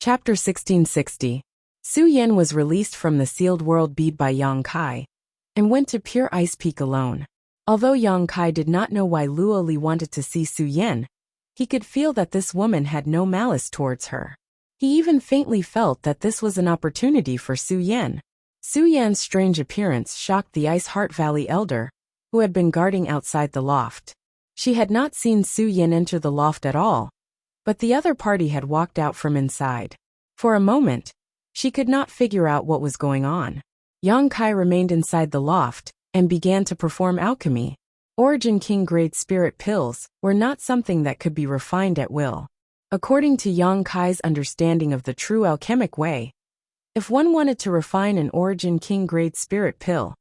Chapter 1660. Su Yan was released from the sealed world bead by Yang Kai, and went to Pure Ice Peak alone. Although Yang Kai did not know why Luo Li wanted to see Su Yan, he could feel that this woman had no malice towards her. He even faintly felt that this was an opportunity for Su Yan. Su Yan's strange appearance shocked the Ice Heart Valley elder, who had been guarding outside the loft. She had not seen Su Yan enter the loft at all, but the other party had walked out from inside. For a moment, she could not figure out what was going on. Yang Kai remained inside the loft and began to perform alchemy. Origin King grade spirit pills were not something that could be refined at will. According to Yang Kai's understanding of the true alchemic way, if one wanted to refine an Origin King grade spirit pill,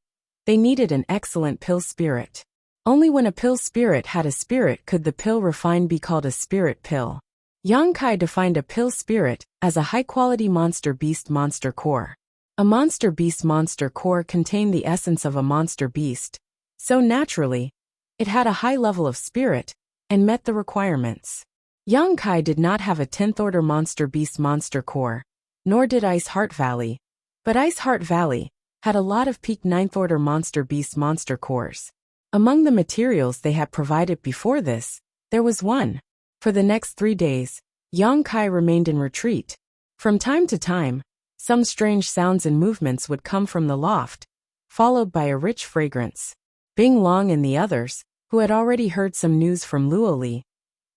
they needed an excellent pill spirit. Only when a pill spirit had a spirit could the pill refined be called a spirit pill. Yang Kai defined a pill spirit as a high-quality monster beast monster core. A monster beast monster core contained the essence of a monster beast, so naturally, it had a high level of spirit and met the requirements. Yang Kai did not have a 10th order monster beast monster core, nor did Ice Heart Valley, but Ice Heart Valley had a lot of peak 9th order monster beast monster cores. Among the materials they had provided before this, there was one. For the next 3 days, Yang Kai remained in retreat. From time to time, some strange sounds and movements would come from the loft, followed by a rich fragrance. Bing Long and the others, who had already heard some news from Luo Li,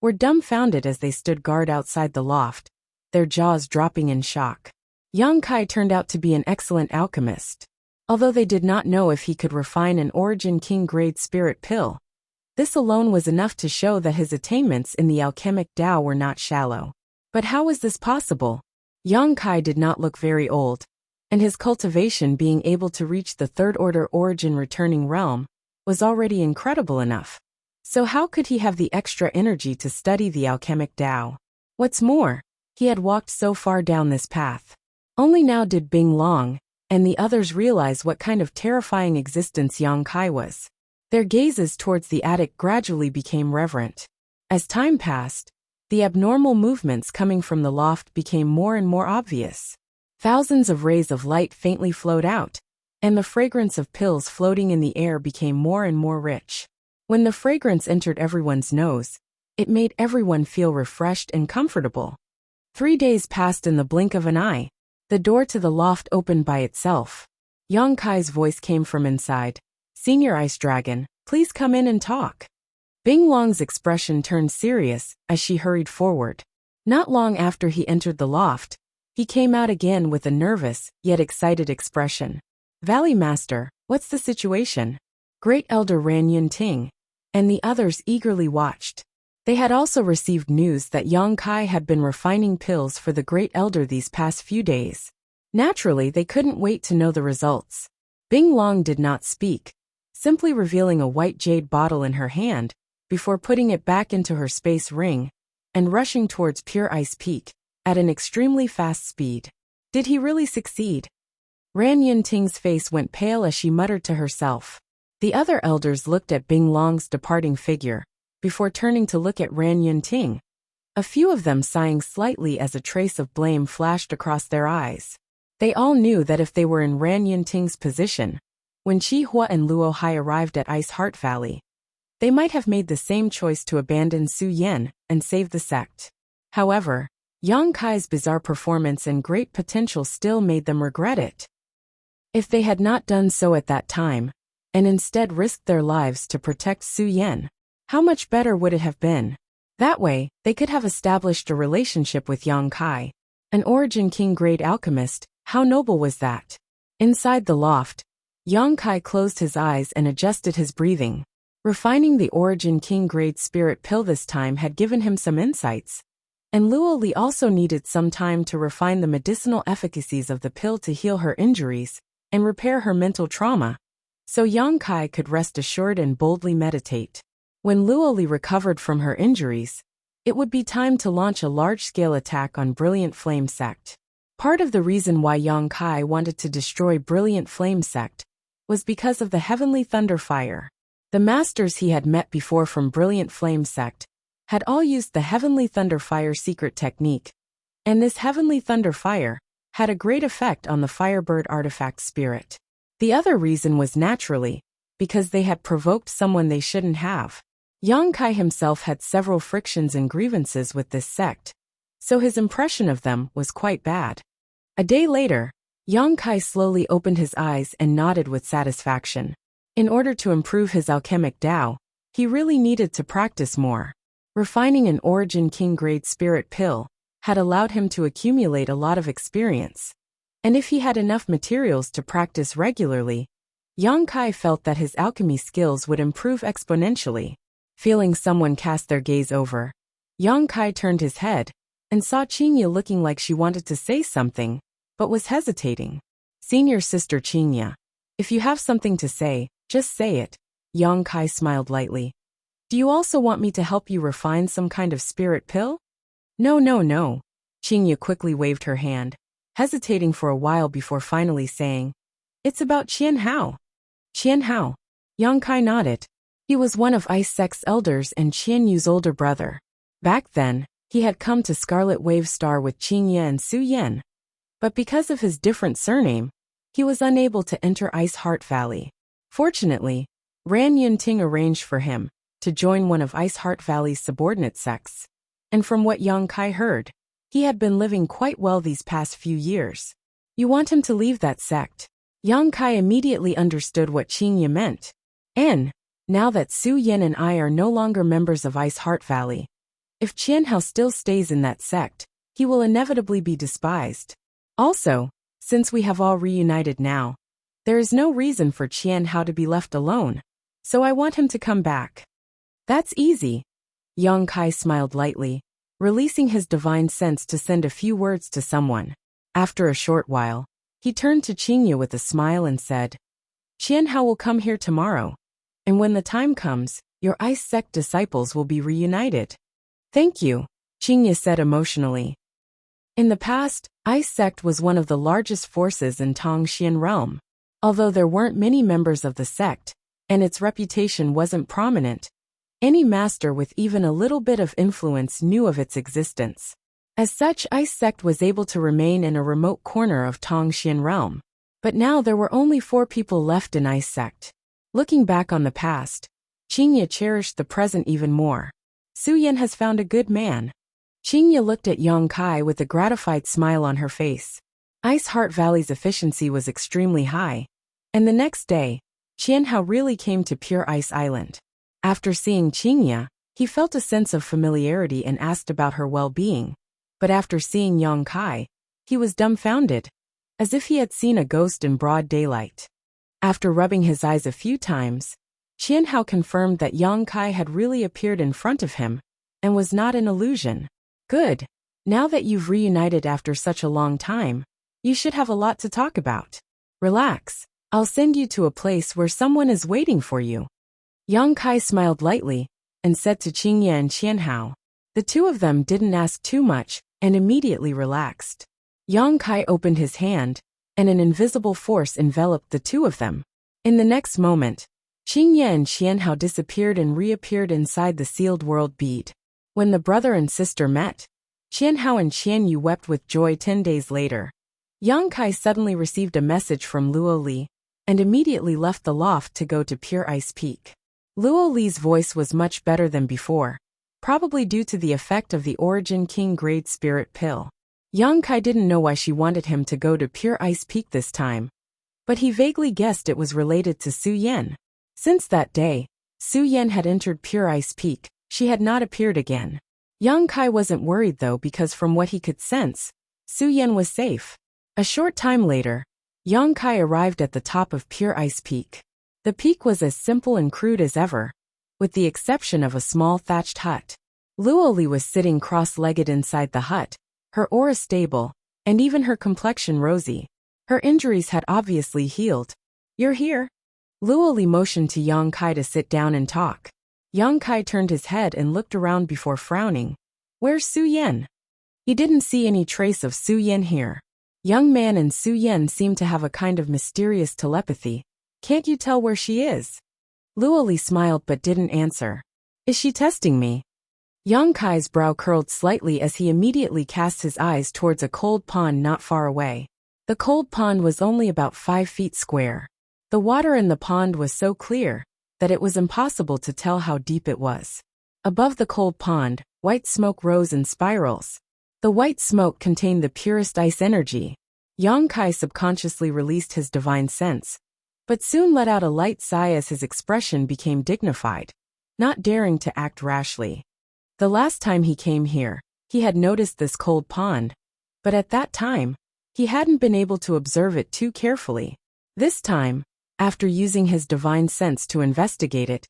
were dumbfounded as they stood guard outside the loft, their jaws dropping in shock. Yang Kai turned out to be an excellent alchemist. Although they did not know if he could refine an Origin King grade spirit pill, this alone was enough to show that his attainments in the alchemic Tao were not shallow. But how was this possible? Yang Kai did not look very old, and his cultivation being able to reach the 3rd order origin returning realm was already incredible enough. So how could he have the extra energy to study the alchemic Tao? What's more, he had walked so far down this path. Only now did Bing Long and the others realize what kind of terrifying existence Yang Kai was. Their gazes towards the attic gradually became reverent. As time passed, the abnormal movements coming from the loft became more and more obvious. Thousands of rays of light faintly flowed out, and the fragrance of pills floating in the air became more and more rich. When the fragrance entered everyone's nose, it made everyone feel refreshed and comfortable. 3 days passed in the blink of an eye. The door to the loft opened by itself. Yang Kai's voice came from inside. "Senior Ice Dragon, please come in and talk." Bing Long's expression turned serious as she hurried forward. Not long after he entered the loft, he came out again with a nervous, yet excited expression. "Valley Master, what's the situation?" Great Elder Ran Yun Ting and the others eagerly watched. They had also received news that Yang Kai had been refining pills for the Great Elder these past few days. Naturally, they couldn't wait to know the results. Bing Long did not speak, simply revealing a white jade bottle in her hand, before putting it back into her space ring, and rushing towards Pure Ice Peak, at an extremely fast speed. Did he really succeed? Ran Yun Ting's face went pale as she muttered to herself. The other elders looked at Bing Long's departing figure, before turning to look at Ran Yun Ting, a few of them sighing slightly as a trace of blame flashed across their eyes. They all knew that if they were in Ran Yun Ting's position, when Chi Hua and Luo Hai arrived at Ice Heart Valley, they might have made the same choice to abandon Su Yan and save the sect. However, Yang Kai's bizarre performance and great potential still made them regret it. If they had not done so at that time, and instead risked their lives to protect Su Yan, how much better would it have been? That way, they could have established a relationship with Yang Kai, an Origin King grade alchemist. How noble was that? Inside the loft, Yang Kai closed his eyes and adjusted his breathing. Refining the Origin King grade spirit pill this time had given him some insights, and Luo Li also needed some time to refine the medicinal efficacies of the pill to heal her injuries and repair her mental trauma, so Yang Kai could rest assured and boldly meditate. When Luo Li recovered from her injuries, it would be time to launch a large-scale attack on Brilliant Flame Sect. Part of the reason why Yang Kai wanted to destroy Brilliant Flame Sect was because of the Heavenly Thunder Fire. The masters he had met before from Brilliant Flame Sect had all used the Heavenly Thunder Fire secret technique, And this heavenly thunder fire had a great effect on the firebird artifact spirit. The other reason was naturally because they had provoked someone they shouldn't have. Yang Kai himself had several frictions and grievances with this sect, so his impression of them was quite bad. A day later, Yang Kai slowly opened his eyes and nodded with satisfaction. In order to improve his alchemic Tao, he really needed to practice more. Refining an Origin King grade spirit pill had allowed him to accumulate a lot of experience. And if he had enough materials to practice regularly, Yang Kai felt that his alchemy skills would improve exponentially. Feeling someone cast their gaze over, Yang Kai turned his head and saw Qingya looking like she wanted to say something, but was hesitating. Senior sister Qingya, if you have something to say, just say it. Yang Kai smiled lightly. Do you also want me to help you refine some kind of spirit pill? No. Qingya quickly waved her hand, hesitating for a while before finally saying, It's about Qian Hao. Qian Hao. Yang Kai nodded. He was one of Ice Sect's elders and Qian Yu's older brother. Back then, he had come to Scarlet Wave Star with Qingya and Su Yan. But because of his different surname, he was unable to enter Ice Heart Valley. Fortunately, Ran Yunting arranged for him to join one of Ice Heart Valley's subordinate sects. And from what Yang Kai heard, he had been living quite well these past few years. You want him to leave that sect? Yang Kai immediately understood what Qingya meant. And, now that Su Yan and I are no longer members of Ice Heart Valley, if Qian Hao still stays in that sect, he will inevitably be despised. Also, since we have all reunited now, there is no reason for Qian Hao to be left alone, so I want him to come back. That's easy. Yang Kai smiled lightly, releasing his divine sense to send a few words to someone. After a short while, he turned to Qingya with a smile and said, Qian Hao will come here tomorrow, and when the time comes, your Ice Sect disciples will be reunited. Thank you, Qingya said emotionally. In the past, Ice Sect was one of the largest forces in Tongxian realm. Although there weren't many members of the sect, and its reputation wasn't prominent, any master with even a little bit of influence knew of its existence. As such, Ice Sect was able to remain in a remote corner of Tongxian realm. But now there were only 4 people left in Ice Sect. Looking back on the past, Qingya cherished the present even more. Su Yan has found a good man. Qingya looked at Yang Kai with a gratified smile on her face. Ice Heart Valley's efficiency was extremely high, and the next day, Qian Hao really came to Pure Ice Island. After seeing Qingya, he felt a sense of familiarity and asked about her well-being, but after seeing Yang Kai, he was dumbfounded, as if he had seen a ghost in broad daylight. After rubbing his eyes a few times, Qian Hao confirmed that Yang Kai had really appeared in front of him, and was not an illusion. Good. Now that you've reunited after such a long time, you should have a lot to talk about. Relax. I'll send you to a place where someone is waiting for you. Yang Kai smiled lightly, and said to Qingya and Qian Hao. The two of them didn't ask too much, and immediately relaxed. Yang Kai opened his hand, and an invisible force enveloped the two of them. In the next moment, Qingya and Qian Hao disappeared and reappeared inside the sealed world bead. When the brother and sister met, Qian Hao and Qian Yu wept with joy 10 days later. Yang Kai suddenly received a message from Luo Li, and immediately left the loft to go to Pure Ice Peak. Luo Li's voice was much better than before, probably due to the effect of the Origin King grade spirit pill. Yang Kai didn't know why she wanted him to go to Pure Ice Peak this time, but he vaguely guessed it was related to Su Yan. Since that day, Su Yan had entered Pure Ice Peak. She had not appeared again. Yang Kai wasn't worried though, because from what he could sense, Su Yan was safe. A short time later, Yang Kai arrived at the top of Pure Ice Peak. The peak was as simple and crude as ever, with the exception of a small thatched hut. Luo Li was sitting cross-legged inside the hut, her aura stable, and even her complexion rosy. Her injuries had obviously healed. You're here? Luo Li motioned to Yang Kai to sit down and talk. Yang Kai turned his head and looked around before frowning. Where's Su Yan? He didn't see any trace of Su Yan here. Young man and Su Yan seemed to have a kind of mysterious telepathy. Can't you tell where she is? Luo Li smiled but didn't answer. Is she testing me? Yang Kai's brow curled slightly as he immediately cast his eyes towards a cold pond not far away. The cold pond was only about 5 feet square. The water in the pond was so clear that it was impossible to tell how deep it was. Above the cold pond, white smoke rose in spirals. The white smoke contained the purest ice energy. Yang Kai subconsciously released his divine sense, but soon let out a light sigh as his expression became dignified, not daring to act rashly. The last time he came here, he had noticed this cold pond, but at that time, he hadn't been able to observe it too carefully. This time, after using his divine sense to investigate it,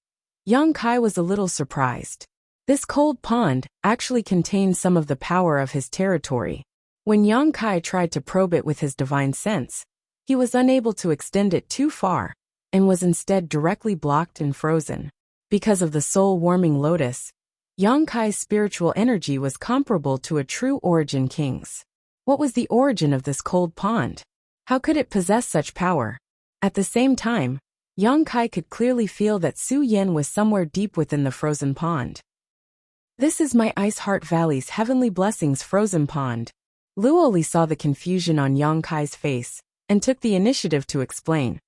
Yang Kai was a little surprised. This cold pond actually contained some of the power of his territory. When Yang Kai tried to probe it with his divine sense, he was unable to extend it too far, and was instead directly blocked and frozen. Because of the soul-warming lotus, Yang Kai's spiritual energy was comparable to a true origin king's. What was the origin of this cold pond? How could it possess such power? At the same time, Yang Kai could clearly feel that Su Yan was somewhere deep within the frozen pond. This is my Ice Heart Valley's Heavenly Blessings frozen pond. Luoli saw the confusion on Yang Kai's face, and took the initiative to explain.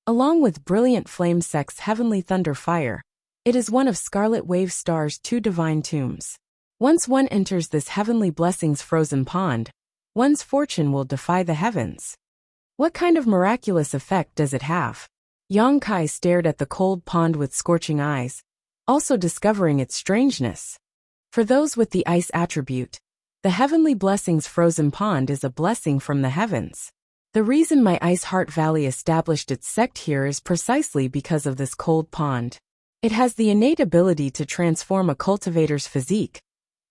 Along with Brilliant Flame Sect's Heavenly Thunder Fire, it is one of Scarlet Wave Star's 2 divine tombs. Once one enters this Heavenly Blessings frozen pond, one's fortune will defy the heavens. What kind of miraculous effect does it have? Yang Kai stared at the cold pond with scorching eyes, also discovering its strangeness. For those with the ice attribute, the Heavenly Blessings frozen pond is a blessing from the heavens. The reason my Ice Heart Valley established its sect here is precisely because of this cold pond. It has the innate ability to transform a cultivator's physique,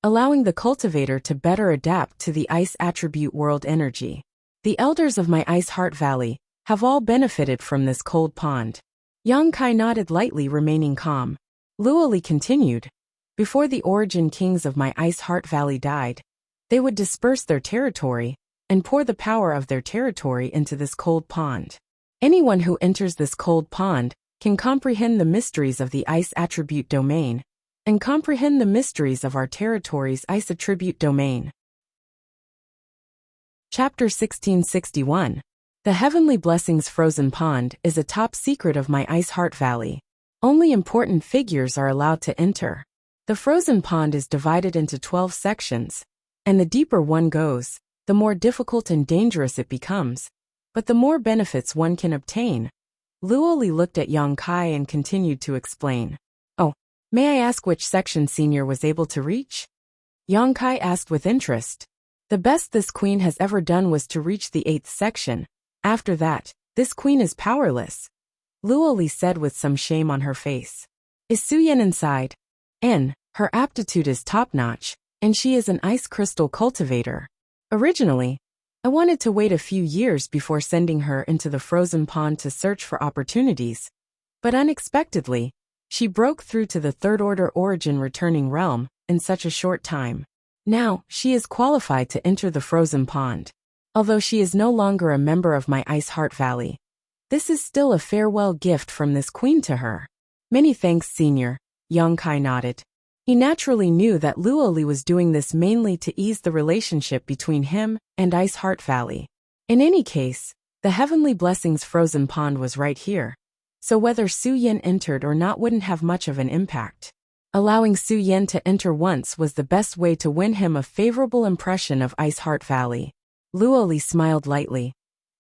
allowing the cultivator to better adapt to the ice attribute world energy. The elders of my Ice Heart Valley have all benefited from this cold pond. Yang Kai nodded lightly, remaining calm. Luoli continued. Before the origin kings of my Ice Heart Valley died, they would disperse their territory and pour the power of their territory into this cold pond. Anyone who enters this cold pond can comprehend the mysteries of the ice attribute domain, and comprehend the mysteries of our territory's ice attribute domain. Chapter 1661. The Heavenly Blessings frozen pond is a top secret of my Ice Heart Valley. Only important figures are allowed to enter. The frozen pond is divided into 12 sections, and the deeper one goes, the more difficult and dangerous it becomes, but the more benefits one can obtain. Luoli looked at Yang Kai and continued to explain. Oh, may I ask which section Senior was able to reach? Yang Kai asked with interest. The best this queen has ever done was to reach the 8th section. After that, this queen is powerless. Luoli said with some shame on her face. Is Su Yan inside? Her aptitude is top-notch, and she is an ice crystal cultivator. Originally, I wanted to wait a few years before sending her into the frozen pond to search for opportunities, but unexpectedly, she broke through to the 3rd Order Origin returning realm in such a short time. Now, she is qualified to enter the frozen pond. Although she is no longer a member of my Ice Heart Valley, this is still a farewell gift from this queen to her. Many thanks, Senior, Yang Kai nodded. He naturally knew that Luoli was doing this mainly to ease the relationship between him and Ice Heart Valley. In any case, the Heavenly Blessings frozen pond was right here, so whether Su Yan entered or not wouldn't have much of an impact. Allowing Su Yan to enter once was the best way to win him a favorable impression of Ice Heart Valley. Luoli smiled lightly.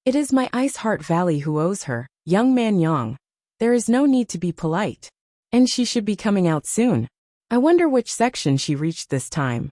It is my Ice Heart Valley who owes her, young man Yang. There is no need to be polite. And she should be coming out soon. I wonder which section she reached this time.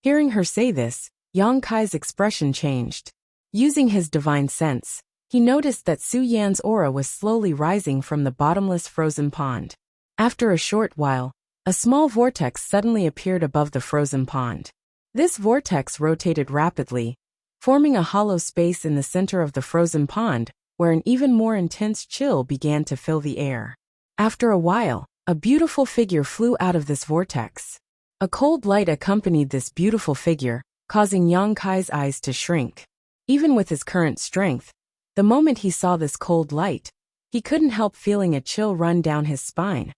Hearing her say this, Yang Kai's expression changed. Using his divine sense, he noticed that Su Yan's aura was slowly rising from the bottomless frozen pond. After a short while, a small vortex suddenly appeared above the frozen pond. This vortex rotated rapidly, forming a hollow space in the center of the frozen pond, where an even more intense chill began to fill the air. After a while, a beautiful figure flew out of this vortex. A cold light accompanied this beautiful figure, causing Yang Kai's eyes to shrink. Even with his current strength, the moment he saw this cold light, he couldn't help feeling a chill run down his spine,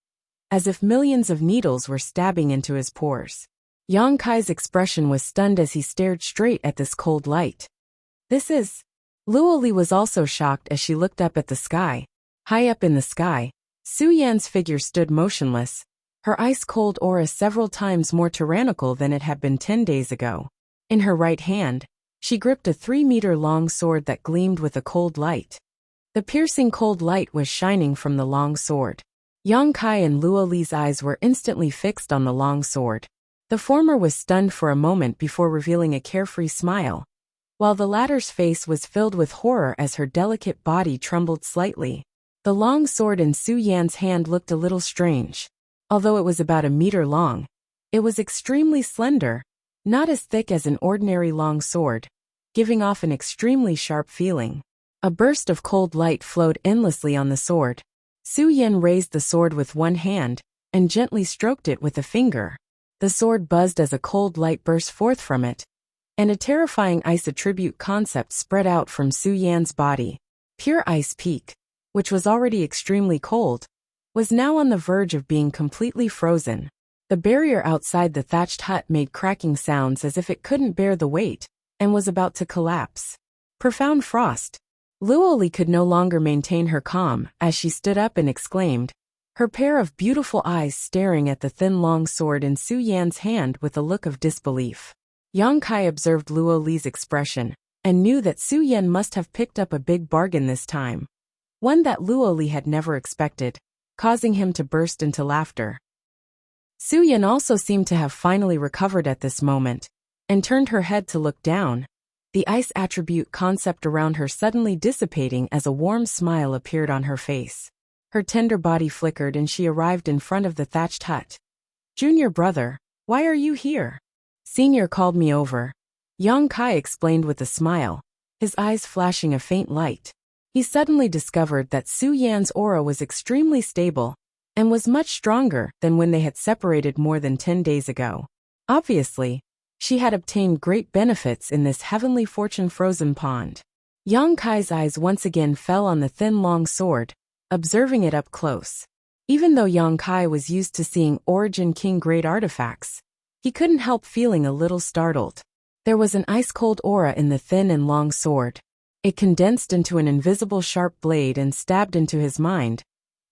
as if millions of needles were stabbing into his pores. Yang Kai's expression was stunned as he stared straight at this cold light. This is... Luo Li was also shocked as she looked up at the sky. High up in the sky, Su Yan's figure stood motionless, her ice-cold aura several times more tyrannical than it had been 10 days ago. In her right hand, she gripped a 3-meter-long sword that gleamed with a cold light. The piercing cold light was shining from the long sword. Yang Kai and Luo Li's eyes were instantly fixed on the long sword. The former was stunned for a moment before revealing a carefree smile, while the latter's face was filled with horror as her delicate body trembled slightly. The long sword in Su Yan's hand looked a little strange. Although it was about a meter long, it was extremely slender, not as thick as an ordinary long sword, giving off an extremely sharp feeling. A burst of cold light flowed endlessly on the sword. Su Yan raised the sword with one hand and gently stroked it with a finger. The sword buzzed as a cold light burst forth from it, and a terrifying ice attribute concept spread out from Su Yan's body. Pure Ice Peak, which was already extremely cold, was now on the verge of being completely frozen. The barrier outside the thatched hut made cracking sounds as if it couldn't bear the weight, and was about to collapse. Profound frost. Luo Li could no longer maintain her calm as she stood up and exclaimed, her pair of beautiful eyes staring at the thin long sword in Su Yan's hand with a look of disbelief. Yang Kai observed Luo Li's expression, and knew that Su Yan must have picked up a big bargain this time. One that Luo Li had never expected, causing him to burst into laughter. Su Yan also seemed to have finally recovered at this moment, and turned her head to look down, the ice attribute concept around her suddenly dissipating as a warm smile appeared on her face. Her tender body flickered and she arrived in front of the thatched hut. Junior brother, why are you here? Senior called me over. Yang Kai explained with a smile, his eyes flashing a faint light. He suddenly discovered that Su Yan's aura was extremely stable, and was much stronger than when they had separated more than 10 days ago. Obviously, she had obtained great benefits in this heavenly fortune frozen pond. Yang Kai's eyes once again fell on the thin long sword, observing it up close. Even though Yang Kai was used to seeing Origin King grade artifacts, he couldn't help feeling a little startled. There was an ice-cold aura in the thin and long sword. It condensed into an invisible sharp blade and stabbed into his mind,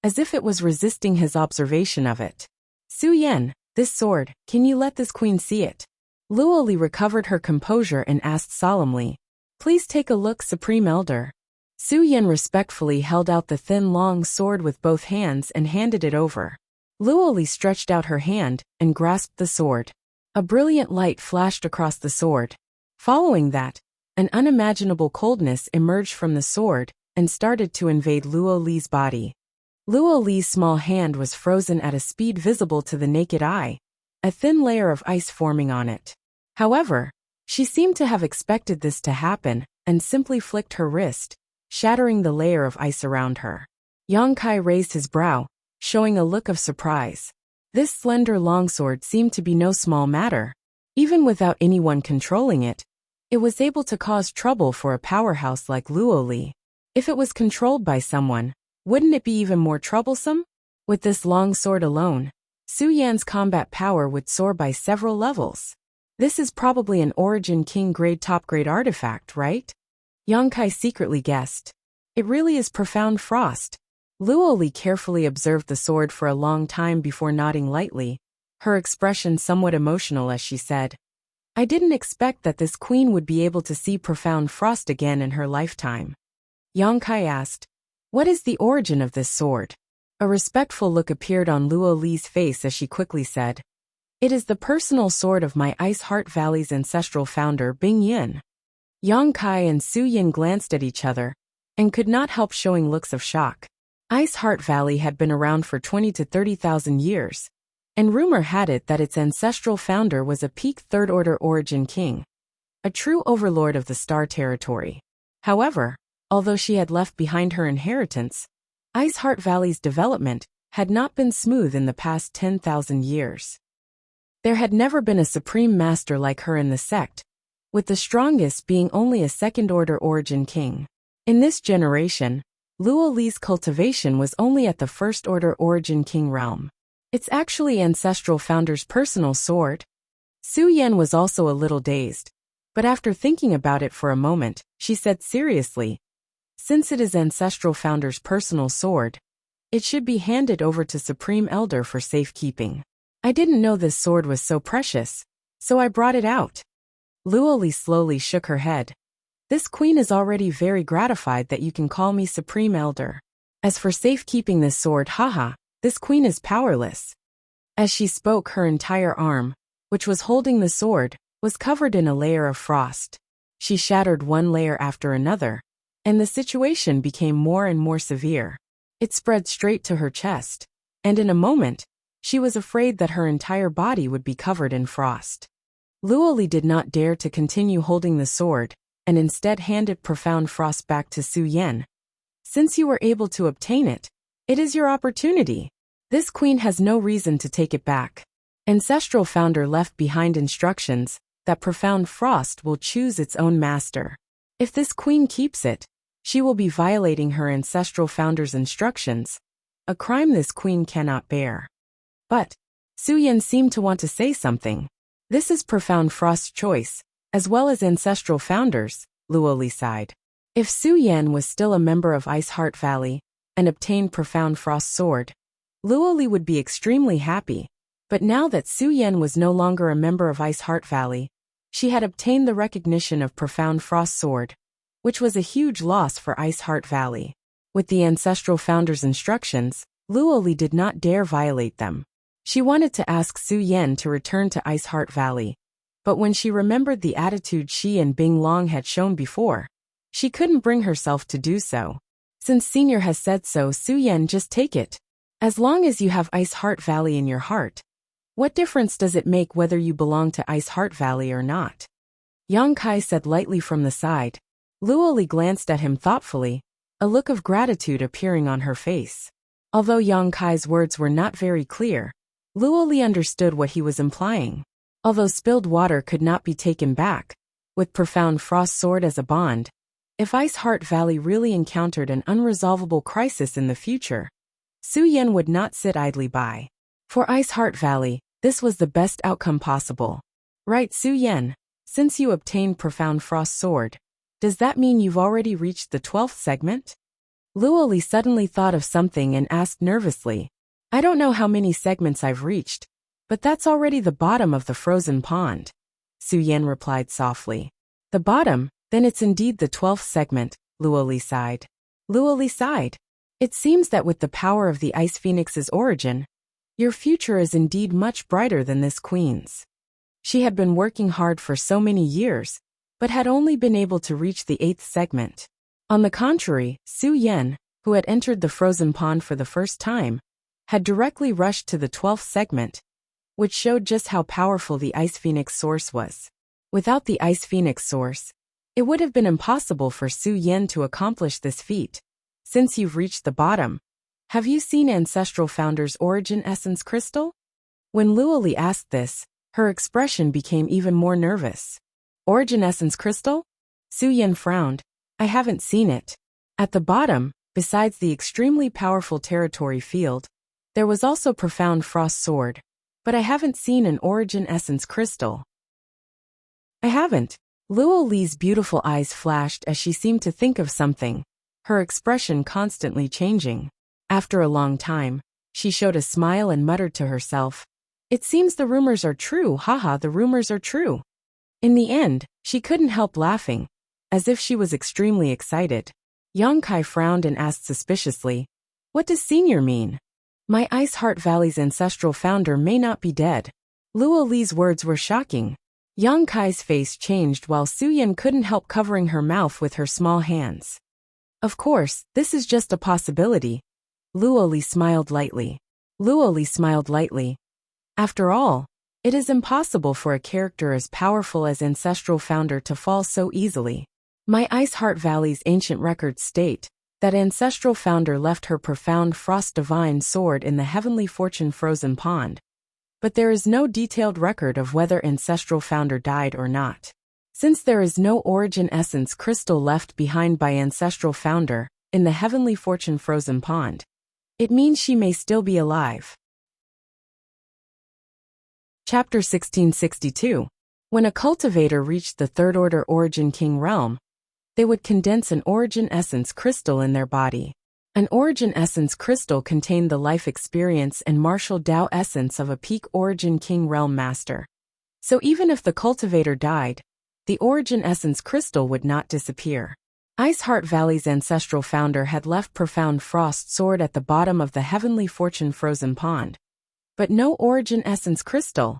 as if it was resisting his observation of it. Su Yan, this sword, can you let this queen see it? Luo Li recovered her composure and asked solemnly, please take a look, Supreme Elder. Su Yan respectfully held out the thin long sword with both hands and handed it over. Luo Li stretched out her hand and grasped the sword. A brilliant light flashed across the sword. Following that, an unimaginable coldness emerged from the sword and started to invade Luo Li's body. Luo Li's small hand was frozen at a speed visible to the naked eye, a thin layer of ice forming on it. However, she seemed to have expected this to happen and simply flicked her wrist, shattering the layer of ice around her. Yang Kai raised his brow, showing a look of surprise. This slender longsword seemed to be no small matter. Even without anyone controlling it, it was able to cause trouble for a powerhouse like Luo Li. If it was controlled by someone, wouldn't it be even more troublesome? With this long sword alone, Su Yan's combat power would soar by several levels. This is probably an Origin King grade top grade artifact, right? Yang Kai secretly guessed. It really is profound frost. Luo Li carefully observed the sword for a long time before nodding lightly, her expression somewhat emotional as she said, I didn't expect that this queen would be able to see profound frost again in her lifetime. Yang Kai asked, what is the origin of this sword? A respectful look appeared on Luo Li's face as she quickly said, it is the personal sword of my Ice Heart Valley's ancestral founder Bing Yin. Yang Kai and Su Yan glanced at each other, and could not help showing looks of shock. Ice Heart Valley had been around for 20 to 30,000 years, and rumor had it that its ancestral founder was a peak third-order Origin King, a true overlord of the Star Territory. However, although she had left behind her inheritance, Ice Heart Valley's development had not been smooth in the past 10,000 years. There had never been a supreme master like her in the sect, with the strongest being only a second-order Origin King. In this generation, Luo Li's cultivation was only at the first-order Origin King realm. It's actually ancestral founder's personal sword. Su Yan was also a little dazed, but after thinking about it for a moment, she said seriously, "Since it is Ancestral Founder's personal sword, it should be handed over to Supreme Elder for safekeeping. I didn't know this sword was so precious, so I brought it out." Luoli slowly shook her head. "This queen is already very gratified that you can call me Supreme Elder. As for safekeeping this sword, haha, this queen is powerless." As she spoke, her entire arm, which was holding the sword, was covered in a layer of frost. She shattered one layer after another, and the situation became more and more severe. It spread straight to her chest, and in a moment, she was afraid that her entire body would be covered in frost. Luoli did not dare to continue holding the sword, and instead handed Profound Frost back to Su Yan. "Since you were able to obtain it, it is your opportunity. This queen has no reason to take it back." Ancestral Founder left behind instructions that Profound Frost will choose its own master. If this queen keeps it, she will be violating her Ancestral Founder's instructions, a crime this queen cannot bear. But Su Yan seemed to want to say something. "This is Profound Frost's choice, as well as Ancestral Founder's," Luoli sighed. If Su Yan was still a member of Ice Heart Valley and obtained Profound Frost's sword, Luoli would be extremely happy. But now that Su Yan was no longer a member of Ice Heart Valley, she had obtained the recognition of Profound Frost's sword, which was a huge loss for Ice Heart Valley. With the Ancestral Founder's instructions, Luoli did not dare violate them. She wanted to ask Su Yan to return to Ice Heart Valley, but when she remembered the attitude she and Bing Long had shown before, she couldn't bring herself to do so. Since Senior has said so, Su Yan, just take it. As long as you have Ice Heart Valley in your heart, what difference does it make whether you belong to Ice Heart Valley or not? Yang Kai said lightly from the side. Luoli glanced at him thoughtfully, a look of gratitude appearing on her face. Although Yang Kai's words were not very clear, Luoli understood what he was implying. Although spilled water could not be taken back, with Profound Frost sword as a bond, if Ice Heart Valley really encountered an unresolvable crisis in the future, Su Yan would not sit idly by. For Ice Heart Valley, this was the best outcome possible. Right, Su Yan? Since you obtained Profound Frost sword, does that mean you've already reached the 12th segment? Luoli suddenly thought of something and asked nervously. "I don't know how many segments I've reached, but that's already the bottom of the frozen pond," Su Yan replied softly. "The bottom? Then it's indeed the 12th segment," Luoli sighed. Luoli sighed. "It seems that with the power of the Ice Phoenix's origin, your future is indeed much brighter than this queen's." She had been working hard for so many years, but had only been able to reach the 8th segment. On the contrary, Su Yan, who had entered the frozen pond for the first time, had directly rushed to the 12th segment, which showed just how powerful the Ice Phoenix source was. Without the Ice Phoenix source, it would have been impossible for Su Yan to accomplish this feat. "Since you've reached the bottom, have you seen Ancestral Founder's Origin Essence Crystal?" When Luoli asked this, her expression became even more nervous. "Origin Essence Crystal?" Su Yan frowned. "I haven't seen it." At the bottom, besides the extremely powerful territory field, there was also Profound Frost sword, but I haven't seen an Origin Essence Crystal. "I haven't." Luoli's beautiful eyes flashed as she seemed to think of something, her expression constantly changing. After a long time, she showed a smile and muttered to herself, "It seems the rumors are true, haha, the rumors are true." In the end, she couldn't help laughing, as if she was extremely excited. Yang Kai frowned and asked suspiciously, "What does Senior mean?" "My Ice Heart Valley's Ancestral Founder may not be dead." Luoli's words were shocking. Yang Kai's face changed while Su Yan couldn't help covering her mouth with her small hands. "Of course, this is just a possibility." Luoli smiled lightly. "After all, it is impossible for a character as powerful as Ancestral Founder to fall so easily. My Ice Heart Valley's ancient records state that Ancestral Founder left her Profound Frost Divine sword in the Heavenly Fortune frozen pond, but there is no detailed record of whether Ancestral Founder died or not. Since there is no Origin Essence Crystal left behind by Ancestral Founder in the Heavenly Fortune frozen pond, it means she may still be alive. Chapter 1662. When a cultivator reached the Third Order Origin King realm, they would condense an Origin Essence crystal in their body. An Origin Essence crystal contained the life experience and martial Tao essence of a peak Origin King realm master. So even if the cultivator died, the Origin Essence crystal would not disappear. Ice Heart Valley's ancestral founder had left Profound Frost Sword at the bottom of the Heavenly Fortune frozen pond. But no Origin Essence crystal,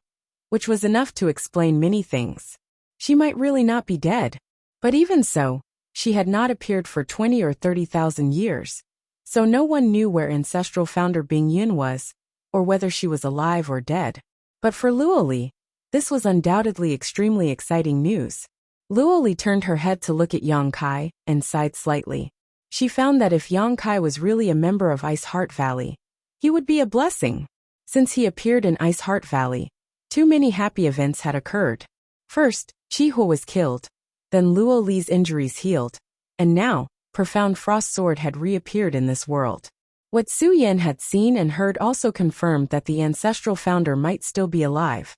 which was enough to explain many things. She might really not be dead. But even so, she had not appeared for 20 or 30,000 years, so no one knew where ancestral founder Bing Yun was, or whether she was alive or dead. But for Luoli, this was undoubtedly extremely exciting news. Luoli turned her head to look at Yang Kai and sighed slightly. She found that if Yang Kai was really a member of Ice Heart Valley, he would be a blessing. Since he appeared in Ice Heart Valley, too many happy events had occurred. First, Chi-Ho was killed. Then Luoli's injuries healed. And now, Profound Frost Sword had reappeared in this world. What Su Yan had seen and heard also confirmed that the ancestral founder might still be alive.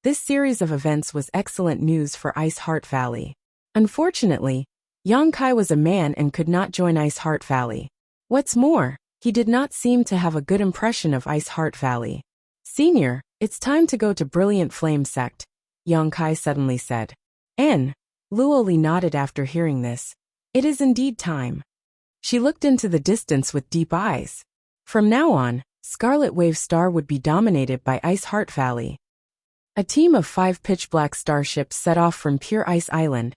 This series of events was excellent news for Ice Heart Valley. Unfortunately, Yang Kai was a man and could not join Ice Heart Valley. What's more, he did not seem to have a good impression of Ice Heart Valley. "Senior, it's time to go to Brilliant Flame Sect," Yang Kai suddenly said. Luoli nodded after hearing this. It is indeed time. She looked into the distance with deep eyes. From now on, Scarlet Wave Star would be dominated by Ice Heart Valley. A team of 5 pitch-black starships set off from Pure Ice Island,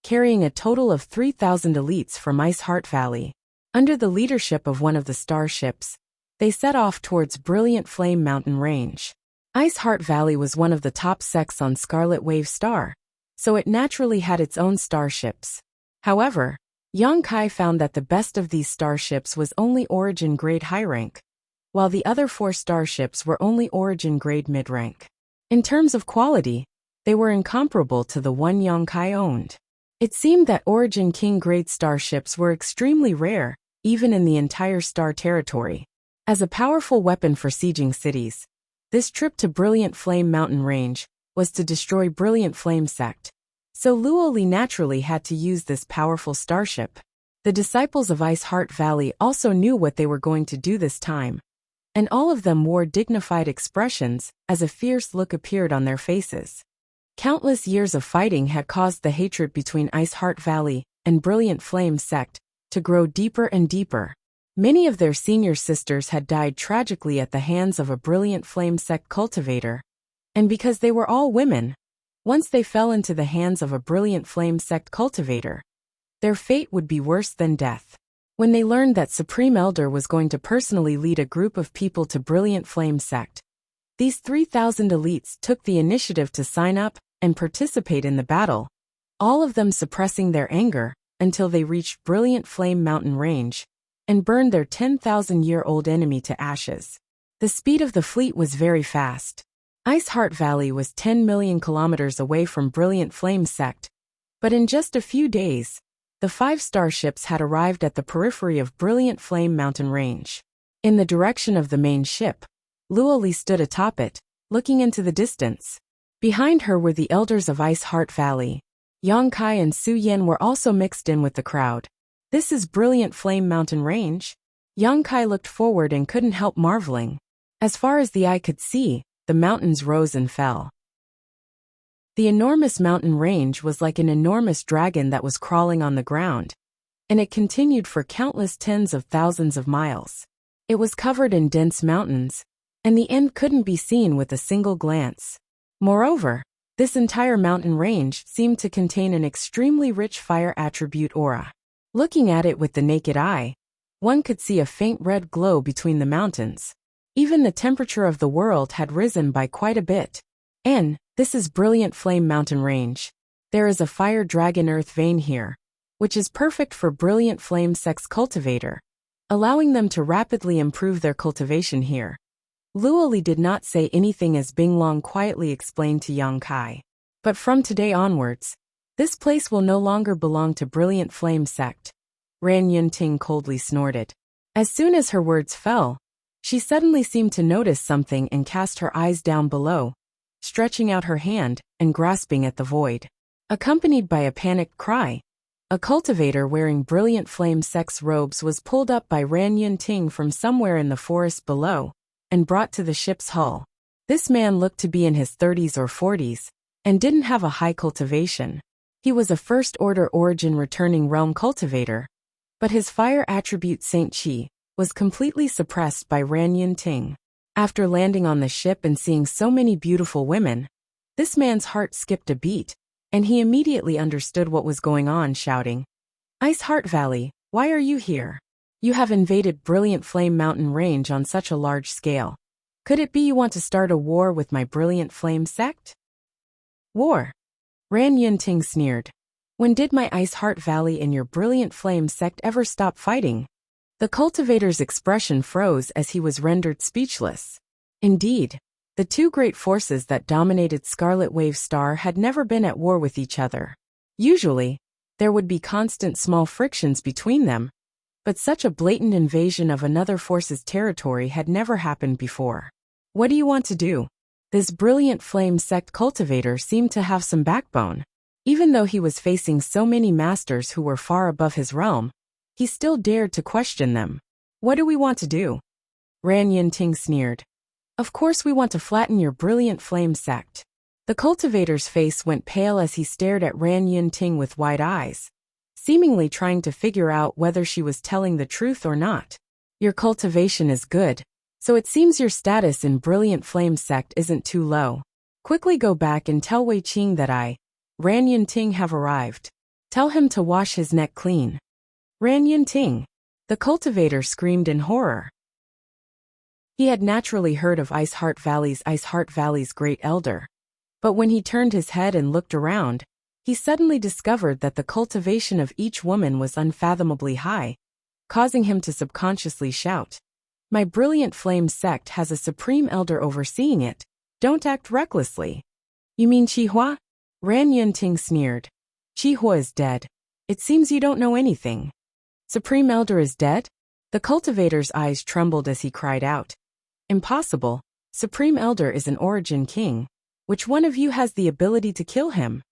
carrying a total of 3,000 elites from Ice Heart Valley. Under the leadership of one of the starships, they set off towards Brilliant Flame Mountain Range. Ice Heart Valley was one of the top sects on Scarlet Wave Star, so it naturally had its own starships. However, Yang Kai found that the best of these starships was only Origin Grade High Rank, while the other 4 starships were only Origin Grade Mid Rank. In terms of quality, they were incomparable to the one Yang Kai owned. It seemed that Origin King Grade starships were extremely rare, even in the entire star territory. As a powerful weapon for sieging cities, this trip to Brilliant Flame Mountain Range was to destroy Brilliant Flame Sect. So Luoli naturally had to use this powerful starship. The disciples of Ice Heart Valley also knew what they were going to do this time, and all of them wore dignified expressions as a fierce look appeared on their faces. Countless years of fighting had caused the hatred between Ice Heart Valley and Brilliant Flame Sect to grow deeper and deeper. Many of their senior sisters had died tragically at the hands of a Brilliant Flame Sect cultivator, and because they were all women, once they fell into the hands of a Brilliant Flame Sect cultivator, their fate would be worse than death. When they learned that Supreme Elder was going to personally lead a group of people to Brilliant Flame Sect, these 3,000 elites took the initiative to sign up and participate in the battle, all of them suppressing their anger until they reached Brilliant Flame Mountain Range and burned their 10,000-year-old enemy to ashes. The speed of the fleet was very fast. Ice Heart Valley was 10 million kilometers away from Brilliant Flame Sect, but in just a few days, the 5 starships had arrived at the periphery of Brilliant Flame Mountain Range. In the direction of the main ship, Luoli stood atop it, looking into the distance. Behind her were the elders of Ice Heart Valley. Yang Kai and Su Yan were also mixed in with the crowd. "This is Brilliant Flame Mountain Range?" Yang Kai looked forward and couldn't help marveling. As far as the eye could see, the mountains rose and fell. The enormous mountain range was like an enormous dragon that was crawling on the ground, and it continued for countless tens of thousands of miles. It was covered in dense mountains, and the end couldn't be seen with a single glance. Moreover, this entire mountain range seemed to contain an extremely rich fire attribute aura. Looking at it with the naked eye, one could see a faint red glow between the mountains. Even the temperature of the world had risen by quite a bit. This is Brilliant Flame Mountain Range. There is a fire dragon earth vein here, which is perfect for Brilliant Flame Sect's cultivator, allowing them to rapidly improve their cultivation here. Luoli did not say anything as Binglong quietly explained to Yang Kai. But from today onwards, this place will no longer belong to Brilliant Flame Sect. Ran Yunting coldly snorted. As soon as her words fell, she suddenly seemed to notice something and cast her eyes down below. stretching out her hand and grasping at the void. Accompanied by a panicked cry, a cultivator wearing brilliant flame sex robes was pulled up by Ran Yunting from somewhere in the forest below and brought to the ship's hull. This man looked to be in his 30s or 40s and didn't have a high cultivation. He was a first-order origin returning realm cultivator, but his fire attribute Saint Qi was completely suppressed by Ran Yunting. After landing on the ship and seeing so many beautiful women, this man's heart skipped a beat, and he immediately understood what was going on, shouting, "Ice Heart Valley, why are you here? You have invaded Brilliant Flame Mountain Range on such a large scale. Could it be you want to start a war with my Brilliant Flame sect?" "War?" Ran Yunting sneered. "When did my Ice Heart Valley and your Brilliant Flame sect ever stop fighting?" The cultivator's expression froze as he was rendered speechless. Indeed, the two great forces that dominated Scarlet Wave Star had never been at war with each other. Usually, there would be constant small frictions between them, but such a blatant invasion of another force's territory had never happened before. "What do you want to do?" This Brilliant Flame sect cultivator seemed to have some backbone. Even though he was facing so many masters who were far above his realm, he still dared to question them. "What do we want to do?" Ran Yunting sneered. "Of course we want to flatten your Brilliant Flame sect." The cultivator's face went pale as he stared at Ran Yunting with wide eyes, seemingly trying to figure out whether she was telling the truth or not. "Your cultivation is good, so it seems your status in Brilliant Flame sect isn't too low. Quickly go back and tell Wei Qing that I, Ran Yunting, have arrived. Tell him to wash his neck clean." "Ran Yunting!" The cultivator screamed in horror. He had naturally heard of Ice Heart Valley's great elder, but when he turned his head and looked around, he suddenly discovered that the cultivation of each woman was unfathomably high, causing him to subconsciously shout, "My Brilliant Flame sect has a supreme elder overseeing it. Don't act recklessly." "You mean Qihua?" Ran Yunting sneered. "Qihua is dead. It seems you don't know anything." "Supreme Elder is dead?" The cultivator's eyes trembled as he cried out, "Impossible. Supreme Elder is an origin king. Which one of you has the ability to kill him?"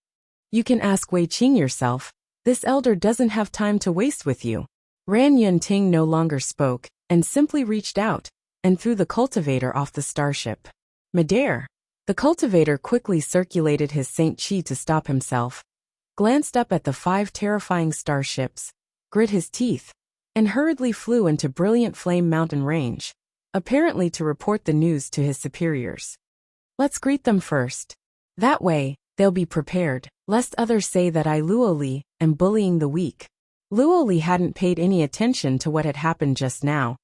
"You can ask Wei Qing yourself. This elder doesn't have time to waste with you." Ran Yunting no longer spoke, and simply reached out and threw the cultivator off the starship. "Midair." The cultivator quickly circulated his Saint Qi to stop himself, glanced up at the 5 terrifying starships, grit his teeth, and hurriedly flew into Brilliant Flame Mountain Range, apparently to report the news to his superiors. "Let's greet them first. That way, they'll be prepared, lest others say that I, Luoli, am bullying the weak." Luoli hadn't paid any attention to what had happened just now,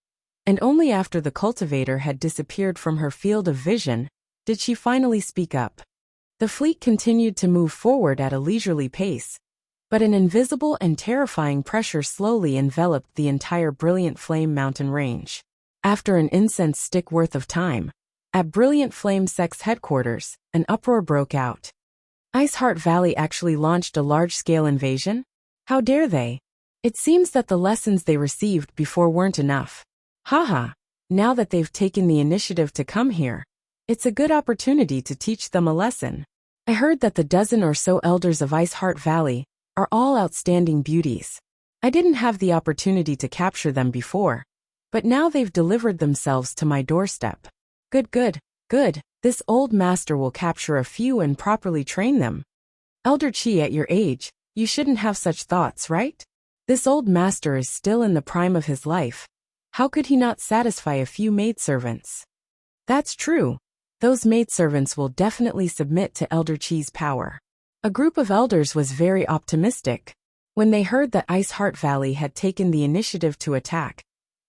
and only after the cultivator had disappeared from her field of vision did she finally speak up. The fleet continued to move forward at a leisurely pace, but an invisible and terrifying pressure slowly enveloped the entire Brilliant Flame Mountain Range. After an incense stick worth of time, at Brilliant Flame Sect's headquarters, an uproar broke out. Ice Heart Valley actually launched a large-scale invasion? How dare they? It seems that the lessons they received before weren't enough. Haha, now that they've taken the initiative to come here, it's a good opportunity to teach them a lesson. I heard that the dozen or so elders of Ice Heart Valley are all outstanding beauties. I didn't have the opportunity to capture them before, but now they've delivered themselves to my doorstep. Good. This old master will capture a few and properly train them. Elder Qi, at your age, you shouldn't have such thoughts, right? This old master is still in the prime of his life. How could he not satisfy a few maidservants? That's true. Those maidservants will definitely submit to Elder Qi's power. A group of elders was very optimistic. When they heard that Ice Heart Valley had taken the initiative to attack,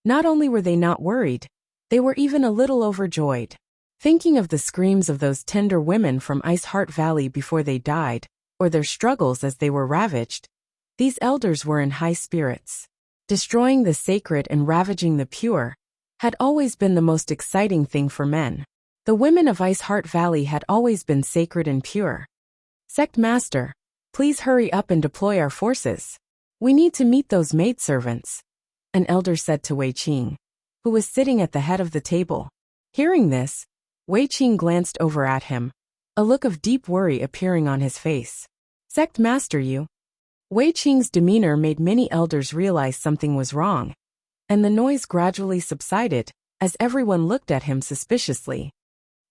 not only were they not worried, they were even a little overjoyed. Thinking of the screams of those tender women from Ice Heart Valley before they died, or their struggles as they were ravaged, these elders were in high spirits. Destroying the sacred and ravaging the pure had always been the most exciting thing for men. The women of Ice Heart Valley had always been sacred and pure. "Sect Master, please hurry up and deploy our forces. We need to meet those maidservants," an elder said to Wei Qing, who was sitting at the head of the table. Hearing this, Wei Qing glanced over at him, a look of deep worry appearing on his face. Sect master, you? Wei Qing's demeanor made many elders realize something was wrong, and the noise gradually subsided as everyone looked at him suspiciously.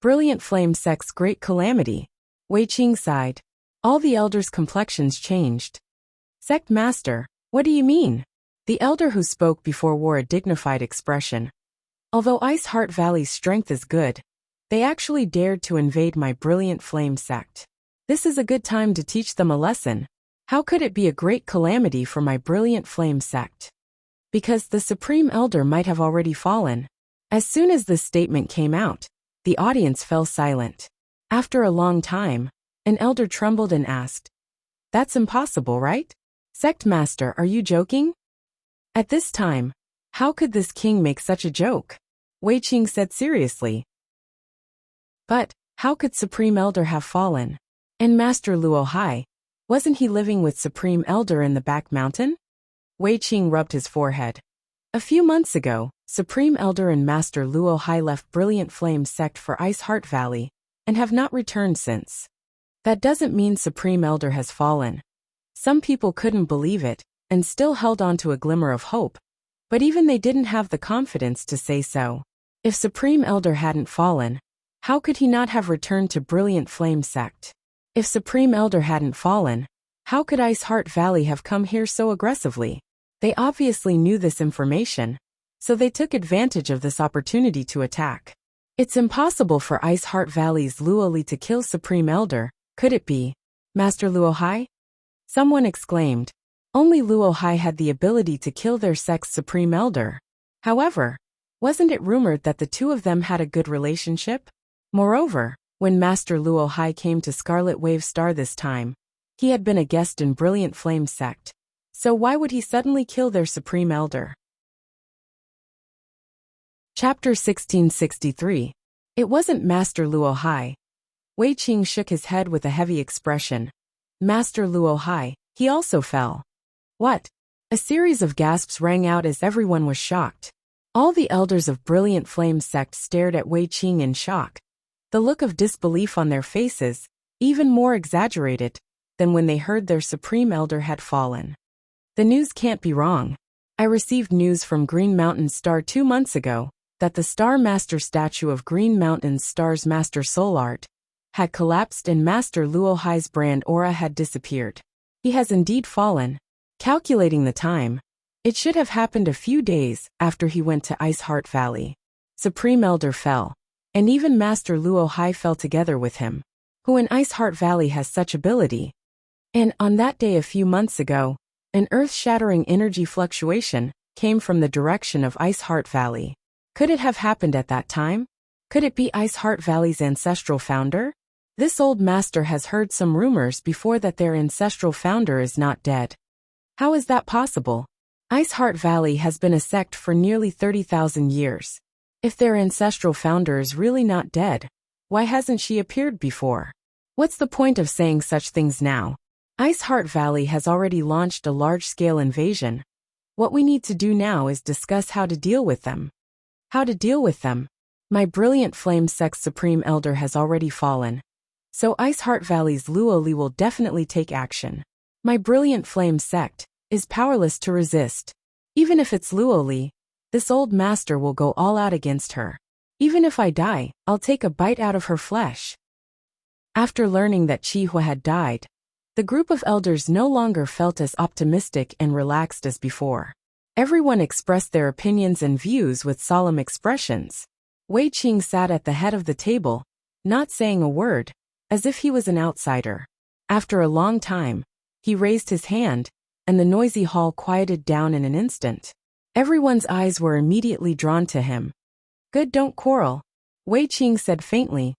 Brilliant Flame Sect's great calamity. Wei Qing sighed. All the elders' complexions changed. Sect master, what do you mean? The elder who spoke before wore a dignified expression. Although Ice Heart Valley's strength is good, they actually dared to invade my Brilliant Flame Sect. This is a good time to teach them a lesson. How could it be a great calamity for my Brilliant Flame Sect? Because the Supreme Elder might have already fallen. As soon as this statement came out, the audience fell silent. After a long time, an elder trembled and asked, "That's impossible, right? Sect master, are you joking?" At this time, how could this king make such a joke? Wei Qing said seriously. But, how could Supreme Elder have fallen? And Master Luo Hai, wasn't he living with Supreme Elder in the back mountain? Wei Qing rubbed his forehead. A few months ago, Supreme Elder and Master Luo Hai left Brilliant Flame Sect for Ice Heart Valley, and have not returned since. That doesn't mean Supreme Elder has fallen. Some people couldn't believe it, and still held on to a glimmer of hope, but even they didn't have the confidence to say so. If Supreme Elder hadn't fallen, how could he not have returned to Brilliant Flame Sect? If Supreme Elder hadn't fallen, how could Ice Heart Valley have come here so aggressively? They obviously knew this information, so they took advantage of this opportunity to attack. It's impossible for Ice Heart Valley's Luo Li to kill Supreme Elder, could it be? Master Luo Hai? Someone exclaimed. Only Luo Hai had the ability to kill their sect's Supreme Elder. However, wasn't it rumored that the two of them had a good relationship? Moreover, when Master Luo Hai came to Scarlet Wave Star this time, he had been a guest in Brilliant Flame Sect. So why would he suddenly kill their Supreme Elder? Chapter 1663. It wasn't Master Luo Hai. Wei Qing shook his head with a heavy expression. Master Luo Hai, he also fell. What? A series of gasps rang out as everyone was shocked. All the elders of Brilliant Flame Sect stared at Wei Qing in shock. The look of disbelief on their faces, even more exaggerated than when they heard their Supreme Elder had fallen. The news can't be wrong. I received news from Green Mountain Star 2 months ago that the Star Master statue of Green Mountain Star's Master Soul Art had collapsed and Master Luo Hai's brand aura had disappeared. He has indeed fallen. Calculating the time, it should have happened a few days after he went to Ice Heart Valley. Supreme Elder fell, and even Master Luo Hai fell together with him. Who in Ice Heart Valley has such ability? And on that day a few months ago, an earth-shattering energy fluctuation came from the direction of Ice Heart Valley. Could it have happened at that time? Could it be Ice Heart Valley's ancestral founder? This old master has heard some rumors before that their ancestral founder is not dead. How is that possible? Ice Heart Valley has been a sect for nearly 30,000 years. If their ancestral founder is really not dead, why hasn't she appeared before? What's the point of saying such things now? Ice Heart Valley has already launched a large-scale invasion. What we need to do now is discuss how to deal with them. How to deal with them? My Brilliant Flame Sect's Supreme Elder has already fallen. So Ice Heart Valley's Luo Li will definitely take action. My Brilliant Flame Sect is powerless to resist. Even if it's Luo Li, this old master will go all out against her. Even if I die, I'll take a bite out of her flesh. After learning that Qi Hua had died, the group of elders no longer felt as optimistic and relaxed as before. Everyone expressed their opinions and views with solemn expressions. Wei Qing sat at the head of the table, not saying a word, as if he was an outsider. After a long time, he raised his hand, and the noisy hall quieted down in an instant. Everyone's eyes were immediately drawn to him. Good, don't quarrel, Wei Qing said faintly.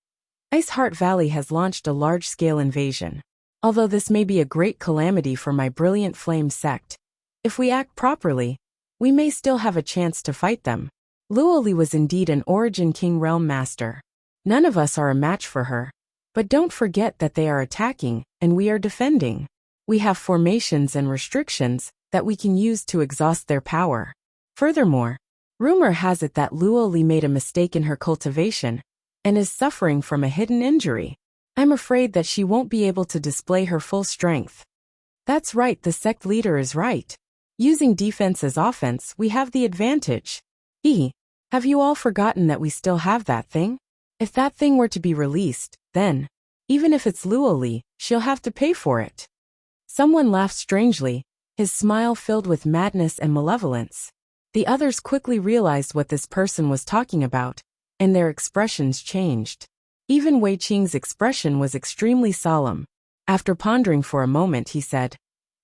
Ice Heart Valley has launched a large-scale invasion. Although this may be a great calamity for my Brilliant Flame Sect, if we act properly, we may still have a chance to fight them. Luo Li was indeed an Origin King Realm Master. None of us are a match for her. But don't forget that they are attacking, and we are defending. We have formations and restrictions that we can use to exhaust their power. Furthermore, rumor has it that Luo Li made a mistake in her cultivation, and is suffering from a hidden injury. I'm afraid that she won't be able to display her full strength. That's right, the sect leader is right. Using defense as offense, we have the advantage. Have you all forgotten that we still have that thing? If that thing were to be released, then, even if it's Luoli, she'll have to pay for it. Someone laughed strangely, his smile filled with madness and malevolence. The others quickly realized what this person was talking about, and their expressions changed. Even Wei Qing's expression was extremely solemn. After pondering for a moment, he said,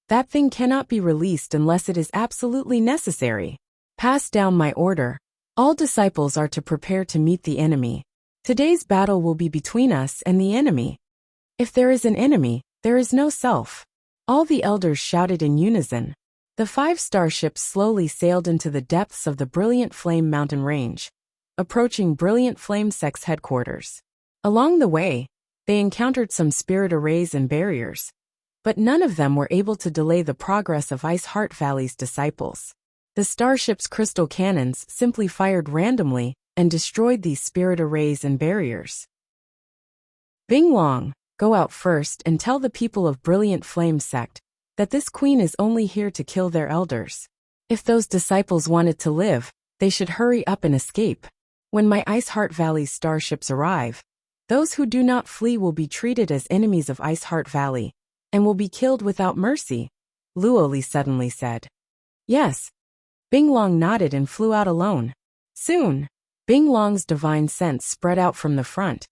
"That thing cannot be released unless it is absolutely necessary. Pass down my order. All disciples are to prepare to meet the enemy. Today's battle will be between us and the enemy. If there is an enemy, there is no self." All the elders shouted in unison. The 5 starships slowly sailed into the depths of the Brilliant Flame mountain range, approaching Brilliant Flame Sect's headquarters. Along the way, they encountered some spirit arrays and barriers, but none of them were able to delay the progress of Ice Heart Valley's disciples. The starship's crystal cannons simply fired randomly and destroyed these spirit arrays and barriers. Bing Long, go out first and tell the people of Brilliant Flame Sect that this queen is only here to kill their elders. If those disciples wanted to live, they should hurry up and escape. When my Ice Heart Valley starships arrive, those who do not flee will be treated as enemies of Ice Heart Valley and will be killed without mercy, Luoli suddenly said. Yes. Bing Long nodded and flew out alone. Soon, Bing Long's divine sense spread out from the front,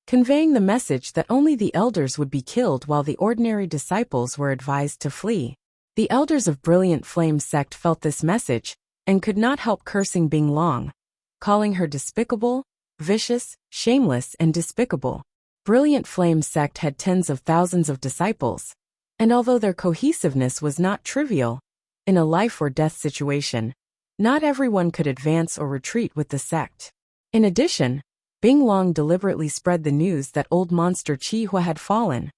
conveying the message that only the elders would be killed while the ordinary disciples were advised to flee. The elders of Brilliant Flame Sect felt this message and could not help cursing Bing Long, calling her despicable, vicious, shameless, and despicable. Brilliant Flame Sect had tens of thousands of disciples, and although their cohesiveness was not trivial, in a life-or-death situation, not everyone could advance or retreat with the sect. In addition, Bing Long deliberately spread the news that old monster Chi Hua had fallen,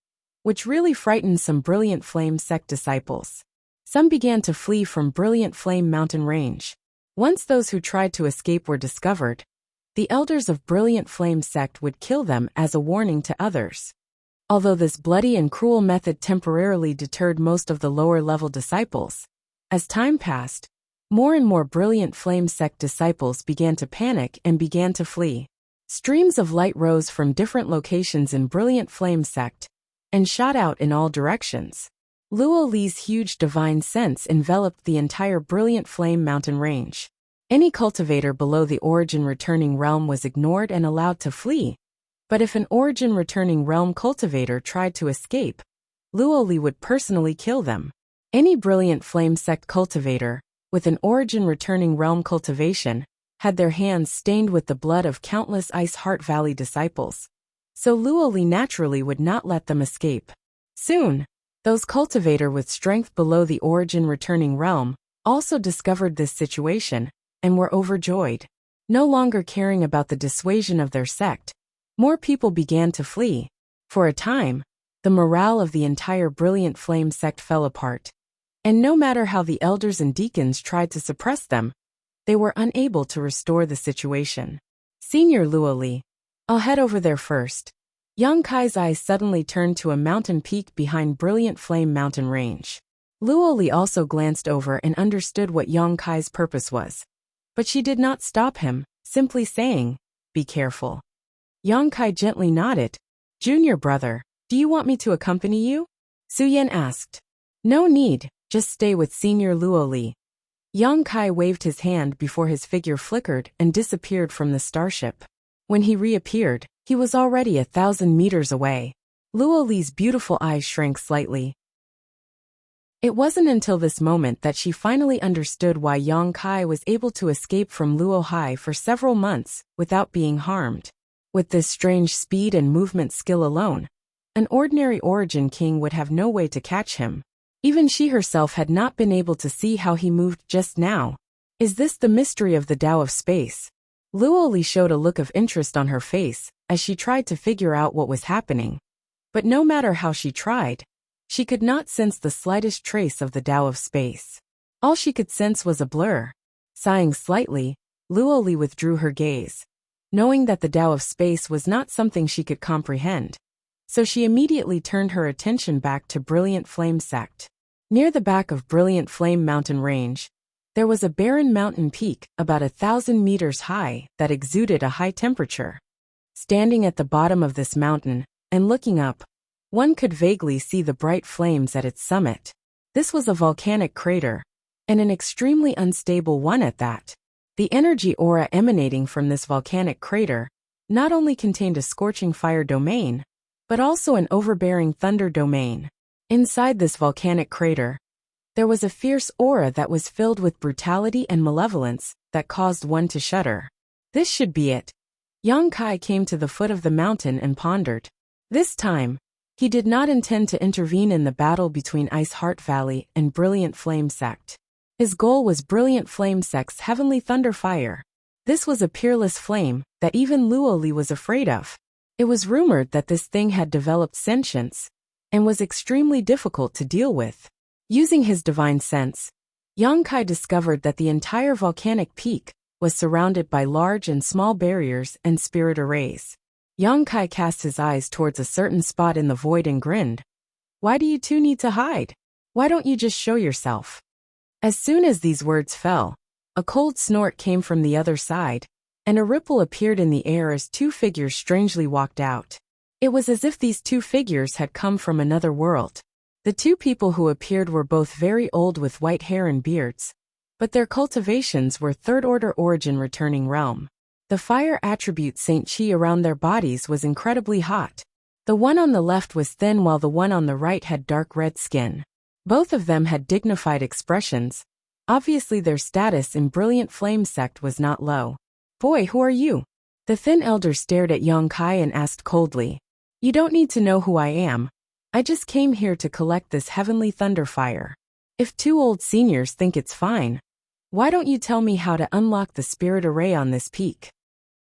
which really frightened some Brilliant Flame Sect disciples. Some began to flee from Brilliant Flame Mountain Range. Once those who tried to escape were discovered, the elders of Brilliant Flame Sect would kill them as a warning to others. Although this bloody and cruel method temporarily deterred most of the lower-level disciples, as time passed, more and more Brilliant Flame Sect disciples began to panic and began to flee. Streams of light rose from different locations in Brilliant Flame Sect and shot out in all directions. Luo Li's huge divine sense enveloped the entire Brilliant Flame mountain range. Any cultivator below the Origin Returning Realm was ignored and allowed to flee. But if an Origin Returning Realm cultivator tried to escape, Luo Li would personally kill them. Any Brilliant Flame Sect cultivator, with an Origin Returning Realm cultivation, had their hands stained with the blood of countless Ice Heart Valley disciples. So Luo Li naturally would not let them escape. Soon, those cultivator with strength below the Origin Returning Realm also discovered this situation and were overjoyed. No longer caring about the dissuasion of their sect, more people began to flee. For a time, the morale of the entire Brilliant Flame Sect fell apart, and no matter how the elders and deacons tried to suppress them, they were unable to restore the situation. Senior Luo Li, I'll head over there first. Yang Kai's eyes suddenly turned to a mountain peak behind Brilliant Flame Mountain Range. Luo Li also glanced over and understood what Yang Kai's purpose was. But she did not stop him, simply saying, "Be careful." Yang Kai gently nodded. "Junior brother, do you want me to accompany you?" Su Yan asked. "No need, just stay with Senior Luo Li." Yang Kai waved his hand before his figure flickered and disappeared from the starship. When he reappeared, he was already 1,000 meters away. Luo Li's beautiful eyes shrank slightly. It wasn't until this moment that she finally understood why Yang Kai was able to escape from Luo Hai for several months without being harmed. With this strange speed and movement skill alone, an ordinary Origin King would have no way to catch him. Even she herself had not been able to see how he moved just now. Is this the mystery of the Tao of space? Luo Li showed a look of interest on her face as she tried to figure out what was happening. But no matter how she tried, she could not sense the slightest trace of the Tao of space. All she could sense was a blur. Sighing slightly, Luo Li withdrew her gaze. Knowing that the Tao of space was not something she could comprehend, so she immediately turned her attention back to Brilliant Flame Sect. Near the back of Brilliant Flame Mountain Range, there was a barren mountain peak about 1,000 meters high that exuded a high temperature. Standing at the bottom of this mountain and looking up, one could vaguely see the bright flames at its summit. This was a volcanic crater, and an extremely unstable one at that. The energy aura emanating from this volcanic crater not only contained a scorching fire domain, but also an overbearing thunder domain. Inside this volcanic crater, there was a fierce aura that was filled with brutality and malevolence that caused one to shudder. This should be it. Yang Kai came to the foot of the mountain and pondered. This time, he did not intend to intervene in the battle between Ice Heart Valley and Brilliant Flame Sect. His goal was Brilliant Flame Sect's heavenly thunder fire. This was a peerless flame that even Luoli was afraid of. It was rumored that this thing had developed sentience and was extremely difficult to deal with. Using his divine sense, Yang Kai discovered that the entire volcanic peak was surrounded by large and small barriers and spirit arrays. Yang Kai cast his eyes towards a certain spot in the void and grinned. "Why do you two need to hide? Why don't you just show yourself?" As soon as these words fell, a cold snort came from the other side, and a ripple appeared in the air as two figures strangely walked out. It was as if these two figures had come from another world. The two people who appeared were both very old with white hair and beards, but their cultivations were third-order origin returning realm. The fire attribute Saint Chi around their bodies was incredibly hot. The one on the left was thin while the one on the right had dark red skin. Both of them had dignified expressions. Obviously their status in Brilliant Flame Sect was not low. "Boy, who are you?" The thin elder stared at Yang Kai and asked coldly. "You don't need to know who I am. I just came here to collect this heavenly thunder fire. If two old seniors think it's fine, why don't you tell me how to unlock the spirit array on this peak?"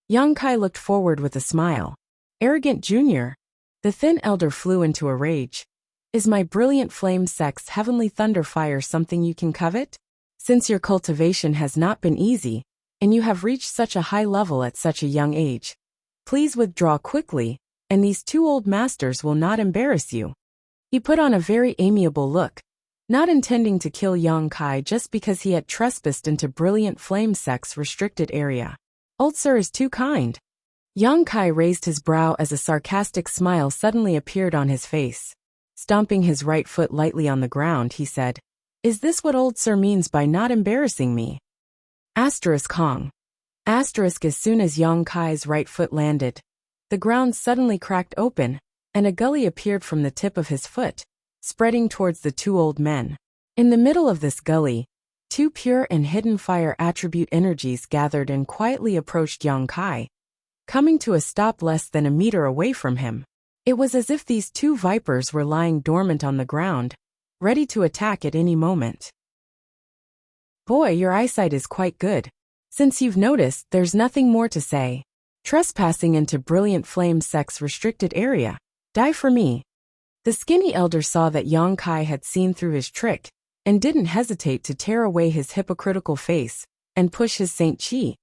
Yang Kai looked forward with a smile. "Arrogant junior." The thin elder flew into a rage. "Is my Brilliant Flame Sect's heavenly thunder fire something you can covet? Since your cultivation has not been easy, and you have reached such a high level at such a young age, please withdraw quickly, and these two old masters will not embarrass you." He put on a very amiable look, not intending to kill Yang Kai just because he had trespassed into Brilliant Flame Sect's restricted area. "Old sir is too kind." Yang Kai raised his brow as a sarcastic smile suddenly appeared on his face. Stomping his right foot lightly on the ground, he said, "Is this what old sir means by not embarrassing me?" Asterisk Kong. Asterisk. As soon as Yang Kai's right foot landed, the ground suddenly cracked open, and a gully appeared from the tip of his foot, spreading towards the two old men. In the middle of this gully, two pure and hidden fire attribute energies gathered and quietly approached Yang Kai, coming to a stop less than a meter away from him. It was as if these two vipers were lying dormant on the ground, ready to attack at any moment. "Boy, your eyesight is quite good. Since you've noticed, there's nothing more to say. Trespassing into Brilliant Flame Sect's restricted area. Die for me." The skinny elder saw that Yang Kai had seen through his trick, and didn't hesitate to tear away his hypocritical face and push his Saint Chi,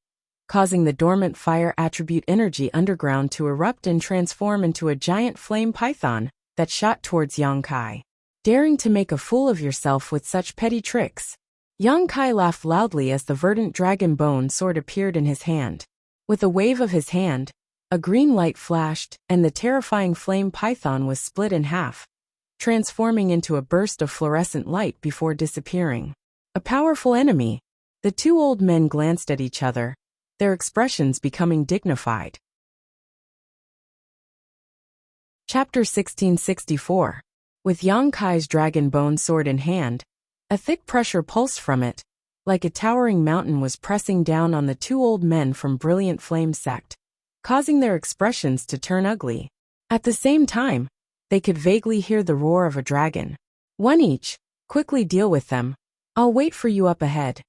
causing the dormant fire attribute energy underground to erupt and transform into a giant flame python that shot towards Yang Kai. "Daring to make a fool of yourself with such petty tricks." Yang Kai laughed loudly as the verdant dragon bone sword appeared in his hand. With a wave of his hand, a green light flashed, and the terrifying flame python was split in half, transforming into a burst of fluorescent light before disappearing. A powerful enemy. The two old men glanced at each other, their expressions becoming dignified. Chapter 1664. With Yang Kai's dragon bone sword in hand, a thick pressure pulsed from it, like a towering mountain was pressing down on the two old men from Brilliant Flame Sect, causing their expressions to turn ugly. At the same time, they could vaguely hear the roar of a dragon. "One each, quickly deal with them. I'll wait for you up ahead,"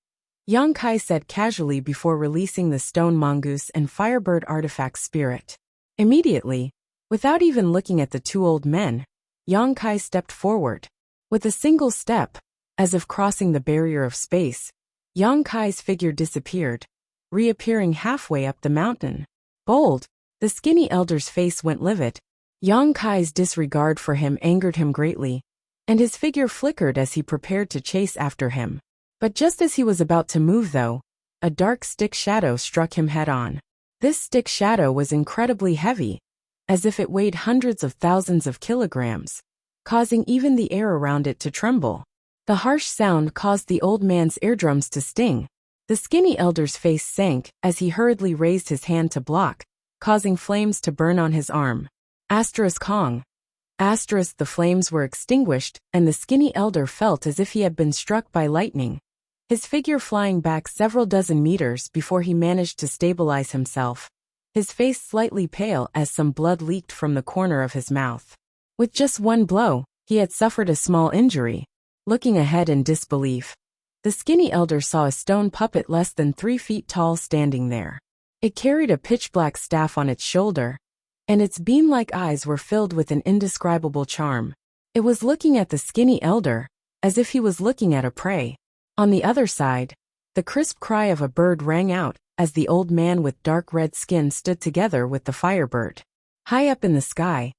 Yang Kai said casually before releasing the stone mongoose and firebird artifact spirit. Immediately, without even looking at the two old men, Yang Kai stepped forward. With a single step, as if crossing the barrier of space, Yang Kai's figure disappeared, reappearing halfway up the mountain. "Bold." The skinny elder's face went livid, Yang Kai's disregard for him angered him greatly, and his figure flickered as he prepared to chase after him. But just as he was about to move though, a dark stick shadow struck him head-on. This stick shadow was incredibly heavy, as if it weighed hundreds of thousands of kilograms, causing even the air around it to tremble. The harsh sound caused the old man's eardrums to sting. The skinny elder's face sank as he hurriedly raised his hand to block, causing flames to burn on his arm. Kong. The flames were extinguished, and the skinny elder felt as if he had been struck by lightning, his figure flying back several dozen meters before he managed to stabilize himself, his face slightly pale as some blood leaked from the corner of his mouth. With just one blow, he had suffered a small injury. Looking ahead in disbelief, the skinny elder saw a stone puppet less than 3 feet tall standing there. It carried a pitch-black staff on its shoulder, and its bean-like eyes were filled with an indescribable charm. It was looking at the skinny elder, as if he was looking at a prey. On the other side, the crisp cry of a bird rang out as the old man with dark red skin stood together with the firebird. High up in the sky,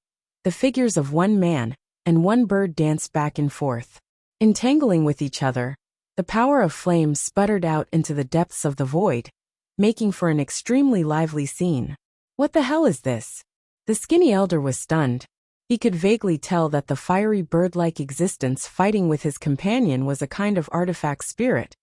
the figures of one man and one bird danced back and forth. Entangling with each other, the power of flames sputtered out into the depths of the void, making for an extremely lively scene. What the hell is this? The skinny elder was stunned. He could vaguely tell that the fiery bird-like existence fighting with his companion was a kind of artifact spirit.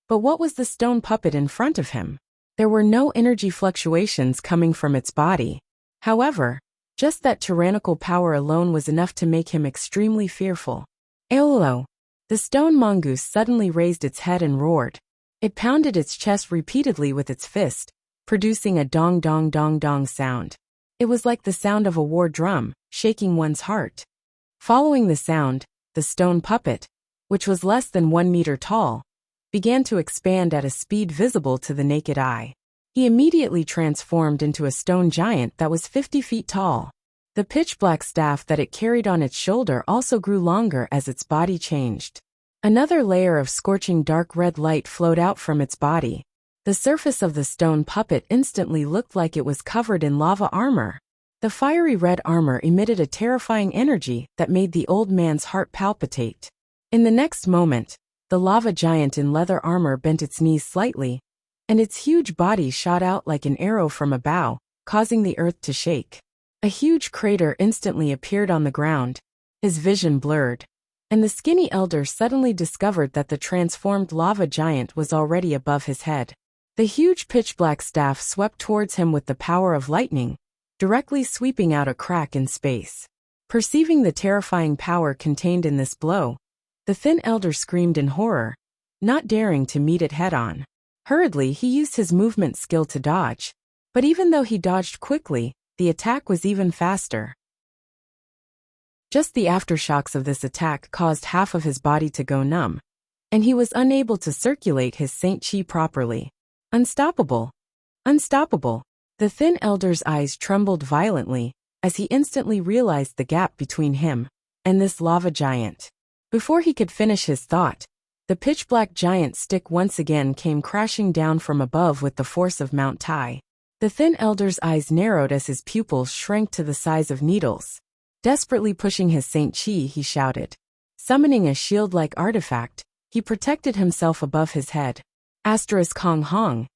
But what was the stone puppet in front of him? There were no energy fluctuations coming from its body. However, just that tyrannical power alone was enough to make him extremely fearful. Aolo! The stone mongoose suddenly raised its head and roared. It pounded its chest repeatedly with its fist, producing a dong-dong-dong-dong sound. It was like the sound of a war drum, shaking one's heart. Following the sound, the stone puppet, which was less than 1 meter tall, began to expand at a speed visible to the naked eye. He immediately transformed into a stone giant that was 50 feet tall. The pitch-black staff that it carried on its shoulder also grew longer as its body changed. Another layer of scorching dark red light flowed out from its body. The surface of the stone puppet instantly looked like it was covered in lava armor. The fiery red armor emitted a terrifying energy that made the old man's heart palpitate. In the next moment, the lava giant in leather armor bent its knees slightly, and its huge body shot out like an arrow from a bow, causing the earth to shake. A huge crater instantly appeared on the ground, his vision blurred, and the skinny elder suddenly discovered that the transformed lava giant was already above his head. The huge pitch-black staff swept towards him with the power of lightning, directly sweeping out a crack in space. Perceiving the terrifying power contained in this blow, the thin elder screamed in horror, not daring to meet it head-on. Hurriedly, he used his movement skill to dodge, but even though he dodged quickly, the attack was even faster. Just the aftershocks of this attack caused half of his body to go numb, and he was unable to circulate his Saint Chi properly. Unstoppable! Unstoppable! The thin elder's eyes trembled violently as he instantly realized the gap between him and this lava giant. Before he could finish his thought, the pitch-black giant stick once again came crashing down from above with the force of Mount Tai. The thin elder's eyes narrowed as his pupils shrank to the size of needles. Desperately pushing his Saint Chi, he shouted. Summoning a shield-like artifact, he protected himself above his head. Kong Hong.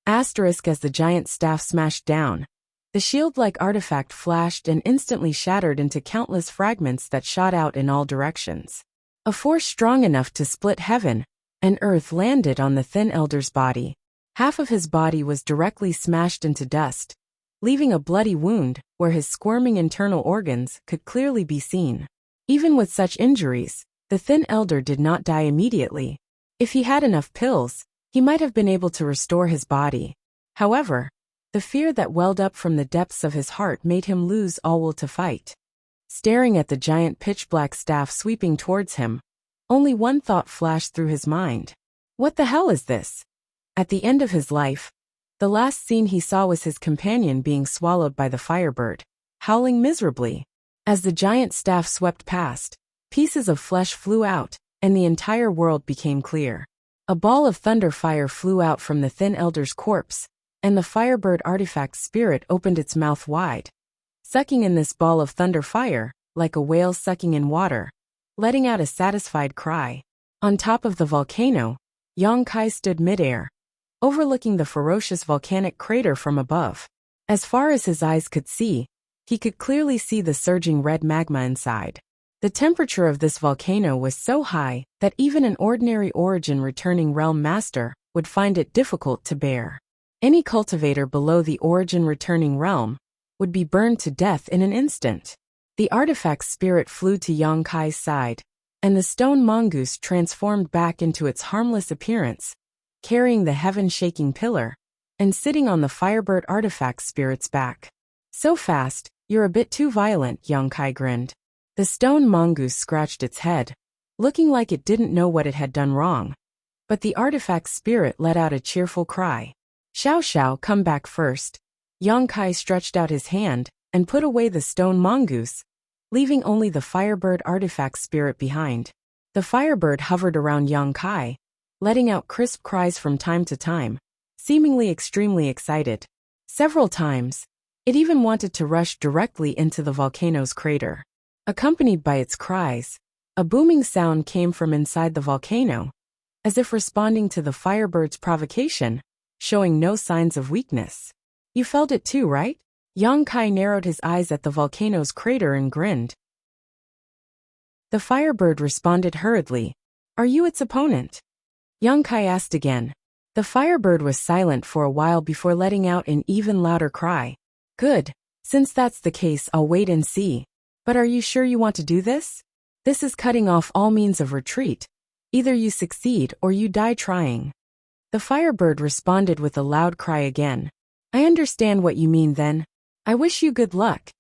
As the giant staff smashed down, the shield-like artifact flashed and instantly shattered into countless fragments that shot out in all directions. A force strong enough to split heaven and earth landed on the thin elder's body. Half of his body was directly smashed into dust, leaving a bloody wound where his squirming internal organs could clearly be seen. Even with such injuries, the thin elder did not die immediately. If he had enough pills, he might have been able to restore his body. However, the fear that welled up from the depths of his heart made him lose all will to fight. Staring at the giant pitch-black staff sweeping towards him, only one thought flashed through his mind. What the hell is this? At the end of his life, the last scene he saw was his companion being swallowed by the firebird, howling miserably. As the giant staff swept past, pieces of flesh flew out, and the entire world became clear. A ball of thunder fire flew out from the thin elder's corpse, and the firebird artifact spirit opened its mouth wide. sucking in this ball of thunder fire, like a whale sucking in water, letting out a satisfied cry. On top of the volcano, Yang Kai stood midair, overlooking the ferocious volcanic crater from above. As far as his eyes could see, he could clearly see the surging red magma inside. The temperature of this volcano was so high that even an ordinary origin returning realm master would find it difficult to bear. Any cultivator below the origin returning realm would be burned to death in an instant. The artifact spirit flew to Yang Kai's side, and the stone mongoose transformed back into its harmless appearance, carrying the heaven-shaking pillar and sitting on the firebird artifact spirit's back. So fast, you're a bit too violent, Yang Kai grinned. The stone mongoose scratched its head, looking like it didn't know what it had done wrong. But the artifact spirit let out a cheerful cry. Xiao Xiao, come back first. Yang Kai stretched out his hand and put away the stone mongoose, leaving only the firebird artifact spirit behind. The firebird hovered around Yang Kai, letting out crisp cries from time to time, seemingly extremely excited. Several times, it even wanted to rush directly into the volcano's crater. Accompanied by its cries, a booming sound came from inside the volcano, as if responding to the firebird's provocation, showing no signs of weakness. You felt it too, right? Yang Kai narrowed his eyes at the volcano's crater and grinned. The firebird responded hurriedly. Are you its opponent? Yang Kai asked again. The firebird was silent for a while before letting out an even louder cry. Good. Since that's the case, I'll wait and see. But are you sure you want to do this? This is cutting off all means of retreat. Either you succeed or you die trying. The firebird responded with a loud cry again. I understand what you mean then. I wish you good luck.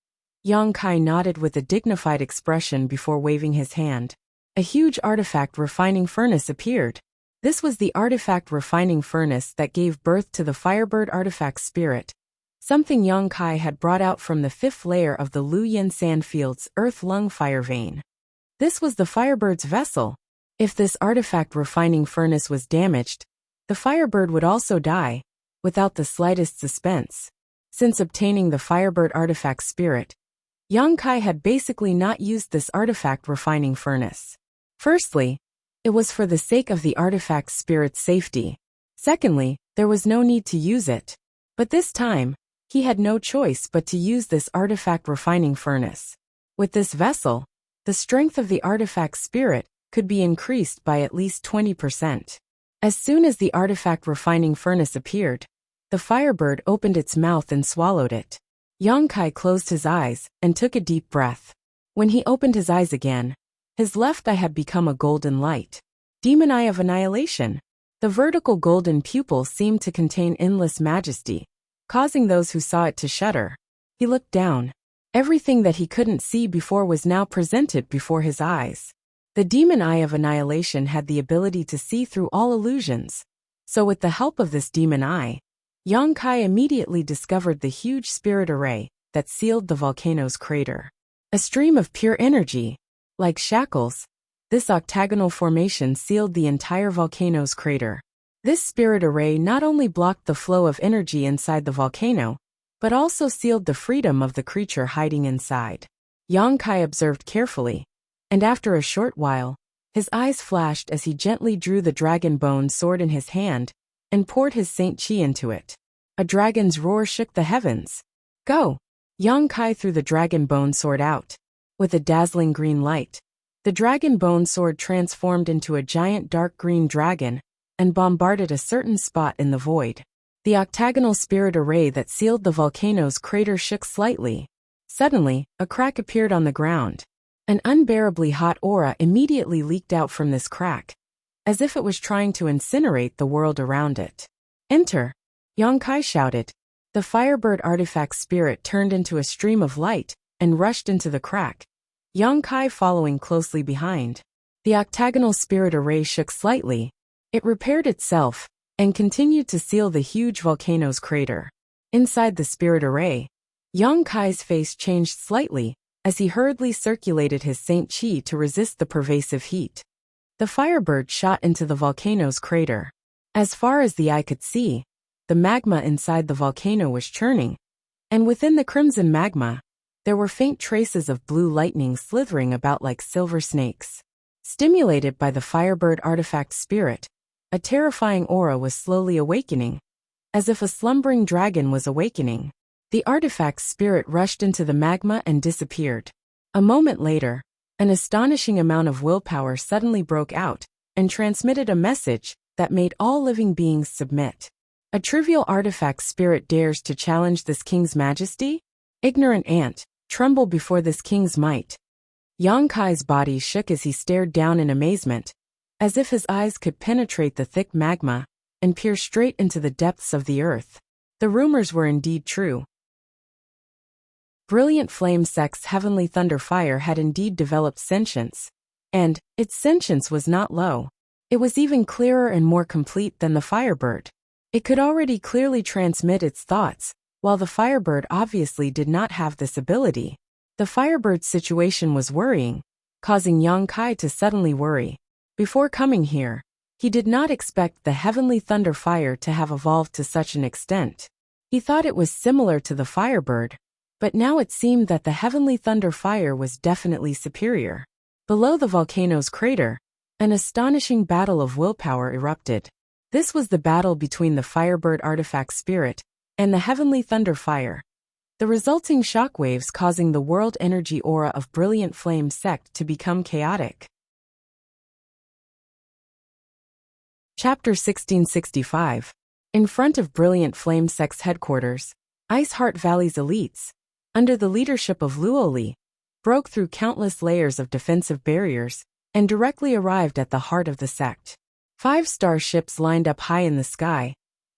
Yang Kai nodded with a dignified expression before waving his hand. A huge artifact refining furnace appeared. This was the artifact refining furnace that gave birth to the firebird artifact spirit, something Yang Kai had brought out from the fifth layer of the Luyin Sandfield's earth-lung fire vein. This was the firebird's vessel. If this artifact refining furnace was damaged, the firebird would also die, without the slightest suspense. Since obtaining the firebird artifact spirit, Yang Kai had basically not used this artifact refining furnace. Firstly, it was for the sake of the artifact spirit's safety. Secondly, there was no need to use it. But this time, he had no choice but to use this artifact refining furnace. With this vessel, the strength of the artifact spirit could be increased by at least 20%. As soon as the artifact refining furnace appeared, the firebird opened its mouth and swallowed it. Yang Kai closed his eyes and took a deep breath. When he opened his eyes again, his left eye had become a golden light. Demon Eye of Annihilation. The vertical golden pupil seemed to contain endless majesty, causing those who saw it to shudder. He looked down. Everything that he couldn't see before was now presented before his eyes. The Demon Eye of Annihilation had the ability to see through all illusions. So with the help of this Demon Eye, Yang Kai immediately discovered the huge spirit array that sealed the volcano's crater. A stream of pure energy. Like shackles, this octagonal formation sealed the entire volcano's crater. This spirit array not only blocked the flow of energy inside the volcano, but also sealed the freedom of the creature hiding inside. Yang Kai observed carefully, and after a short while, his eyes flashed as he gently drew the dragon bone sword in his hand and poured his Saint Chi into it. A dragon's roar shook the heavens. Go! Yang Kai threw the dragon bone sword out. With a dazzling green light, the dragon bone sword transformed into a giant dark green dragon and bombarded a certain spot in the void. The octagonal spirit array that sealed the volcano's crater shook slightly. Suddenly, a crack appeared on the ground. An unbearably hot aura immediately leaked out from this crack, as if it was trying to incinerate the world around it. Enter! Yang Kai shouted. The firebird artifact spirit turned into a stream of light and rushed into the crack, Yang Kai following closely behind. The octagonal spirit array shook slightly. It repaired itself and continued to seal the huge volcano's crater. Inside the spirit array, Yang Kai's face changed slightly as he hurriedly circulated his Saint Chi to resist the pervasive heat. The firebird shot into the volcano's crater. As far as the eye could see, the magma inside the volcano was churning, and within the crimson magma, There were faint traces of blue lightning slithering about like silver snakes. Stimulated by the Firebird artifact spirit, a terrifying aura was slowly awakening, as if a slumbering dragon was awakening. The artifact's spirit rushed into the magma and disappeared. A moment later, an astonishing amount of willpower suddenly broke out and transmitted a message that made all living beings submit. A trivial artifact spirit dares to challenge this king's majesty? Ignorant ant, tremble before this king's might. Yang Kai's body shook as he stared down in amazement, as if his eyes could penetrate the thick magma and peer straight into the depths of the earth. The rumors were indeed true. Brilliant Flame Sect's Heavenly Thunder Fire had indeed developed sentience, and its sentience was not low. It was even clearer and more complete than the Firebird. It could already clearly transmit its thoughts, while the Firebird obviously did not have this ability. The Firebird's situation was worrying, causing Yang Kai to suddenly worry. Before coming here, he did not expect the Heavenly Thunder Fire to have evolved to such an extent. He thought it was similar to the Firebird, but now it seemed that the Heavenly Thunder Fire was definitely superior. Below the volcano's crater, an astonishing battle of willpower erupted. This was the battle between the Firebird artifact spirit and the Heavenly Thunder Fire. The resulting shockwaves causing the world energy aura of Brilliant Flame Sect to become chaotic. Chapter 1665. In front of Brilliant Flame Sect's headquarters, Ice Heart Valley's elites, under the leadership of Luoli, broke through countless layers of defensive barriers and directly arrived at the heart of the sect. 5-star ships lined up high in the sky,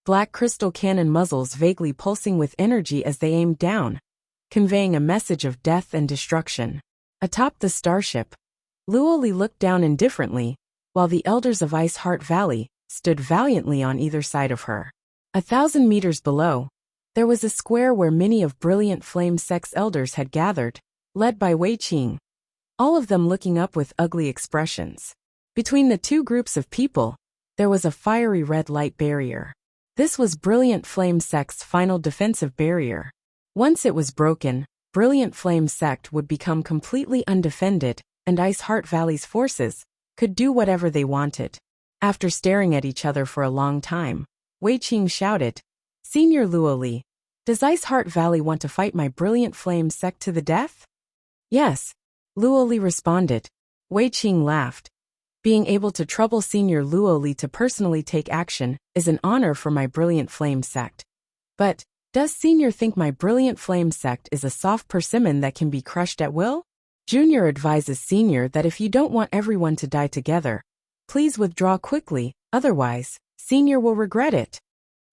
black crystal cannon muzzles vaguely pulsing with energy as they aimed down, conveying a message of death and destruction. Atop the starship, Luoli looked down indifferently, while the elders of Ice Heart Valley stood valiantly on either side of her. 1,000 meters below, there was a square where many of Brilliant Flame Sect's elders had gathered, led by Wei Qing, all of them looking up with ugly expressions. Between the two groups of people, there was a fiery red light barrier. This was Brilliant Flame Sect's final defensive barrier. Once it was broken, Brilliant Flame Sect would become completely undefended, and Ice Heart Valley's forces could do whatever they wanted. After staring at each other for a long time, Wei Qing shouted, "Senior Luoli, does Ice Heart Valley want to fight my Brilliant Flame Sect to the death?" "Yes," Luoli responded. Wei Qing laughed. "Being able to trouble Senior Luoli to personally take action is an honor for my Brilliant Flame Sect. But, does Senior think my Brilliant Flame Sect is a soft persimmon that can be crushed at will? Junior advises Senior that if you don't want everyone to die together, please withdraw quickly, otherwise, Senior will regret it."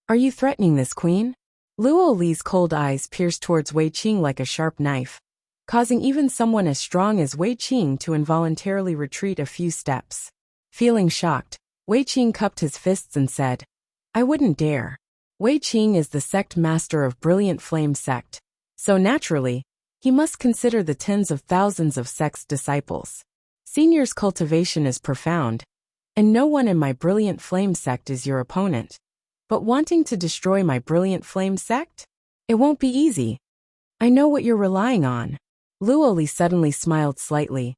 "Are you threatening this, Queen?" Luoli's cold eyes pierced towards Wei Qing like a sharp knife, causing even someone as strong as Wei Qing to involuntarily retreat a few steps. Feeling shocked, Wei Qing cupped his fists and said, "I wouldn't dare." Wei Qing is the sect master of Brilliant Flame Sect, so naturally, he must consider the tens of thousands of sect's disciples. Senior's cultivation is profound, and no one in my Brilliant Flame Sect is your opponent. But wanting to destroy my Brilliant Flame Sect? It won't be easy. I know what you're relying on. Luoli suddenly smiled slightly.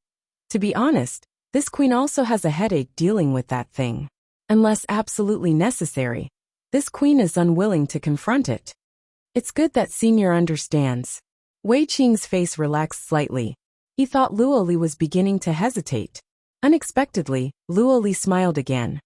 To be honest, this queen also has a headache dealing with that thing. Unless absolutely necessary, this queen is unwilling to confront it. It's good that Senior understands. Wei Qing's face relaxed slightly. He thought Luoli was beginning to hesitate. Unexpectedly, Luoli smiled again.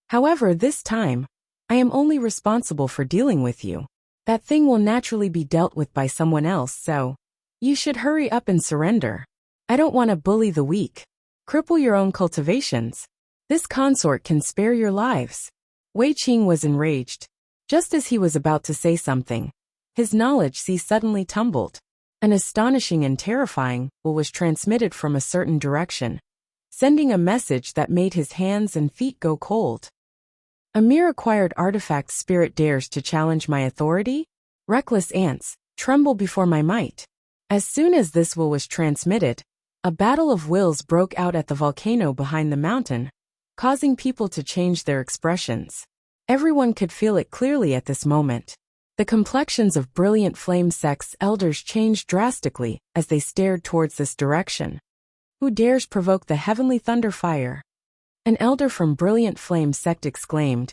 However, this time, I am only responsible for dealing with you. That thing will naturally be dealt with by someone else, so you should hurry up and surrender. I don't want to bully the weak. Cripple your own cultivations. This consort can spare your lives." Wei Qing was enraged. Just as he was about to say something, his knowledge sea suddenly tumbled. An astonishing and terrifying will was transmitted from a certain direction, sending a message that made his hands and feet go cold. "A mere acquired artifact spirit dares to challenge my authority? Reckless ants, tremble before my might." As soon as this will was transmitted, a battle of wills broke out at the volcano behind the mountain, causing people to change their expressions. Everyone could feel it clearly at this moment. The complexions of Brilliant Flame Sect's elders changed drastically as they stared towards this direction. Who dares provoke the heavenly thunder fire? An elder from Brilliant Flame Sect exclaimed.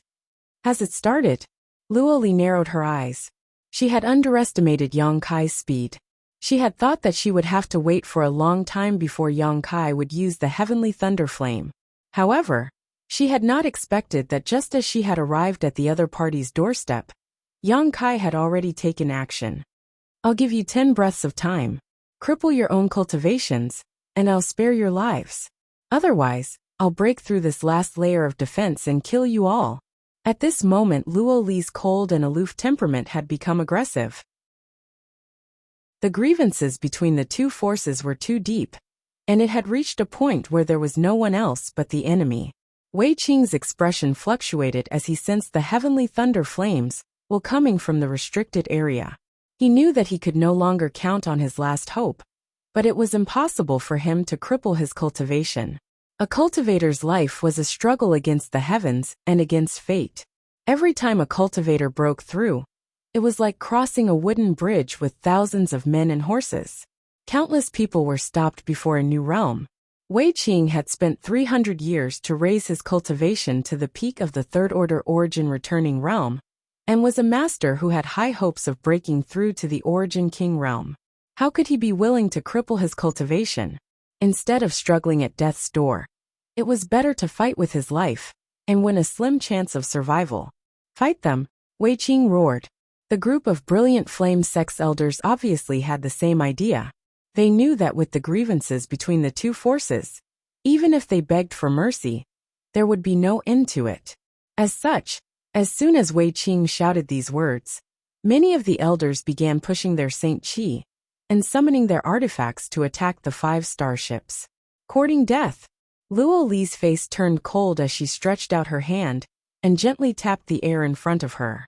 Has it started? Luoli narrowed her eyes. She had underestimated Yang Kai's speed. She had thought that she would have to wait for a long time before Yang Kai would use the heavenly thunder flame. However, she had not expected that just as she had arrived at the other party's doorstep, Yang Kai had already taken action. I'll give you 10 breaths of time. Cripple your own cultivations, and I'll spare your lives. Otherwise, I'll break through this last layer of defense and kill you all. At this moment, Luo Li's cold and aloof temperament had become aggressive. The grievances between the two forces were too deep, and it had reached a point where there was no one else but the enemy. Wei Qing's expression fluctuated as he sensed the heavenly thunder flames coming from the restricted area. He knew that he could no longer count on his last hope, but it was impossible for him to cripple his cultivation. A cultivator's life was a struggle against the heavens and against fate. Every time a cultivator broke through, it was like crossing a wooden bridge with thousands of men and horses. Countless people were stopped before a new realm. Wei Qing had spent 300 years to raise his cultivation to the peak of the third-order origin returning realm, and was a master who had high hopes of breaking through to the origin king realm. How could he be willing to cripple his cultivation? Instead of struggling at death's door, it was better to fight with his life and win a slim chance of survival. Fight them, Wei Qing roared. The group of Brilliant Flame Sect's elders obviously had the same idea. They knew that with the grievances between the two forces, even if they begged for mercy, there would be no end to it. As such, as soon as Wei Qing shouted these words, many of the elders began pushing their Saint Qi and summoning their artifacts to attack the 5 starships. Courting death, Luo Li's face turned cold as she stretched out her hand and gently tapped the air in front of her.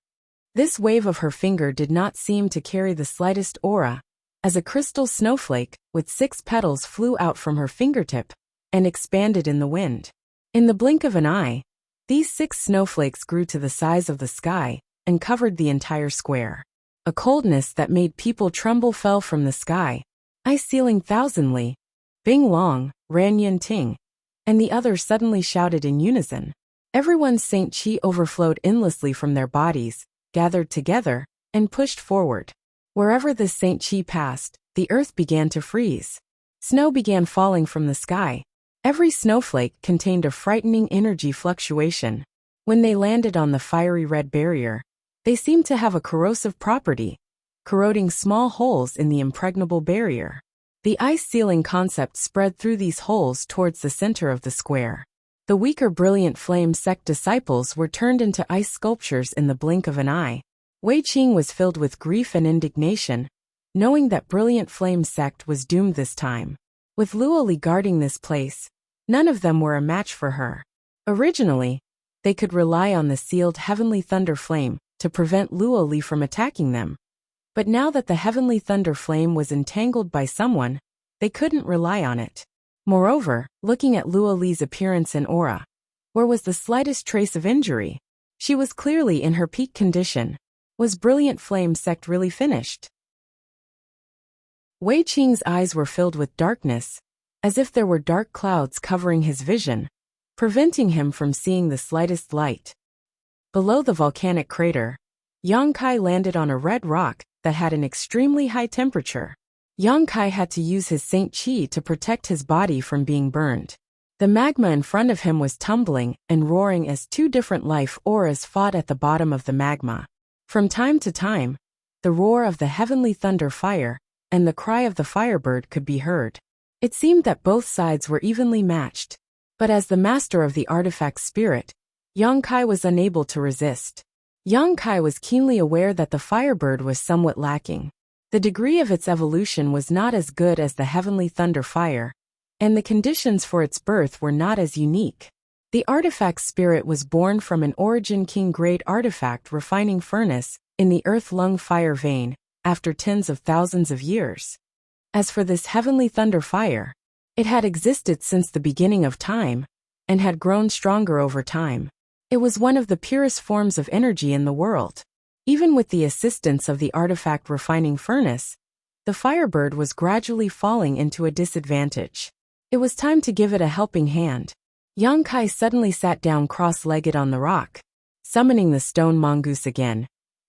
This wave of her finger did not seem to carry the slightest aura, as a crystal snowflake with 6 petals flew out from her fingertip and expanded in the wind. In the blink of an eye, these 6 snowflakes grew to the size of the sky and covered the entire square. A coldness that made people tremble fell from the sky, ice-sealing thousandly. Bing Long, Ran Yin Ting, and the others suddenly shouted in unison. Everyone's Saint Qi overflowed endlessly from their bodies, gathered together, and pushed forward. Wherever this Saint Qi passed, the earth began to freeze. Snow began falling from the sky. Every snowflake contained a frightening energy fluctuation. When they landed on the fiery red barrier, they seemed to have a corrosive property, corroding small holes in the impregnable barrier. The ice-sealing concept spread through these holes towards the center of the square. The weaker Brilliant Flame Sect disciples were turned into ice sculptures in the blink of an eye. Wei Qing was filled with grief and indignation, knowing that Brilliant Flame Sect was doomed this time. With Luoli guarding this place, none of them were a match for her. Originally, they could rely on the sealed Heavenly Thunder Flame to prevent Luoli from attacking them. But now that the Heavenly Thunder Flame was entangled by someone, they couldn't rely on it. Moreover, looking at Luoli's appearance and aura, where was the slightest trace of injury? She was clearly in her peak condition. Was Brilliant Flame Sect really finished? Wei Qing's eyes were filled with darkness, as if there were dark clouds covering his vision, preventing him from seeing the slightest light. Below the volcanic crater, Yang Kai landed on a red rock that had an extremely high temperature. Yang Kai had to use his Saint Qi to protect his body from being burned. The magma in front of him was tumbling and roaring as 2 different life auras fought at the bottom of the magma. From time to time, the roar of the heavenly thunder fire and the cry of the firebird could be heard. It seemed that both sides were evenly matched, but as the master of the artifact spirit, Yang Kai was unable to resist. Yang Kai was keenly aware that the firebird was somewhat lacking. The degree of its evolution was not as good as the heavenly thunder fire, and the conditions for its birth were not as unique. The artifact spirit was born from an Origin King grade artifact refining furnace in the earth lung fire vein after tens of thousands of years. As for this heavenly thunder fire, it had existed since the beginning of time and had grown stronger over time. It was one of the purest forms of energy in the world. Even with the assistance of the artifact refining furnace, the Firebird was gradually falling into a disadvantage. It was time to give it a helping hand. Yang Kai suddenly sat down cross-legged on the rock. Summoning the stone mongoose again,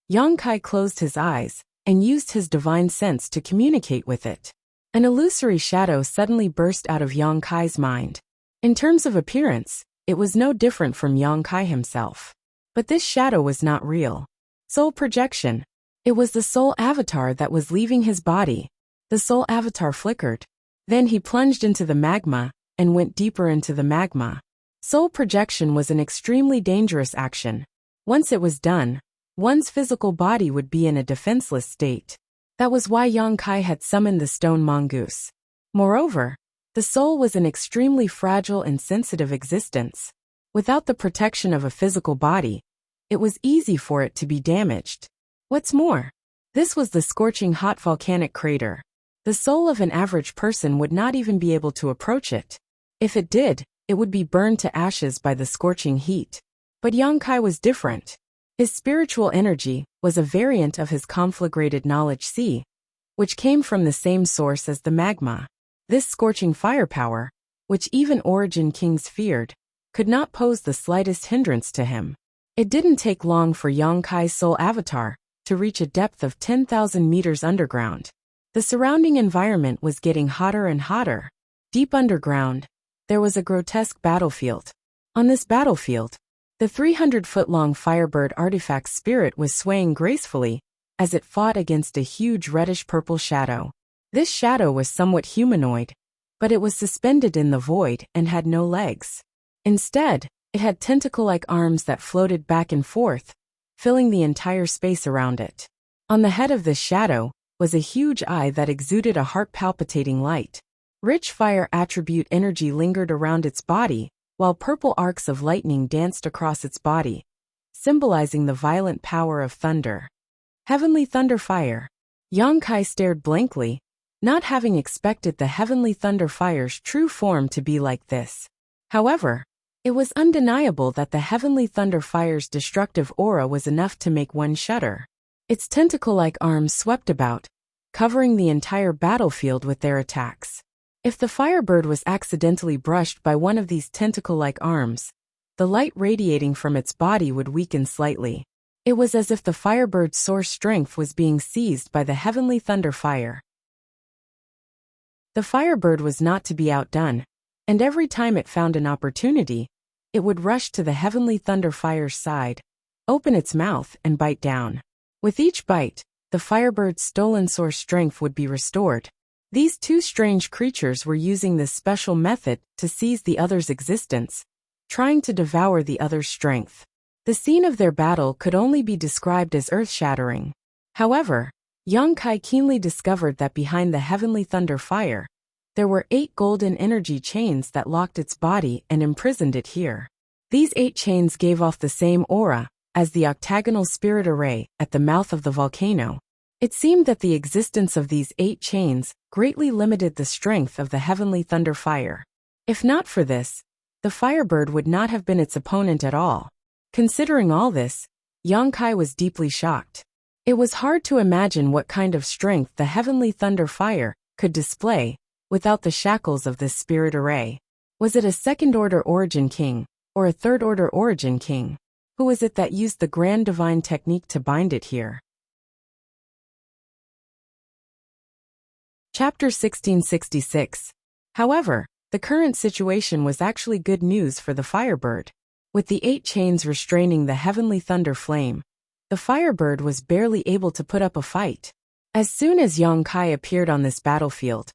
Yang Kai closed his eyes and used his divine sense to communicate with it. An illusory shadow suddenly burst out of Yang Kai's mind. In terms of appearance, it was no different from Yang Kai himself. But this shadow was not real. Soul projection. It was the soul avatar that was leaving his body. The soul avatar flickered. Then he plunged into the magma and went deeper into the magma. Soul projection was an extremely dangerous action. Once it was done, one's physical body would be in a defenseless state. That was why Yang Kai had summoned the stone mongoose. Moreover, the soul was an extremely fragile and sensitive existence. Without the protection of a physical body, it was easy for it to be damaged. What's more, this was the scorching hot volcanic crater. The soul of an average person would not even be able to approach it. If it did, it would be burned to ashes by the scorching heat. But Yang Kai was different. His spiritual energy was a variant of his conflagrated knowledge sea, which came from the same source as the magma. This scorching firepower, which even Origin Kings feared, could not pose the slightest hindrance to him. It didn't take long for Yang Kai's soul avatar to reach a depth of 10,000 meters underground. The surrounding environment was getting hotter and hotter. Deep underground, there was a grotesque battlefield. On this battlefield, the 300-foot-long Firebird artifact's spirit was swaying gracefully as it fought against a huge reddish-purple shadow. This shadow was somewhat humanoid, but it was suspended in the void and had no legs. Instead, it had tentacle-like arms that floated back and forth, filling the entire space around it. On the head of this shadow was a huge eye that exuded a heart-palpitating light. Rich fire attribute energy lingered around its body, while purple arcs of lightning danced across its body, symbolizing the violent power of thunder. Heavenly Thunder Fire. Yang Kai stared blankly, not having expected the Heavenly Thunder Fire's true form to be like this. However, it was undeniable that the Heavenly Thunder Fire's destructive aura was enough to make one shudder. Its tentacle-like arms swept about, covering the entire battlefield with their attacks. If the Firebird was accidentally brushed by one of these tentacle-like arms, the light radiating from its body would weaken slightly. It was as if the Firebird's source strength was being seized by the Heavenly Thunder Fire. The Firebird was not to be outdone, and every time it found an opportunity, it would rush to the Heavenly Thunder Fire's side, open its mouth and bite down. With each bite, the Firebird's stolen source strength would be restored. These two strange creatures were using this special method to seize the other's existence, trying to devour the other's strength. The scene of their battle could only be described as earth-shattering. However, Yang Kai keenly discovered that behind the Heavenly Thunder Fire, there were 8 golden energy chains that locked its body and imprisoned it here. These 8 chains gave off the same aura as the octagonal spirit array at the mouth of the volcano. It seemed that the existence of these 8 chains greatly limited the strength of the Heavenly Thunder Fire. If not for this, the Firebird would not have been its opponent at all. Considering all this, Yang Kai was deeply shocked. It was hard to imagine what kind of strength the Heavenly Thunder Fire could display without the shackles of this spirit array. Was it a second-order Origin King, or a third-order Origin King? Who was it that used the Grand Divine Technique to bind it here? Chapter 1666. However, the current situation was actually good news for the Firebird. With the 8 chains restraining the Heavenly Thunder Flame, the Firebird was barely able to put up a fight. As soon as Yang Kai appeared on this battlefield,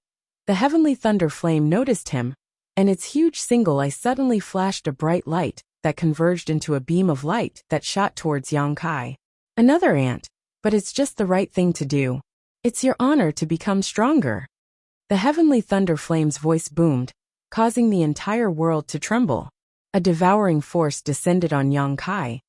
the Heavenly Thunder Flame noticed him, and its huge single eye suddenly flashed a bright light that converged into a beam of light that shot towards Yang Kai. Another ant, but it's just the right thing to do. It's your honor to become stronger. The Heavenly Thunder Flame's voice boomed, causing the entire world to tremble. A devouring force descended on Yang Kai,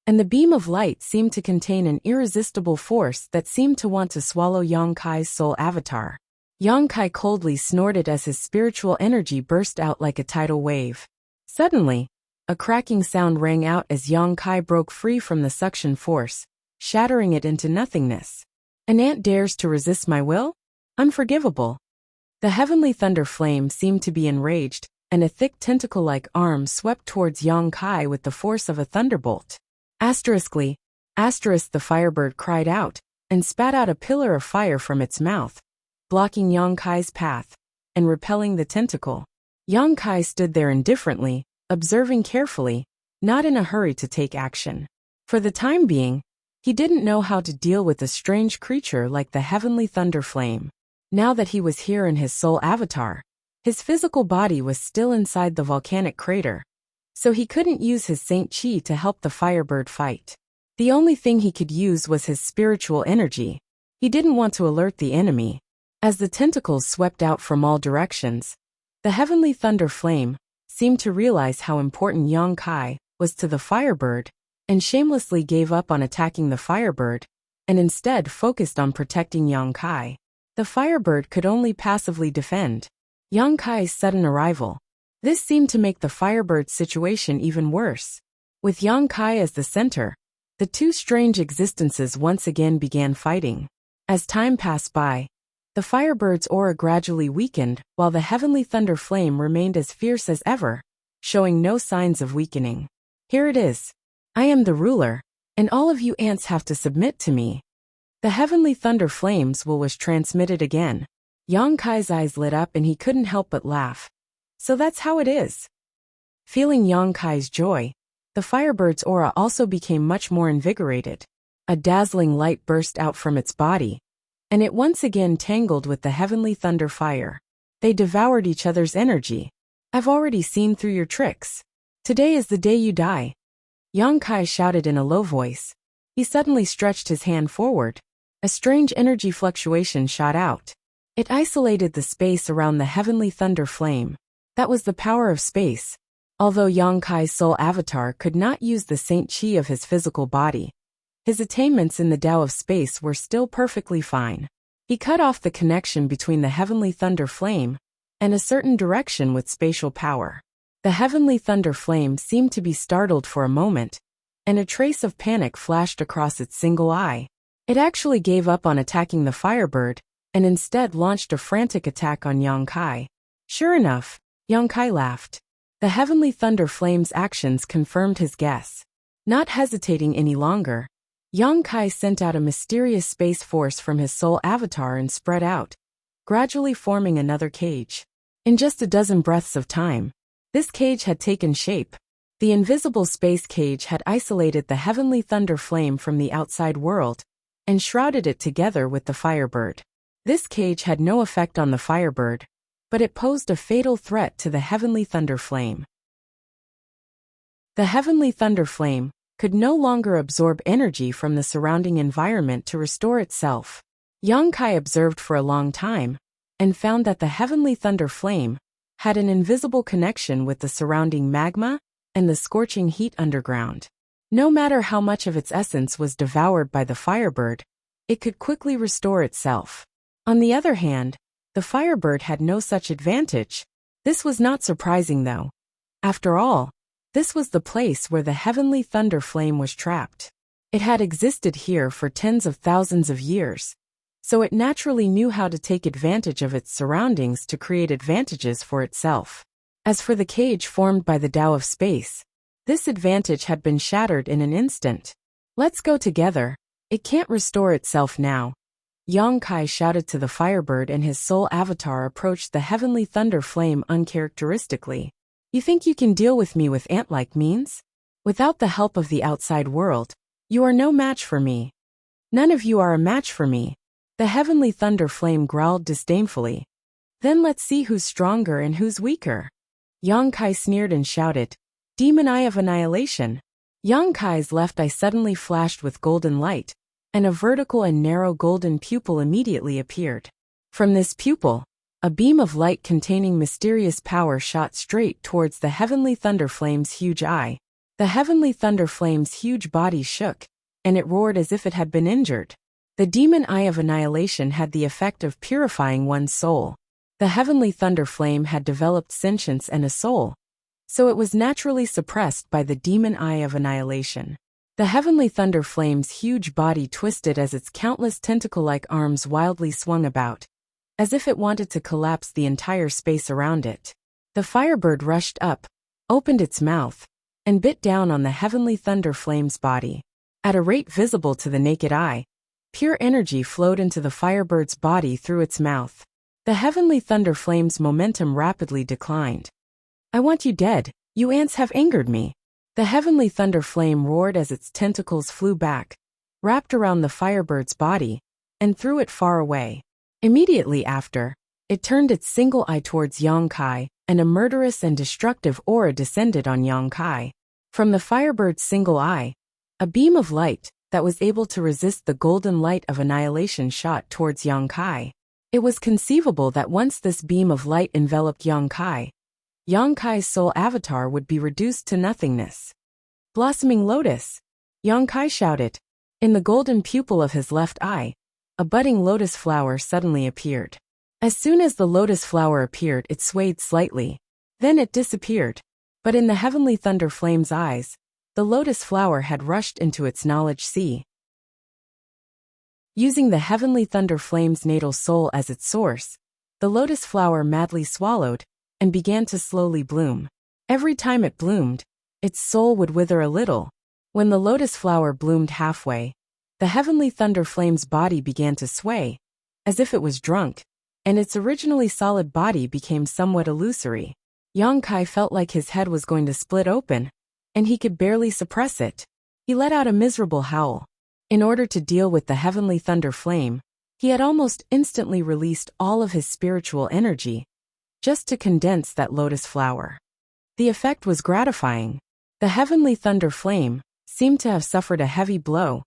and the beam of light seemed to contain an irresistible force that seemed to want to swallow Yang Kai's soul avatar. Yang Kai coldly snorted as his spiritual energy burst out like a tidal wave. Suddenly, a cracking sound rang out as Yang Kai broke free from the suction force, shattering it into nothingness. An ant dares to resist my will? Unforgivable. The heavenly thunder flame seemed to be enraged, and a thick tentacle-like arm swept towards Yang Kai with the force of a thunderbolt. Asteriskly, the firebird cried out, and spat out a pillar of fire from its mouth, blocking Yang Kai's path, and repelling the tentacle. Yang Kai stood there indifferently, observing carefully, not in a hurry to take action. For the time being, he didn't know how to deal with a strange creature like the heavenly thunder flame. Now that he was here in his soul avatar, his physical body was still inside the volcanic crater, so he couldn't use his Saint Chi to help the firebird fight. The only thing he could use was his spiritual energy. He didn't want to alert the enemy. As the tentacles swept out from all directions, the heavenly thunder flame seemed to realize how important Yang Kai was to the firebird, and shamelessly gave up on attacking the firebird, and instead focused on protecting Yang Kai. The firebird could only passively defend. Yang Kai's sudden arrival. This seemed to make the firebird's situation even worse. With Yang Kai as the center, the two strange existences once again began fighting. As time passed by, the firebird's aura gradually weakened, while the heavenly thunder flame remained as fierce as ever, showing no signs of weakening. Here it is. I am the ruler, and all of you ants have to submit to me. The heavenly thunder flame's will was transmitted again. Yang Kai's eyes lit up and he couldn't help but laugh. So that's how it is. Feeling Yang Kai's joy, the firebird's aura also became much more invigorated. A dazzling light burst out from its body, and it once again tangled with the heavenly thunder fire. They devoured each other's energy. I've already seen through your tricks. Today is the day you die. Yang Kai shouted in a low voice. He suddenly stretched his hand forward. A strange energy fluctuation shot out. It isolated the space around the heavenly thunder flame. That was the power of space. Although Yang Kai's soul avatar could not use the Saint Chi of his physical body, his attainments in the Tao of space were still perfectly fine. He cut off the connection between the heavenly thunder flame and a certain direction with spatial power. The heavenly thunder flame seemed to be startled for a moment, and a trace of panic flashed across its single eye. It actually gave up on attacking the firebird, and instead launched a frantic attack on Yang Kai. Sure enough, Yang Kai laughed. The heavenly thunder flame's actions confirmed his guess. Not hesitating any longer, Yang Kai sent out a mysterious space force from his soul avatar and spread out, gradually forming another cage. In just a dozen breaths of time, this cage had taken shape. The invisible space cage had isolated the heavenly thunder flame from the outside world, and shrouded it together with the firebird. This cage had no effect on the firebird, but it posed a fatal threat to the heavenly thunder flame. The heavenly thunder flame could no longer absorb energy from the surrounding environment to restore itself. Yang Kai observed for a long time, and found that the heavenly thunder flame had an invisible connection with the surrounding magma and the scorching heat underground. No matter how much of its essence was devoured by the firebird, it could quickly restore itself. On the other hand, the firebird had no such advantage. This was not surprising though. After all, this was the place where the heavenly thunder flame was trapped. It had existed here for tens of thousands of years, so it naturally knew how to take advantage of its surroundings to create advantages for itself. As for the cage formed by the Tao of space, this advantage had been shattered in an instant. Let's go together. It can't restore itself now. Yang Kai shouted to the firebird, and his soul avatar approached the heavenly thunder flame uncharacteristically. You think you can deal with me with ant-like means? Without the help of the outside world, you are no match for me. None of you are a match for me. The heavenly thunder flame growled disdainfully. Then let's see who's stronger and who's weaker. Yang Kai sneered and shouted, Demon Eye of Annihilation. Yang Kai's left eye suddenly flashed with golden light, and a vertical and narrow golden pupil immediately appeared. From this pupil, a beam of light containing mysterious power shot straight towards the heavenly thunder flame's huge eye. The heavenly thunder flame's huge body shook, and it roared as if it had been injured. The demon eye of annihilation had the effect of purifying one's soul. The heavenly thunder flame had developed sentience and a soul, so it was naturally suppressed by the demon eye of annihilation. The heavenly thunder flame's huge body twisted as its countless tentacle-like arms wildly swung about, as if it wanted to collapse the entire space around it. The firebird rushed up, opened its mouth, and bit down on the heavenly thunder flame's body. At a rate visible to the naked eye, pure energy flowed into the firebird's body through its mouth. The heavenly thunder flame's momentum rapidly declined. "I want you dead, you ants have angered me." The heavenly thunder flame roared as its tentacles flew back, wrapped around the firebird's body, and threw it far away. Immediately after, it turned its single eye towards Yongkai, and a murderous and destructive aura descended on Yongkai. From the firebird's single eye, a beam of light that was able to resist the golden light of annihilation shot towards Yongkai. It was conceivable that once this beam of light enveloped Yongkai, Yongkai's soul avatar would be reduced to nothingness. "Blossoming lotus!" Yongkai shouted. In the golden pupil of his left eye, a budding lotus flower suddenly appeared. As soon as the lotus flower appeared, it swayed slightly. Then it disappeared. But in the heavenly thunder flame's eyes, the lotus flower had rushed into its knowledge sea. Using the heavenly thunder flame's natal soul as its source, the lotus flower madly swallowed, and began to slowly bloom. Every time it bloomed, its soul would wither a little. When the lotus flower bloomed halfway, the heavenly thunder flame's body began to sway, as if it was drunk, and its originally solid body became somewhat illusory. Yongkai felt like his head was going to split open, and he could barely suppress it. He let out a miserable howl. In order to deal with the heavenly thunder flame, he had almost instantly released all of his spiritual energy, just to condense that lotus flower. The effect was gratifying. The heavenly thunder flame seemed to have suffered a heavy blow,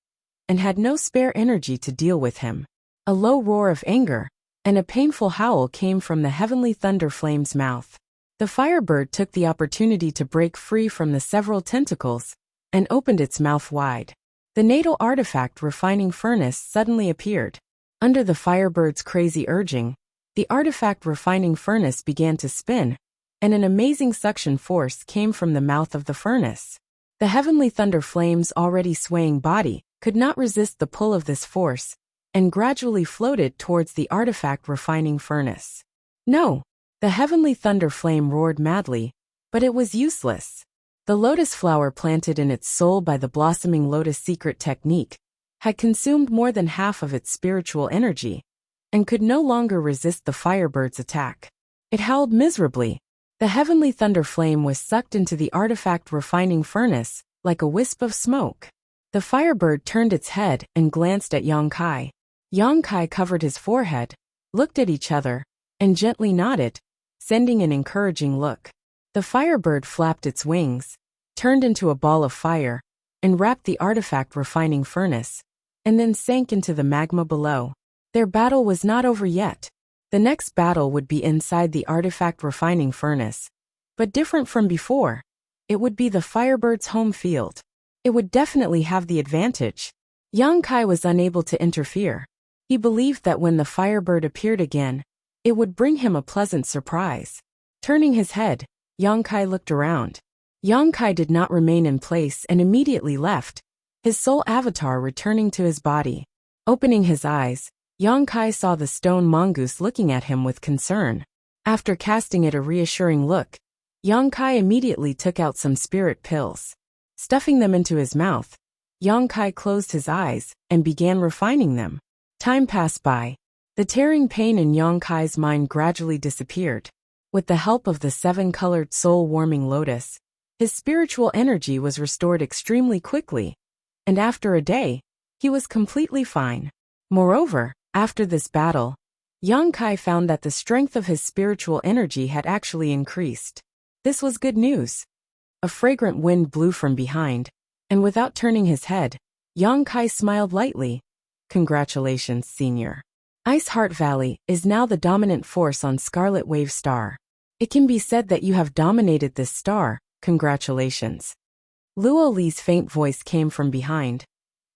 and had no spare energy to deal with him. A low roar of anger and a painful howl came from the heavenly thunder flame's mouth. The firebird took the opportunity to break free from the several tentacles, and opened its mouth wide. The natal artifact refining furnace suddenly appeared. Under the firebird's crazy urging, the artifact refining furnace began to spin, and an amazing suction force came from the mouth of the furnace. The heavenly thunder flame's already swaying body could not resist the pull of this force, and gradually floated towards the artifact refining furnace. "No!" The heavenly thunder flame roared madly, but it was useless. The lotus flower planted in its soul by the blossoming lotus secret technique had consumed more than half of its spiritual energy, and could no longer resist the firebird's attack. It howled miserably. The heavenly thunder flame was sucked into the artifact refining furnace like a wisp of smoke. The firebird turned its head and glanced at Yongkai. Yongkai covered his forehead, looked at each other, and gently nodded, sending an encouraging look. The firebird flapped its wings, turned into a ball of fire, and wrapped the artifact refining furnace, and then sank into the magma below. Their battle was not over yet. The next battle would be inside the artifact refining furnace, but different from before. It would be the firebird's home field. It would definitely have the advantage. Yongkai was unable to interfere. He believed that when the firebird appeared again, it would bring him a pleasant surprise. Turning his head, Yongkai looked around. Yongkai did not remain in place and immediately left, his soul avatar returning to his body. Opening his eyes, Yongkai saw the stone mongoose looking at him with concern. After casting it a reassuring look, Yongkai immediately took out some spirit pills. Stuffing them into his mouth, Yongkai closed his eyes and began refining them. Time passed by. The tearing pain in Yongkai's mind gradually disappeared. With the help of the seven-colored soul-warming lotus, his spiritual energy was restored extremely quickly, and after a day, he was completely fine. Moreover, after this battle, Yongkai found that the strength of his spiritual energy had actually increased. This was good news. A fragrant wind blew from behind, and without turning his head, Yongkai smiled lightly. "Congratulations, Senior. Ice Heart Valley is now the dominant force on Scarlet Wave Star. It can be said that you have dominated this star. Congratulations." Luo Li's faint voice came from behind.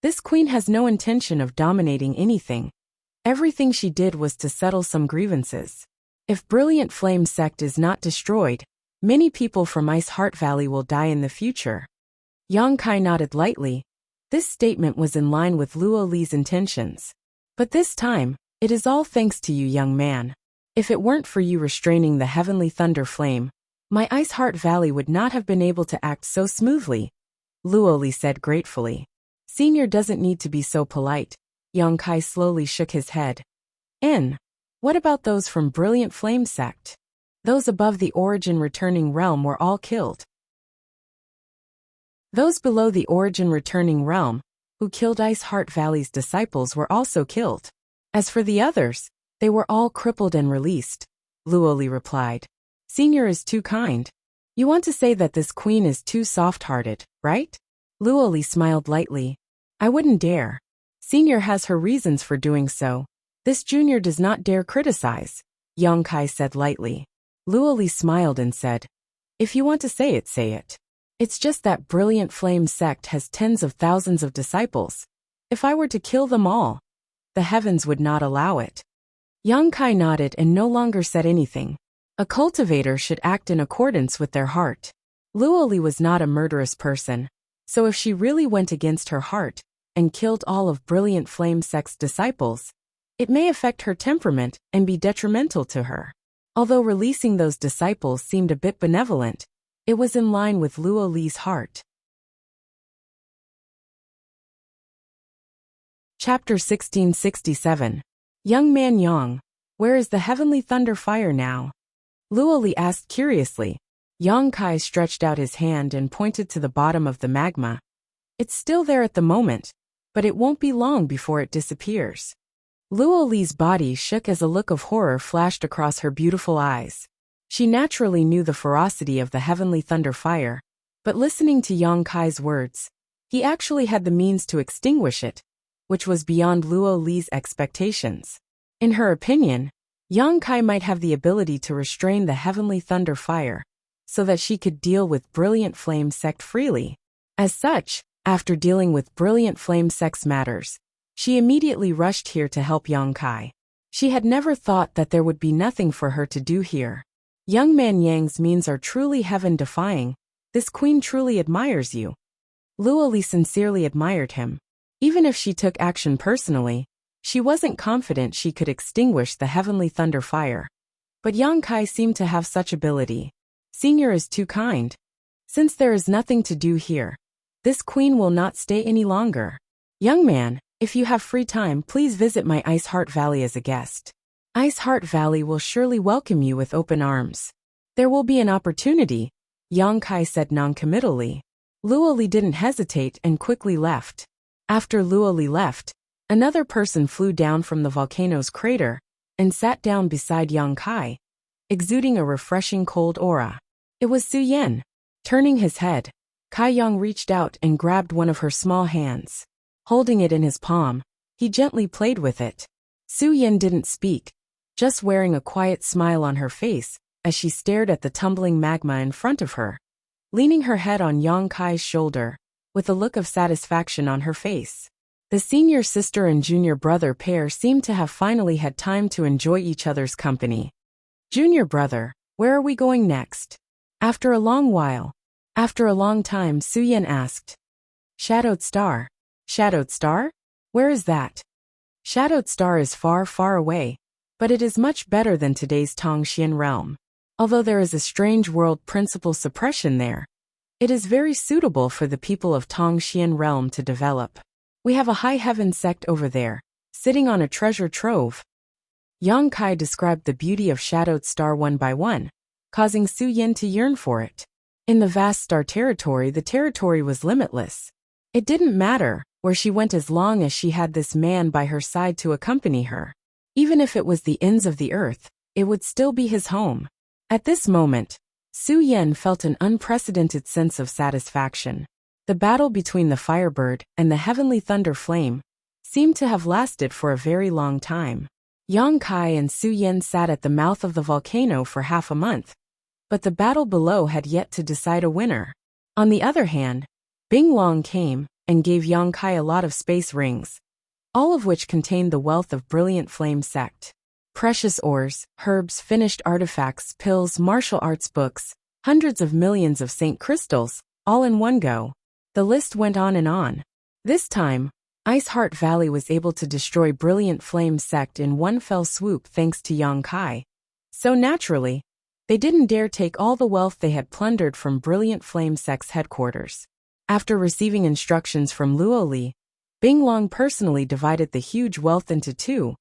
This queen has no intention of dominating anything. Everything she did was to settle some grievances. If Brilliant Flame Sect is not destroyed, many people from Ice Heart Valley will die in the future. Yongkai nodded lightly, This statement was in line with Luo Li's intentions. But this time, it is all thanks to you, young man. If it weren't for you restraining the heavenly thunder flame, my Ice Heart Valley would not have been able to act so smoothly, Luo Li said gratefully. Senior doesn't need to be so polite. Yang Kai slowly shook his head. What about those from Brilliant Flame Sect? Those above the Origin Returning Realm were all killed. Those below the Origin Returning Realm, who killed Ice Heart Valley's disciples, were also killed. As for the others, they were all crippled and released, Luo Li replied. Senior is too kind. You want to say that this queen is too soft-hearted, right? Luo Li smiled lightly. I wouldn't dare. Senior has her reasons for doing so. This junior does not dare criticize, Yang Kai said lightly. Luo Li smiled and said, if you want to say it, say it. It's just that Brilliant Flame Sect has tens of thousands of disciples. If I were to kill them all, the heavens would not allow it. Yang Kai nodded and no longer said anything. A cultivator should act in accordance with their heart. Luo Li was not a murderous person, so if she really went against her heart and killed all of Brilliant Flame Sect's disciples, it may affect her temperament and be detrimental to her. Although releasing those disciples seemed a bit benevolent, it was in line with Luo Li's heart. Chapter 1667. Young man Yang, where is the heavenly thunder fire now? Luo Li asked curiously. Yang Kai stretched out his hand and pointed to the bottom of the magma. It's still there at the moment, but it won't be long before it disappears. Luo Li's body shook as a look of horror flashed across her beautiful eyes. She naturally knew the ferocity of the heavenly thunder fire, but listening to Yang Kai's words, he actually had the means to extinguish it, which was beyond Luo Li's expectations. In her opinion, Yang Kai might have the ability to restrain the heavenly thunder fire, so that she could deal with Brilliant Flame Sect freely. As such, after dealing with Brilliant Flame Sect's matters, she immediately rushed here to help Yang Kai. She had never thought that there would be nothing for her to do here. Young man Yang's means are truly heaven-defying. This queen truly admires you. Luo Li sincerely admired him. Even if she took action personally, she wasn't confident she could extinguish the heavenly thunder fire. But Yang Kai seemed to have such ability. Senior is too kind. Since there is nothing to do here, this queen will not stay any longer. Young man, if you have free time, please visit my Ice Heart Valley as a guest. Ice Heart Valley will surely welcome you with open arms. There will be an opportunity, Yang Kai said noncommittally. Luo Li didn't hesitate and quickly left. After Luo Li left, another person flew down from the volcano's crater and sat down beside Yang Kai, exuding a refreshing cold aura. It was Su Yan. Turning his head, Kai Yang reached out and grabbed one of her small hands. Holding it in his palm, he gently played with it. Su Yan didn't speak, just wearing a quiet smile on her face as she stared at the tumbling magma in front of her. Leaning her head on Yang Kai's shoulder, with a look of satisfaction on her face. The senior sister and junior brother pair seemed to have finally had time to enjoy each other's company. Junior brother, where are we going next? After a long time, Su Yan asked. Shadowed Star. Shadowed Star? Where is that? Shadowed Star is far, far away, but it is much better than today's Tongxian realm. Although there is a strange world principle suppression there, it is very suitable for the people of Tongxian realm to develop. We have a high heaven sect over there, sitting on a treasure trove. Yang Kai described the beauty of Shadowed Star one by one, causing Su Yan to yearn for it. In the vast star territory, the territory was limitless. It didn't matter where she went as long as she had this man by her side to accompany her. Even if it was the ends of the earth, it would still be his home. At this moment, Su Yan felt an unprecedented sense of satisfaction. The battle between the Firebird and the Heavenly Thunder Flame seemed to have lasted for a very long time. Yang Kai and Su Yan sat at the mouth of the volcano for half a month, but the battle below had yet to decide a winner. On the other hand, Bing Long came and gave Yang Kai a lot of space rings, all of which contained the wealth of Brilliant Flame Sect. Precious ores, herbs, finished artifacts, pills, martial arts books, hundreds of millions of Saint crystals, all in one go. The list went on and on. This time, Ice Heart Valley was able to destroy Brilliant Flame Sect in one fell swoop thanks to Yang Kai. So naturally, they didn't dare take all the wealth they had plundered from Brilliant Flame Sect's headquarters. After receiving instructions from Luo Li, Bing Long personally divided the huge wealth into two,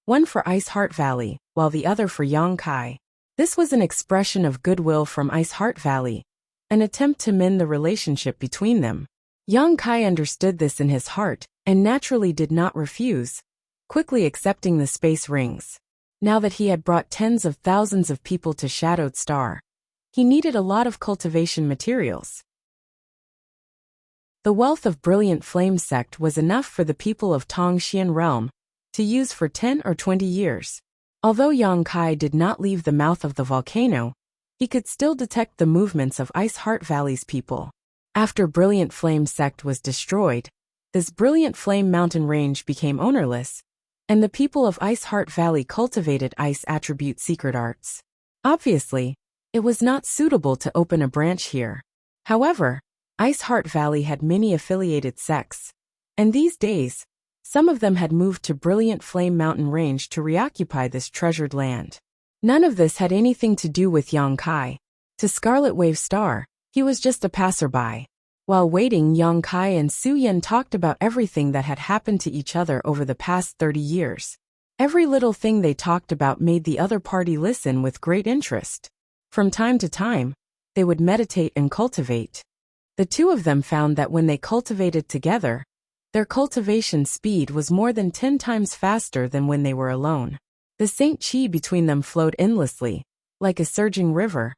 one for Ice Heart Valley, while the other for Yang Kai. This was an expression of goodwill from Ice Heart Valley, an attempt to mend the relationship between them. Yang Kai understood this in his heart and naturally did not refuse, quickly accepting the space rings. Now that he had brought tens of thousands of people to Shadowed Star, he needed a lot of cultivation materials. The wealth of Brilliant Flame Sect was enough for the people of Tongxian Realm to use for 10 or 20 years. Although Yang Kai did not leave the mouth of the volcano, he could still detect the movements of Ice Heart Valley's people. After Brilliant Flame Sect was destroyed, this Brilliant Flame mountain range became ownerless, and the people of Ice Heart Valley cultivated ice attribute secret arts. Obviously, it was not suitable to open a branch here. However, Ice Heart Valley had many affiliated sects, and these days, some of them had moved to Brilliant Flame Mountain Range to reoccupy this treasured land. None of this had anything to do with Yang Kai. To Scarlet Wave Star, he was just a passerby. While waiting, Yang Kai and Su Yan talked about everything that had happened to each other over the past 30 years. Every little thing they talked about made the other party listen with great interest. From time to time, they would meditate and cultivate. The two of them found that when they cultivated together, their cultivation speed was more than 10 times faster than when they were alone. The Saint Qi between them flowed endlessly, like a surging river,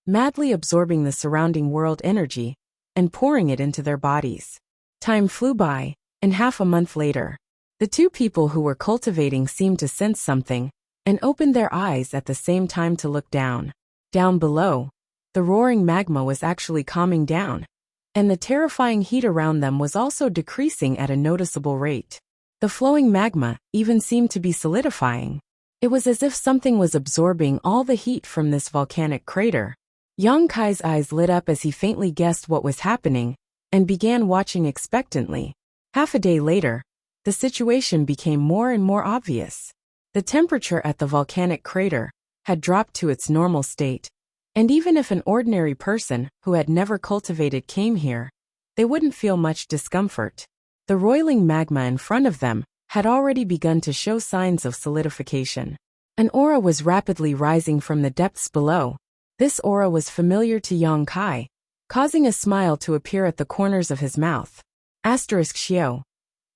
madly absorbing the surrounding world energy and pouring it into their bodies. Time flew by, and half a month later, the two people who were cultivating seemed to sense something and opened their eyes at the same time to look down. Down below, the roaring magma was actually calming down, and the terrifying heat around them was also decreasing at a noticeable rate. The flowing magma even seemed to be solidifying. It was as if something was absorbing all the heat from this volcanic crater. Yang Kai's eyes lit up as he faintly guessed what was happening and began watching expectantly. Half a day later, the situation became more and more obvious. The temperature at the volcanic crater had dropped to its normal state, and even if an ordinary person who had never cultivated came here, they wouldn't feel much discomfort. The roiling magma in front of them had already begun to show signs of solidification. An aura was rapidly rising from the depths below. This aura was familiar to Yang Kai, causing a smile to appear at the corners of his mouth. Xiao.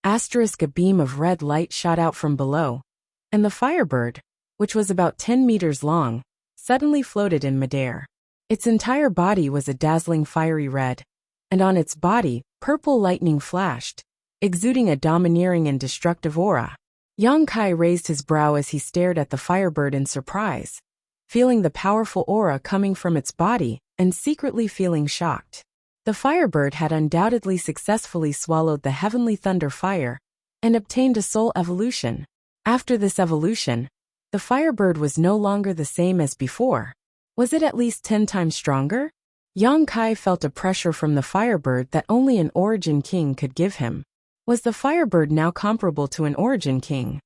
A beam of red light shot out from below, and the Firebird, which was about 10 meters long, suddenly floated in midair. Its entire body was a dazzling fiery red, and on its body, purple lightning flashed, exuding a domineering and destructive aura. Yang Kai raised his brow as he stared at the Firebird in surprise, feeling the powerful aura coming from its body and secretly feeling shocked. The Firebird had undoubtedly successfully swallowed the heavenly thunder fire and obtained a soul evolution. After this evolution, the Firebird was no longer the same as before. Was it at least 10 times stronger? Yang Kai felt a pressure from the Firebird that only an Origin King could give him. Was the Firebird now comparable to an Origin King?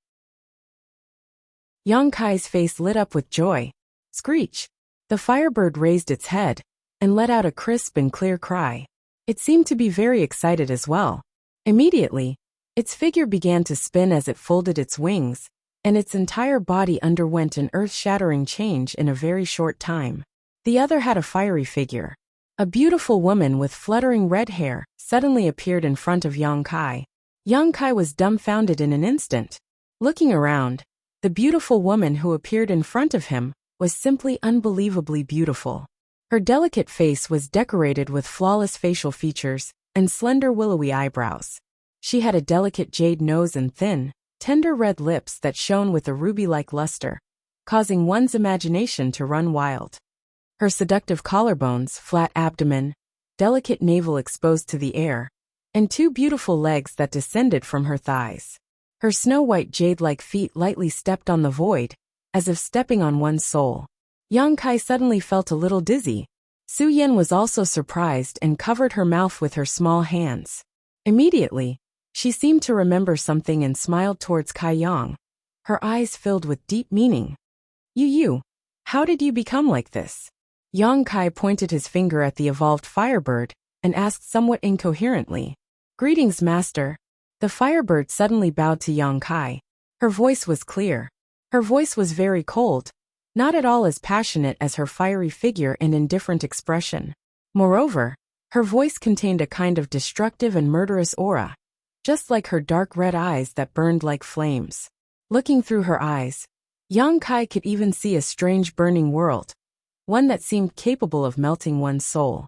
Yang Kai's face lit up with joy. Screech! The Firebird raised its head and let out a crisp and clear cry. It seemed to be very excited as well. Immediately, its figure began to spin as it folded its wings, and its entire body underwent an earth-shattering change in a very short time. The other had a fiery figure. A beautiful woman with fluttering red hair suddenly appeared in front of Yang Kai. Yang Kai was dumbfounded in an instant. Looking around, the beautiful woman who appeared in front of him was simply unbelievably beautiful. Her delicate face was decorated with flawless facial features and slender willowy eyebrows. She had a delicate jade nose and thin, tender red lips that shone with a ruby-like luster, causing one's imagination to run wild. Her seductive collarbones, flat abdomen, delicate navel exposed to the air, and two beautiful legs that descended from her thighs. Her snow-white jade-like feet lightly stepped on the void, as if stepping on one's soul. Yang Kai suddenly felt a little dizzy. Su Yan was also surprised and covered her mouth with her small hands. Immediately, She seemed to remember something and smiled towards Kai Yang, her eyes filled with deep meaning. You, how did you become like this? Yang Kai pointed his finger at the evolved firebird and asked somewhat incoherently. Greetings, master. The firebird suddenly bowed to Yang Kai. Her voice was clear. Her voice was very cold, not at all as passionate as her fiery figure and indifferent expression. Moreover, her voice contained a kind of destructive and murderous aura, just like her dark red eyes that burned like flames. Looking through her eyes, Yang Kai could even see a strange burning world, one that seemed capable of melting one's soul.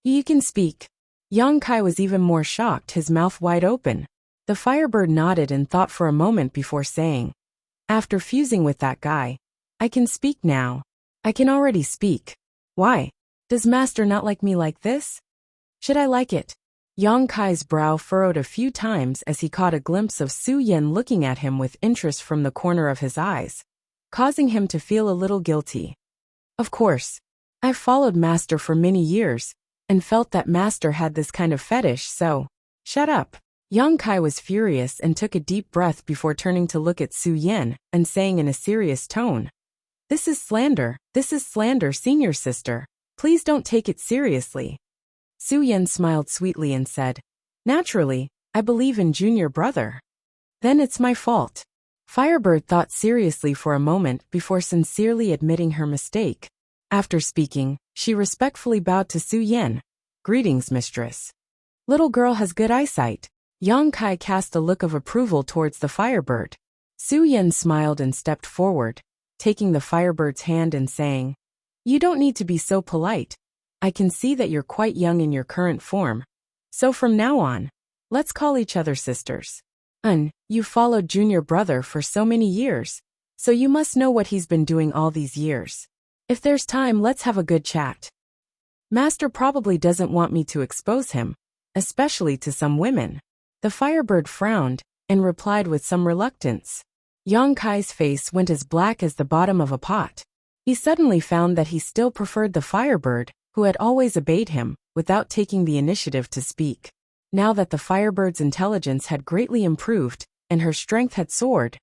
You can speak. Yang Kai was even more shocked, his mouth wide open. The firebird nodded and thought for a moment before saying, after fusing with that guy, I can speak now. I can already speak. Why? Does master not like me like this? Should I like it? Yang Kai's brow furrowed a few times as he caught a glimpse of Su Yan looking at him with interest from the corner of his eyes, causing him to feel a little guilty. Of course, I've followed master for many years, and felt that master had this kind of fetish, so, shut up. Yang Kai was furious and took a deep breath before turning to look at Su Yan and saying in a serious tone, This is slander, senior sister. Please don't take it seriously. Su Yan smiled sweetly and said, Naturally, I believe in junior brother. Then it's my fault. Firebird thought seriously for a moment before sincerely admitting her mistake. After speaking, she respectfully bowed to Su Yan. Greetings, mistress. Little girl has good eyesight. Yang Kai cast a look of approval towards the firebird. Su Yan smiled and stepped forward, taking the firebird's hand and saying, You don't need to be so polite. I can see that you're quite young in your current form. So from now on, let's call each other sisters. You followed junior brother for so many years, so you must know what he's been doing all these years. If there's time, let's have a good chat. Master probably doesn't want me to expose him, especially to some women. The firebird frowned and replied with some reluctance. Yang Kai's face went as black as the bottom of a pot. He suddenly found that he still preferred the firebird, who had always obeyed him, without taking the initiative to speak. Now that the firebird's intelligence had greatly improved, and her strength had soared,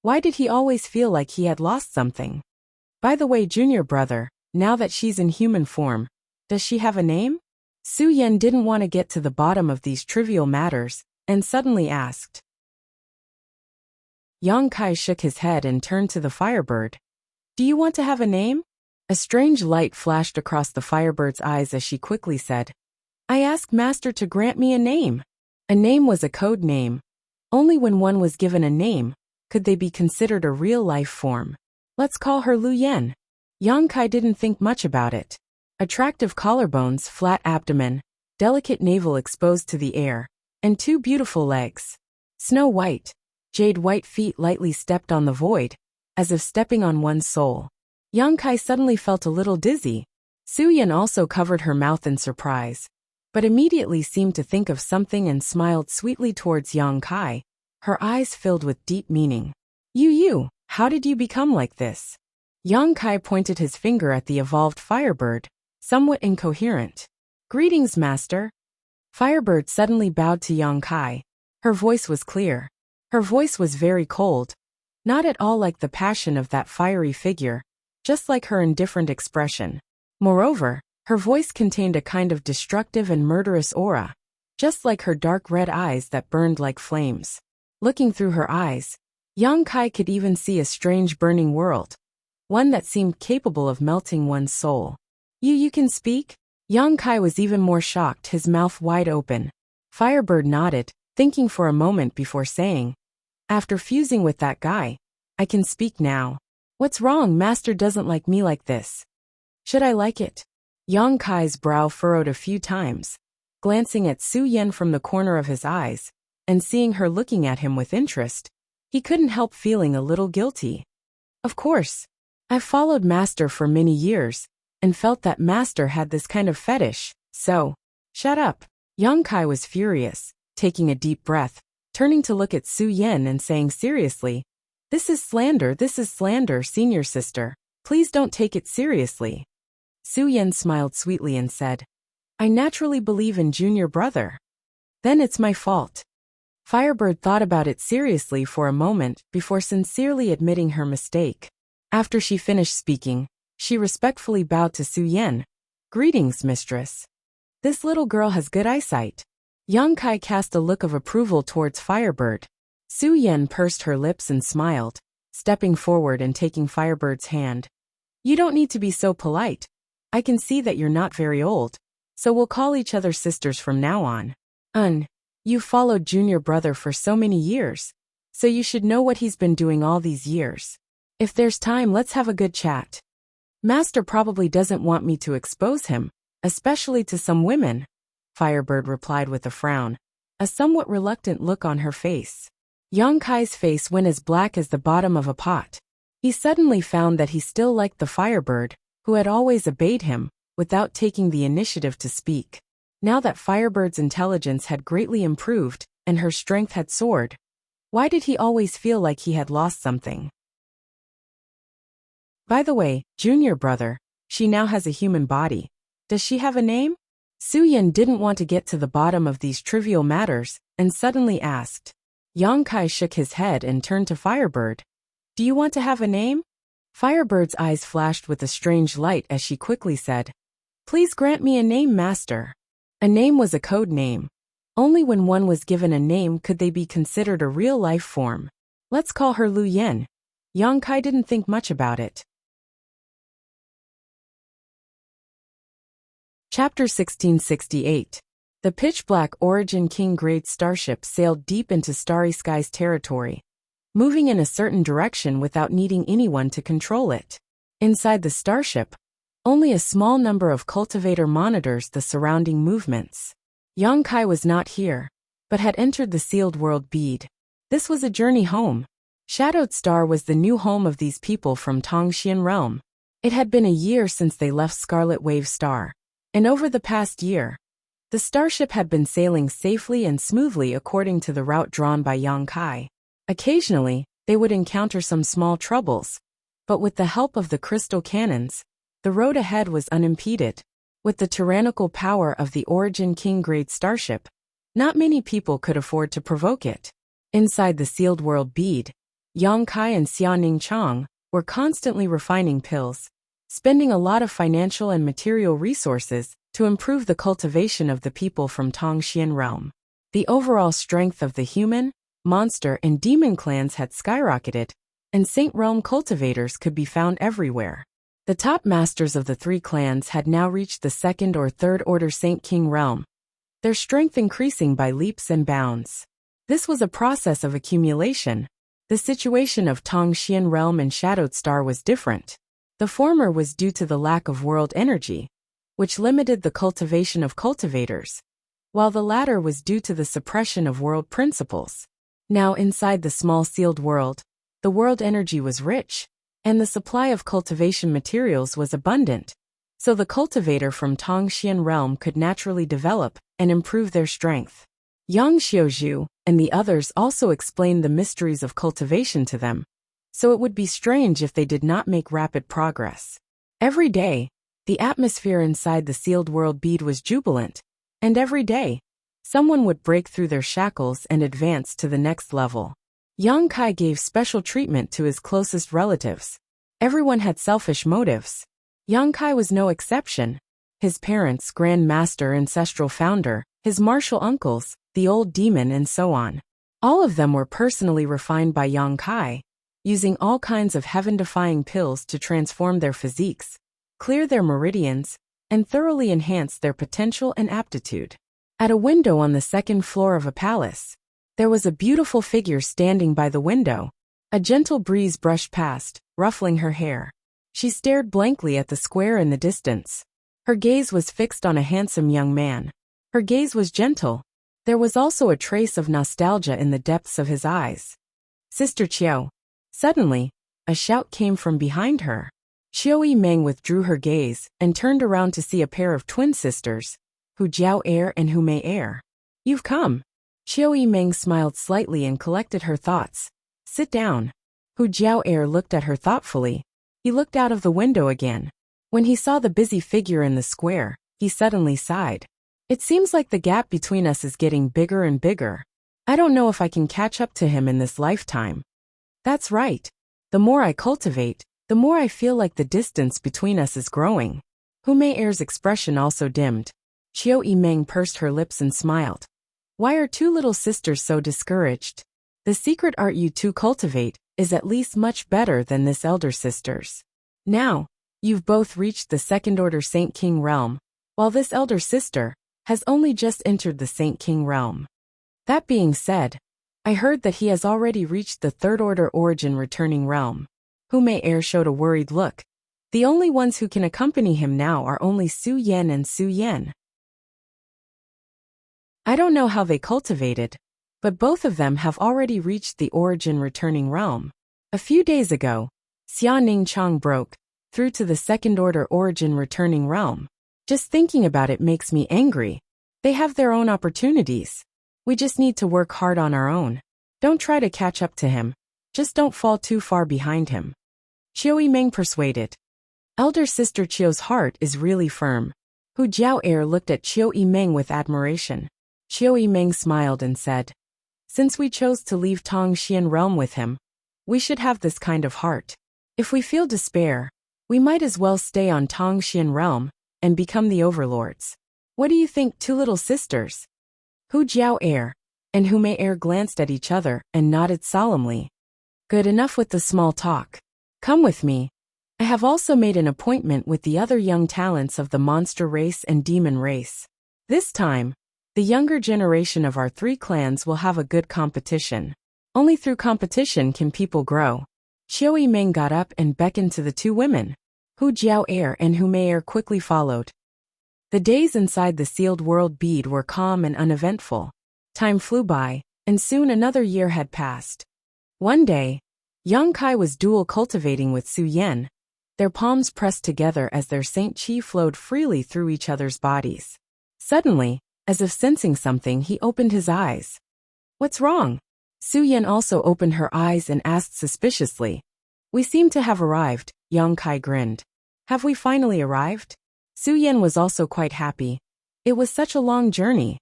why did he always feel like he had lost something? By the way, junior brother, now that she's in human form, does she have a name? Su Yan didn't want to get to the bottom of these trivial matters, and suddenly asked. Yang Kai shook his head and turned to the firebird. Do you want to have a name? A strange light flashed across the firebird's eyes as she quickly said, I asked master to grant me a name. A name was a code name. Only when one was given a name could they be considered a real life form. Let's call her Lu Yan. Yang Kai didn't think much about it. Attractive collarbones, flat abdomen, delicate navel exposed to the air, and two beautiful legs. Snow white, jade white feet lightly stepped on the void, as if stepping on one's soul. Yang Kai suddenly felt a little dizzy. Su Yan also covered her mouth in surprise, but immediately seemed to think of something and smiled sweetly towards Yang Kai, her eyes filled with deep meaning. You, how did you become like this? Yang Kai pointed his finger at the evolved firebird, somewhat incoherent. Greetings, master. Firebird suddenly bowed to Yang Kai. Her voice was clear. Her voice was very cold, not at all like the passion of that fiery figure, just like her indifferent expression. Moreover, her voice contained a kind of destructive and murderous aura, just like her dark red eyes that burned like flames. Looking through her eyes, Yang Kai could even see a strange burning world, one that seemed capable of melting one's soul. You can speak? Yang Kai was even more shocked, his mouth wide open. Firebird nodded, thinking for a moment before saying, After fusing with that guy, I can speak now. What's wrong? Master doesn't like me like this. Should I like it? Yang Kai's brow furrowed a few times, glancing at Su Yan from the corner of his eyes, and seeing her looking at him with interest, he couldn't help feeling a little guilty. Of course, I've followed master for many years, and felt that master had this kind of fetish, so, shut up. Yang Kai was furious, taking a deep breath, turning to look at Su Yan and saying seriously, This is slander, senior sister. Please don't take it seriously. Su Yan smiled sweetly and said, I naturally believe in junior brother. Then it's my fault. Firebird thought about it seriously for a moment before sincerely admitting her mistake. After she finished speaking, she respectfully bowed to Su Yan. "Greetings, mistress. This little girl has good eyesight." Yang Kai cast a look of approval towards Firebird. Su Yan pursed her lips and smiled, stepping forward and taking Firebird's hand. "You don't need to be so polite. I can see that you're not very old, so we'll call each other sisters from now on. You've followed junior brother for so many years, so you should know what he's been doing all these years. If there's time, let's have a good chat. Master probably doesn't want me to expose him, especially to some women," Firebird replied with a frown, a somewhat reluctant look on her face. Yang Kai's face went as black as the bottom of a pot. He suddenly found that he still liked the Firebird, who had always obeyed him, without taking the initiative to speak. Now that Firebird's intelligence had greatly improved, and her strength had soared, why did he always feel like he had lost something? "By the way, junior brother, she now has a human body. Does she have a name?" Su Yan didn't want to get to the bottom of these trivial matters, and suddenly asked. Yang Kai shook his head and turned to Firebird. "Do you want to have a name?" Firebird's eyes flashed with a strange light as she quickly said, "Please grant me a name, master." A name was a code name. Only when one was given a name could they be considered a real life form. "Let's call her Lu Yen." Yang Kai didn't think much about it. Chapter 1668. The pitch-black Origin King-grade starship sailed deep into Starry Sky's territory, moving in a certain direction without needing anyone to control it. Inside the starship, only a small number of cultivator monitors the surrounding movements. Yang Kai was not here, but had entered the sealed world bead. This was a journey home. Shadowed Star was the new home of these people from Tongxian realm. It had been a year since they left Scarlet Wave Star, and over the past year, the starship had been sailing safely and smoothly according to the route drawn by Yang Kai. Occasionally, they would encounter some small troubles, but with the help of the crystal cannons, the road ahead was unimpeded. With the tyrannical power of the Origin King-grade starship, not many people could afford to provoke it. Inside the sealed world bead, Yang Kai and Xiaoning Chang were constantly refining pills, spending a lot of financial and material resources to improve the cultivation of the people from Tongxian realm. The overall strength of the human, monster, and demon clans had skyrocketed, and Saint Realm cultivators could be found everywhere. The top masters of the three clans had now reached the second or third order Saint King realm, their strength increasing by leaps and bounds. This was a process of accumulation. The situation of Tongxian realm and Shadowed Star was different. The former was due to the lack of world energy, which limited the cultivation of cultivators, while the latter was due to the suppression of world principles. Now inside the small sealed world, the world energy was rich, and the supply of cultivation materials was abundant, so the cultivator from Tongxian realm could naturally develop and improve their strength. Yang Xiaozhu and the others also explained the mysteries of cultivation to them, so it would be strange if they did not make rapid progress. Every day, the atmosphere inside the sealed world bead was jubilant, and every day, someone would break through their shackles and advance to the next level. Yang Kai gave special treatment to his closest relatives. Everyone had selfish motives. Yang Kai was no exception. His parents, Grand Master, Ancestral Founder, his martial uncles, the old demon, and so on. All of them were personally refined by Yang Kai, using all kinds of heaven-defying pills to transform their physiques, clear their meridians, and thoroughly enhance their potential and aptitude. At a window on the second floor of a palace, there was a beautiful figure standing by the window. A gentle breeze brushed past, ruffling her hair. She stared blankly at the square in the distance. Her gaze was fixed on a handsome young man. Her gaze was gentle. There was also a trace of nostalgia in the depths of his eyes. "Sister Qiao." Suddenly, a shout came from behind her. Qiao Yimeng withdrew her gaze and turned around to see a pair of twin sisters, Hu Jiao Air and Hu Mei Air. "You've come." Qiao Yimeng smiled slightly and collected her thoughts. "Sit down." Hu Jiao Air looked at her thoughtfully. He looked out of the window again. When he saw the busy figure in the square, he suddenly sighed. "It seems like the gap between us is getting bigger and bigger." I don't know if I can catch up to him in this lifetime. That's right. The more I cultivate, the more I feel like the distance between us is growing. Hu Mei-er's expression also dimmed. Qiu Yimeng pursed her lips and smiled. Why are two little sisters so discouraged? The secret art you two cultivate is at least much better than this elder sister's. Now, you've both reached the second-order Saint King realm, while this elder sister has only just entered the Saint King realm. That being said, I heard that he has already reached the third-order origin returning realm. Hu Mei-er showed a worried look. The only ones who can accompany him now are only Su Yan and Su Yan. I don't know how they cultivated, but both of them have already reached the origin returning realm. A few days ago, Xia Ningchang broke through to the second-order origin returning realm. Just thinking about it makes me angry. They have their own opportunities. We just need to work hard on our own. Don't try to catch up to him. Just don't fall too far behind him. Qiu Yimeng persuaded. Elder sister Qiu's heart is really firm. Hu Jiao-er looked at Qiu Yimeng with admiration. Qiu Yimeng smiled and said, since we chose to leave Tongxian realm with him, we should have this kind of heart. If we feel despair, we might as well stay on Tongxian realm and become the overlords. What do you think, two little sisters? Hu Jiao-er and Hu Mei-er glanced at each other and nodded solemnly. Good enough with the small talk. Come with me. I have also made an appointment with the other young talents of the monster race and demon race. This time, the younger generation of our three clans will have a good competition. Only through competition can people grow. Qiu Yimeng got up and beckoned to the two women. Hu Jiao-er and Hu Mei-er quickly followed. The days inside the sealed world bead were calm and uneventful. Time flew by, and soon another year had passed. One day, Yang Kai was dual cultivating with Su Yan. Their palms pressed together as their Saint Qi flowed freely through each other's bodies. Suddenly, as if sensing something, he opened his eyes. What's wrong? Su Yan also opened her eyes and asked suspiciously. We seem to have arrived, Yang Kai grinned. Have we finally arrived? Su Yan was also quite happy. It was such a long journey.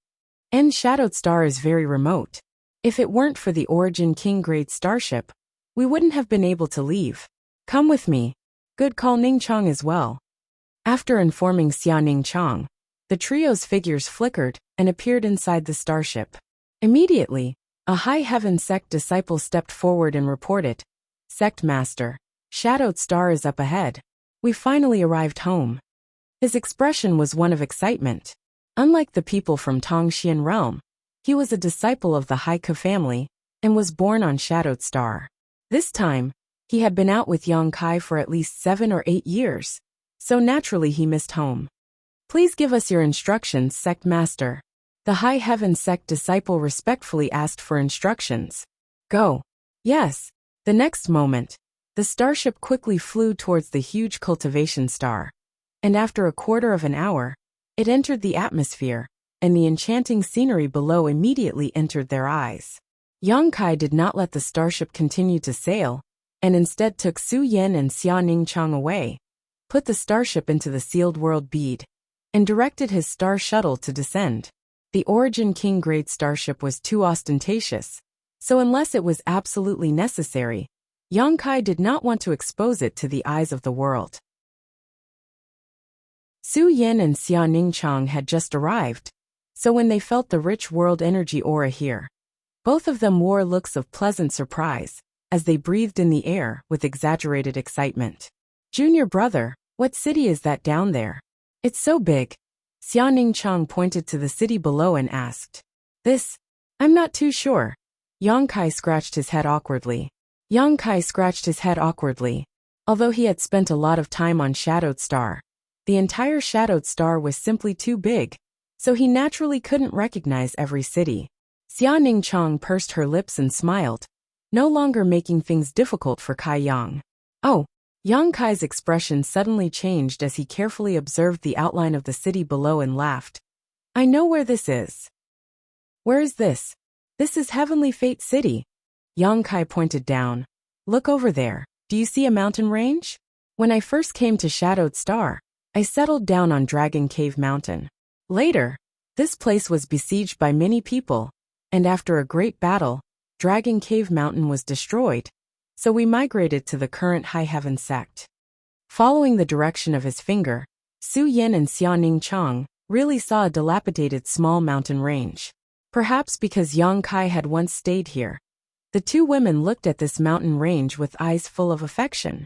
And Shadowed Star is very remote. If it weren't for the Origin King grade starship, we wouldn't have been able to leave. Come with me. Good call, Ningchang as well. After informing Xia Ningchang, the trio's figures flickered and appeared inside the starship. Immediately, a High Heaven Sect disciple stepped forward and reported, Sect Master, Shadowed Star is up ahead. We finally arrived home. His expression was one of excitement. Unlike the people from Tongxian realm, he was a disciple of the Haika family and was born on Shadowed Star. This time, he had been out with Yang Kai for at least 7 or 8 years, so naturally he missed home. Please give us your instructions, Sect Master. The High Heaven Sect disciple respectfully asked for instructions. Go. Yes. The next moment, the starship quickly flew towards the huge cultivation star, and after a quarter of an hour, it entered the atmosphere, and the enchanting scenery below immediately entered their eyes. Yang Kai did not let the starship continue to sail, and instead took Su Yan and Xia Ningchang away, put the starship into the sealed world bead, and directed his star shuttle to descend. The Origin King grade starship was too ostentatious, so unless it was absolutely necessary, Yang Kai did not want to expose it to the eyes of the world. Su Yan and Xia Ningchang had just arrived, so when they felt the rich world energy aura here, both of them wore looks of pleasant surprise as they breathed in the air with exaggerated excitement. Junior brother, what city is that down there? It's so big. Xia Ningchang pointed to the city below and asked. This? I'm not too sure. Yang Kai scratched his head awkwardly. Although he had spent a lot of time on Shadowed Star, the entire Shadowed Star was simply too big, so he naturally couldn't recognize every city. Xia Ningchang pursed her lips and smiled, no longer making things difficult for Kai Yang. Oh, Yang Kai's expression suddenly changed as he carefully observed the outline of the city below and laughed. I know where this is. Where is this? This is Heavenly Fate City. Yang Kai pointed down. Look over there. Do you see a mountain range? When I first came to Shadowed Star, I settled down on Dragon Cave Mountain. Later, this place was besieged by many people, and after a great battle, Dragon Cave Mountain was destroyed, so we migrated to the current High Heaven sect. Following the direction of his finger, Su Yan and Xia Ningchang really saw a dilapidated small mountain range. Perhaps because Yang Kai had once stayed here, the two women looked at this mountain range with eyes full of affection.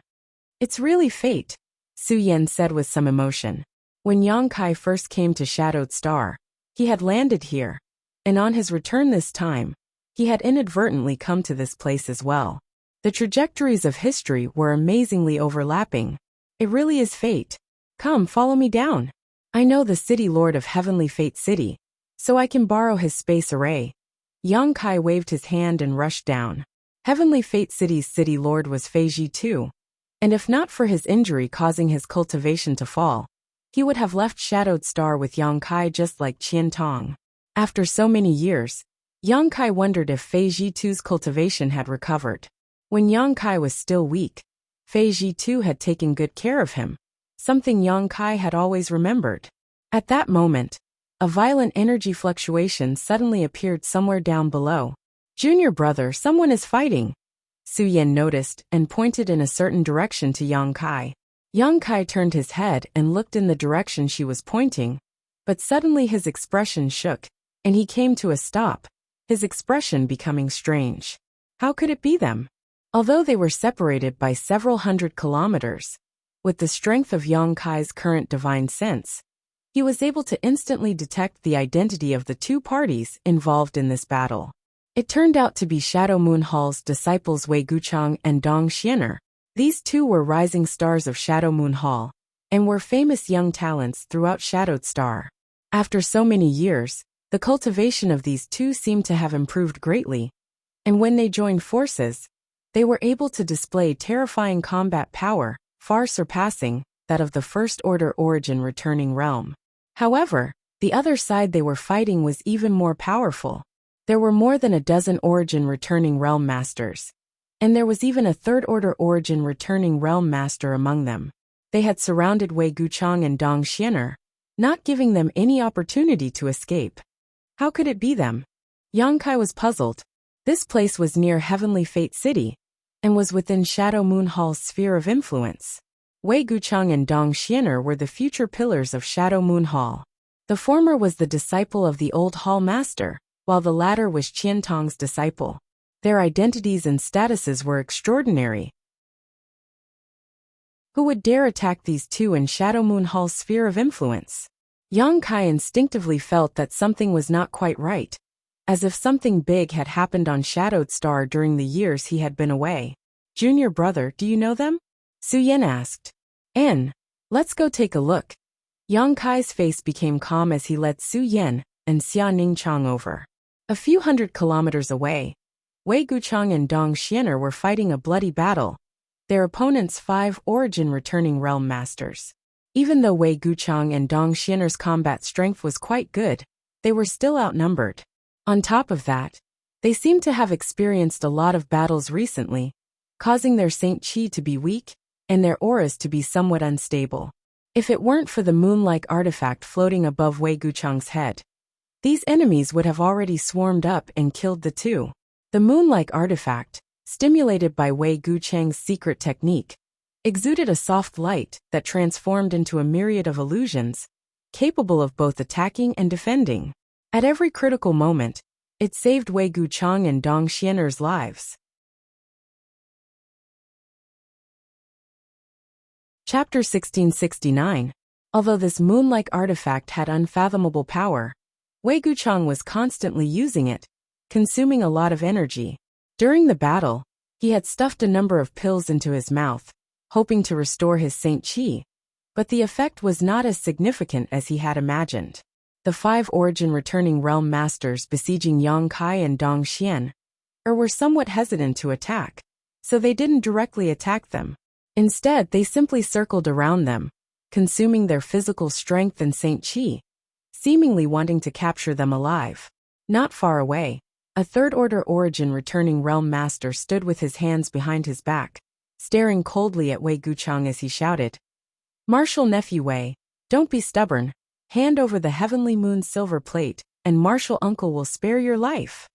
It's really fate, Su Yan said with some emotion. When Yang Kai first came to Shadowed Star, he had landed here, and on his return this time, he had inadvertently come to this place as well. The trajectories of history were amazingly overlapping. It really is fate. Come, follow me down. I know the city lord of Heavenly Fate City, so I can borrow his space array. Yang Kai waved his hand and rushed down. Heavenly Fate City's city lord was Fei Ji too, and if not for his injury causing his cultivation to fall, he would have left Shadowed Star with Yang Kai just like Qian Tong. After so many years, Yang Kai wondered if Fei Ji too's cultivation had recovered. When Yang Kai was still weak, Fei Ji too had taken good care of him, something Yang Kai had always remembered. At that moment, a violent energy fluctuation suddenly appeared somewhere down below. Junior brother, someone is fighting. Su Yan noticed and pointed in a certain direction to Yang Kai. Yang Kai turned his head and looked in the direction she was pointing, but suddenly his expression shook, and he came to a stop, his expression becoming strange. How could it be them? Although they were separated by several hundred kilometers, with the strength of Yang Kai's current divine sense, he was able to instantly detect the identity of the two parties involved in this battle. It turned out to be Shadow Moon Hall's disciples Wei Guchang and Dong Xiener. These two were rising stars of Shadow Moon Hall, and were famous young talents throughout Shadowed Star. After so many years, the cultivation of these two seemed to have improved greatly, and when they joined forces, they were able to display terrifying combat power, far surpassing that of the First Order Origin Returning Realm. However, the other side they were fighting was even more powerful. There were more than a dozen Origin Returning Realm Masters, and there was even a Third Order Origin Returning Realm Master among them. They had surrounded Wei Guchang and Dong Xiener, not giving them any opportunity to escape. How could it be them? Yang Kai was puzzled. This place was near Heavenly Fate City, and was within Shadow Moon Hall's sphere of influence. Wei Guchang and Dong Xiener were the future pillars of Shadow Moon Hall. The former was the disciple of the old Hall Master, while the latter was Qian Tong's disciple. Their identities and statuses were extraordinary. Who would dare attack these two in Shadow Moon Hall's sphere of influence? Yang Kai instinctively felt that something was not quite right, as if something big had happened on Shadowed Star during the years he had been away. Junior brother, do you know them? Su Yan asked. Let's go take a look. Yang Kai's face became calm as he led Su Yan and Xia Ningchang over. A few hundred kilometers away, Wei Guchang and Dong Xiener were fighting a bloody battle, their opponents 5 Origin Returning Realm Masters. Even though Wei Guchang and Dong Xiener's combat strength was quite good, they were still outnumbered. On top of that, they seemed to have experienced a lot of battles recently, causing their Saint Qi to be weak, and their auras to be somewhat unstable. If it weren't for the moon-like artifact floating above Wei Guchang's head, these enemies would have already swarmed up and killed the two. The moon-like artifact, stimulated by Wei Guchang's secret technique, exuded a soft light that transformed into a myriad of illusions, capable of both attacking and defending. At every critical moment, it saved Wei Guchang and Dong Xiener's lives. Chapter 1669. Although this moon-like artifact had unfathomable power, Wei Guchang was constantly using it, consuming a lot of energy. During the battle, he had stuffed a number of pills into his mouth, hoping to restore his Saint Qi, but the effect was not as significant as he had imagined. The 5 Origin Returning Realm Masters besieging Yang Kai and Dong Xian were somewhat hesitant to attack, so they didn't directly attack them. Instead, they simply circled around them, consuming their physical strength and Saint Qi, seemingly wanting to capture them alive. Not far away, a Third Order Origin Returning Realm Master stood with his hands behind his back, staring coldly at Wei Guchang as he shouted, "Martial Nephew Wei, don't be stubborn. Hand over the Heavenly Moon silver plate, and Martial Uncle will spare your life."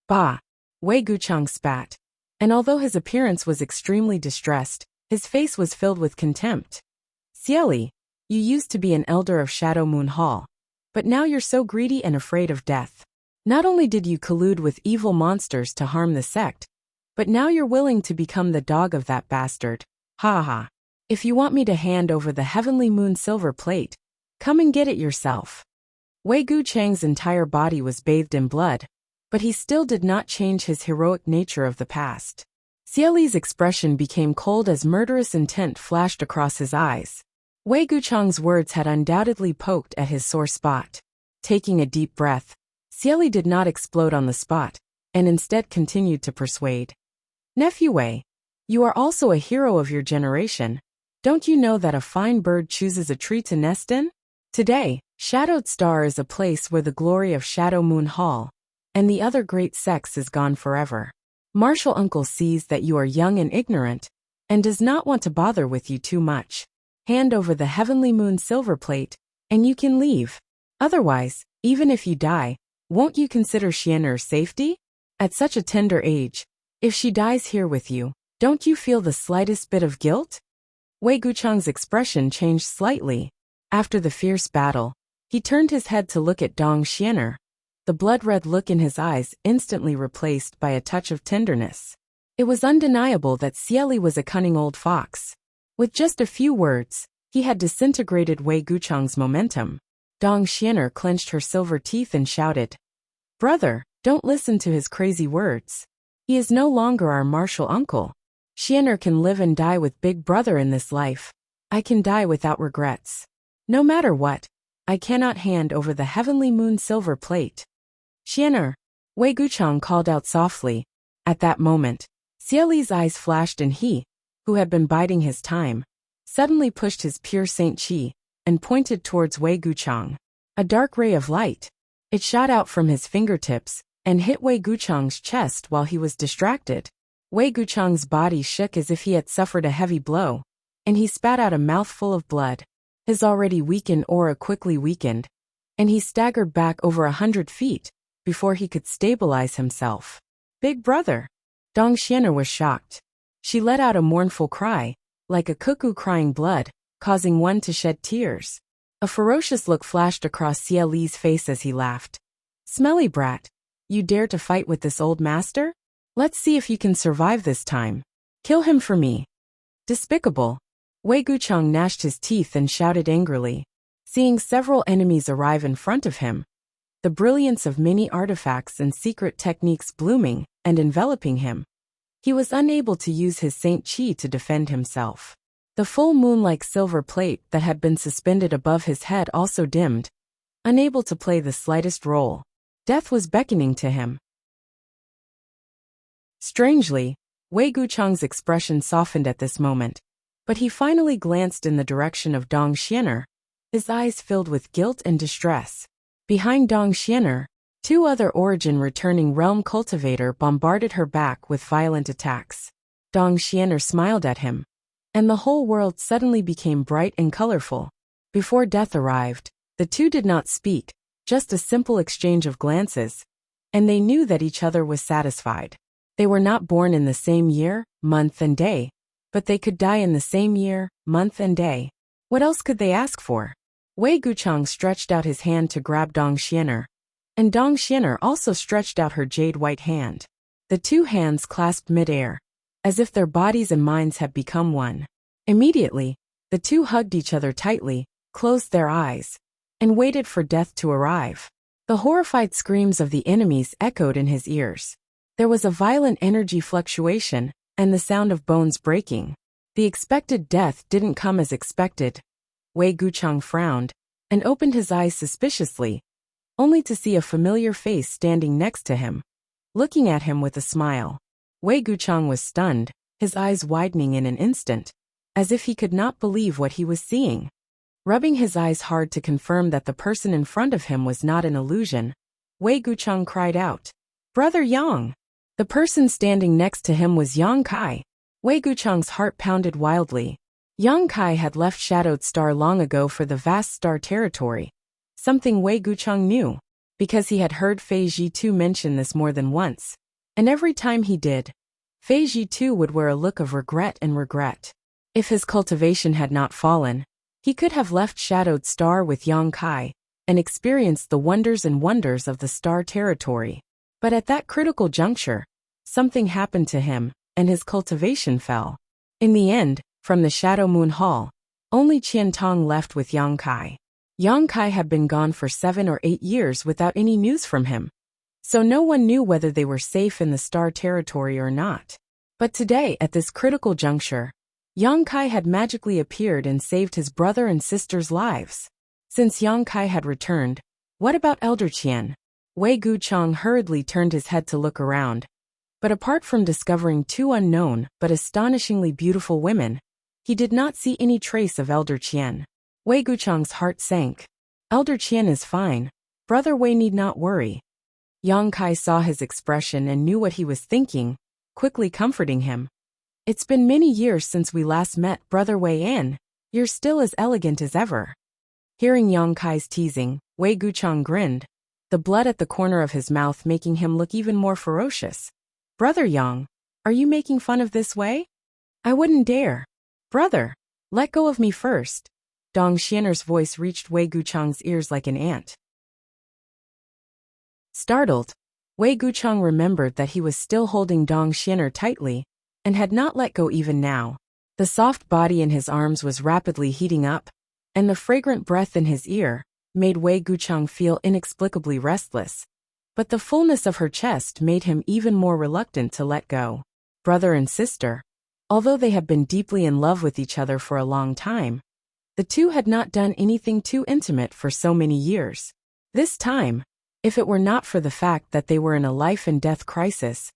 Bah! Wei Guchang spat. And although his appearance was extremely distressed, his face was filled with contempt. Xieli, you used to be an elder of Shadow Moon Hall, but now you're so greedy and afraid of death. Not only did you collude with evil monsters to harm the sect, but now you're willing to become the dog of that bastard. Ha ha. If you want me to hand over the Heavenly Moon silver plate, come and get it yourself. Wei Guchang's entire body was bathed in blood, but he still did not change his heroic nature of the past. Xieli's expression became cold as murderous intent flashed across his eyes. Wei Guchang's words had undoubtedly poked at his sore spot. Taking a deep breath, Xieli did not explode on the spot, and instead continued to persuade. Nephew Wei, you are also a hero of your generation. Don't you know that a fine bird chooses a tree to nest in? Today, Shadowed Star is a place where the glory of Shadow Moon Hall and the other great sects is gone forever. Martial Uncle sees that you are young and ignorant, and does not want to bother with you too much. Hand over the Heavenly Moon silver plate, and you can leave. Otherwise, even if you die, won't you consider Xianer's safety? At such a tender age, if she dies here with you, don't you feel the slightest bit of guilt? Wei Guchang's expression changed slightly. After the fierce battle, he turned his head to look at Dong Xianer. The blood-red look in his eyes instantly replaced by a touch of tenderness. It was undeniable that Xieli was a cunning old fox. With just a few words, he had disintegrated Wei Guchang's momentum. Dong Xianer clenched her silver teeth and shouted, "Brother, don't listen to his crazy words. He is no longer our martial uncle. Xianer can live and die with Big Brother in this life. I can die without regrets. No matter what, I cannot hand over the Heavenly Moon silver plate." "Xianer," Wei Guchang called out softly. At that moment, Xieli's eyes flashed and he, who had been biding his time, suddenly pushed his pure Saint Qi and pointed towards Wei Guchang. A dark ray of light. It shot out from his fingertips and hit Wei Guchang's chest while he was distracted. Wei Guchang's body shook as if he had suffered a heavy blow, and he spat out a mouthful of blood. His already weakened aura quickly weakened, and he staggered back over 100 feet before he could stabilize himself. "Big Brother!" Dong Xianer was shocked. She let out a mournful cry, like a cuckoo crying blood, causing one to shed tears. A ferocious look flashed across Xieli's face as he laughed. "Smelly brat, you dare to fight with this old master? Let's see if you can survive this time. Kill him for me." "Despicable!" Wei Guchang gnashed his teeth and shouted angrily. Seeing several enemies arrive in front of him, the brilliance of many artifacts and secret techniques blooming and enveloping him, he was unable to use his Saint Qi to defend himself. The full moon-like silver plate that had been suspended above his head also dimmed, unable to play the slightest role. Death was beckoning to him. Strangely, Wei Guchang's expression softened at this moment, but he finally glanced in the direction of Dong Xianer, his eyes filled with guilt and distress. Behind Dong Xianer, two other origin-returning realm cultivator bombarded her back with violent attacks. Dong Xianer smiled at him, and the whole world suddenly became bright and colorful. Before death arrived, the two did not speak, just a simple exchange of glances, and they knew that each other was satisfied. They were not born in the same year, month and day, but they could die in the same year, month and day. What else could they ask for? Wei Guchang stretched out his hand to grab Dong Xianer, and Dong Xianer also stretched out her jade-white hand. The two hands clasped mid-air, as if their bodies and minds had become one. Immediately, the two hugged each other tightly, closed their eyes, and waited for death to arrive. The horrified screams of the enemies echoed in his ears. There was a violent energy fluctuation, and the sound of bones breaking. The expected death didn't come as expected. Wei Guchang frowned, and opened his eyes suspiciously, only to see a familiar face standing next to him, looking at him with a smile. Wei Guchang was stunned, his eyes widening in an instant, as if he could not believe what he was seeing. Rubbing his eyes hard to confirm that the person in front of him was not an illusion, Wei Guchang cried out, "Brother Yang!" The person standing next to him was Yang Kai. Wei Guchang's heart pounded wildly. Yang Kai had left Shadowed Star long ago for the vast star territory, something Wei Guchang knew. because he had heard Fei Ji mention this more than once, and every time he did, Fei Ji would wear a look of regret and regret. If his cultivation had not fallen, he could have left Shadowed Star with Yang Kai and experienced the wonders and wonders of the Star Territory. But at that critical juncture, something happened to him, and his cultivation fell. In the end, from the Shadow Moon Hall, only Qian Tong left with Yang Kai. Yang Kai had been gone for 7 or 8 years without any news from him, so no one knew whether they were safe in the Star Territory or not. But today, at this critical juncture, Yang Kai had magically appeared and saved his brother and sister's lives. Since Yang Kai had returned, what about Elder Qian? Wei Guchang hurriedly turned his head to look around, but apart from discovering 2 unknown but astonishingly beautiful women, he did not see any trace of Elder Qian. Wei Guchang's heart sank. Elder Qian is fine. Brother Wei need not worry. Yang Kai saw his expression and knew what he was thinking, quickly comforting him. It's been many years since we last met, Brother Wei An. You're still as elegant as ever. Hearing Yang Kai's teasing, Wei Guchang grinned, the blood at the corner of his mouth making him look even more ferocious. Brother Yang, are you making fun of this Wei? I wouldn't dare. Brother, let go of me first. Dong Xianer's voice reached Wei Guchang's ears like an ant. Startled, Wei Guchang remembered that he was still holding Dong Xianer tightly, and had not let go even now. The soft body in his arms was rapidly heating up, and the fragrant breath in his ear made Wei Guchang feel inexplicably restless. But the fullness of her chest made him even more reluctant to let go. Brother and sister, although they had been deeply in love with each other for a long time, the two had not done anything too intimate for so many years. This time, if it were not for the fact that they were in a life-and-death crisis,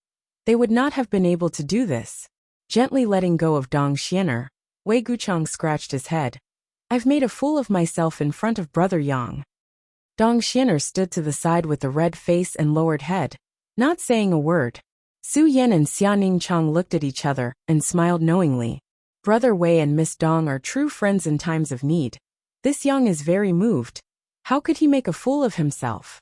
they would not have been able to do this. Gently letting go of Dong Xianer, Wei Guchang scratched his head. I've made a fool of myself in front of Brother Yang. Dong Xianer stood to the side with a red face and lowered head, not saying a word. Su Yan and Xia Ningchang looked at each other and smiled knowingly. Brother Wei and Miss Dong are true friends in times of need. This Yang is very moved. How could he make a fool of himself?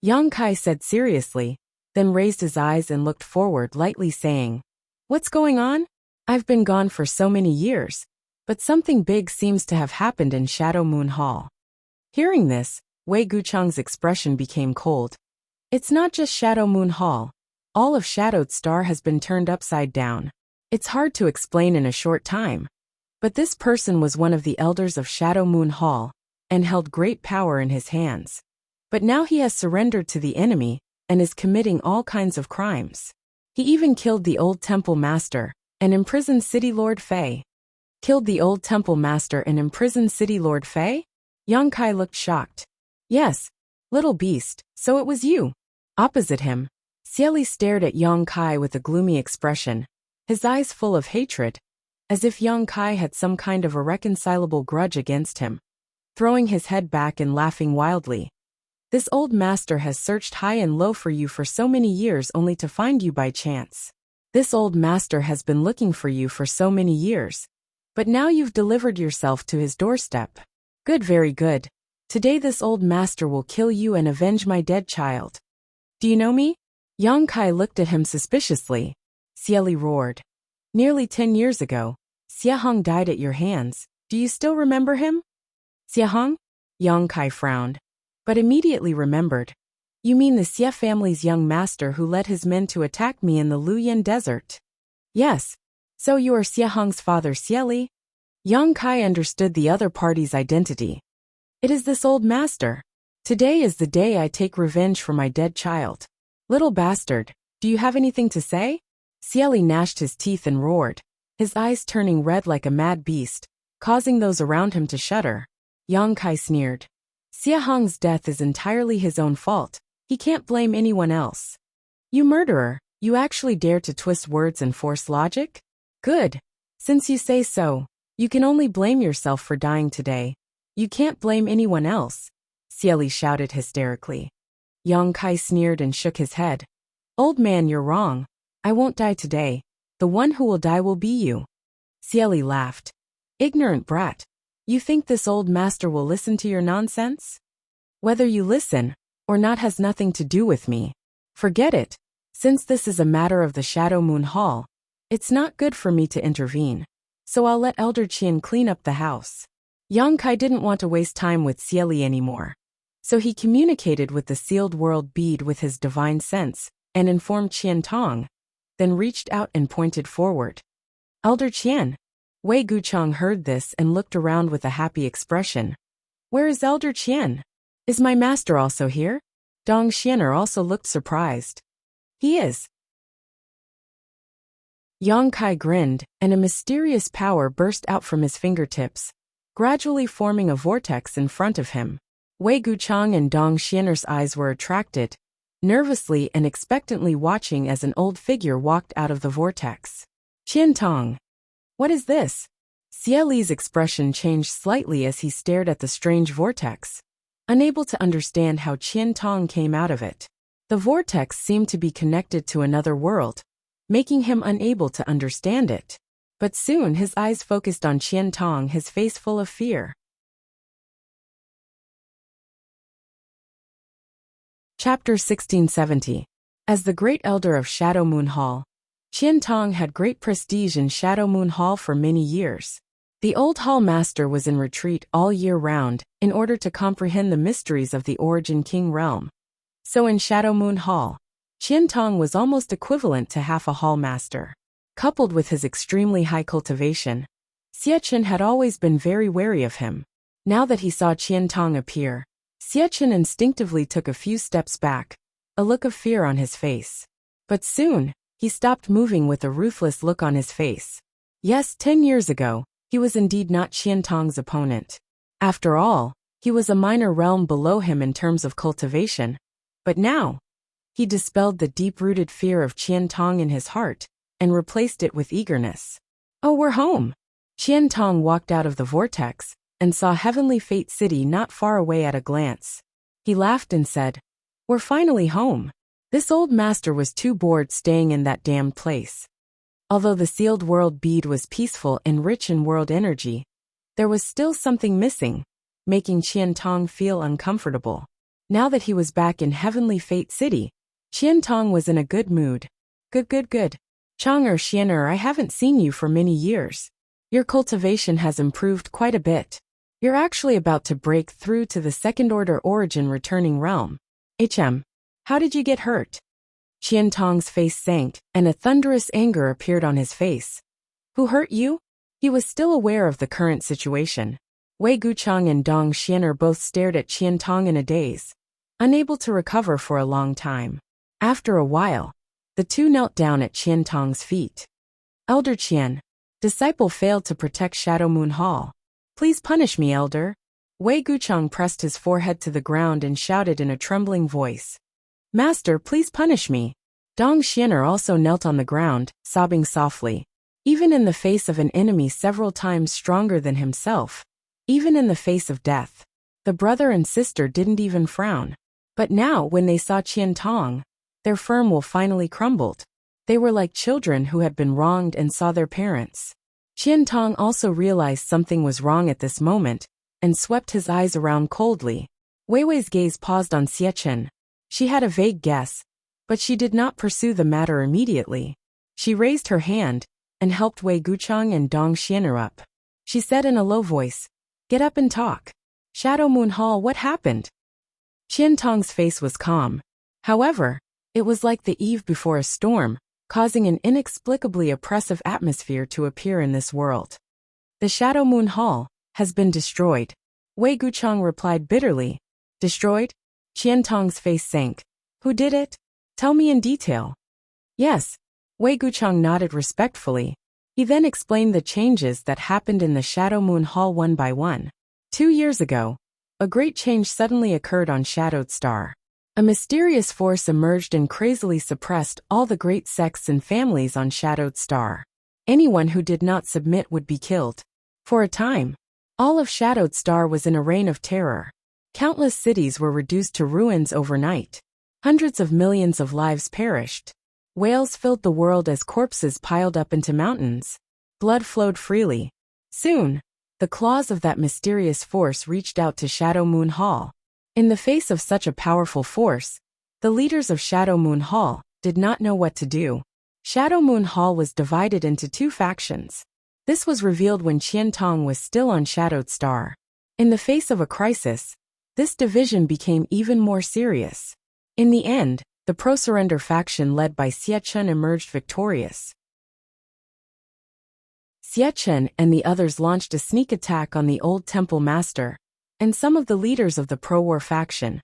Yang Kai said seriously, then raised his eyes and looked forward lightly saying, What's going on? I've been gone for so many years, but something big seems to have happened in Shadow Moon Hall. Hearing this, Wei Guchang's expression became cold. It's not just Shadow Moon Hall. All of Shadowed Star has been turned upside down. It's hard to explain in a short time. But this person was one of the elders of Shadow Moon Hall, and held great power in his hands. But now he has surrendered to the enemy, and is committing all kinds of crimes. He even killed the old temple master, and imprisoned City Lord Fei. Killed the old temple master and imprisoned City Lord Fei? Yang Kai looked shocked. Yes, little beast, so it was you. Opposite him, Xieli stared at Yang Kai with a gloomy expression, his eyes full of hatred, as if Yang Kai had some kind of irreconcilable grudge against him. Throwing his head back and laughing wildly. This old master has searched high and low for you for so many years only to find you by chance. This old master has been looking for you for so many years, but now you've delivered yourself to his doorstep. Good, very good. Today this old master will kill you and avenge my dead child. Do you know me? Yang Kai looked at him suspiciously. Xieli roared. Nearly 10 years ago, Xie Hong died at your hands. Do you still remember him? Xie Hong? Yang Kai frowned, but immediately remembered. You mean the Xie family's young master who led his men to attack me in the Luyan desert? Yes. So you are Xie Hong's father Xieli? Yang Kai understood the other party's identity. It is this old master. Today is the day I take revenge for my dead child. Little bastard, do you have anything to say? Xieli gnashed his teeth and roared, his eyes turning red like a mad beast, causing those around him to shudder. Yang Kai sneered. Xie Hong's death is entirely his own fault. He can't blame anyone else. You murderer, you actually dare to twist words and force logic? Good. Since you say so, you can only blame yourself for dying today. You can't blame anyone else, Xieli shouted hysterically. Yang Kai sneered and shook his head. Old man, you're wrong. I won't die today. The one who will die will be you. Xieli laughed. Ignorant brat. You think this old master will listen to your nonsense? Whether you listen, or not has nothing to do with me. Forget it. Since this is a matter of the Shadow Moon Hall, it's not good for me to intervene. So I'll let Elder Qian clean up the house. Yang Kai didn't want to waste time with Xieli anymore. So he communicated with the sealed world bead with his divine sense, and informed Qian Tong, then reached out and pointed forward. Elder Qian. Wei Guchang heard this and looked around with a happy expression. Where is Elder Qian? Is my master also here? Dong Xianer also looked surprised. He is. Yang Kai grinned, and a mysterious power burst out from his fingertips, gradually forming a vortex in front of him. Wei Guchang and Dong Xianer's eyes were attracted, nervously and expectantly watching as an old figure walked out of the vortex. Qian Tong. What is this? Xieli's expression changed slightly as he stared at the strange vortex, unable to understand how Qian Tong came out of it. The vortex seemed to be connected to another world, making him unable to understand it. But soon his eyes focused on Qian Tong, his face full of fear. Chapter 1670. As the great elder of Shadow Moon Hall, Qian Tong had great prestige in Shadow Moon Hall for many years. The old hall master was in retreat all year round in order to comprehend the mysteries of the Origin King realm. So in Shadow Moon Hall, Qian Tong was almost equivalent to half a hall master. Coupled with his extremely high cultivation, Xie had always been very wary of him. Now that he saw Qian Tong appear, Xie instinctively took a few steps back, a look of fear on his face. But soon, he stopped moving with a ruthless look on his face. Yes, 10 years ago, he was indeed not Qian Tong's opponent. After all, he was a minor realm below him in terms of cultivation. But now, he dispelled the deep-rooted fear of Qian Tong in his heart, and replaced it with eagerness. Oh, we're home! Qian Tong walked out of the vortex, and saw Heavenly Fate City not far away at a glance. He laughed and said, We're finally home. This old master was too bored staying in that damned place. Although the sealed world bead was peaceful and rich in world energy, there was still something missing, making Qian Tong feel uncomfortable. Now that he was back in Heavenly Fate City, Qian Tong was in a good mood. Good. Chang or Xianer, I haven't seen you for many years. Your cultivation has improved quite a bit. You're actually about to break through to the second-order origin returning realm. How did you get hurt? Qian Tong's face sank, and a thunderous anger appeared on his face. Who hurt you? He was still aware of the current situation. Wei Guchang and Dong Xianer both stared at Qian Tong in a daze, unable to recover for a long time. After a while, the two knelt down at Qian Tong's feet. Elder Qian, disciple failed to protect Shadow Moon Hall. Please punish me, Elder. Wei Guchang pressed his forehead to the ground and shouted in a trembling voice. Master, please punish me. Dong Xianer also knelt on the ground, sobbing softly. Even in the face of an enemy several times stronger than himself, even in the face of death, the brother and sister didn't even frown. But now, when they saw Qian Tong, their firm will finally crumbled. They were like children who had been wronged and saw their parents. Qian Tong also realized something was wrong at this moment, and swept his eyes around coldly. Wei Wei's gaze paused on Xie. She had a vague guess, but she did not pursue the matter immediately. She raised her hand, and helped Wei Guchang and Dong Xianer up. She said in a low voice, Get up and talk. Shadow Moon Hall, what happened? Qian Tong's face was calm. However, it was like the eve before a storm, causing an inexplicably oppressive atmosphere to appear in this world. The Shadow Moon Hall has been destroyed. Wei Guchang replied bitterly. Destroyed? Qian Tong's face sank. Who did it? Tell me in detail. Yes. Wei Guchang nodded respectfully. He then explained the changes that happened in the Shadow Moon Hall one by one. 2 years ago, a great change suddenly occurred on Shadowed Star. A mysterious force emerged and crazily suppressed all the great sects and families on Shadowed Star. Anyone who did not submit would be killed. For a time, all of Shadowed Star was in a reign of terror. Countless cities were reduced to ruins overnight. Hundreds of millions of lives perished. Whales filled the world as corpses piled up into mountains. Blood flowed freely. Soon, the claws of that mysterious force reached out to Shadow Moon Hall. In the face of such a powerful force, the leaders of Shadow Moon Hall did not know what to do. Shadow Moon Hall was divided into two factions. This was revealed when Qian Tong was still on Shadowed Star. In the face of a crisis, this division became even more serious. In the end, the pro-surrender faction led by Xie Chen emerged victorious. Xie Chen and the others launched a sneak attack on the old temple master and some of the leaders of the pro-war faction,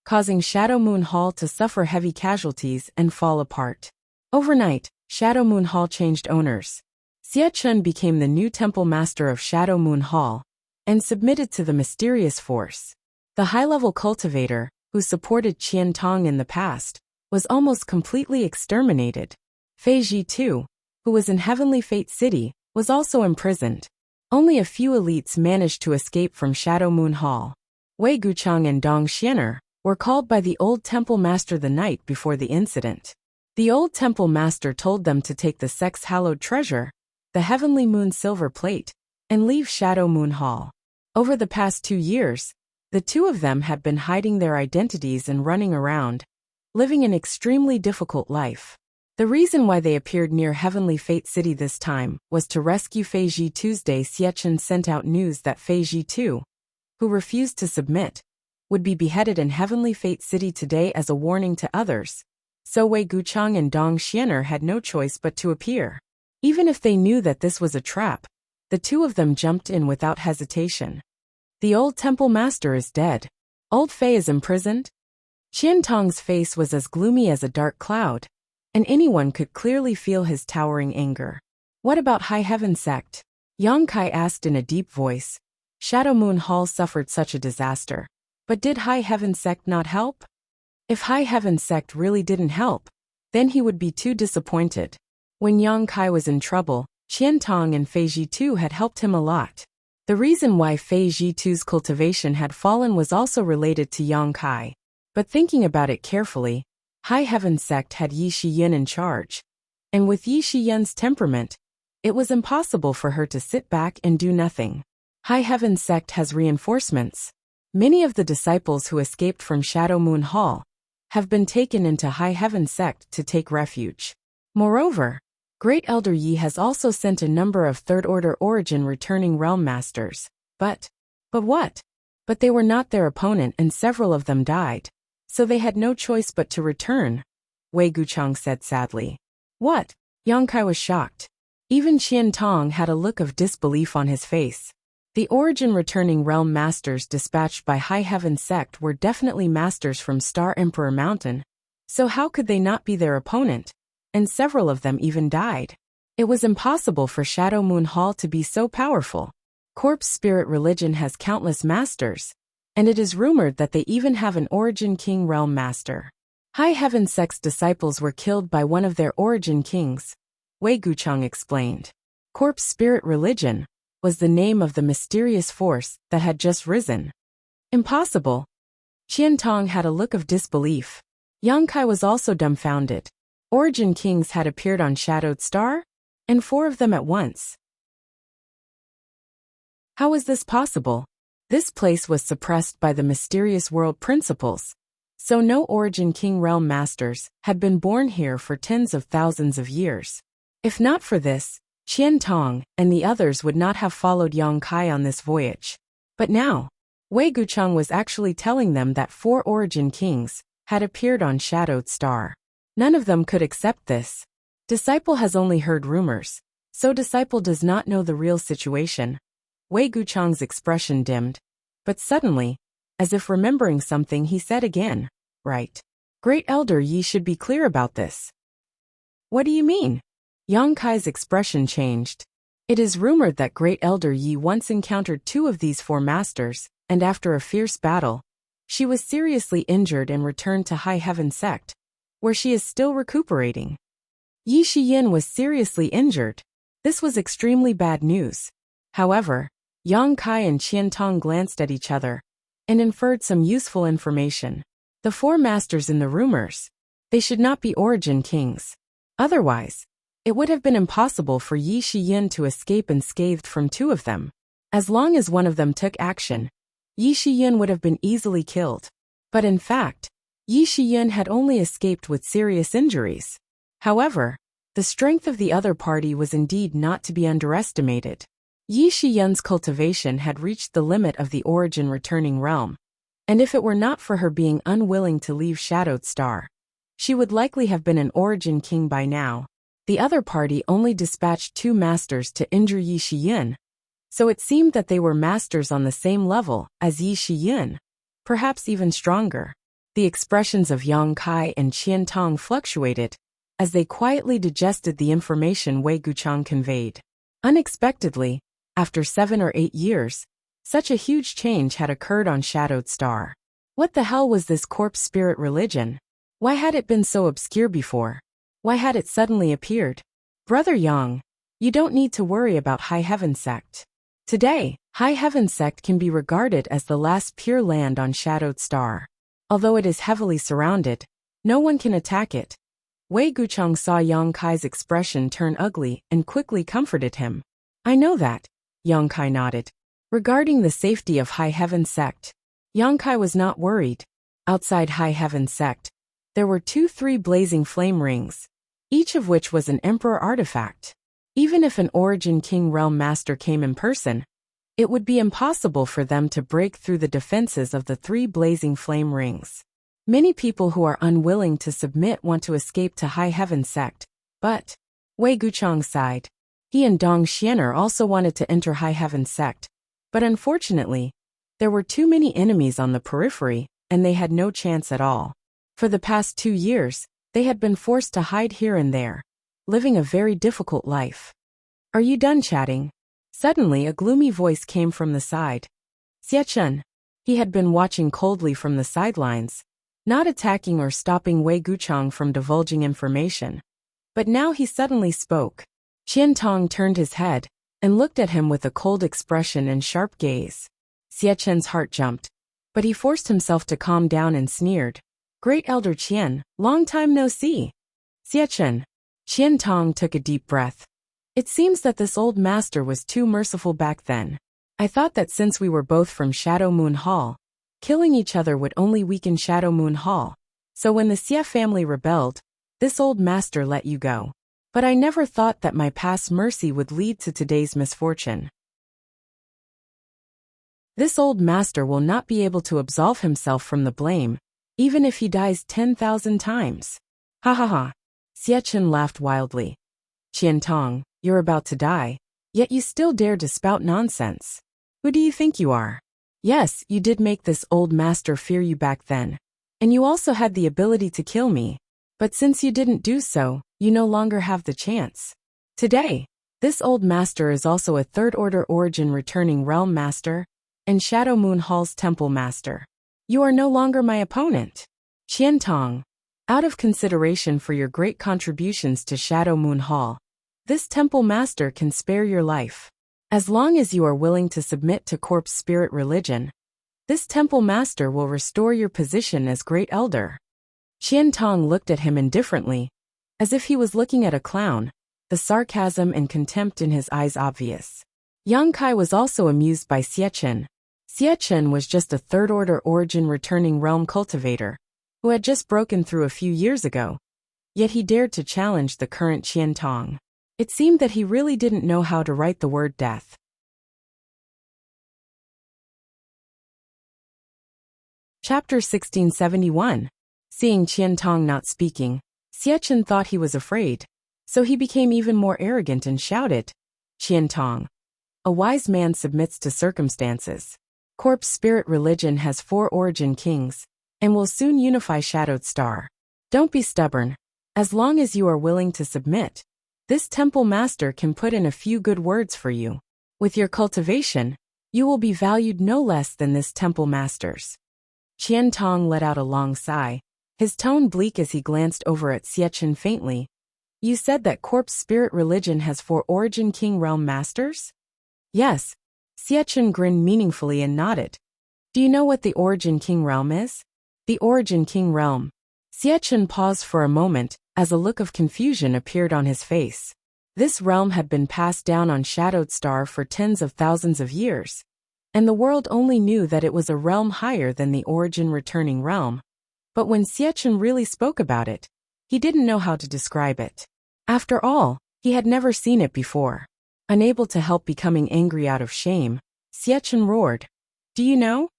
causing Shadow Moon Hall to suffer heavy casualties and fall apart. Overnight, Shadow Moon Hall changed owners. Xie Chen became the new temple master of Shadow Moon Hall and submitted to the mysterious force. The high-level cultivator, who supported Qian Tong in the past, was almost completely exterminated. Fei Ji too, who was in Heavenly Fate City, was also imprisoned. Only a few elites managed to escape from Shadow Moon Hall. Wei Guchang and Dong Xianer were called by the old temple master the night before the incident. The old temple master told them to take the sex-hallowed treasure, the Heavenly Moon silver plate, and leave Shadow Moon Hall. Over the past 2 years, the two of them had been hiding their identities and running around, living an extremely difficult life. The reason why they appeared near Heavenly Fate City this time was to rescue Fei Ji. Tuesday, Xie Chen sent out news that Fei Ji too, who refused to submit, would be beheaded in Heavenly Fate City today as a warning to others. So Wei Guchang and Dong Xianer had no choice but to appear. Even if they knew that this was a trap, the two of them jumped in without hesitation. The old temple master is dead. Old Fei is imprisoned. Qian Tong's face was as gloomy as a dark cloud, and anyone could clearly feel his towering anger. What about High Heaven Sect? Yang Kai asked in a deep voice. Shadow Moon Hall suffered such a disaster. But did High Heaven Sect not help? If High Heaven Sect really didn't help, then he would be too disappointed. When Yang Kai was in trouble, Qian Tong and Fei Ji too had helped him a lot. The reason why Fei Ji too's cultivation had fallen was also related to Yang Kai. But thinking about it carefully, High Heaven Sect had Yi Shiyin in charge. And with Yi Shiyin's temperament, it was impossible for her to sit back and do nothing. High Heaven Sect has reinforcements. Many of the disciples who escaped from Shadow Moon Hall have been taken into High Heaven Sect to take refuge. Moreover, Great Elder Yi has also sent a number of third-order origin returning realm masters. But what? But they were not their opponent and several of them died. So they had no choice but to return, Wei Guchang said sadly. What? Yang Kai was shocked. Even Qian Tong had a look of disbelief on his face. The origin returning realm masters dispatched by High Heaven Sect were definitely masters from Star Emperor Mountain. So how could they not be their opponent? And several of them even died. It was impossible for Shadow Moon Hall to be so powerful. Corpse Spirit Religion has countless masters, and it is rumored that they even have an Origin King realm master. High Heaven Sect's disciples were killed by one of their Origin Kings, Wei Guchang explained. Corpse Spirit Religion was the name of the mysterious force that had just risen. Impossible. Qian Tong had a look of disbelief. Yang Kai was also dumbfounded. Origin Kings had appeared on Shadowed Star, and 4 of them at once. How was this possible? This place was suppressed by the mysterious world principles, so no Origin King realm masters had been born here for tens of thousands of years. If not for this, Qian Tong and the others would not have followed Yang Kai on this voyage. But now, Wei Guchang was actually telling them that 4 Origin Kings had appeared on Shadowed Star. None of them could accept this. Disciple has only heard rumors, so Disciple does not know the real situation. Wei Guchang's expression dimmed, but suddenly, as if remembering something, he said again, "Right. Great Elder Yi should be clear about this." What do you mean? Yang Kai's expression changed. It is rumored that Great Elder Yi once encountered 2 of these 4 masters, and after a fierce battle, she was seriously injured and returned to High Heaven Sect, where she is still recuperating. Yi Shiyin was seriously injured. This was extremely bad news. However, Yang Kai and Qian Tong glanced at each other and inferred some useful information. The 4 masters in the rumors, they should not be Origin Kings. Otherwise, it would have been impossible for Yi Shiyin to escape unscathed from 2 of them. As long as one of them took action, Yi Shiyin would have been easily killed. But in fact, Yi Shiyan had only escaped with serious injuries. However, the strength of the other party was indeed not to be underestimated. Yi Shiyan's cultivation had reached the limit of the origin returning realm, and if it were not for her being unwilling to leave Shadowed Star, she would likely have been an origin king by now. The other party only dispatched 2 masters to injure Yi Shiyan, so it seemed that they were masters on the same level as Yi Shiyan, perhaps even stronger. The expressions of Yang Kai and Qian Tong fluctuated as they quietly digested the information Wei Guchang conveyed. Unexpectedly, after 7 or 8 years, such a huge change had occurred on Shadowed Star. What the hell was this corpse spirit religion? Why had it been so obscure before? Why had it suddenly appeared? Brother Yang, you don't need to worry about High Heaven Sect. Today, High Heaven Sect can be regarded as the last pure land on Shadowed Star. Although it is heavily surrounded, no one can attack it. Wei Guchang saw Yang Kai's expression turn ugly and quickly comforted him. I know that, Yang Kai nodded. Regarding the safety of High Heaven Sect, Yang Kai was not worried. Outside High Heaven Sect, there were 3 blazing flame rings, each of which was an emperor artifact. Even if an Origin King Realm Master came in person, it would be impossible for them to break through the defenses of the 3 blazing flame rings. Many people who are unwilling to submit want to escape to High Heaven Sect, but Wei Guchang sighed. He and Dong Xianer also wanted to enter High Heaven Sect, but unfortunately, there were too many enemies on the periphery, and they had no chance at all. For the past 2 years, they had been forced to hide here and there, living a very difficult life. Are you done chatting? Suddenly a gloomy voice came from the side. Xie. He had been watching coldly from the sidelines, not attacking or stopping Wei Guchang from divulging information. But now he suddenly spoke. Qian Tong turned his head and looked at him with a cold expression and sharp gaze. Xie Chen's heart jumped, but he forced himself to calm down and sneered. Great Elder Qian, long time no see. Xie Chen. Qian Tong took a deep breath. It seems that this old master was too merciful back then. I thought that since we were both from Shadow Moon Hall, killing each other would only weaken Shadow Moon Hall. So when the Xie family rebelled, this old master let you go. But I never thought that my past mercy would lead to today's misfortune. This old master will not be able to absolve himself from the blame, even if he dies 10,000 times. Ha ha ha. Xie Chen laughed wildly. Qian Tong, you're about to die, yet you still dare to spout nonsense. Who do you think you are? Yes, you did make this old master fear you back then. And you also had the ability to kill me. But since you didn't do so, you no longer have the chance. Today, this old master is also a 3rd Order Origin Returning Realm Master, and Shadow Moon Hall's Temple Master. You are no longer my opponent. Qian Tong, out of consideration for your great contributions to Shadow Moon Hall, this Temple Master can spare your life. As long as you are willing to submit to Corpse Spirit Religion, this Temple Master will restore your position as Great Elder. Qian Tong looked at him indifferently, as if he was looking at a clown, the sarcasm and contempt in his eyes obvious. Yang Kai was also amused by Xie Chen. Xie Chen was just a 3rd Order Origin Returning Realm cultivator, who had just broken through a few years ago, yet he dared to challenge the current Qian Tong. It seemed that he really didn't know how to write the word death. Chapter 1671. Seeing Qian Tong not speaking, Xie Chen thought he was afraid, so he became even more arrogant and shouted, Qian Tong. A wise man submits to circumstances. Corpse Spirit Religion has 4 Origin Kings, and will soon unify Shadowed Star. Don't be stubborn. As long as you are willing to submit, this Temple Master can put in a few good words for you. With your cultivation, you will be valued no less than this Temple Master's. Qian Tong let out a long sigh, his tone bleak as he glanced over at Xie Chen faintly. You said that Corpse Spirit Religion has 4 Origin King Realm Masters? Yes. Xie Chen grinned meaningfully and nodded. Do you know what the Origin King Realm is? The Origin King Realm. Xie Chen paused for a moment, as a look of confusion appeared on his face. This realm had been passed down on Shadowed Star for tens of thousands of years, and the world only knew that it was a realm higher than the origin returning realm. But when Xiachen really spoke about it, he didn't know how to describe it. After all, he had never seen it before. Unable to help becoming angry out of shame, Xiachen roared, "Do you know?"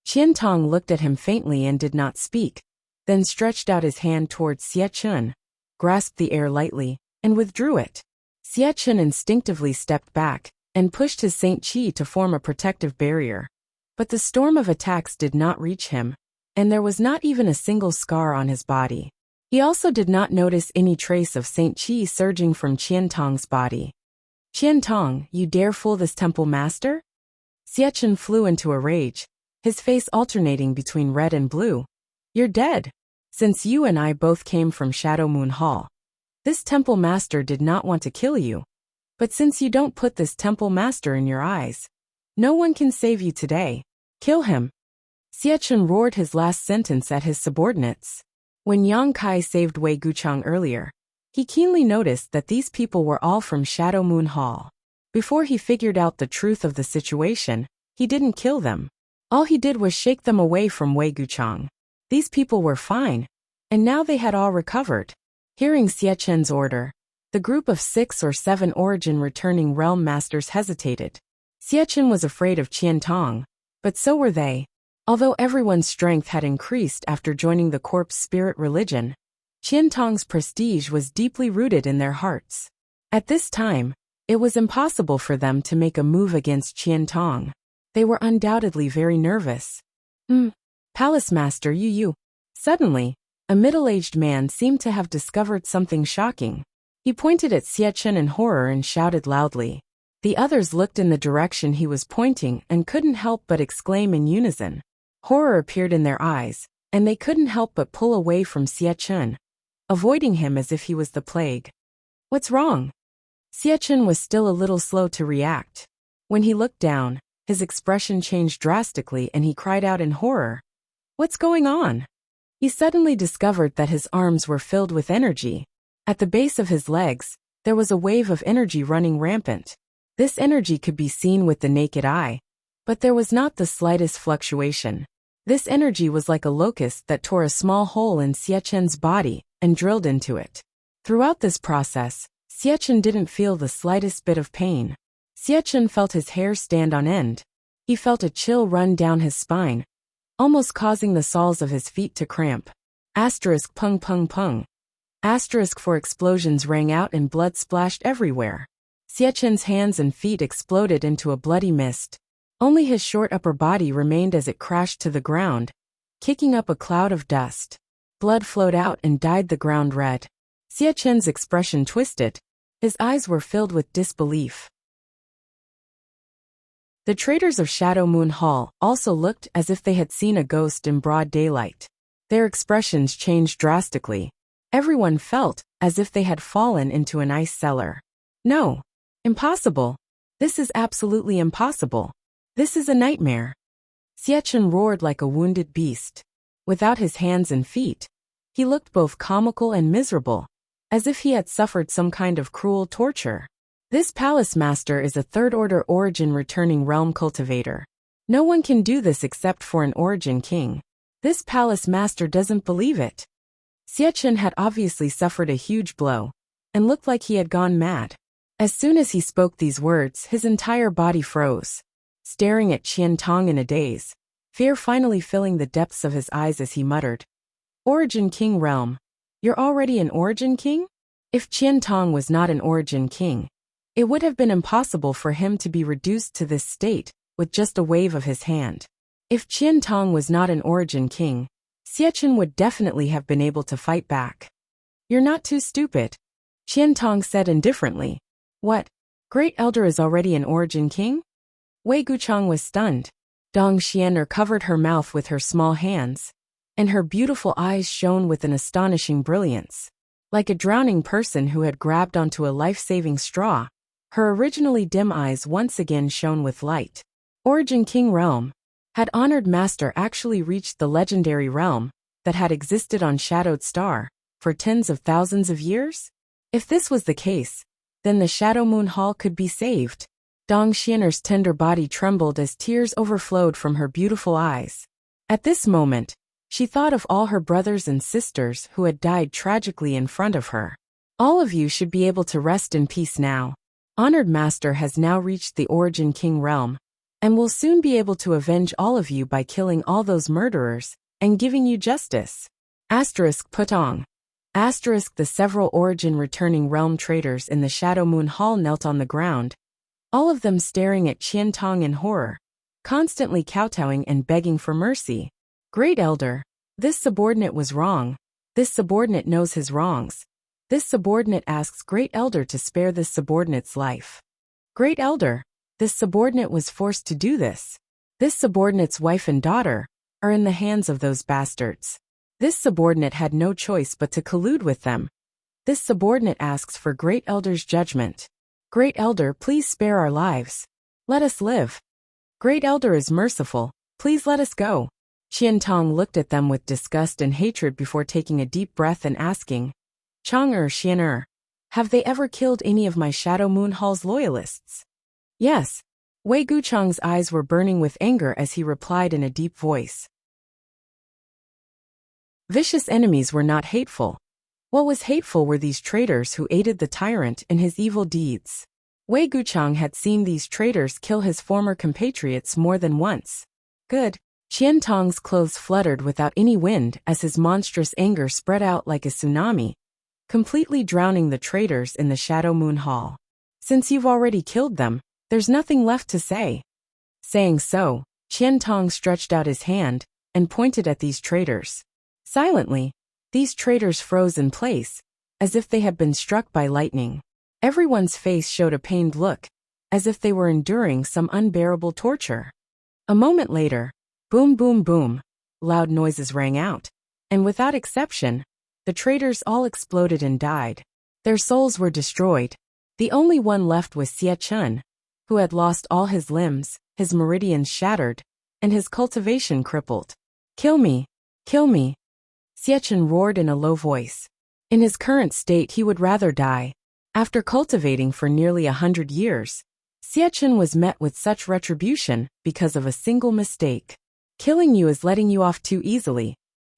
Qiantong looked at him faintly and did not speak, then stretched out his hand towards Xiachen, grasped the air lightly, and withdrew it. Xiachen instinctively stepped back and pushed his Saint Qi to form a protective barrier. But the storm of attacks did not reach him, and there was not even a single scar on his body. He also did not notice any trace of Saint Qi surging from Qiantong's body. "Qiantong, you dare fool this temple master?" Xiachen flew into a rage, his face alternating between red and blue. "You're dead. Since you and I both came from Shadow Moon Hall, this temple master did not want to kill you. But since you don't put this temple master in your eyes, no one can save you today. Kill him." Xiachen roared his last sentence at his subordinates. When Yang Kai saved Wei Guchang earlier, he keenly noticed that these people were all from Shadow Moon Hall. Before he figured out the truth of the situation, he didn't kill them. All he did was shake them away from Wei Guchang. These people were fine, and now they had all recovered. Hearing Xiachen's order, the group of 6 or 7 origin returning realm masters hesitated. Xiachen was afraid of Qiantong, but so were they. Although everyone's strength had increased after joining the corpse spirit religion, Qiantong's prestige was deeply rooted in their hearts. At this time, it was impossible for them to make a move against Qiantong. They were undoubtedly very nervous. Palace Master Yu. Suddenly, a middle-aged man seemed to have discovered something shocking. He pointed at Xiachen in horror and shouted loudly. The others looked in the direction he was pointing and couldn't help but exclaim in unison. Horror appeared in their eyes, and they couldn't help but pull away from Xiachen, avoiding him as if he was the plague. "What's wrong?" Xiachen was still a little slow to react. When he looked down, his expression changed drastically and he cried out in horror. "What's going on?" He suddenly discovered that his arms were filled with energy. At the base of his legs, there was a wave of energy running rampant. This energy could be seen with the naked eye, but there was not the slightest fluctuation. This energy was like a locust that tore a small hole in Xiachen's body and drilled into it. Throughout this process, Xiachen didn't feel the slightest bit of pain. Xiachen felt his hair stand on end. He felt a chill run down his spine, almost causing the soles of his feet to cramp. Asterisk pung pung pung. Asterisk for explosions rang out and blood splashed everywhere. Xiachen's hands and feet exploded into a bloody mist. Only his short upper body remained as it crashed to the ground, kicking up a cloud of dust. Blood flowed out and dyed the ground red. Xiachen's expression twisted. His eyes were filled with disbelief. The traders of Shadow Moon Hall also looked as if they had seen a ghost in broad daylight. Their expressions changed drastically. Everyone felt as if they had fallen into an ice cellar. "No. Impossible. This is absolutely impossible. This is a nightmare." Xiachen roared like a wounded beast. Without his hands and feet, he looked both comical and miserable, as if he had suffered some kind of cruel torture. This palace master is a third-order origin returning realm cultivator. No one can do this except for an origin king. This palace master doesn't believe it. Xiachen had obviously suffered a huge blow, and looked like he had gone mad. As soon as he spoke these words, his entire body froze. Staring at Qiantong in a daze, fear finally filling the depths of his eyes as he muttered, "Origin King realm. You're already an origin king?" If Qiantong was not an origin king, it would have been impossible for him to be reduced to this state with just a wave of his hand. If Qiantong was not an origin king, Xiachen would definitely have been able to fight back. "You're not too stupid," Qiantong said indifferently. "What? Great Elder is already an origin king?" Wei Guchang was stunned. Dong Xianer covered her mouth with her small hands, and her beautiful eyes shone with an astonishing brilliance. Like a drowning person who had grabbed onto a life-saving straw, her originally dim eyes once again shone with light. Origin King realm. Had Honored Master actually reached the legendary realm that had existed on Shadowed Star for tens of thousands of years? If this was the case, then the Shadow Moon Hall could be saved. Dong Xianer's tender body trembled as tears overflowed from her beautiful eyes. At this moment, she thought of all her brothers and sisters who had died tragically in front of her. All of you should be able to rest in peace now. Honored Master has now reached the Origin King realm, and will soon be able to avenge all of you by killing all those murderers, and giving you justice. Put on. The several Origin returning realm traders in the Shadow Moon Hall knelt on the ground, all of them staring at Qian Tong in horror, constantly kowtowing and begging for mercy. Great Elder, this subordinate was wrong. This subordinate knows his wrongs. This subordinate asks Great Elder to spare this subordinate's life. Great Elder, this subordinate was forced to do this. This subordinate's wife and daughter are in the hands of those bastards. This subordinate had no choice but to collude with them. This subordinate asks for Great Elder's judgment. Great Elder, please spare our lives. Let us live. Great Elder is merciful, please let us go. Qian Tong looked at them with disgust and hatred before taking a deep breath and asking, Xianer, have they ever killed any of my Shadow Moon Hall's loyalists? Yes. Wei Guchang's eyes were burning with anger as he replied in a deep voice. Vicious enemies were not hateful. What was hateful were these traitors who aided the tyrant in his evil deeds. Wei Guchang had seen these traitors kill his former compatriots more than once. Good. Qian Tong's clothes fluttered without any wind as his monstrous anger spread out like a tsunami, completely drowning the traitors in the Shadow Moon Hall. Since you've already killed them, there's nothing left to say. Saying so, Qian Tong stretched out his hand and pointed at these traitors. Silently, these traitors froze in place, as if they had been struck by lightning. Everyone's face showed a pained look, as if they were enduring some unbearable torture. A moment later, boom boom boom, loud noises rang out, and without exception, the traitors all exploded and died. Their souls were destroyed. The only one left was Xie Chun, who had lost all his limbs, his meridians shattered, and his cultivation crippled. Kill me! Kill me! Xie Chun roared in a low voice. In his current state he would rather die. After cultivating for nearly 100 years, Xie Chun was met with such retribution because of a single mistake. Killing you is letting you off too easily.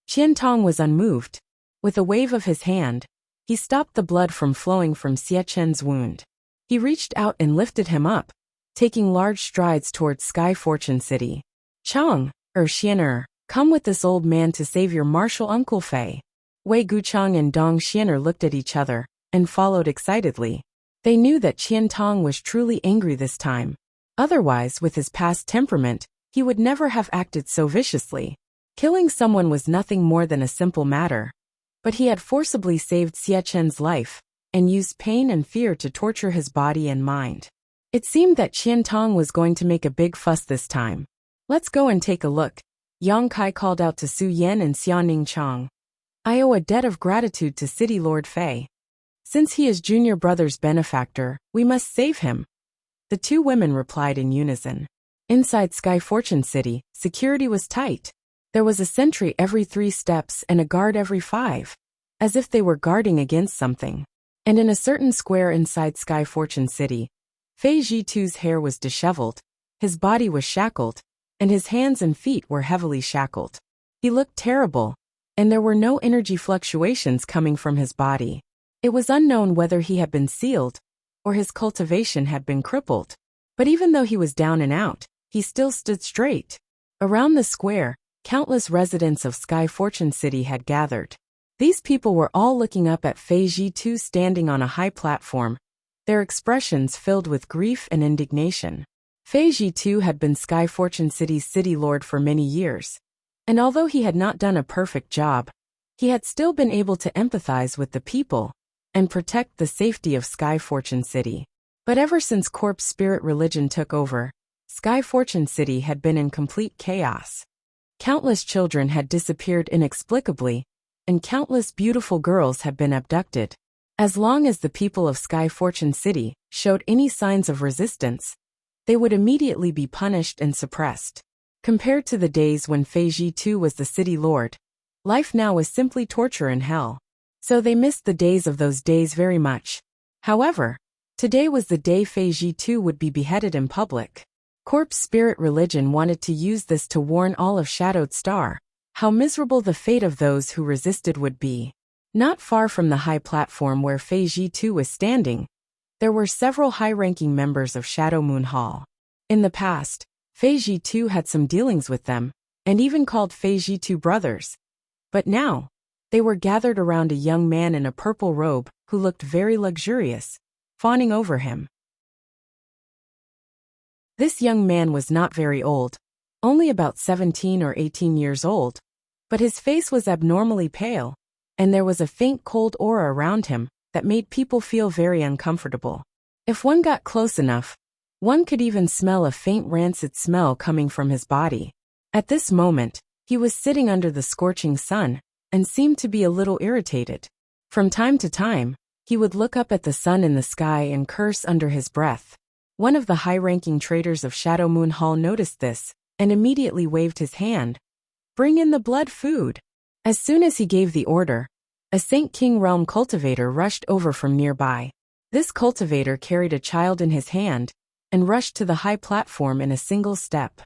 Qian Tong was unmoved. With a wave of his hand, he stopped the blood from flowing from Xie Chun's wound. He reached out and lifted him up, taking large strides towards Sky Fortune City. Xianer, come with this old man to save your martial uncle Fei. Wei Guchang and Dong Xianer looked at each other and followed excitedly. They knew that Qian Tong was truly angry this time. Otherwise, with his past temperament, he would never have acted so viciously. Killing someone was nothing more than a simple matter. But he had forcibly saved Xie Chun's life, and used pain and fear to torture his body and mind. It seemed that Qian Tong was going to make a big fuss this time. Let's go and take a look. Yang Kai called out to Su Yan and Xiaoning Chang. I owe a debt of gratitude to City Lord Fei. Since he is Junior Brother's benefactor, we must save him. The two women replied in unison. Inside Sky Fortune City, security was tight. There was a sentry every 3 steps and a guard every 5, as if they were guarding against something. And in a certain square inside Sky Fortune City, Fei Zhitu's hair was disheveled, his body was shackled, and his hands and feet were heavily shackled. He looked terrible, and there were no energy fluctuations coming from his body. It was unknown whether he had been sealed, or his cultivation had been crippled. But even though he was down and out, he still stood straight. Around the square, countless residents of Sky Fortune City had gathered. These people were all looking up at Fei Zhitu standing on a high platform, their expressions filled with grief and indignation. Fei Zhitu had been Sky Fortune City's city lord for many years, and although he had not done a perfect job, he had still been able to empathize with the people and protect the safety of Sky Fortune City. But ever since corpse spirit religion took over, Sky Fortune City had been in complete chaos. Countless children had disappeared inexplicably, and countless beautiful girls had been abducted. As long as the people of Sky Fortune City showed any signs of resistance, they would immediately be punished and suppressed. Compared to the days when Fei Zhitu was the city lord, life now was simply torture and hell. So they missed the days of those days very much. However, Today was the day Fei Ji2 would be beheaded in public. Corpse Spirit Religion wanted to use this to warn all of Shadowed Star how miserable the fate of those who resisted would be. Not far from the high platform where Fei Ji2 was standing, there were several high-ranking members of Shadow Moon Hall. In the past, Fei Ji2 had some dealings with them, and even called Fei Ji2 brothers. But now, they were gathered around a young man in a purple robe who looked very luxurious, fawning over him. This young man was not very old, only about 17 or 18 years old, but his face was abnormally pale, and there was a faint cold aura around him that made people feel very uncomfortable. If one got close enough, one could even smell a faint rancid smell coming from his body. At this moment, he was sitting under the scorching sun and seemed to be a little irritated. From time to time, he would look up at the sun in the sky and curse under his breath. One of the high-ranking traders of Shadow Moon Hall noticed this and immediately waved his hand. "Bring in the blood food." As soon as he gave the order, a Saint King Realm cultivator rushed over from nearby. This cultivator carried a child in his hand and rushed to the high platform in a single step.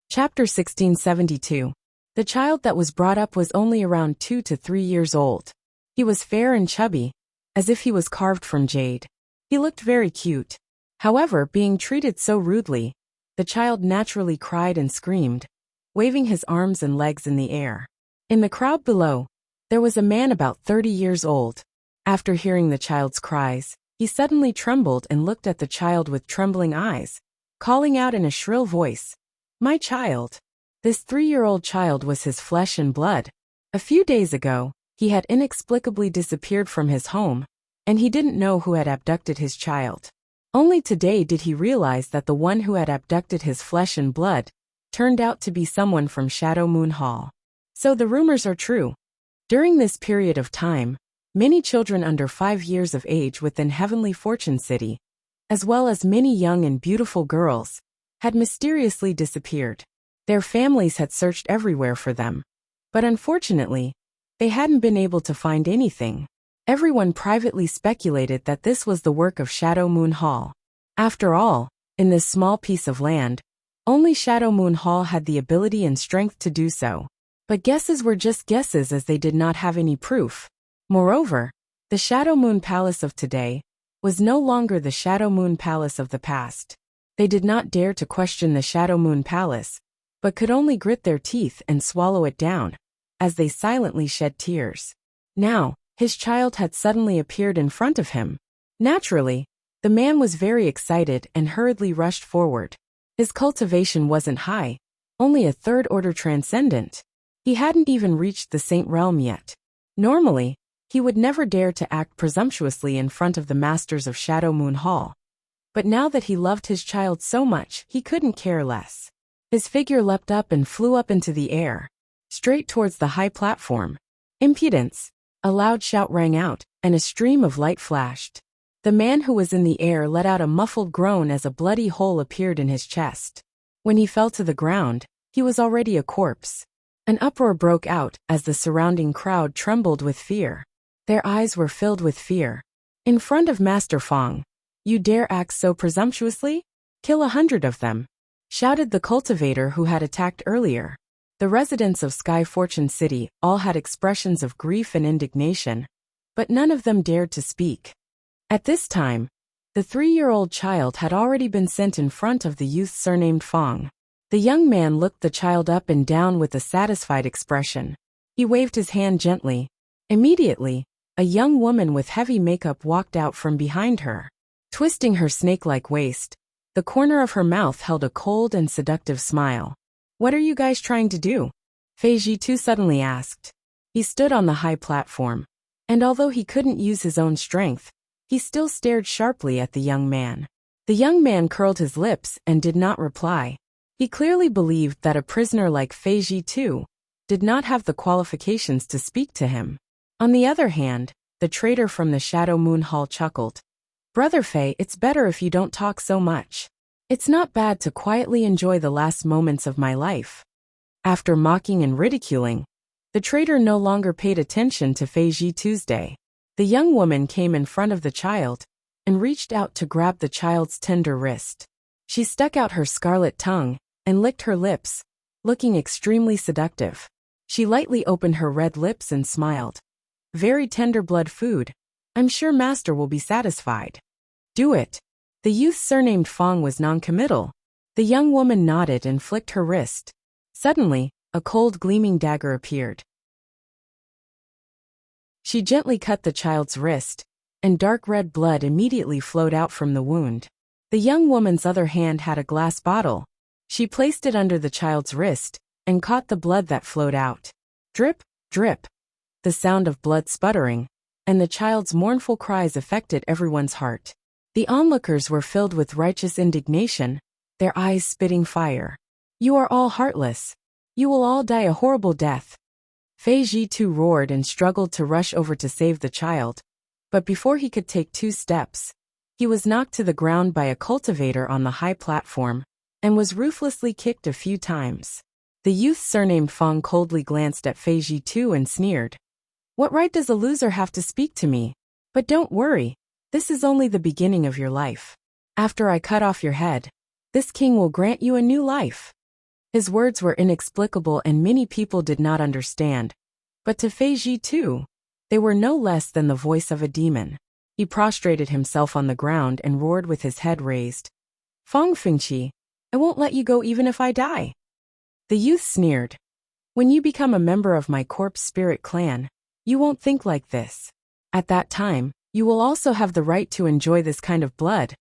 Chapter 1672. The child that was brought up was only around 2 to 3 years old. He was fair and chubby, as if he was carved from jade. He looked very cute. However, being treated so rudely, the child naturally cried and screamed, waving his arms and legs in the air. In the crowd below, there was a man about 30 years old. After hearing the child's cries, he suddenly trembled and looked at the child with trembling eyes, calling out in a shrill voice, "My child!" This 3-year-old child was his flesh and blood. A few days ago, he had inexplicably disappeared from his home, and he didn't know who had abducted his child. Only today did he realize that the one who had abducted his flesh and blood turned out to be someone from Shadow Moon Hall. So the rumors are true. During this period of time, many children under 5 years of age within Heavenly Fortune City, as well as many young and beautiful girls, had mysteriously disappeared. Their families had searched everywhere for them, but unfortunately, they hadn't been able to find anything. Everyone privately speculated that this was the work of Shadow Moon Hall. After all, in this small piece of land, only Shadow Moon Hall had the ability and strength to do so. But guesses were just guesses as they did not have any proof. Moreover, the Shadow Moon Palace of today was no longer the Shadow Moon Palace of the past. They did not dare to question the Shadow Moon Palace, but could only grit their teeth and swallow it down, as they silently shed tears. Now, his child had suddenly appeared in front of him. Naturally, the man was very excited and hurriedly rushed forward. His cultivation wasn't high, only a third-order transcendent. He hadn't even reached the Saint Realm yet. Normally, he would never dare to act presumptuously in front of the masters of Shadow Moon Hall. But now that he loved his child so much, he couldn't care less. His figure leapt up and flew up into the air, straight towards the high platform. Impudence! A loud shout rang out, and a stream of light flashed. The man who was in the air let out a muffled groan as a bloody hole appeared in his chest. When he fell to the ground, he was already a corpse. An uproar broke out as the surrounding crowd trembled with fear. Their eyes were filled with fear. In front of Master Fong, "You dare act so presumptuously? Kill 100 of them," shouted the cultivator who had attacked earlier. The residents of Sky Fortune City all had expressions of grief and indignation, but none of them dared to speak. At this time, the 3-year-old child had already been sent in front of the youth surnamed Fong. The young man looked the child up and down with a satisfied expression. He waved his hand gently. Immediately, a young woman with heavy makeup walked out from behind her. Twisting her snake-like waist, the corner of her mouth held a cold and seductive smile. "What are you guys trying to do?" Fei Ji2 suddenly asked. He stood on the high platform, and although he couldn't use his own strength, he still stared sharply at the young man. The young man curled his lips and did not reply. He clearly believed that a prisoner like Fei Ji2 did not have the qualifications to speak to him. On the other hand, the trader from the Shadow Moon Hall chuckled. "Brother Fei, it's better if you don't talk so much. It's not bad to quietly enjoy the last moments of my life." After mocking and ridiculing, The trader no longer paid attention to Fei Tuesday. The young woman came in front of the child and reached out to grab the child's tender wrist. She stuck out her scarlet tongue and licked her lips, looking extremely seductive. She lightly opened her red lips and smiled. Very tender blood food. I'm sure master will be satisfied. Do it. The youth surnamed Fong was non-committal. The young woman nodded and flicked her wrist. Suddenly, a cold gleaming dagger appeared. She gently cut the child's wrist, and dark red blood immediately flowed out from the wound. The young woman's other hand had a glass bottle. She placed it under the child's wrist and caught the blood that flowed out. Drip, drip. The sound of blood sputtering, and the child's mournful cries affected everyone's heart. The onlookers were filled with righteous indignation, their eyes spitting fire. You are all heartless. You will all die a horrible death. Fei Ji roared and struggled to rush over to save the child, but before he could take 2 steps, he was knocked to the ground by a cultivator on the high platform and was ruthlessly kicked a few times. The youth surnamed Fong coldly glanced at Fei Ji and sneered. What right does a loser have to speak to me? But don't worry, this is only the beginning of your life. After I cut off your head, this king will grant you a new life. His words were inexplicable and many people did not understand. But to Fei Ji they were no less than the voice of a demon. He prostrated himself on the ground and roared with his head raised. Fong Fingqi, I won't let you go even if I die. The youth sneered. When you become a member of my corpse spirit clan, you won't think like this. At that time, you will also have the right to enjoy this kind of blood.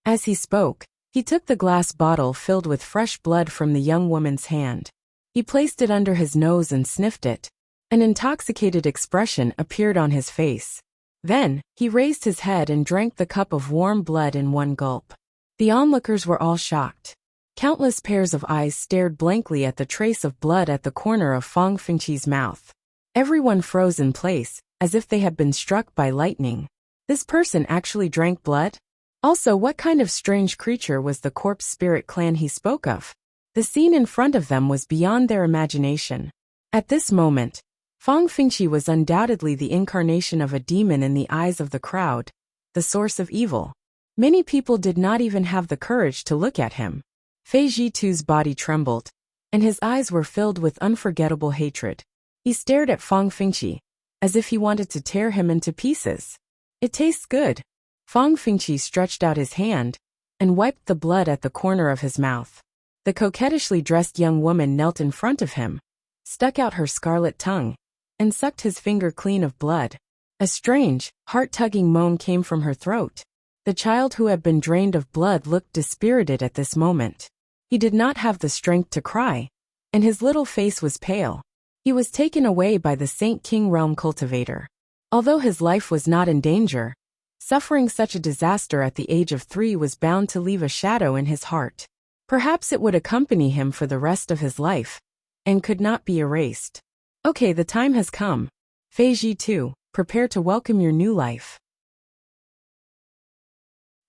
As he spoke, he took the glass bottle filled with fresh blood from the young woman's hand. He placed it under his nose and sniffed it. An intoxicated expression appeared on his face. Then, he raised his head and drank the cup of warm blood in one gulp. The onlookers were all shocked. Countless pairs of eyes stared blankly at the trace of blood at the corner of Fong Fingqi's mouth. Everyone froze in place, as if they had been struck by lightning. This person actually drank blood? Also, what kind of strange creature was the corpse spirit clan he spoke of? The scene in front of them was beyond their imagination. At this moment, Fong Fingqi was undoubtedly the incarnation of a demon in the eyes of the crowd, the source of evil. Many people did not even have the courage to look at him. Fei Jitu's body trembled, and his eyes were filled with unforgettable hatred. He stared at Fong Fingqi, as if he wanted to tear him into pieces. It tastes good. Fong Fingqi stretched out his hand and wiped the blood at the corner of his mouth. The coquettishly dressed young woman knelt in front of him, stuck out her scarlet tongue, and sucked his finger clean of blood. A strange, heart-tugging moan came from her throat. The child who had been drained of blood looked dispirited at this moment. He did not have the strength to cry, and his little face was pale. He was taken away by the Saint King Realm cultivator. Although his life was not in danger, suffering such a disaster at the age of 3 was bound to leave a shadow in his heart. Perhaps it would accompany him for the rest of his life, and could not be erased. Okay, the time has come. Fei Ji 2, prepare to welcome your new life.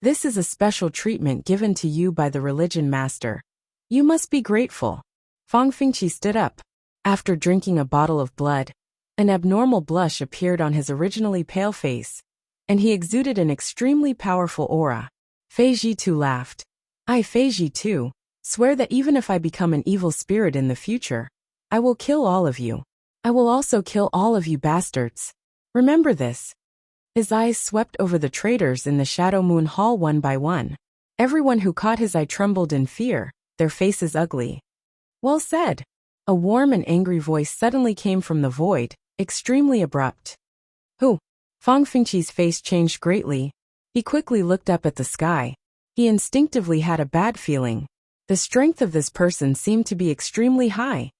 This is a special treatment given to you by the religion master. You must be grateful. Fong Fingqi stood up. After drinking a bottle of blood, an abnormal blush appeared on his originally pale face, and he exuded an extremely powerful aura. Fei Ji 2 laughed. I, Fei Ji 2, swear that even if I become an evil spirit in the future, I will kill all of you. I will also kill all of you bastards. Remember this. His eyes swept over the traitors in the Shadow Moon Hall one by one. Everyone who caught his eye trembled in fear, their faces ugly. Well said. A warm and angry voice suddenly came from the void, extremely abrupt. Who? Fong Fingqi's face changed greatly. He quickly looked up at the sky. He instinctively had a bad feeling. The strength of this person seemed to be extremely high,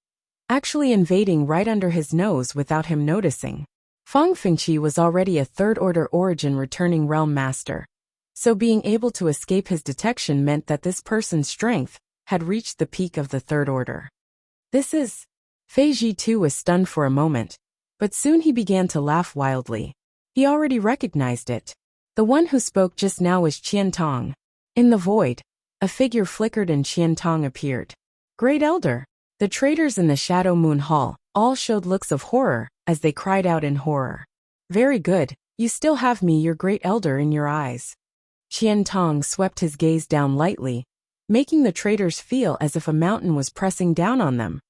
actually invading right under his nose without him noticing. Fong Fingqi was already a third-order origin returning realm master, so being able to escape his detection meant that this person's strength had reached the peak of the third order. This is... Fei Ji 2 was stunned for a moment, but soon he began to laugh wildly. He already recognized it. The one who spoke just now was Qian Tong. In the void, a figure flickered and Qian Tong appeared. Great Elder. The traders in the Shadow Moon Hall all showed looks of horror as they cried out in horror. Very good, you still have me, your great elder, in your eyes. Qian Tong swept his gaze down lightly, making the traders feel as if a mountain was pressing down on them,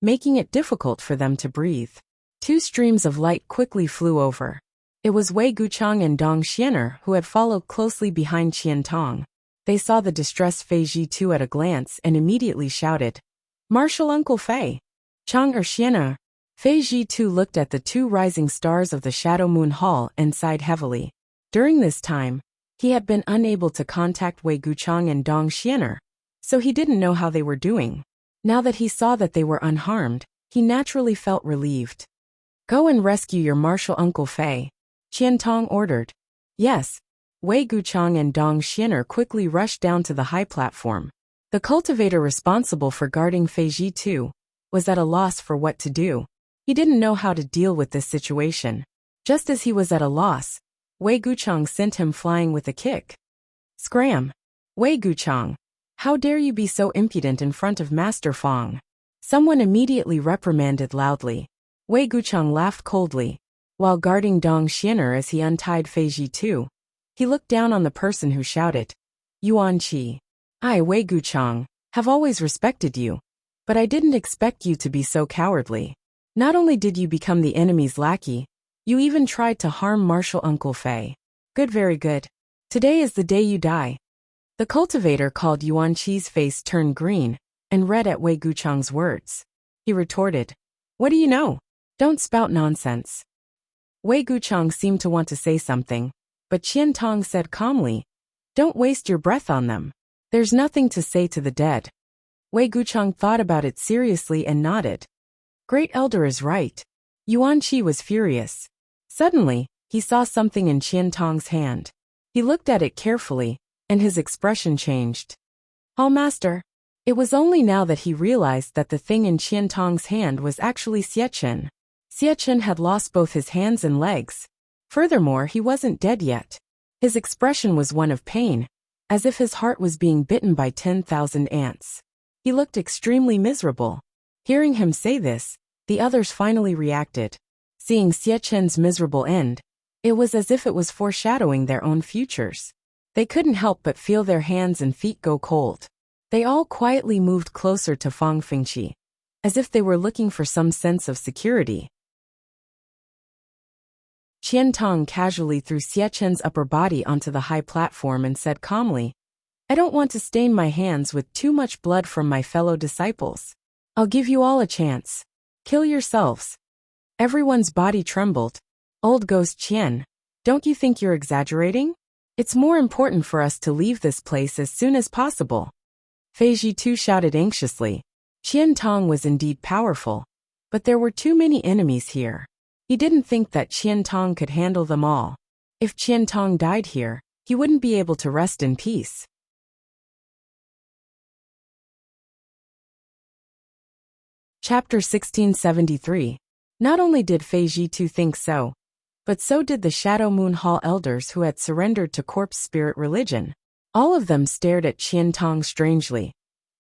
making it difficult for them to breathe. Two streams of light quickly flew over. It was Wei Guchang and Dong Xianer who had followed closely behind Qian Tong. They saw the distressed Fei Ji2 at a glance and immediately shouted, "Martial Uncle Fei! Chang or Xianer!" Fei Ji2 looked at the two rising stars of the Shadow Moon Hall and sighed heavily. During this time, he had been unable to contact Wei Guchang and Dong Xianer, so he didn't know how they were doing. Now that he saw that they were unharmed, he naturally felt relieved. "Go and rescue your martial Uncle Fei," Qian Tong ordered. Yes. Wei Guchang and Dong Xianer quickly rushed down to the high platform. The cultivator responsible for guarding Fei Ji2 was at a loss for what to do. He didn't know how to deal with this situation. Just as he was at a loss, Wei Guchang sent him flying with a kick. Scram! Wei Guchang, how dare you be so impudent in front of Master Fong? Someone immediately reprimanded loudly. Wei Guchang laughed coldly. While guarding Dong Xianer as he untied Fei Ji2, he looked down on the person who shouted, "Yuan Qi. I, Wei Guchang, have always respected you, but I didn't expect you to be so cowardly. Not only did you become the enemy's lackey, you even tried to harm martial Uncle Fei. Good, very good. Today is the day you die." The cultivator called Yuan Qi's face turned green and red at Wei Guchang's words. He retorted, "What do you know? Don't spout nonsense." Wei Guchang seemed to want to say something, but Qian Tong said calmly, "Don't waste your breath on them. There's nothing to say to the dead." Wei Guchang thought about it seriously and nodded. Great Elder is right. Yuan Qi was furious. Suddenly, he saw something in Qian Tong's hand. He looked at it carefully, and his expression changed. "Hall Master." It was only now that he realized that the thing in Qian Tong's hand was actually Xiechen. Xiechen had lost both his hands and legs. Furthermore, he wasn't dead yet. His expression was one of pain, as if his heart was being bitten by 10,000 ants. He looked extremely miserable. Hearing him say this, the others finally reacted. Seeing Xiechen's miserable end, it was as if it was foreshadowing their own futures. They couldn't help but feel their hands and feet go cold. They all quietly moved closer to Fang Fengqi, as if they were looking for some sense of security. Qian Tong casually threw Xiechen's upper body onto the high platform and said calmly, "I don't want to stain my hands with too much blood from my fellow disciples. I'll give you all a chance. Kill yourselves." Everyone's body trembled. "Old Ghost Qian, don't you think you're exaggerating? It's more important for us to leave this place as soon as possible." Fei Ji2 shouted anxiously. Qian Tong was indeed powerful, but there were too many enemies here. He didn't think that Qian Tong could handle them all. If Qian Tong died here, he wouldn't be able to rest in peace. Chapter 1673. Not only did Fei Ji2 think so, but so did the Shadow Moon Hall elders who had surrendered to corpse spirit religion. All of them stared at Qian Tong strangely,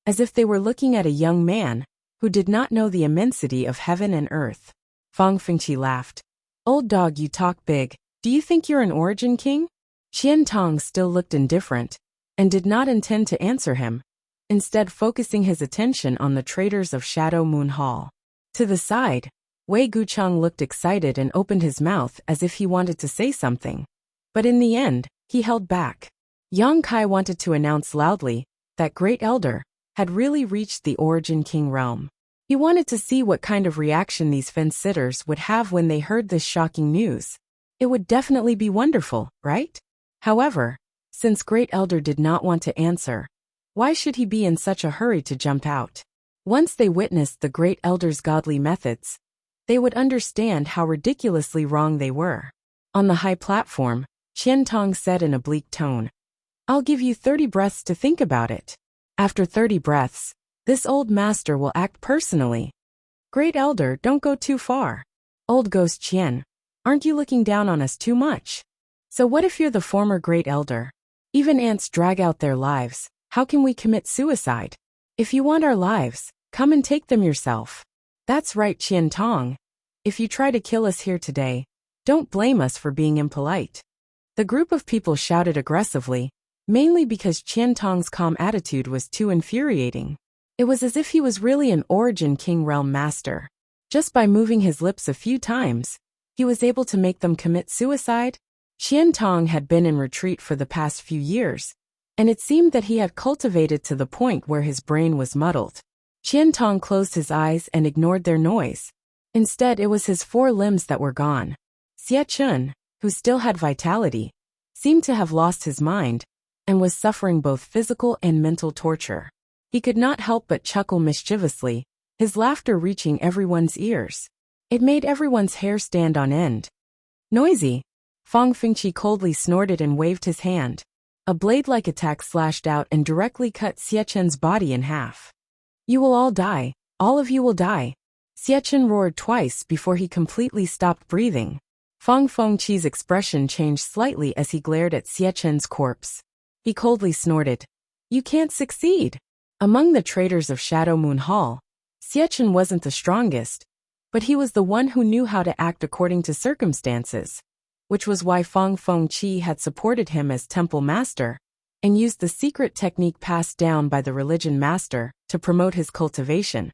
as if they were looking at a young man who did not know the immensity of heaven and earth. Fang Fengqi laughed. "Old dog, you talk big. Do you think you're an origin king?" Qian Tong still looked indifferent, and did not intend to answer him, instead focusing his attention on the traders of Shadow Moon Hall. To the side, Wei Guchang looked excited and opened his mouth as if he wanted to say something. But in the end, he held back. Yang Kai wanted to announce loudly that Great Elder had really reached the Origin King realm. He wanted to see what kind of reaction these fence-sitters would have when they heard this shocking news. It would definitely be wonderful, right? However, since Great Elder did not want to answer, why should he be in such a hurry to jump out? Once they witnessed the Great Elder's godly methods, they would understand how ridiculously wrong they were. On the high platform, Qian Tong said in a bleak tone, "I'll give you 30 breaths to think about it. After 30 breaths, this old master will act personally." "Great Elder, don't go too far. Old Ghost Qian, aren't you looking down on us too much? So what if you're the former Great Elder? Even ants drag out their lives. How can we commit suicide? If you want our lives, Come and take them yourself. That's right, Qian Tong. If you try to kill us here today, don't blame us for being impolite. The group of people shouted aggressively, mainly because Qian Tong's calm attitude was too infuriating. It was as if he was really an Origin King Realm master. Just by moving his lips a few times, he was able to make them commit suicide. Qian Tong had been in retreat for the past few years, and it seemed that he had cultivated to the point where his brain was muddled. Qian Tong closed his eyes and ignored their noise. Instead, it was his 4 limbs that were gone. Xie Chun, who still had vitality, seemed to have lost his mind and was suffering both physical and mental torture. He could not help but chuckle mischievously, his laughter reaching everyone's ears. It made everyone's hair stand on end. Noisy. Fang Fengqi coldly snorted and waved his hand. A blade-like attack slashed out and directly cut Xie Chun's body in half. You will all die. All of you will die. Xie Chun roared twice before he completely stopped breathing. Fang Fengqi's expression changed slightly as he glared at Xie Chun's corpse. He coldly snorted. You can't succeed. Among the traitors of Shadow Moon Hall, Xie Chun wasn't the strongest, but he was the one who knew how to act according to circumstances, which was why Fang Fengqi had supported him as temple master and used the secret technique passed down by the religion master to promote his cultivation,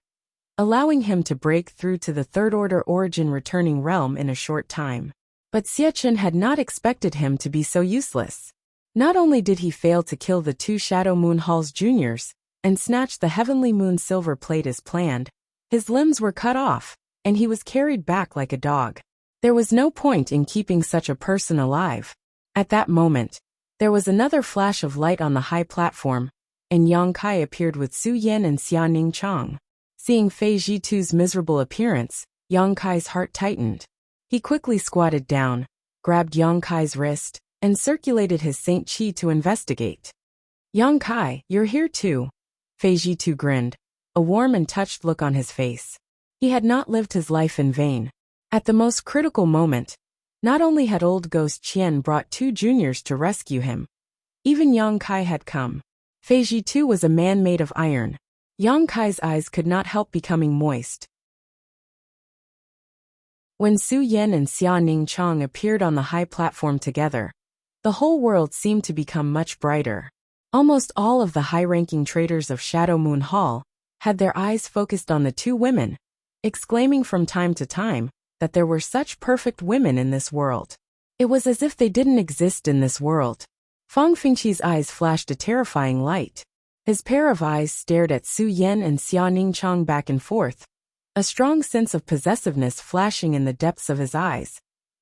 allowing him to break through to the third-order origin returning realm in a short time. But Xie Chun had not expected him to be so useless. Not only did he fail to kill the 2 Shadow Moon Hall's juniors and snatch the Heavenly Moon silver plate as planned, his limbs were cut off, and he was carried back like a dog. There was no point in keeping such a person alive. At that moment, there was another flash of light on the high platform, and Yang Kai appeared with Su Yan and Xia Ningchang. Seeing Fei Zhitu's miserable appearance, Yang Kai's heart tightened. He quickly squatted down, grabbed Yang Kai's wrist, and circulated his Saint Qi to investigate. Yang Kai, you're here too. Fei Zhitu grinned, a warm and touched look on his face. He had not lived his life in vain. At the most critical moment, not only had old ghost Qian brought 2 juniors to rescue him, even Yang Kai had come. Fei Zhitu was a man made of iron. Yang Kai's eyes could not help becoming moist. When Su Yan and Xia Ningchang appeared on the high platform together, the whole world seemed to become much brighter. Almost all of the high-ranking traders of Shadow Moon Hall had their eyes focused on the 2 women, exclaiming from time to time that there were such perfect women in this world. It was as if they didn't exist in this world. Fang Fengqi's eyes flashed a terrifying light. His pair of eyes stared at Su Yan and Xia Ningchang back and forth, a strong sense of possessiveness flashing in the depths of his eyes,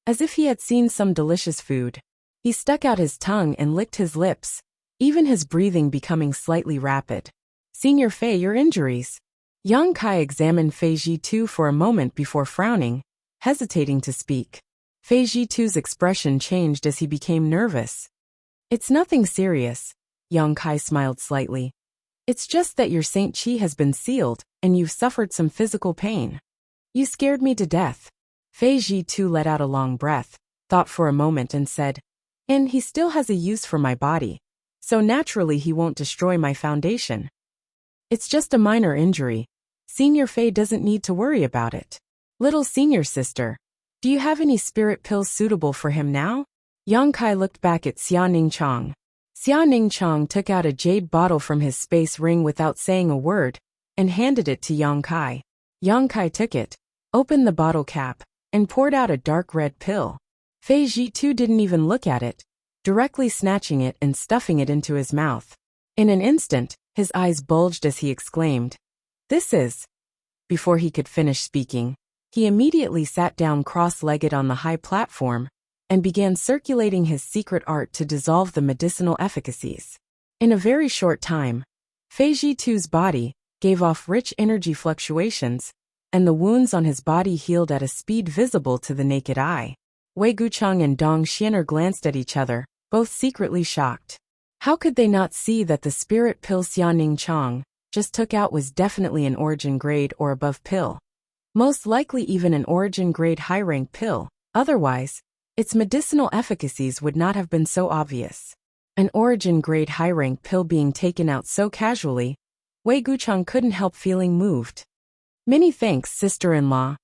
as if he had seen some delicious food. He stuck out his tongue and licked his lips, even his breathing becoming slightly rapid. Senior Fei, your injuries. Yang Kai examined Fei Zhitu for a moment before frowning, hesitating to speak. Fei Zhitu's expression changed as he became nervous. It's nothing serious, Yang Kai smiled slightly. It's just that your Saint Qi has been sealed, and you've suffered some physical pain. You scared me to death. Fei Zhitu let out a long breath, thought for a moment and said, and he still has a use for my body, so naturally he won't destroy my foundation. It's just a minor injury. Senior Fei doesn't need to worry about it. Little senior sister, do you have any spirit pills suitable for him now? Yang Kai looked back at Xia Ningchang. Xia Ningchang took out a jade bottle from his space ring without saying a word, and handed it to Yang Kai. Yang Kai took it, opened the bottle cap, and poured out a dark red pill. Fei Zhitu didn't even look at it, directly snatching it and stuffing it into his mouth. In an instant, his eyes bulged as he exclaimed, "This is..." Before he could finish speaking, he immediately sat down cross-legged on the high platform and began circulating his secret art to dissolve the medicinal efficacies. In a very short time, Fei Zhitu's body gave off rich energy fluctuations, and the wounds on his body healed at a speed visible to the naked eye. Wei Gucheng and Dong Xianer glanced at each other, both secretly shocked. How could they not see that the spirit pill Xia Ningchang just took out was definitely an origin grade or above pill? Most likely even an origin grade high-rank pill, otherwise, its medicinal efficacies would not have been so obvious. An origin grade high-rank pill being taken out so casually Wei Gucheng couldn't help feeling moved. Many thanks, sister-in-law.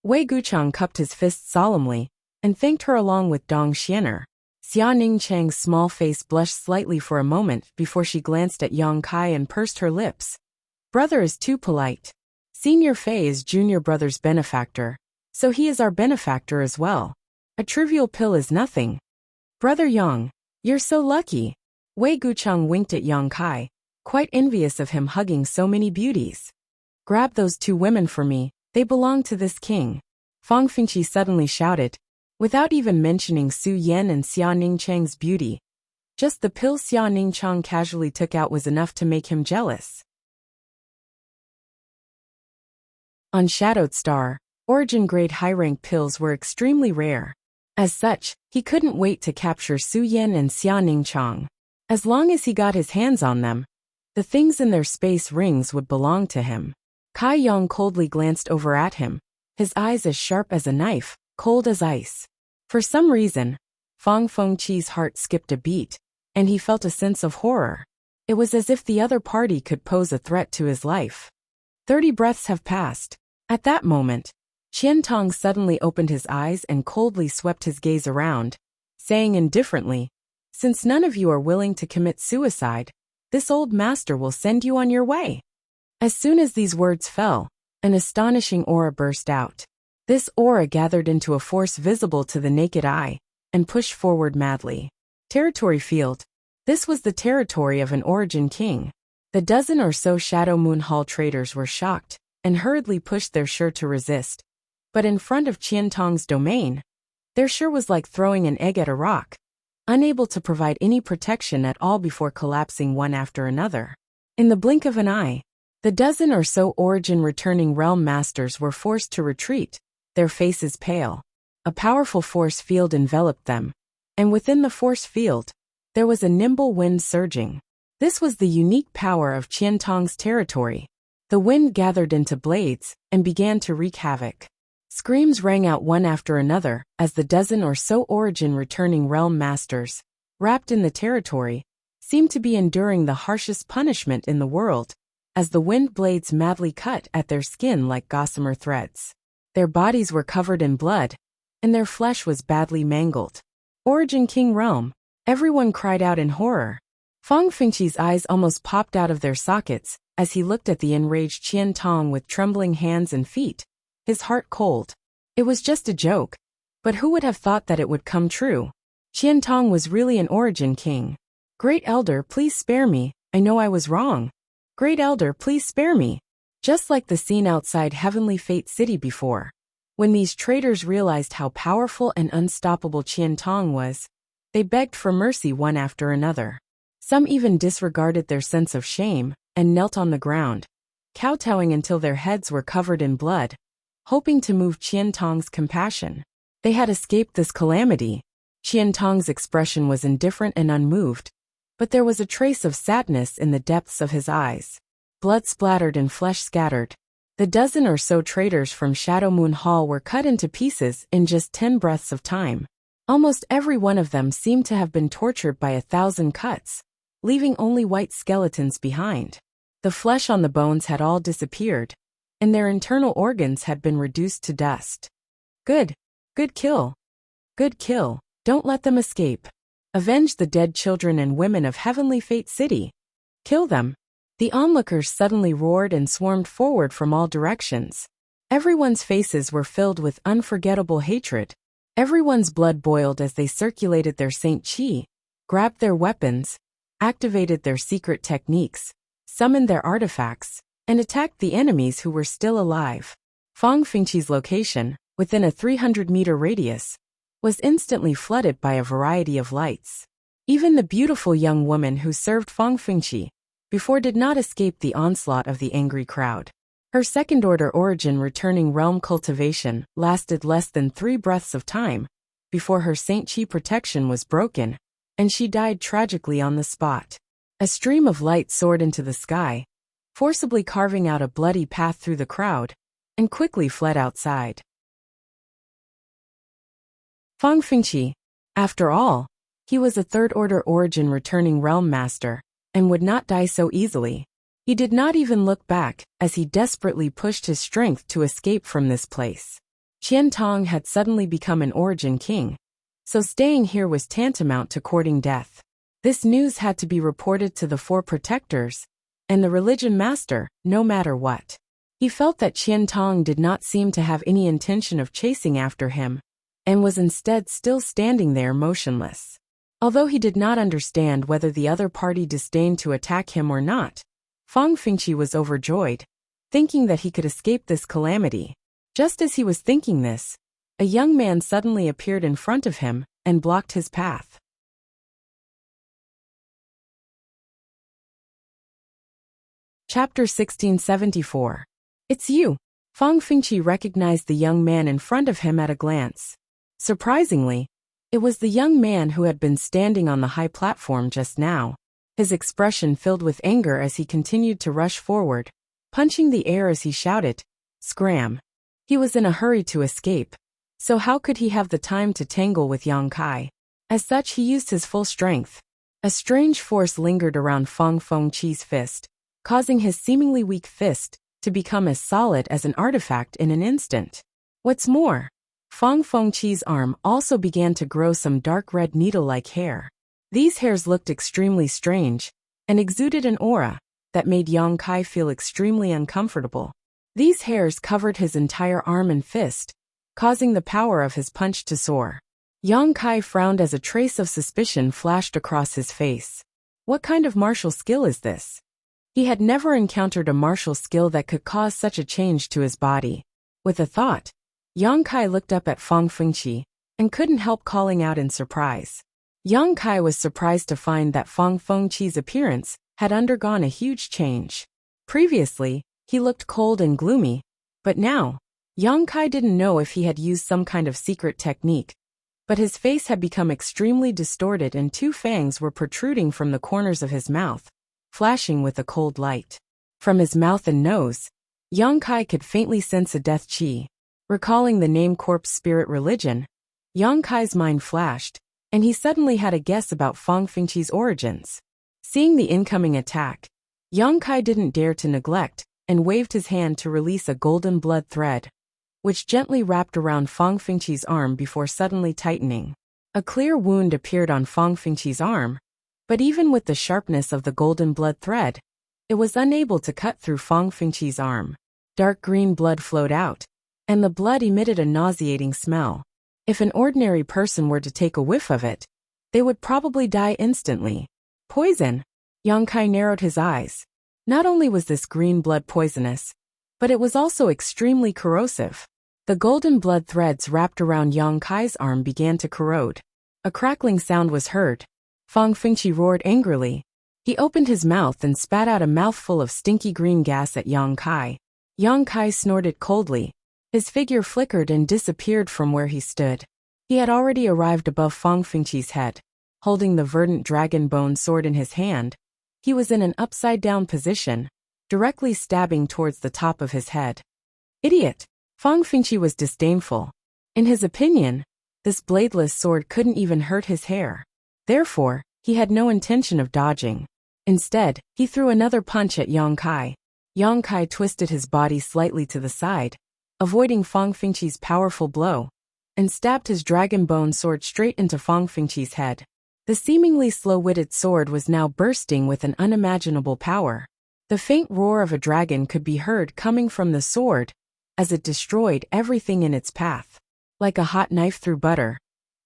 Wei Gucheng cupped his fist solemnly and thanked her along with Dong Xianer. Xia Ningchang's small face blushed slightly for a moment before she glanced at Yang Kai and pursed her lips. Brother is too polite. Senior Fei is junior brother's benefactor, so he is our benefactor as well. A trivial pill is nothing. Brother Yang, you're so lucky. Wei Gucheng winked at Yang Kai, quite envious of him hugging so many beauties. Grab those 2 women for me, they belong to this king. Fang Fingqi suddenly shouted, without even mentioning Su Yan and Xia Ningchang's beauty. Just the pill Xia Ningchang casually took out was enough to make him jealous. On Shadowed Star, origin-grade high-rank pills were extremely rare. As such, he couldn't wait to capture Su Yan and Xia Ningchang. As long as he got his hands on them, the things in their space rings would belong to him. Kai Yang coldly glanced over at him, his eyes as sharp as a knife, cold as ice. For some reason, Fang Fengqi's heart skipped a beat, and he felt a sense of horror. It was as if the other party could pose a threat to his life. 30 breaths have passed. At that moment, Qian Tong suddenly opened his eyes and coldly swept his gaze around, saying indifferently, since none of you are willing to commit suicide, this old master will send you on your way. As soon as these words fell, an astonishing aura burst out. This aura gathered into a force visible to the naked eye and pushed forward madly. Territory field. This was the territory of an origin king. The dozen or so Shadow Moon Hall traders were shocked and hurriedly pushed their sure to resist. But in front of Qian Tong's domain, their sure was like throwing an egg at a rock, unable to provide any protection at all before collapsing one after another. In the blink of an eye, the dozen or so origin returning realm masters were forced to retreat, their faces pale. A powerful force field enveloped them, and within the force field, there was a nimble wind surging. This was the unique power of Qian Tong's territory. The wind gathered into blades and began to wreak havoc. Screams rang out one after another as the dozen or so origin returning realm masters, wrapped in the territory, seemed to be enduring the harshest punishment in the world, as the wind blades madly cut at their skin like gossamer threads. Their bodies were covered in blood, and their flesh was badly mangled. Origin King Realm, everyone cried out in horror. Fang Fengqi's eyes almost popped out of their sockets as he looked at the enraged Qian Tong with trembling hands and feet, his heart cold. It was just a joke, but who would have thought that it would come true? Qian Tong was really an origin king. Great Elder, please spare me, I know I was wrong. Great Elder, please spare me. Just like the scene outside Heavenly Fate City before. When these traitors realized how powerful and unstoppable Qian Tong was, they begged for mercy one after another. Some even disregarded their sense of shame and knelt on the ground, kowtowing until their heads were covered in blood, hoping to move Qian Tong's compassion. They had escaped this calamity. Qian Tong's expression was indifferent and unmoved, but there was a trace of sadness in the depths of his eyes. Blood splattered and flesh scattered. The dozen or so traitors from Shadow Moon Hall were cut into pieces in just 10 breaths of time. Almost every one of them seemed to have been tortured by 1,000 cuts, leaving only white skeletons behind. The flesh on the bones had all disappeared, and their internal organs had been reduced to dust. Good. Good kill. Good kill. Don't let them escape. Avenge the dead children and women of Heavenly Fate City. Kill them. The onlookers suddenly roared and swarmed forward from all directions. Everyone's faces were filled with unforgettable hatred. Everyone's blood boiled as they circulated their Saint Qi, grabbed their weapons, activated their secret techniques, summoned their artifacts, and attacked the enemies who were still alive. Fang Fengqi's location, within a 300-meter radius, was instantly flooded by a variety of lights. Even the beautiful young woman who served Fang Fengqi before did not escape the onslaught of the angry crowd. Her second-order origin returning realm cultivation lasted less than 3 breaths of time before her Saint Qi protection was broken, and she died tragically on the spot. A stream of light soared into the sky, forcibly carving out a bloody path through the crowd, and quickly fled outside. Fang Fengqi, after all, he was a third-order origin returning realm master, and would not die so easily. He did not even look back, as he desperately pushed his strength to escape from this place. Qian Tong had suddenly become an origin king, so staying here was tantamount to courting death. This news had to be reported to the four protectors and the religion master, no matter what. He felt that Qian Tong did not seem to have any intention of chasing after him, and was instead still standing there motionless. Although he did not understand whether the other party disdained to attack him or not, Fang Fengqi was overjoyed, thinking that he could escape this calamity. Just as he was thinking this, a young man suddenly appeared in front of him and blocked his path. Chapter 1674. It's you. Fang Fengqi recognized the young man in front of him at a glance. Surprisingly, it was the young man who had been standing on the high platform just now. His expression filled with anger as he continued to rush forward, punching the air as he shouted, "Scram!" He was in a hurry to escape, so how could he have the time to tangle with Yang Kai? As such, he used his full strength. A strange force lingered around Fang Fengqi's fist, causing his seemingly weak fist to become as solid as an artifact in an instant. What's more, Fang Fengqi's arm also began to grow some dark red needle-like hair. These hairs looked extremely strange and exuded an aura that made Yang Kai feel extremely uncomfortable. These hairs covered his entire arm and fist, causing the power of his punch to soar. Yang Kai frowned as a trace of suspicion flashed across his face. What kind of martial skill is this? He had never encountered a martial skill that could cause such a change to his body. With a thought, Yang Kai looked up at Fang Fengqi and couldn't help calling out in surprise. Yang Kai was surprised to find that Fang Fengqi's appearance had undergone a huge change. Previously, he looked cold and gloomy, but now, Yang Kai didn't know if he had used some kind of secret technique, but his face had become extremely distorted and two fangs were protruding from the corners of his mouth, flashing with a cold light. From his mouth and nose, Yang Kai could faintly sense a death qi. Recalling the name corpse spirit religion, Yang Kai's mind flashed, and he suddenly had a guess about Fang Fengqi's origins. Seeing the incoming attack, Yang Kai didn't dare to neglect and waved his hand to release a golden blood thread, which gently wrapped around Fang Fengqi's arm before suddenly tightening. A clear wound appeared on Fang Fengqi's arm, but even with the sharpness of the golden blood thread, it was unable to cut through Fang Fengqi's arm. Dark green blood flowed out, and the blood emitted a nauseating smell. If an ordinary person were to take a whiff of it, they would probably die instantly. Poison? Yang Kai narrowed his eyes. Not only was this green blood poisonous, but it was also extremely corrosive. The golden blood threads wrapped around Yang Kai's arm began to corrode. A crackling sound was heard. Fang Fengqi roared angrily. He opened his mouth and spat out a mouthful of stinky green gas at Yang Kai. Yang Kai snorted coldly. His figure flickered and disappeared from where he stood. He had already arrived above Fang Fengqi's head. Holding the verdant dragon bone sword in his hand, he was in an upside-down position, directly stabbing towards the top of his head. Idiot! Fang Fengqi was disdainful. In his opinion, this bladeless sword couldn't even hurt his hair. Therefore, he had no intention of dodging. Instead, he threw another punch at Yang Kai. Yang Kai twisted his body slightly to the side, avoiding Fang Fengqi's powerful blow, and stabbed his dragon bone sword straight into Fang Fengqi's head. The seemingly slow-witted sword was now bursting with an unimaginable power. The faint roar of a dragon could be heard coming from the sword, as it destroyed everything in its path. Like a hot knife through butter,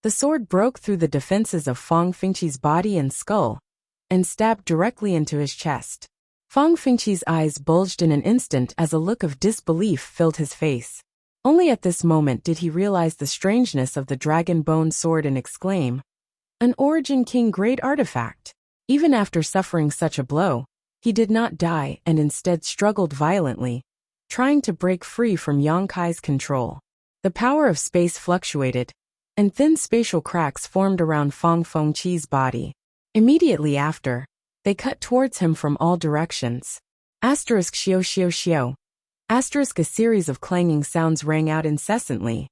the sword broke through the defenses of Fang Fengqi's body and skull, and stabbed directly into his chest. Fang Fengqi's eyes bulged in an instant as a look of disbelief filled his face. Only at this moment did he realize the strangeness of the dragon bone sword and exclaim, "An Origin King grade artifact." Even after suffering such a blow, he did not die and instead struggled violently, trying to break free from Yang Kai's control. The power of space fluctuated, and thin spatial cracks formed around Fang Fengqi's body. Immediately after, they cut towards him from all directions. Asterisk xiao xiao xiao. Asterisk a series of clanging sounds rang out incessantly.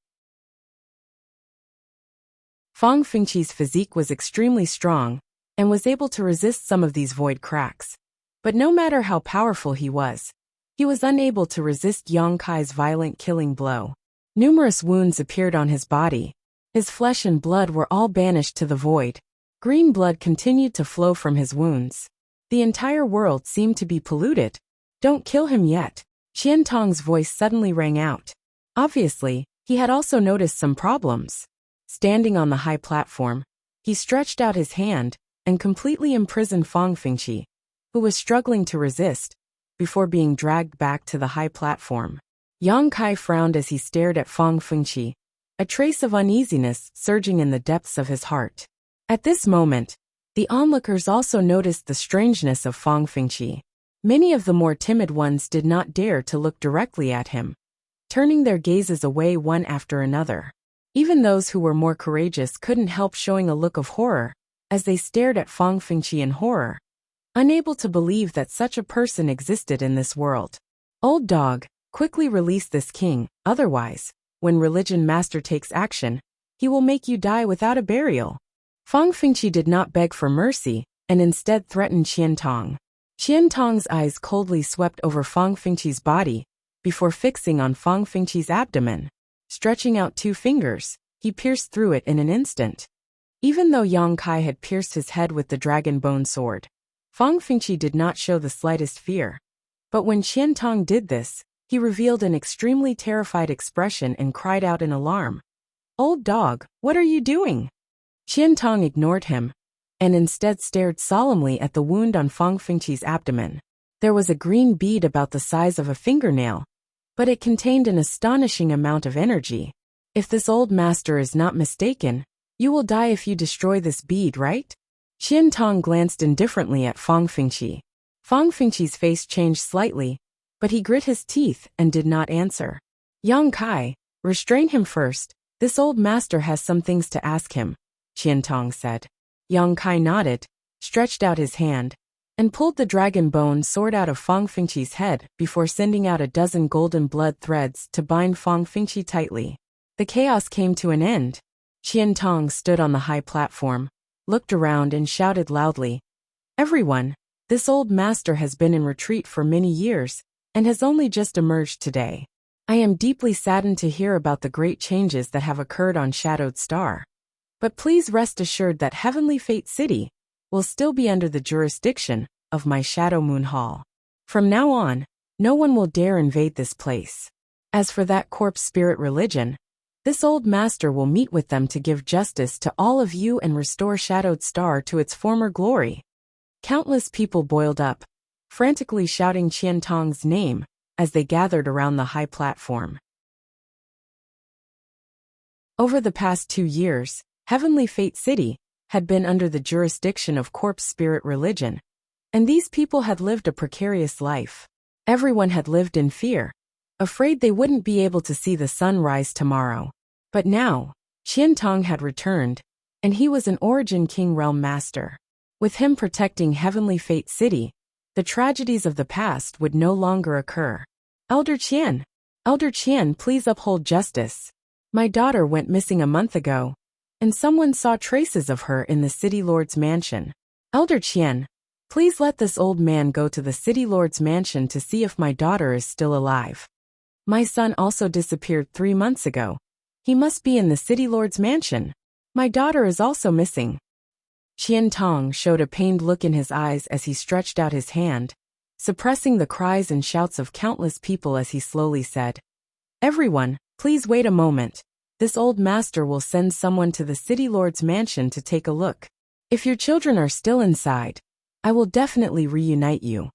Fang Fengqi's physique was extremely strong, and was able to resist some of these void cracks. But no matter how powerful he was unable to resist Yang Kai's violent killing blow. Numerous wounds appeared on his body. His flesh and blood were all banished to the void. Green blood continued to flow from his wounds. The entire world seemed to be polluted. Don't kill him yet. Qian Tong's voice suddenly rang out. Obviously, he had also noticed some problems. Standing on the high platform, he stretched out his hand and completely imprisoned Fang Fingqi, who was struggling to resist, before being dragged back to the high platform. Yang Kai frowned as he stared at Fang Fingqi, a trace of uneasiness surging in the depths of his heart. At this moment, the onlookers also noticed the strangeness of Fang Fingqi. Many of the more timid ones did not dare to look directly at him, turning their gazes away one after another. Even those who were more courageous couldn't help showing a look of horror as they stared at Fang Fingqi in horror, unable to believe that such a person existed in this world. Old dog, quickly release this king, otherwise, when religion master takes action, he will make you die without a burial. Fang Fingqi did not beg for mercy, and instead threatened Qian Tong. Qian Tong's eyes coldly swept over Fang Fingqi's body, before fixing on Fang Fingqi's abdomen. Stretching out 2 fingers, he pierced through it in an instant. Even though Yang Kai had pierced his head with the dragon bone sword, Fang Fingqi did not show the slightest fear. But when Qian Tong did this, he revealed an extremely terrified expression and cried out in alarm. Old dog, what are you doing? Qian Tong ignored him, and instead stared solemnly at the wound on Fang Fingqi's abdomen. There was a green bead about the size of a fingernail, but it contained an astonishing amount of energy. If this old master is not mistaken, you will die if you destroy this bead, right? Qian Tong glanced indifferently at Fang Fingqi. Fang Fingqi's face changed slightly, but he grit his teeth and did not answer. Yang Kai, restrain him first. This old master has some things to ask him, Qian Tong said. Yang Kai nodded, stretched out his hand, and pulled the dragon bone sword out of Fang Fingqi's head before sending out a dozen golden blood threads to bind Fang Fingqi tightly. The chaos came to an end. Qian Tong stood on the high platform, looked around and shouted loudly, Everyone, this old master has been in retreat for many years, and has only just emerged today. I am deeply saddened to hear about the great changes that have occurred on Shadowed Star. But please rest assured that Heavenly Fate City will still be under the jurisdiction of my Shadow Moon Hall. From now on, no one will dare invade this place. As for that corpse spirit religion, this old master will meet with them to give justice to all of you and restore Shadowed Star to its former glory. Countless people boiled up, frantically shouting Qian Tong's name as they gathered around the high platform. Over the past 2 years, Heavenly Fate City had been under the jurisdiction of corpse spirit religion, and these people had lived a precarious life. Everyone had lived in fear, afraid they wouldn't be able to see the sun rise tomorrow. But now, Qian Tong had returned, and he was an Origin King Realm Master. With him protecting Heavenly Fate City, the tragedies of the past would no longer occur. Elder Qian, please uphold justice. My daughter went missing a month ago, and someone saw traces of her in the City Lord's mansion. Elder Qian, please let this old man go to the City Lord's mansion to see if my daughter is still alive. My son also disappeared 3 months ago. He must be in the City Lord's mansion. My daughter is also missing. Qian Tong showed a pained look in his eyes as he stretched out his hand, suppressing the cries and shouts of countless people as he slowly said, Everyone, please wait a moment. This old master will send someone to the City Lord's mansion to take a look. If your children are still inside, I will definitely reunite you.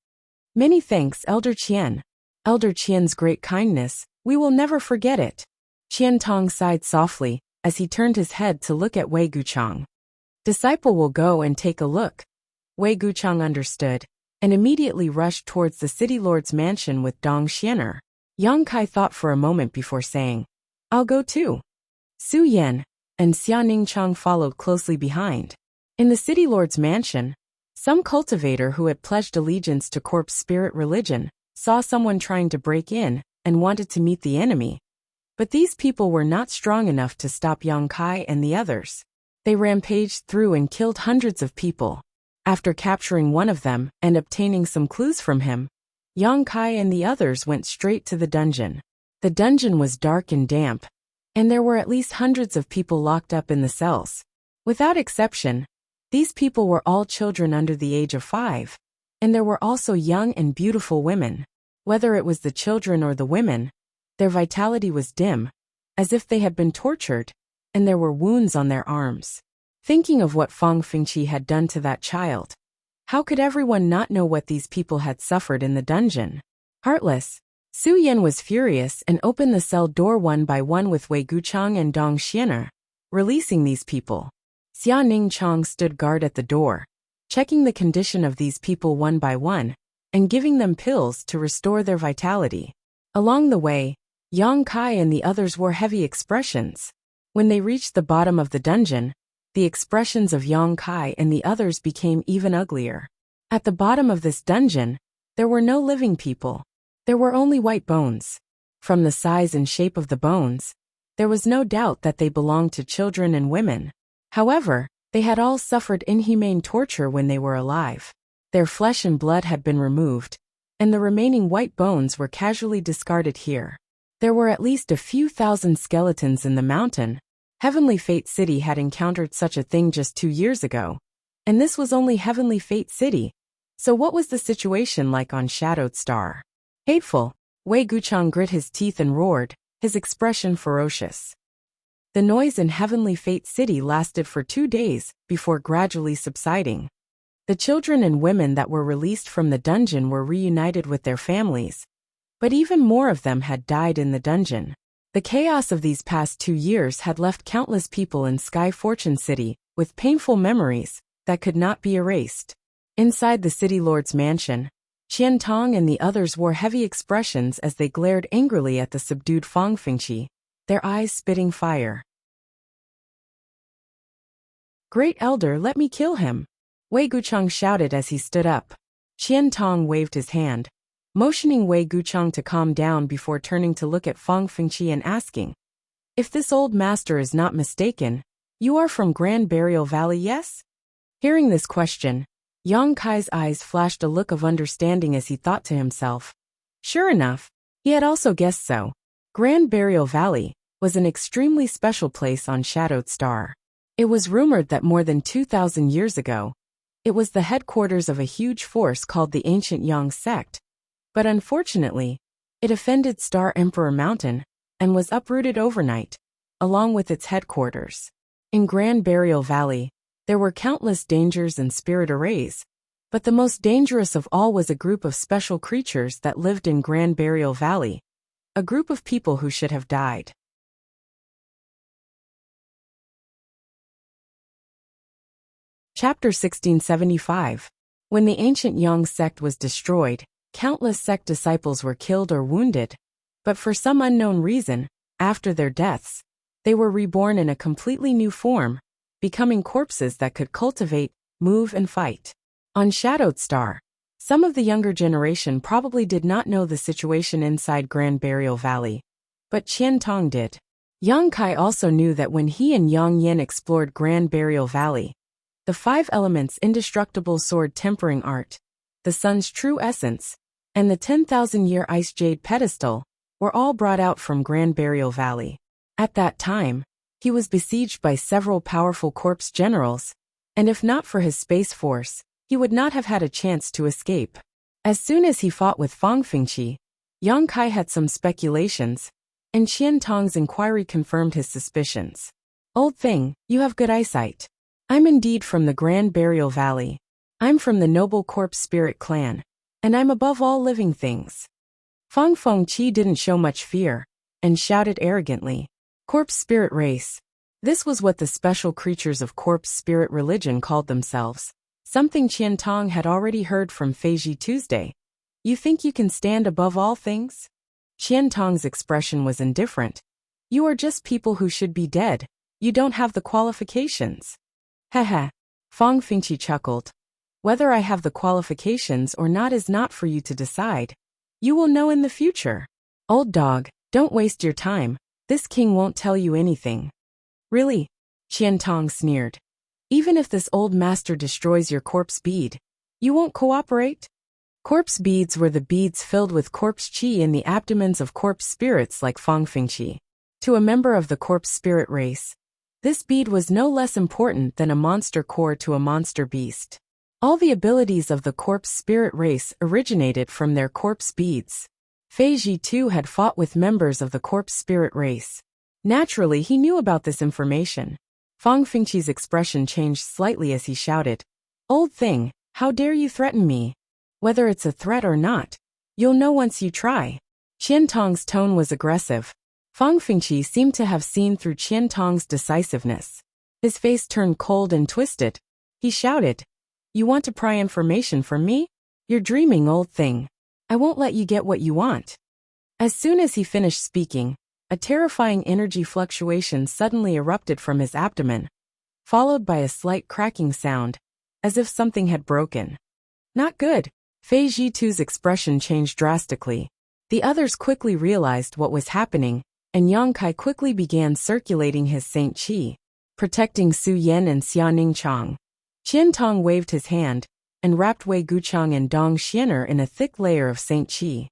Many thanks, Elder Qian. Elder Qian's great kindness, we will never forget it. Qian Tong sighed softly as he turned his head to look at Wei Guchang. Disciple will go and take a look. Wei Guchang understood, and immediately rushed towards the City Lord's mansion with Dong Xianer. Yang Kai thought for a moment before saying, I'll go too. Su Yan and Xia Ningchang followed closely behind. In the City Lord's mansion, some cultivator who had pledged allegiance to corpse spirit religion saw someone trying to break in and wanted to meet the enemy. But these people were not strong enough to stop Yang Kai and the others. They rampaged through and killed hundreds of people. After capturing one of them and obtaining some clues from him, Yang Kai and the others went straight to the dungeon. The dungeon was dark and damp, and there were at least hundreds of people locked up in the cells. Without exception, these people were all children under the age of 5, and there were also young and beautiful women. Whether it was the children or the women, their vitality was dim, as if they had been tortured, and there were wounds on their arms. Thinking of what Fang Fingqi had done to that child, how could everyone not know what these people had suffered in the dungeon? Heartless, Su Yan was furious and opened the cell door one by one with Wei Guchang and Dong Xianer, releasing these people. Xia Ningchang stood guard at the door, checking the condition of these people one by one, and giving them pills to restore their vitality. Along the way, Yang Kai and the others wore heavy expressions. When they reached the bottom of the dungeon, the expressions of Yang Kai and the others became even uglier. At the bottom of this dungeon, there were no living people. There were only white bones. From the size and shape of the bones, there was no doubt that they belonged to children and women. However, they had all suffered inhumane torture when they were alive. Their flesh and blood had been removed, and the remaining white bones were casually discarded here. There were at least a few thousand skeletons in the mountain. Heavenly Fate City had encountered such a thing just 2 years ago, and this was only Heavenly Fate City. So what was the situation like on Shadowed Star? Hateful, Wei Guchang grit his teeth and roared, his expression ferocious. The noise in Heavenly Fate City lasted for 2 days, before gradually subsiding. The children and women that were released from the dungeon were reunited with their families, but even more of them had died in the dungeon. The chaos of these past 2 years had left countless people in Sky Fortune City with painful memories that could not be erased. Inside the city lord's mansion, Qian Tong and the others wore heavy expressions as they glared angrily at the subdued Fang Fingqi, their eyes spitting fire. Great Elder, let me kill him! Wei Guchang shouted as he stood up. Qian Tong waved his hand, motioning Wei Guchang to calm down before turning to look at Fang Fingqi and asking, "If this old master is not mistaken, you are from Grand Burial Valley, yes?" Hearing this question, Yang Kai's eyes flashed a look of understanding as he thought to himself. Sure enough, he had also guessed so. Grand Burial Valley was an extremely special place on Shadowed Star. It was rumored that more than 2,000 years ago, it was the headquarters of a huge force called the Ancient Yang Sect. But unfortunately, it offended Star Emperor Mountain and was uprooted overnight, along with its headquarters. In Grand Burial Valley, there were countless dangers and spirit arrays, but the most dangerous of all was a group of special creatures that lived in Grand Burial Valley, a group of people who should have died. Chapter 1675. When the Ancient Yang Sect was destroyed, countless sect disciples were killed or wounded, but for some unknown reason, after their deaths, they were reborn in a completely new form, becoming corpses that could cultivate, move and fight. On Shadowed Star, some of the younger generation probably did not know the situation inside Grand Burial Valley, but Qian Tong did. Yang Kai also knew that when he and Yang Yin explored Grand Burial Valley, the 5 elements indestructible sword tempering art, the sun's true essence, and the 10,000-year ice jade pedestal were all brought out from Grand Burial Valley. At that time, he was besieged by several powerful corpse generals, and if not for his space force, he would not have had a chance to escape. As soon as he fought with Fang Fingqi, Yang Kai had some speculations, and Qian Tong's inquiry confirmed his suspicions. Old thing, you have good eyesight. I'm indeed from the Grand Burial Valley. I'm from the Noble Corpse Spirit Clan, and I'm above all living things. Fang Fengqi didn't show much fear, and shouted arrogantly, Corpse Spirit Race. This was what the special creatures of Corpse Spirit religion called themselves, something Qian Tong had already heard from Feiji Tuesday. You think you can stand above all things? Qian Tong's expression was indifferent. You are just people who should be dead. You don't have the qualifications. Heh. Fang Fengqi chuckled. Whether I have the qualifications or not is not for you to decide. You will know in the future. Old dog, don't waste your time. This king won't tell you anything. Really? Qian Tong sneered. Even if this old master destroys your corpse bead, you won't cooperate? Corpse beads were the beads filled with corpse qi in the abdomens of corpse spirits like fangfengqi. To a member of the corpse spirit race, this bead was no less important than a monster core to a monster beast. All the abilities of the corpse spirit race originated from their corpse beads. Fei Ji too had fought with members of the corpse spirit race. Naturally, he knew about this information. Fang Fengqi's expression changed slightly as he shouted, "Old thing, how dare you threaten me? Whether it's a threat or not, you'll know once you try." Qian Tong's tone was aggressive. Fang Fengqi seemed to have seen through Qian Tong's decisiveness. His face turned cold and twisted. He shouted, "You want to pry information from me? You're dreaming, old thing. I won't let you get what you want." As soon as he finished speaking, a terrifying energy fluctuation suddenly erupted from his abdomen, followed by a slight cracking sound, as if something had broken. Not good. Fei Jitu's expression changed drastically. The others quickly realized what was happening, and Yang Kai quickly began circulating his Saint Qi, protecting Su Yan and Xia Ningchang. Qian Tong waved his hand, and wrapped Wei Guchang and Dong Xianer in a thick layer of Saint Qi.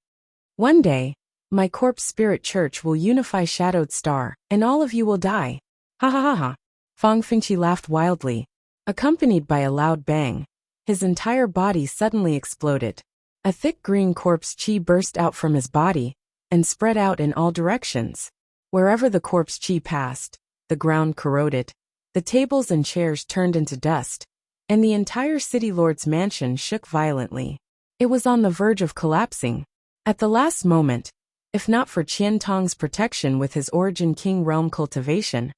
"One day, my corpse spirit church will unify Shadowed Star, and all of you will die. Ha ha ha ha." Fang Fengqi laughed wildly, accompanied by a loud bang. His entire body suddenly exploded. A thick green corpse qi burst out from his body, and spread out in all directions. Wherever the corpse qi passed, the ground corroded, the tables and chairs turned into dust, and the entire city lord's mansion shook violently. It was on the verge of collapsing. At the last moment, if not for Qian Tong's protection with his Origin King realm cultivation,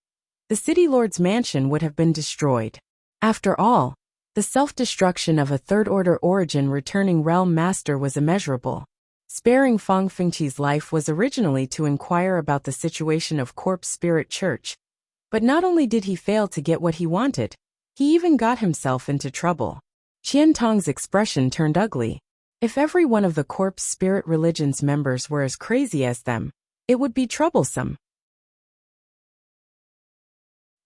the city lord's mansion would have been destroyed. After all, the self-destruction of a third-order origin returning realm master was immeasurable. Sparing Fang Fengqi's life was originally to inquire about the situation of Corpse Spirit Church, but not only did he fail to get what he wanted, he even got himself into trouble. Qian Tong's expression turned ugly. If every one of the Corpse Spirit Religion's members were as crazy as them, it would be troublesome.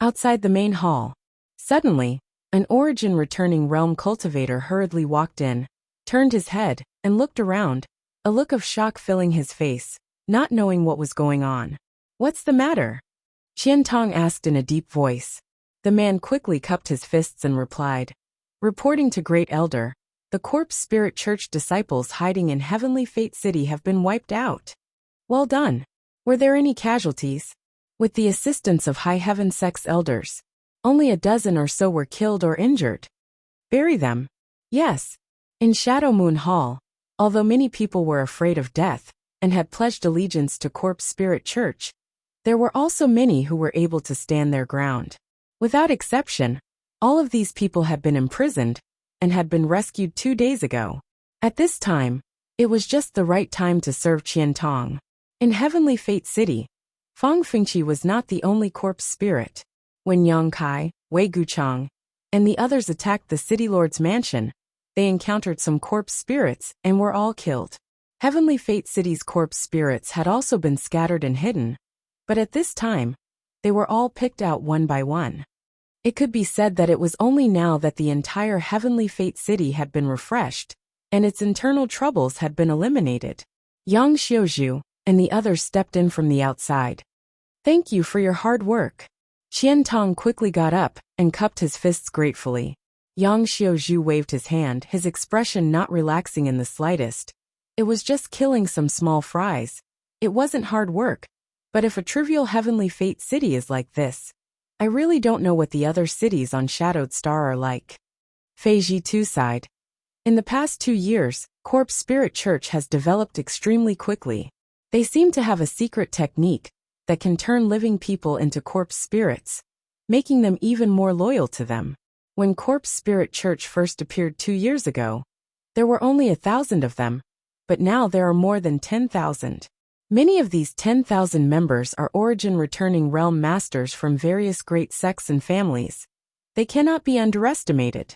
Outside the main hall, suddenly, an origin returning realm cultivator hurriedly walked in, turned his head, and looked around, a look of shock filling his face, not knowing what was going on. "What's the matter?" Qian Tong asked in a deep voice. The man quickly cupped his fists and replied, "Reporting to Great Elder, the Corpse Spirit Church disciples hiding in Heavenly Fate City have been wiped out." "Well done. Were there any casualties?" "With the assistance of High Heaven Sect's elders, only a dozen or so were killed or injured." "Bury them?" "Yes. In Shadow Moon Hall, although many people were afraid of death and had pledged allegiance to Corpse Spirit Church, there were also many who were able to stand their ground. Without exception, all of these people had been imprisoned and had been rescued 2 days ago. At this time, it was just the right time to serve Qian Tong. In Heavenly Fate City, Fang Fengqi was not the only corpse spirit. When Yang Kai, Wei Guchang, and the others attacked the city lord's mansion, they encountered some corpse spirits and were all killed. Heavenly Fate City's corpse spirits had also been scattered and hidden, but at this time, they were all picked out one by one. It could be said that it was only now that the entire Heavenly Fate City had been refreshed, and its internal troubles had been eliminated. Yang Xiuzhu and the others stepped in from the outside. "Thank you for your hard work." Qian Tong quickly got up and cupped his fists gratefully. Yang Xiuzhu waved his hand, his expression not relaxing in the slightest. "It was just killing some small fries. It wasn't hard work, but if a trivial Heavenly Fate City is like this, I really don't know what the other cities on Shadowed Star are like." Fei Jitu sighed. In the past 2 years, Corpse Spirit Church has developed extremely quickly. They seem to have a secret technique that can turn living people into corpse spirits, making them even more loyal to them. When Corpse Spirit Church first appeared 2 years ago, there were only 1,000 of them, but now there are more than 10,000. Many of these 10,000 members are origin returning realm masters from various great sects and families. They cannot be underestimated.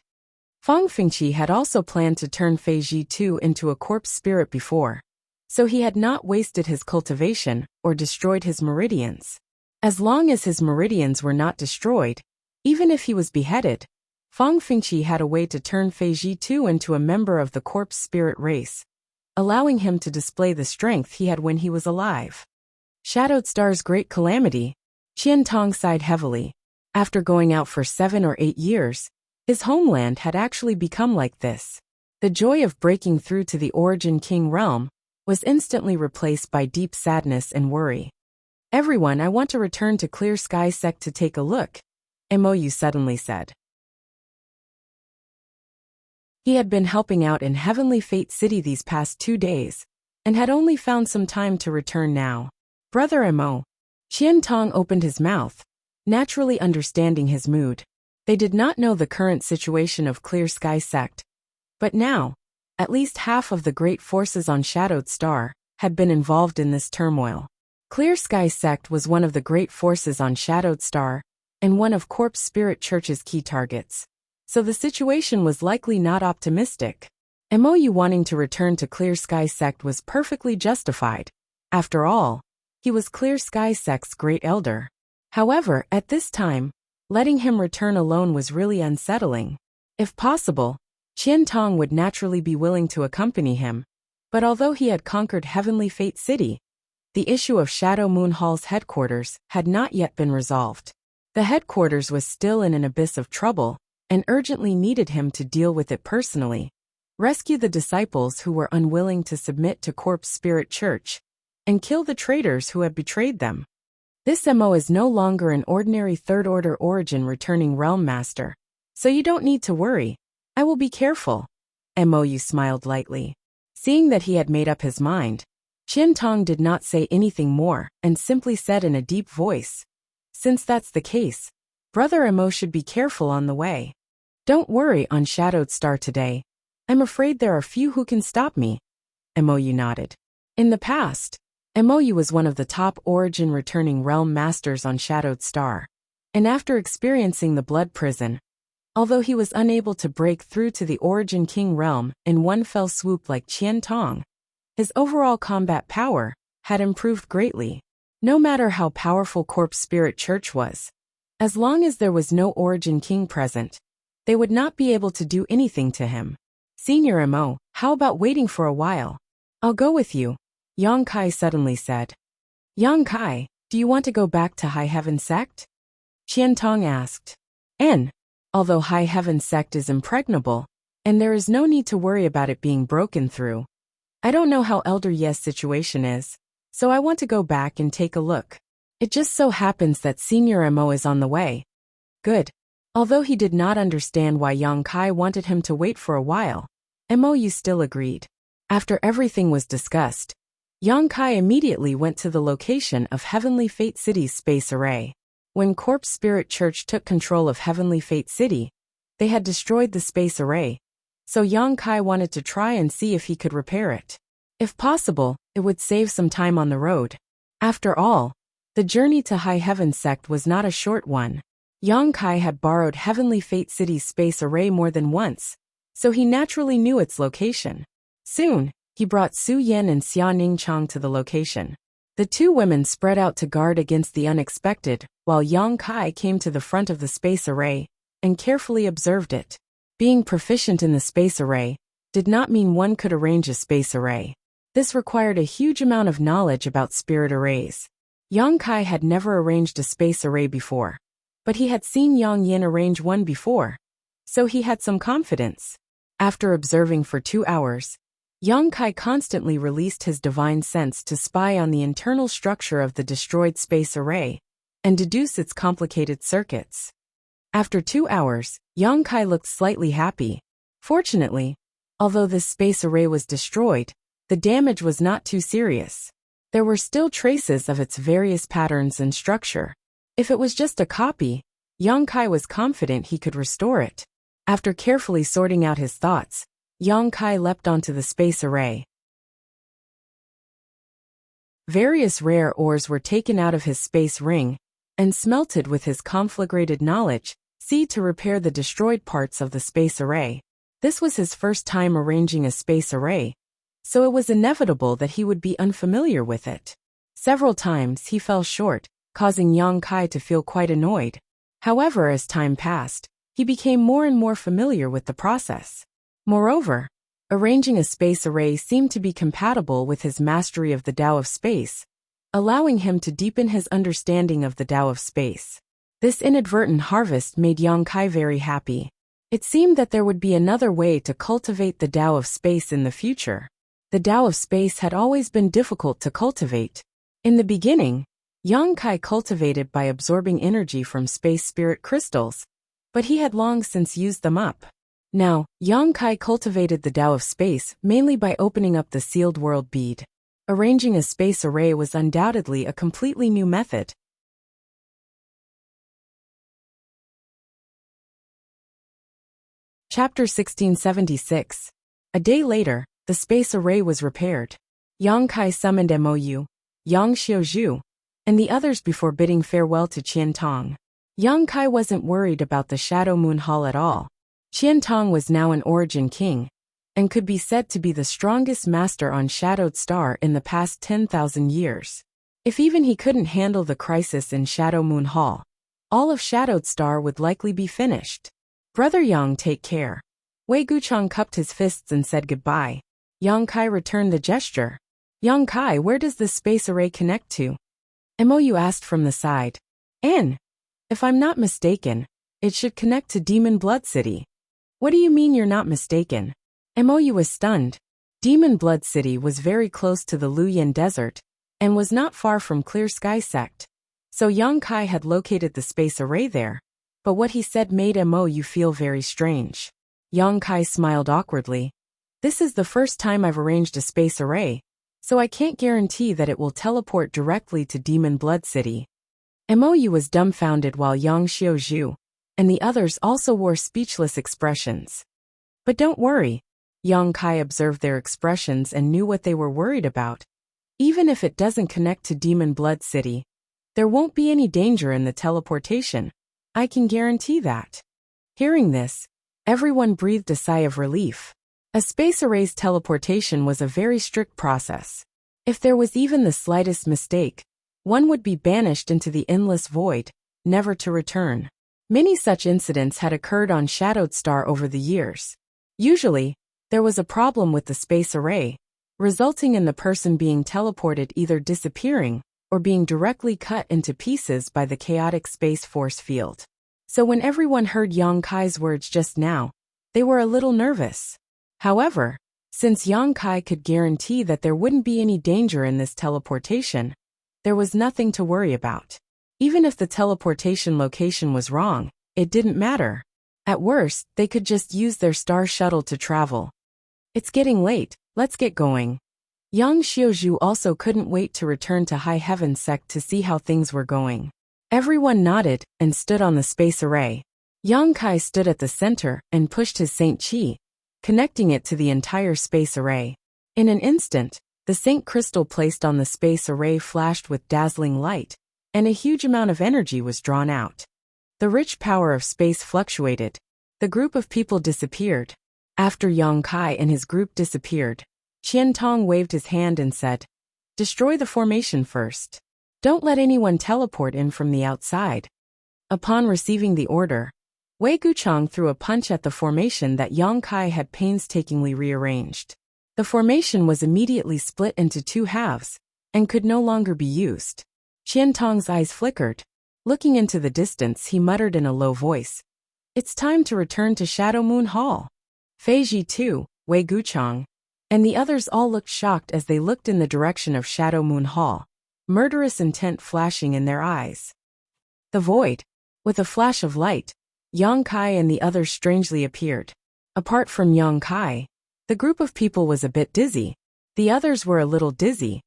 Fang Fengqi had also planned to turn Fei Jitu into a corpse spirit before, so he had not wasted his cultivation or destroyed his meridians. As long as his meridians were not destroyed, Even if he was beheaded, Fang Fengqi had a way to turn Fei Ji Tu into a member of the corpse spirit race, allowing him to display the strength he had when he was alive. Shadowed Star's great calamity. Qian Tong sighed heavily. After going out for 7 or 8 years, his homeland had actually become like this. The joy of breaking through to the Origin King realm was instantly replaced by deep sadness and worry. Everyone, I want to return to Clear Sky Sect to take a look, Mou suddenly said. He had been helping out in Heavenly Fate City these past 2 days, and had only found some time to return now. Brother Mou. Qian Tong opened his mouth, naturally understanding his mood. They did not know the current situation of Clear Sky Sect, but now, at least half of the great forces on Shadowed Star had been involved in this turmoil. Clear Sky Sect was one of the great forces on Shadowed Star, and one of Corpse Spirit Church's key targets. So the situation was likely not optimistic. Mou wanting to return to Clear Sky Sect was perfectly justified. After all, he was Clear Sky Sect's great elder. However, at this time, letting him return alone was really unsettling. If possible, Qian Tong would naturally be willing to accompany him, but although he had conquered Heavenly Fate City, the issue of Shadow Moon Hall's headquarters had not yet been resolved. The headquarters was still in an abyss of trouble, and urgently needed him to deal with it personally, rescue the disciples who were unwilling to submit to Corpse Spirit Church, and kill the traitors who had betrayed them. This Mo is no longer an ordinary third-order origin returning realm master, so you don't need to worry. I will be careful. Mou smiled lightly. Seeing that he had made up his mind, Qian Tong did not say anything more and simply said in a deep voice, "Since that's the case, Brother Mo should be careful on the way. Don't worry on Shadowed Star today. I'm afraid there are few who can stop me." Mou nodded. In the past, Mou was one of the top origin returning realm masters on Shadowed Star, and after experiencing the Blood Prison, although he was unable to break through to the Origin King realm in one fell swoop like Qian Tong, his overall combat power had improved greatly. No matter how powerful Corpse Spirit Church was, as long as there was no Origin King present, they would not be able to do anything to him. Senior Mo, how about waiting for a while? I'll go with you, Yang Kai suddenly said. Yang Kai, do you want to go back to High Heaven Sect? Qian Tong asked. Although High Heaven Sect is impregnable, and there is no need to worry about it being broken through, I don't know how Elder Ye's situation is, so I want to go back and take a look. It just so happens that Senior Mo is on the way. Good. Although he did not understand why Yang Kai wanted him to wait for a while, Mou still agreed. After everything was discussed, Yang Kai immediately went to the location of Heavenly Fate City's space array. When Corpse Spirit Church took control of Heavenly Fate City, they had destroyed the space array, so Yang Kai wanted to try and see if he could repair it. If possible, it would save some time on the road. After all, the journey to High Heaven Sect was not a short one. Yang Kai had borrowed Heavenly Fate City's space array more than once, so he naturally knew its location. Soon, he brought Su Yan and Xia Ningchang to the location. The two women spread out to guard against the unexpected, while Yang Kai came to the front of the space array and carefully observed it. Being proficient in the space array did not mean one could arrange a space array. This required a huge amount of knowledge about spirit arrays. Yang Kai had never arranged a space array before, but he had seen Yang Yin arrange one before, so he had some confidence. After observing for 2 hours, Yang Kai constantly released his divine sense to spy on the internal structure of the destroyed space array and deduce its complicated circuits. After 2 hours, Yang Kai looked slightly happy. Fortunately, although this space array was destroyed, the damage was not too serious. There were still traces of its various patterns and structure. If it was just a copy, Yang Kai was confident he could restore it. After carefully sorting out his thoughts, Yang Kai leapt onto the space array. Various rare ores were taken out of his space ring and smelted with his conflagrated knowledge, to repair the destroyed parts of the space array. This was his first time arranging a space array, so it was inevitable that he would be unfamiliar with it. Several times he fell short, causing Yang Kai to feel quite annoyed. However, as time passed, he became more and more familiar with the process. Moreover, arranging a space array seemed to be compatible with his mastery of the Tao of space, allowing him to deepen his understanding of the Tao of space. This inadvertent harvest made Yang Kai very happy. It seemed that there would be another way to cultivate the Tao of space in the future. The Tao of space had always been difficult to cultivate. In the beginning, Yang Kai cultivated by absorbing energy from space spirit crystals, but he had long since used them up. Now, Yang Kai cultivated the Tao of space mainly by opening up the sealed world bead. Arranging a space array was undoubtedly a completely new method. Chapter 1676. A day later, the space array was repaired. Yang Kai summoned Mou, Yang Xiaozhu, and the others before bidding farewell to Qian Tong. Yang Kai wasn't worried about the Shadow Moon Hall at all. Qian Tong was now an Origin King, and could be said to be the strongest master on Shadowed Star in the past 10,000 years. If even he couldn't handle the crisis in Shadow Moon Hall, all of Shadowed Star would likely be finished. Brother Yang, take care. Wei Guchang cupped his fists and said goodbye. Yang Kai returned the gesture. Yang Kai, where does this space array connect to? Mou asked from the side. If I'm not mistaken, it should connect to Demon Blood City. What do you mean you're not mistaken? Mou was stunned. Demon Blood City was very close to the Luyan Desert, and was not far from Clear Sky Sect. So Yang Kai had located the space array there, but what he said made Mou feel very strange. Yang Kai smiled awkwardly. This is the first time I've arranged a space array, so I can't guarantee that it will teleport directly to Demon Blood City. Mou was dumbfounded while Yang Xiaozhu and the others also wore speechless expressions. But don't worry. Yang Kai observed their expressions and knew what they were worried about. Even if it doesn't connect to Demon Blood City, there won't be any danger in the teleportation. I can guarantee that. Hearing this, everyone breathed a sigh of relief. A space array's teleportation was a very strict process. If there was even the slightest mistake, one would be banished into the endless void, never to return. Many such incidents had occurred on Shadowed Star over the years. Usually, there was a problem with the space array, resulting in the person being teleported either disappearing or being directly cut into pieces by the chaotic space force field. So when everyone heard Yang Kai's words just now, they were a little nervous. However, since Yang Kai could guarantee that there wouldn't be any danger in this teleportation, there was nothing to worry about. Even if the teleportation location was wrong, it didn't matter. At worst, they could just use their star shuttle to travel. It's getting late, let's get going. Yang Xiaozhu also couldn't wait to return to High Heaven Sect to see how things were going. Everyone nodded and stood on the space array. Yang Kai stood at the center and pushed his Saint Chi, connecting it to the entire space array. In an instant, the Saint crystal placed on the space array flashed with dazzling light, and a huge amount of energy was drawn out. The rich power of space fluctuated. The group of people disappeared. After Yang Kai and his group disappeared, Qian Tong waved his hand and said, "Destroy the formation first. Don't let anyone teleport in from the outside." Upon receiving the order, Wei Guchang threw a punch at the formation that Yang Kai had painstakingly rearranged. The formation was immediately split into two halves, and could no longer be used. Qian Tong's eyes flickered. Looking into the distance, he muttered in a low voice, "It's time to return to Shadow Moon Hall." Fei Ji too, Wei Guchang, and the others all looked shocked as they looked in the direction of Shadow Moon Hall, murderous intent flashing in their eyes. The void. With a flash of light, Yang Kai and the others strangely appeared. Apart from Yang Kai, the group of people was a bit dizzy. The others were a little dizzy,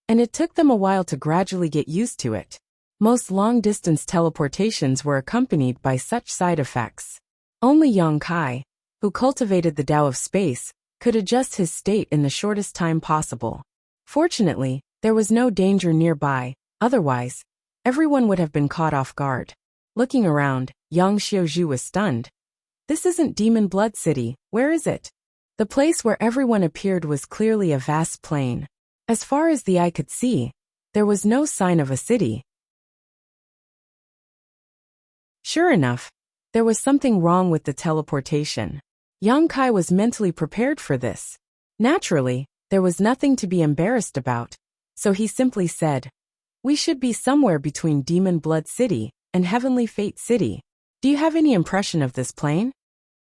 and it took them a while to gradually get used to it. Most long-distance teleportations were accompanied by such side effects. Only Yang Kai, who cultivated the Tao of space, could adjust his state in the shortest time possible. Fortunately, there was no danger nearby, otherwise, everyone would have been caught off guard. Looking around, Yang Xiaozhu was stunned. This isn't Demon Blood City, where is it? The place where everyone appeared was clearly a vast plain. As far as the eye could see, there was no sign of a city. Sure enough, there was something wrong with the teleportation. Yang Kai was mentally prepared for this. Naturally, there was nothing to be embarrassed about, so he simply said, "We should be somewhere between Demon Blood City and Heavenly Fate City. Do you have any impression of this plane?"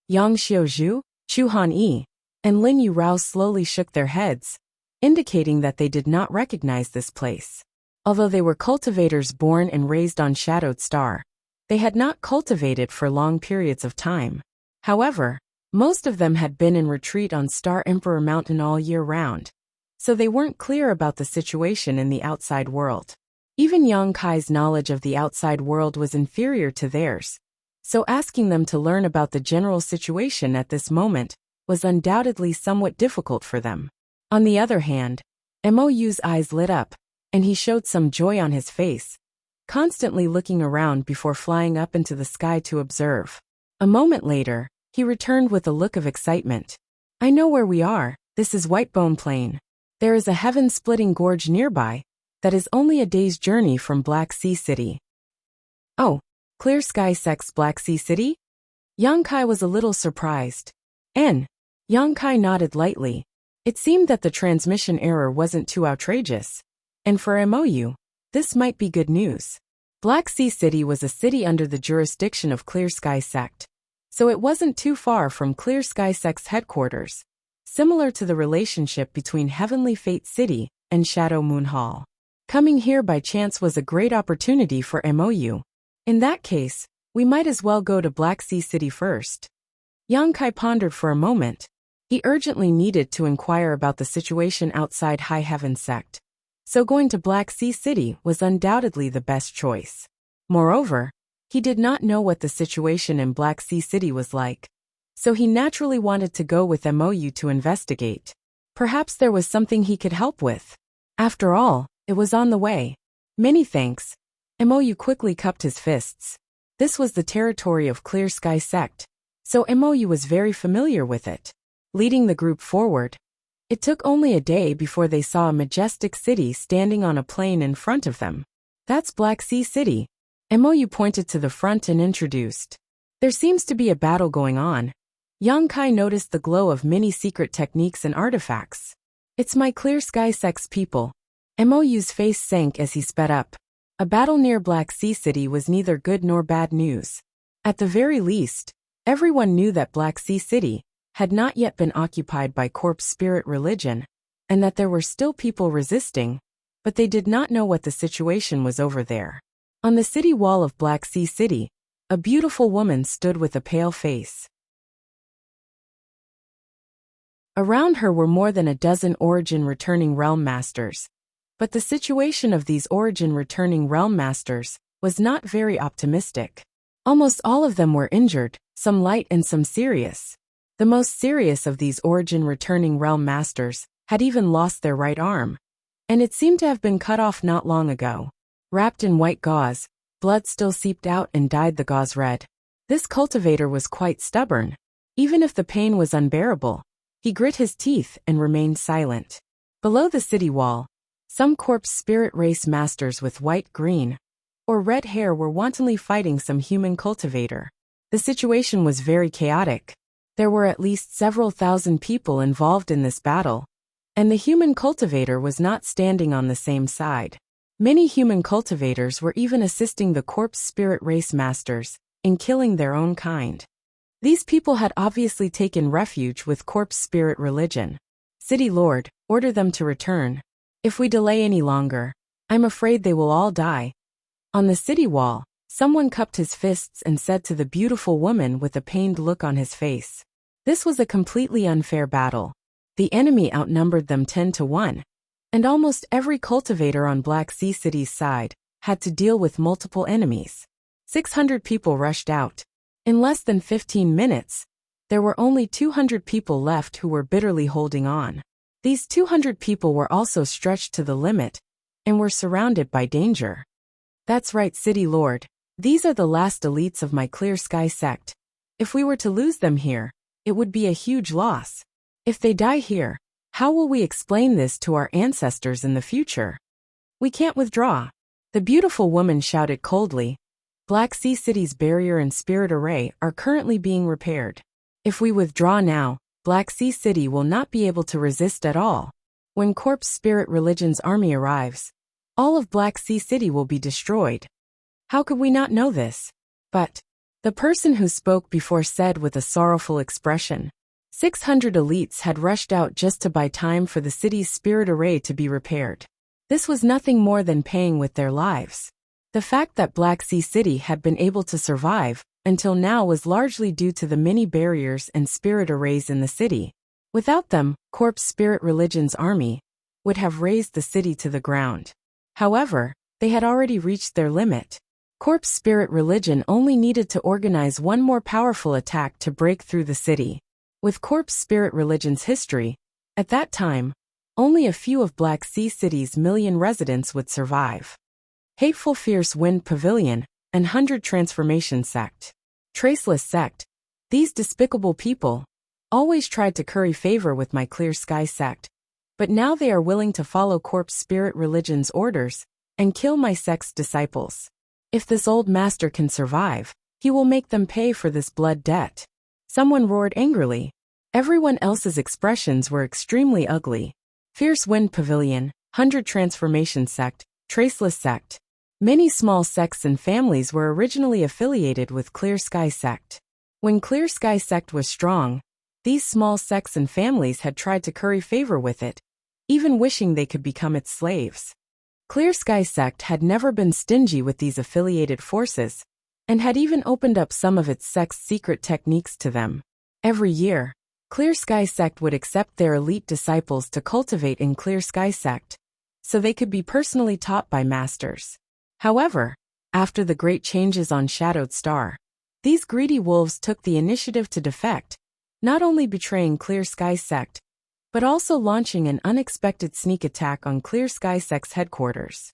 Yang Xiaozhu, Chu Han Yi, and Lin Yu Rao slowly shook their heads, indicating that they did not recognize this place. Although they were cultivators born and raised on Shadowed Star, they had not cultivated for long periods of time. However, most of them had been in retreat on Star Emperor Mountain all year round, so they weren't clear about the situation in the outside world. Even Yang Kai's knowledge of the outside world was inferior to theirs, so asking them to learn about the general situation at this moment was undoubtedly somewhat difficult for them. On the other hand, Mouyu's eyes lit up, and he showed some joy on his face, constantly looking around before flying up into the sky to observe. A moment later, he returned with a look of excitement. "I know where we are. This is Whitebone Plain. There is a heaven-splitting gorge nearby that is only a day's journey from Black Sea City." "Oh, Clear Sky Sect's Black Sea City?" Yang Kai was a little surprised. Yang Kai nodded lightly. It seemed that the transmission error wasn't too outrageous, and for Mou, this might be good news. Black Sea City was a city under the jurisdiction of Clear Sky Sect, so it wasn't too far from Clear Sky Sect's headquarters, similar to the relationship between Heavenly Fate City and Shadow Moon Hall. Coming here by chance was a great opportunity for Mou. In that case, we might as well go to Black Sea City first. Yang Kai pondered for a moment. He urgently needed to inquire about the situation outside High Heaven Sect, so going to Black Sea City was undoubtedly the best choice. Moreover, he did not know what the situation in Black Sea City was like, so he naturally wanted to go with Mou to investigate. Perhaps there was something he could help with. After all, it was on the way. "Many thanks." Mou quickly cupped his fists. This was the territory of Clear Sky Sect, so Mou was very familiar with it. Leading the group forward, it took only a day before they saw a majestic city standing on a plain in front of them. "That's Black Sea City." Mou pointed to the front and introduced. "There seems to be a battle going on." Yang Kai noticed the glow of many secret techniques and artifacts. "It's my Clear Sky Sect's people." Mou's face sank as he sped up. A battle near Black Sea City was neither good nor bad news. At the very least, everyone knew that Black Sea City had not yet been occupied by corpse spirit religion, and that there were still people resisting, but they did not know what the situation was over there. On the city wall of Black Sea City, a beautiful woman stood with a pale face. Around her were more than a dozen origin-returning realm masters, but the situation of these origin-returning realm masters was not very optimistic. Almost all of them were injured, some light and some serious. The most serious of these origin-returning realm masters had even lost their right arm, and it seemed to have been cut off not long ago. Wrapped in white gauze, blood still seeped out and dyed the gauze red. This cultivator was quite stubborn. Even if the pain was unbearable, he grit his teeth and remained silent. Below the city wall, some corpse spirit race masters with white, green, or red hair were wantonly fighting some human cultivator. The situation was very chaotic. There were at least several thousand people involved in this battle, and the human cultivator was not standing on the same side. Many human cultivators were even assisting the corpse spirit race masters in killing their own kind. These people had obviously taken refuge with corpse spirit religion. "City Lord, order them to return. If we delay any longer, I'm afraid they will all die." On the city wall, someone cupped his fists and said to the beautiful woman with a pained look on his face. This was a completely unfair battle. The enemy outnumbered them 10 to 1, and almost every cultivator on Black Sea City's side had to deal with multiple enemies. 600 people rushed out. In less than 15 minutes, there were only 200 people left who were bitterly holding on. These 200 people were also stretched to the limit and were surrounded by danger. "That's right, City Lord. These are the last elites of my Clear Sky Sect. If we were to lose them here, it would be a huge loss. If they die here, how will we explain this to our ancestors in the future? We can't withdraw." The beautiful woman shouted coldly. Black Sea City's barrier and spirit array are currently being repaired. If we withdraw now, Black Sea City will not be able to resist at all. When Corpse Spirit Religion's army arrives, all of Black Sea City will be destroyed. How could we not know this? But the person who spoke before said with a sorrowful expression, 600 elites had rushed out just to buy time for the city's spirit array to be repaired. This was nothing more than paying with their lives. The fact that Black Sea City had been able to survive until now was largely due to the many barriers and spirit arrays in the city. Without them, Corpse Spirit Religion's army would have razed the city to the ground. However, they had already reached their limit. Corpse Spirit Religion only needed to organize one more powerful attack to break through the city. With Corpse Spirit Religion's history, at that time, only a few of Black Sea City's million residents would survive. Hateful Fierce Wind Pavilion and 100 Transformation Sect. Traceless Sect. These despicable people always tried to curry favor with my Clear Sky Sect, but now they are willing to follow Corpse Spirit Religion's orders and kill my sect's disciples. If this old master can survive, he will make them pay for this blood debt. Someone roared angrily. Everyone else's expressions were extremely ugly. Fierce Wind Pavilion, 100 Transformation Sect, Traceless Sect. Many small sects and families were originally affiliated with Clear Sky Sect. When Clear Sky Sect was strong, these small sects and families had tried to curry favor with it, even wishing they could become its slaves. Clear Sky Sect had never been stingy with these affiliated forces, and had even opened up some of its sect's secret techniques to them. Every year, Clear Sky Sect would accept their elite disciples to cultivate in Clear Sky Sect, so they could be personally taught by masters. However, after the great changes on Shadowed Star, these greedy wolves took the initiative to defect, not only betraying Clear Sky Sect, but also launching an unexpected sneak attack on Clear Sky Sect's headquarters.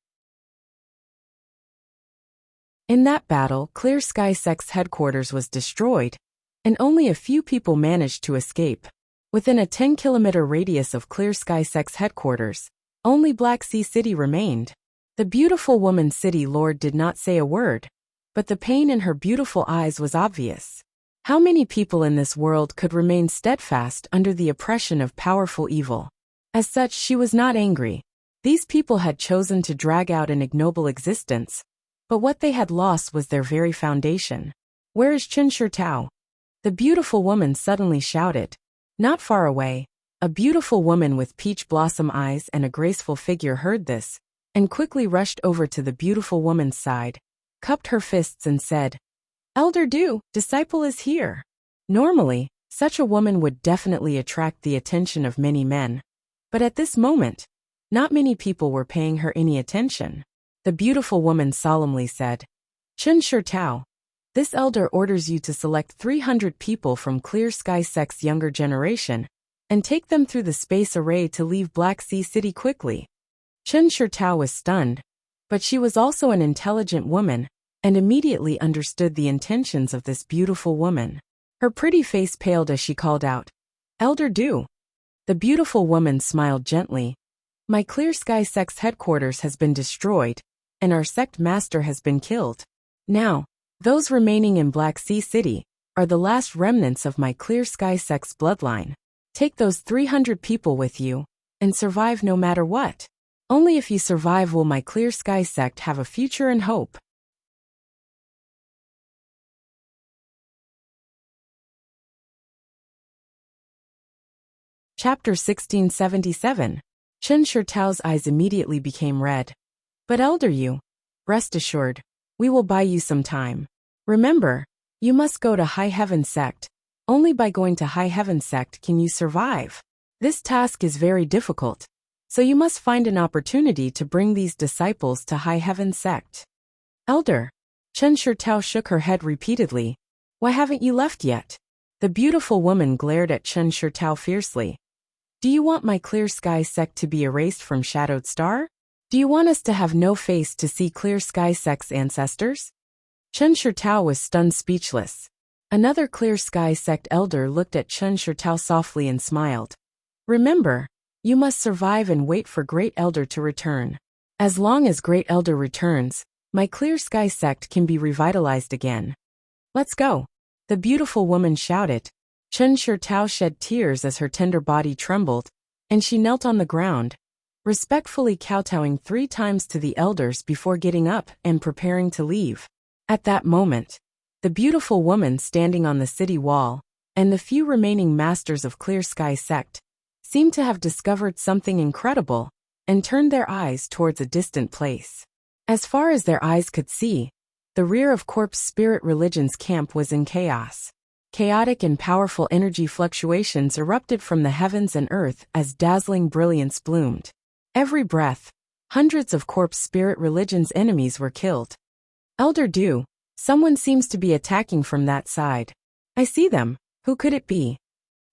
In that battle, Clear Sky Sect's headquarters was destroyed, and only a few people managed to escape. Within a 10-kilometer radius of Clear Sky Sect's headquarters, only Black Sea City remained. The beautiful woman city lord did not say a word, but the pain in her beautiful eyes was obvious. How many people in this world could remain steadfast under the oppression of powerful evil? As such, she was not angry. These people had chosen to drag out an ignoble existence, but what they had lost was their very foundation. Where is Chen Shirtao? The beautiful woman suddenly shouted. Not far away, a beautiful woman with peach blossom eyes and a graceful figure heard this, and quickly rushed over to the beautiful woman's side, cupped her fists and said, "Elder Du, disciple is here." Normally, such a woman would definitely attract the attention of many men, but at this moment, not many people were paying her any attention. The beautiful woman solemnly said, "Chen Shirtao, this elder orders you to select 300 people from Clear Sky Sect's younger generation, and take them through the space array to leave Black Sea City quickly." Chen Shirtao was stunned, but she was also an intelligent woman, and immediately understood the intentions of this beautiful woman. Her pretty face paled as she called out, "Elder Du." The beautiful woman smiled gently. "My Clear Sky Sect's headquarters has been destroyed, and our sect master has been killed. Now, those remaining in Black Sea City are the last remnants of my Clear Sky Sect's bloodline. Take those 300 people with you, and survive no matter what. Only if you survive will my Clear Sky Sect have a future and hope." Chapter 1677. Chen Shirtao's eyes immediately became red. "But Elder Yu, rest assured, we will buy you some time. Remember, you must go to High Heaven Sect. Only by going to High Heaven Sect can you survive. This task is very difficult, so you must find an opportunity to bring these disciples to High Heaven Sect." "Elder," Chen Shirtao shook her head repeatedly. "Why haven't you left yet?" The beautiful woman glared at Chen Shirtao fiercely. "Do you want my Clear Sky Sect to be erased from Shadowed Star? Do you want us to have no face to see Clear Sky Sect's ancestors?" Chen Shirtao was stunned speechless. Another Clear Sky Sect elder looked at Chen Shirtao softly and smiled. "Remember, you must survive and wait for Great Elder to return. As long as Great Elder returns, My clear sky sect can be revitalized again. Let's go. The beautiful woman shouted. Chen Shirtao shed tears as her tender body trembled, and she knelt on the ground, respectfully kowtowing 3 times to the elders before getting up and preparing to leave. At that moment, the beautiful woman standing on the city wall, and the few remaining masters of Clear Sky Sect, seemed to have discovered something incredible, and turned their eyes towards a distant place. As far as their eyes could see, the rear of Corpse Spirit Religion's camp was in chaos. Chaotic and powerful energy fluctuations erupted from the heavens and earth as dazzling brilliance bloomed. Every breath, hundreds of Corpse Spirit Religion's enemies were killed. Elder Du, someone seems to be attacking from that side. I see them. Who could it be?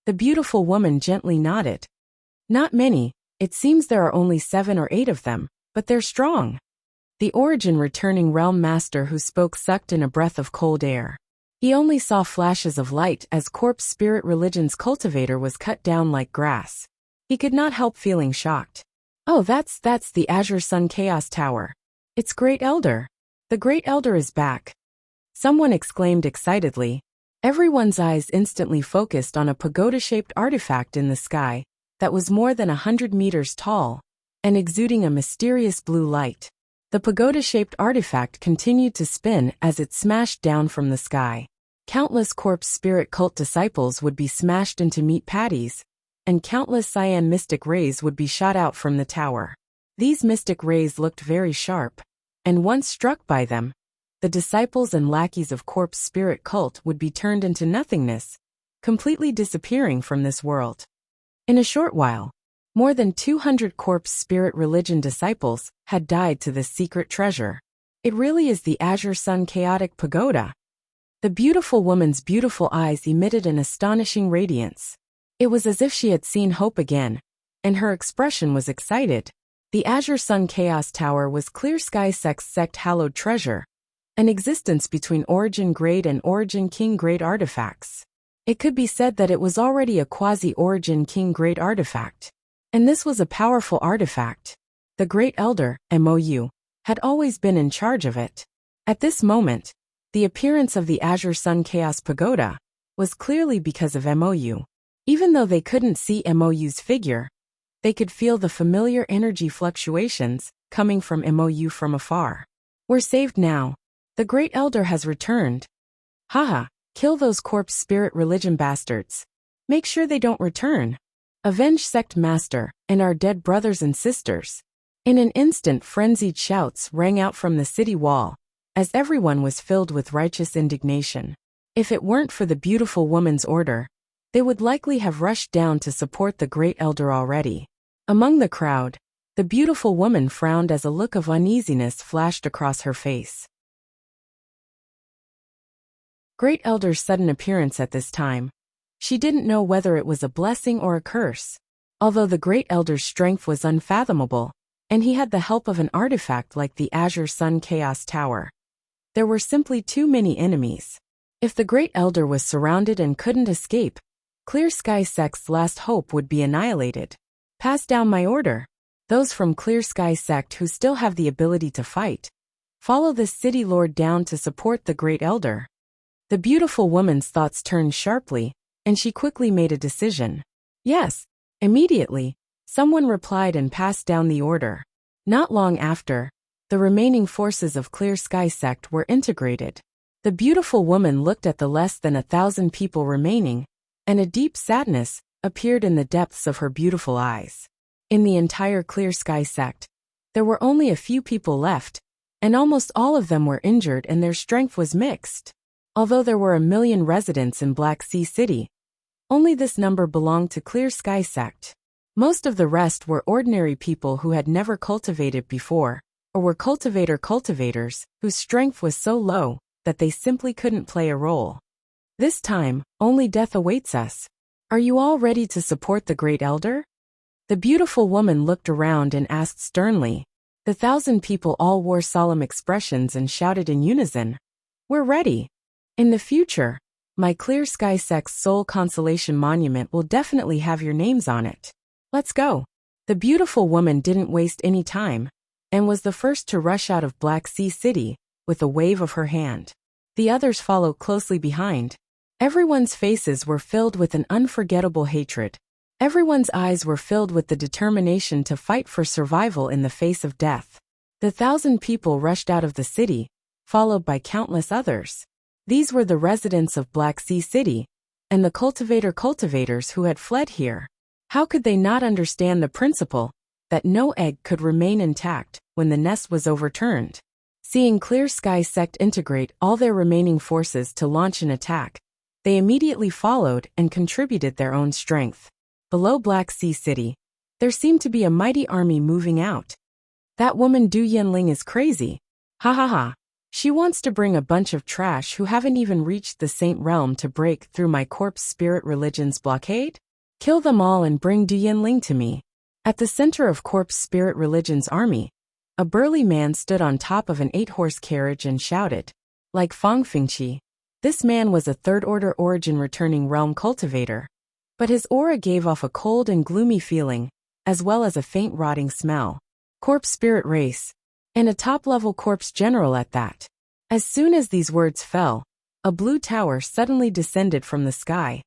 The beautiful woman gently nodded. Not many, it seems there are only 7 or 8 of them, but they're strong. The Origin returning realm master who spoke sucked in a breath of cold air. He only saw flashes of light as Corpse Spirit Religion's cultivator was cut down like grass. He could not help feeling shocked. Oh, that's the Azure Sun Chaos Tower. It's Great Elder. The Great Elder is back. Someone exclaimed excitedly. Everyone's eyes instantly focused on a pagoda-shaped artifact in the sky that was more than 100 meters tall and exuding a mysterious blue light. The pagoda-shaped artifact continued to spin as it smashed down from the sky. Countless Corpse Spirit cult disciples would be smashed into meat patties, and countless cyan mystic rays would be shot out from the tower. These mystic rays looked very sharp, and once struck by them, the disciples and lackeys of Corpse Spirit cult would be turned into nothingness, completely disappearing from this world. In a short while, more than 200 Corpse Spirit Religion disciples had died to this secret treasure. It really is the Azure Sun Chaotic Pagoda. The beautiful woman's beautiful eyes emitted an astonishing radiance. It was as if she had seen hope again, and her expression was excited. The Azure Sun Chaos Tower was Clear Sky Sect's sect-hallowed treasure, an existence between Origin Grade and Origin King Grade artifacts. It could be said that it was already a quasi-Origin King Grade artifact. And this was a powerful artifact. The Great Elder, MOU, had always been in charge of it. At this moment, the appearance of the Azure Sun Chaos Pagoda was clearly because of MOU. Even though they couldn't see MOU's figure, they could feel the familiar energy fluctuations coming from MOU from afar. We're saved now. The Great Elder has returned. Haha, kill those Corpse Spirit Religion bastards. Make sure they don't return. Avenge Sect Master and our dead brothers and sisters. In an instant, frenzied shouts rang out from the city wall, as everyone was filled with righteous indignation. If it weren't for the beautiful woman's order, they would likely have rushed down to support the Great Elder already. Among the crowd, the beautiful woman frowned as a look of uneasiness flashed across her face. Great Elder's sudden appearance at this time. She didn't know whether it was a blessing or a curse. Although the Great Elder's strength was unfathomable, and he had the help of an artifact like the Azure Sun Chaos Tower, there were simply too many enemies. If the Great Elder was surrounded and couldn't escape, Clear Sky Sect's last hope would be annihilated. Pass down my order. Those from Clear Sky Sect who still have the ability to fight, follow this city lord down to support the Great Elder. The beautiful woman's thoughts turned sharply, and she quickly made a decision. Yes, immediately, someone replied and passed down the order. Not long after, the remaining forces of Clear Sky Sect were integrated. The beautiful woman looked at the less than 1,000 people remaining, and a deep sadness appeared in the depths of her beautiful eyes. In the entire Clear Sky Sect, there were only a few people left, and almost all of them were injured and their strength was mixed. Although there were 1 million residents in Black Sea City, only this number belonged to Clear Sky Sect. Most of the rest were ordinary people who had never cultivated before, or were cultivators whose strength was so low that they simply couldn't play a role. This time, only death awaits us. Are you all ready to support the Great Elder? The beautiful woman looked around and asked sternly. The 1,000 people all wore solemn expressions and shouted in unison. We're ready. In the future, my Clear Sky Sect's Soul Consolation Monument will definitely have your names on it. Let's go. The beautiful woman didn't waste any time. and was the first to rush out of Black Sea City, with a wave of her hand. The others followed closely behind. Everyone's faces were filled with an unforgettable hatred. Everyone's eyes were filled with the determination to fight for survival in the face of death. The 1,000 people rushed out of the city, followed by countless others. These were the residents of Black Sea City, and the cultivators who had fled here. How could they not understand the principle that no egg could remain intact when the nest was overturned? Seeing Clear Sky Sect integrate all their remaining forces to launch an attack, they immediately followed and contributed their own strength. Below Black Sea City, there seemed to be a mighty army moving out. That woman Du Yanling is crazy. Ha ha ha. She wants to bring a bunch of trash who haven't even reached the Saint Realm to break through my corpse spirit religion's blockade? Kill them all and bring Du Yanling to me. At the center of corpse spirit religion's army, a burly man stood on top of an 8-horse carriage and shouted. Like Fang Fingqi, this man was a third-order origin returning realm cultivator. But his aura gave off a cold and gloomy feeling, as well as a faint rotting smell. Corpse spirit race. And a top-level corpse general at that. As soon as these words fell, a blue tower suddenly descended from the sky.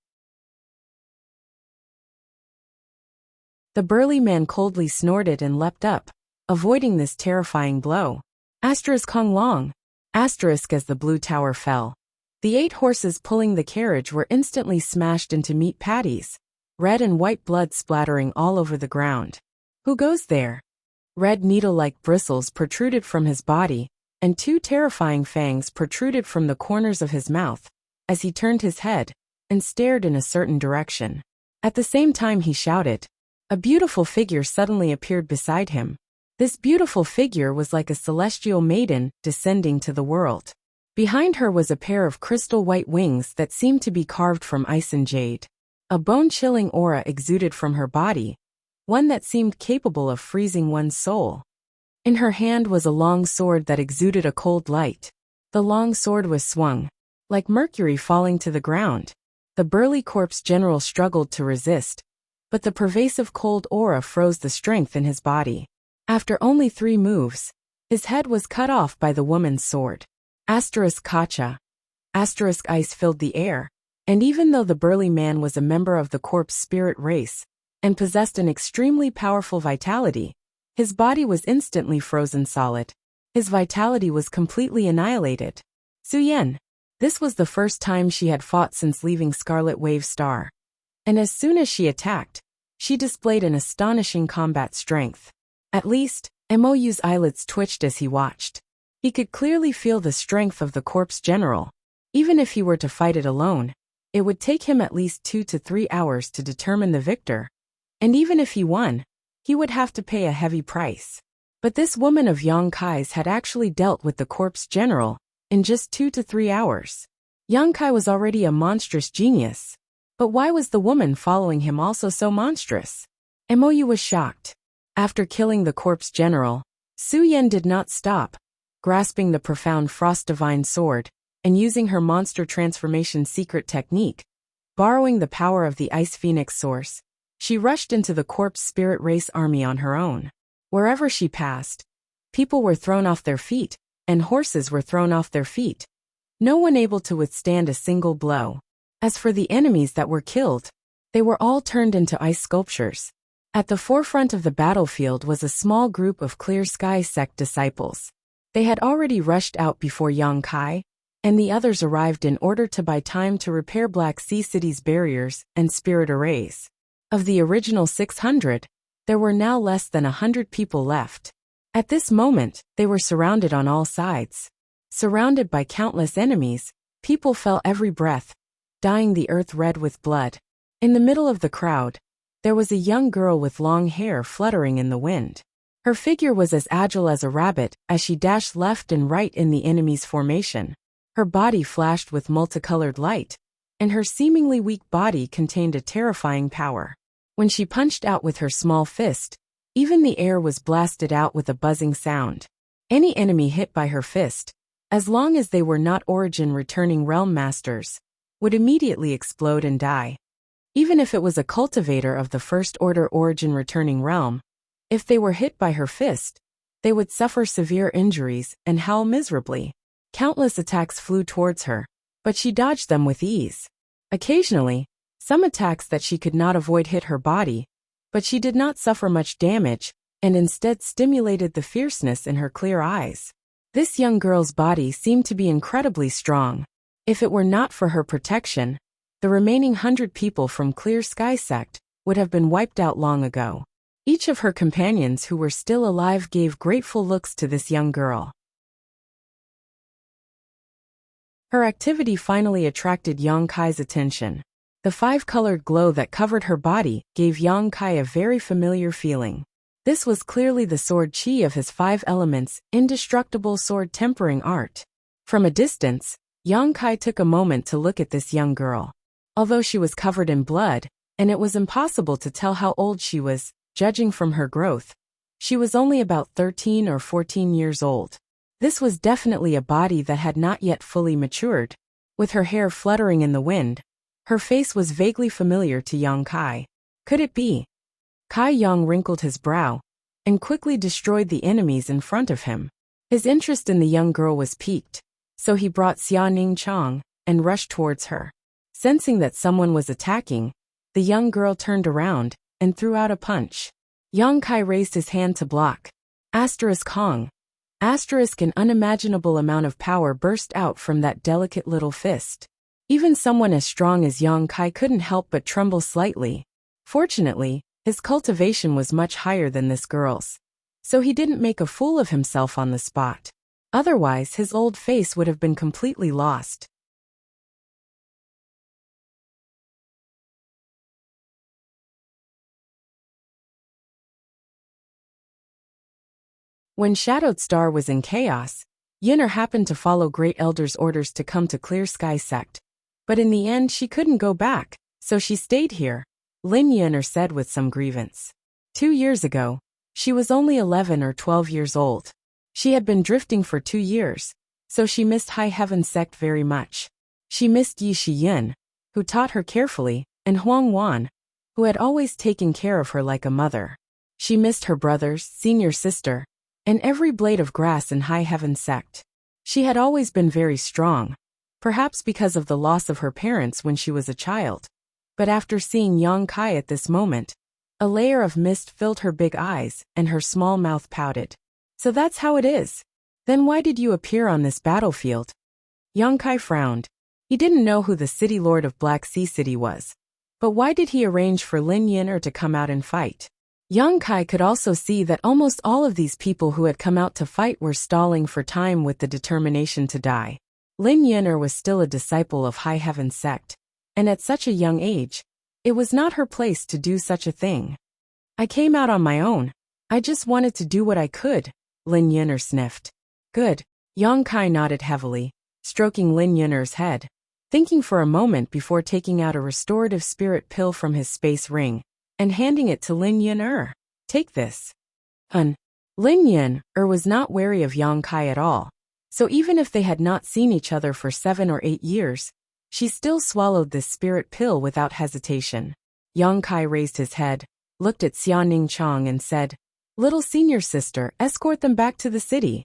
The burly man coldly snorted and leapt up, avoiding this terrifying blow. Kong Long. As the blue tower fell. The 8 horses pulling the carriage were instantly smashed into meat patties, red and white blood splattering all over the ground. Who goes there? Red needle-like bristles protruded from his body, and 2 terrifying fangs protruded from the corners of his mouth, as he turned his head and stared in a certain direction. At the same time he shouted. A beautiful figure suddenly appeared beside him. This beautiful figure was like a celestial maiden descending to the world. Behind her was a pair of crystal white wings that seemed to be carved from ice and jade. A bone-chilling aura exuded from her body, one that seemed capable of freezing one's soul. In her hand was a long sword that exuded a cold light. The long sword was swung, like mercury falling to the ground. The burly corpse general struggled to resist, but the pervasive cold aura froze the strength in his body. After only 3 moves, his head was cut off by the woman's sword. Kacha. Ice filled the air, and even though the burly man was a member of the corpse spirit race, and possessed an extremely powerful vitality, his body was instantly frozen solid. His vitality was completely annihilated. Suyen. This was the first time she had fought since leaving Scarlet Wave Star. And as soon as she attacked, she displayed an astonishing combat strength. At least, Mo's eyelids twitched as he watched. He could clearly feel the strength of the corpse general. Even if he were to fight it alone, it would take him at least 2 to 3 hours to determine the victor. And even if he won, he would have to pay a heavy price. But this woman of Yang Kai's had actually dealt with the corpse general in just 2 to 3 hours. Yang Kai was already a monstrous genius. But why was the woman following him also so monstrous? Mo was shocked. After killing the corpse general, Su Yan did not stop. Grasping the profound frost divine sword, and using her monster transformation secret technique, borrowing the power of the ice phoenix source, she rushed into the corpse spirit race army on her own. Wherever she passed, people were thrown off their feet, and horses were thrown off their feet. No one able to withstand a single blow. As for the enemies that were killed, they were all turned into ice sculptures. At the forefront of the battlefield was a small group of Clear Sky Sect disciples. They had already rushed out before Yang Kai, and the others arrived in order to buy time to repair Black Sea City's barriers and spirit arrays. Of the original 600, there were now less than 100 people left. At this moment, they were surrounded on all sides. Surrounded by countless enemies, people fell every breath, dyeing the earth red with blood. In the middle of the crowd, there was a young girl with long hair fluttering in the wind. Her figure was as agile as a rabbit as she dashed left and right in the enemy's formation. Her body flashed with multicolored light, and her seemingly weak body contained a terrifying power. When she punched out with her small fist, even the air was blasted out with a buzzing sound. Any enemy hit by her fist, as long as they were not origin returning realm masters, would immediately explode and die. Even if it was a cultivator of the first order origin returning realm, if they were hit by her fist, they would suffer severe injuries and howl miserably. Countless attacks flew towards her, but she dodged them with ease. Occasionally, some attacks that she could not avoid hit her body, but she did not suffer much damage and instead stimulated the fierceness in her clear eyes. This young girl's body seemed to be incredibly strong. If it were not for her protection, the remaining 100 people from Clear Sky Sect would have been wiped out long ago. Each of her companions who were still alive gave grateful looks to this young girl. Her activity finally attracted Yang Kai's attention. The five-colored glow that covered her body gave Yang Kai a very familiar feeling. This was clearly the sword chi of his 5 elements, indestructible sword tempering art. From a distance, Yang Kai took a moment to look at this young girl. Although she was covered in blood, and it was impossible to tell how old she was, judging from her growth, she was only about 13 or 14 years old. This was definitely a body that had not yet fully matured. With her hair fluttering in the wind, her face was vaguely familiar to Yang Kai. Could it be? Kai Yang wrinkled his brow and quickly destroyed the enemies in front of him. His interest in the young girl was piqued, so he brought Xia Ning Chang and rushed towards her. Sensing that someone was attacking, the young girl turned around and threw out a punch. Yang Kai raised his hand to block. Asterisk Hong. Asterisk an unimaginable amount of power burst out from that delicate little fist. Even someone as strong as Yang Kai couldn't help but tremble slightly. Fortunately, his cultivation was much higher than this girl's, so he didn't make a fool of himself on the spot. Otherwise, his old face would have been completely lost. When Shadowed Star was in chaos, Yin'er happened to follow Great Elder's orders to come to Clear Sky Sect. But in the end she couldn't go back, so she stayed here, Lin Yin'er said with some grievance. 2 years ago, she was only 11 or 12 years old. She had been drifting for 2 years, so she missed High Heaven Sect very much. She missed Yi Shiyin, who taught her carefully, and Huang Wan, who had always taken care of her like a mother. She missed her brothers, senior sister, and every blade of grass in High Heaven Sect. She had always been very strong, perhaps because of the loss of her parents when she was a child. But after seeing Yang Kai at this moment, a layer of mist filled her big eyes and her small mouth pouted. So that's how it is. Then why did you appear on this battlefield? Yang Kai frowned. He didn't know who the city lord of Black Sea City was. But why did he arrange for Lin Yin'er to come out and fight? Yang Kai could also see that almost all of these people who had come out to fight were stalling for time with the determination to die. Lin Yin'er was still a disciple of High Heaven Sect, and at such a young age, it was not her place to do such a thing. I came out on my own. I just wanted to do what I could, Lin Yin'er sniffed. Good. Yang Kai nodded heavily, stroking Lin Yin'er's head, thinking for a moment before taking out a restorative spirit pill from his space ring and handing it to Lin Yin'er. Take this. Lin Yin'er was not wary of Yang Kai at all, so even if they had not seen each other for 7 or 8 years, she still swallowed this spirit pill without hesitation. Yang Kai raised his head, looked at Xia Ning Chang and said, "Little senior sister, escort them back to the city."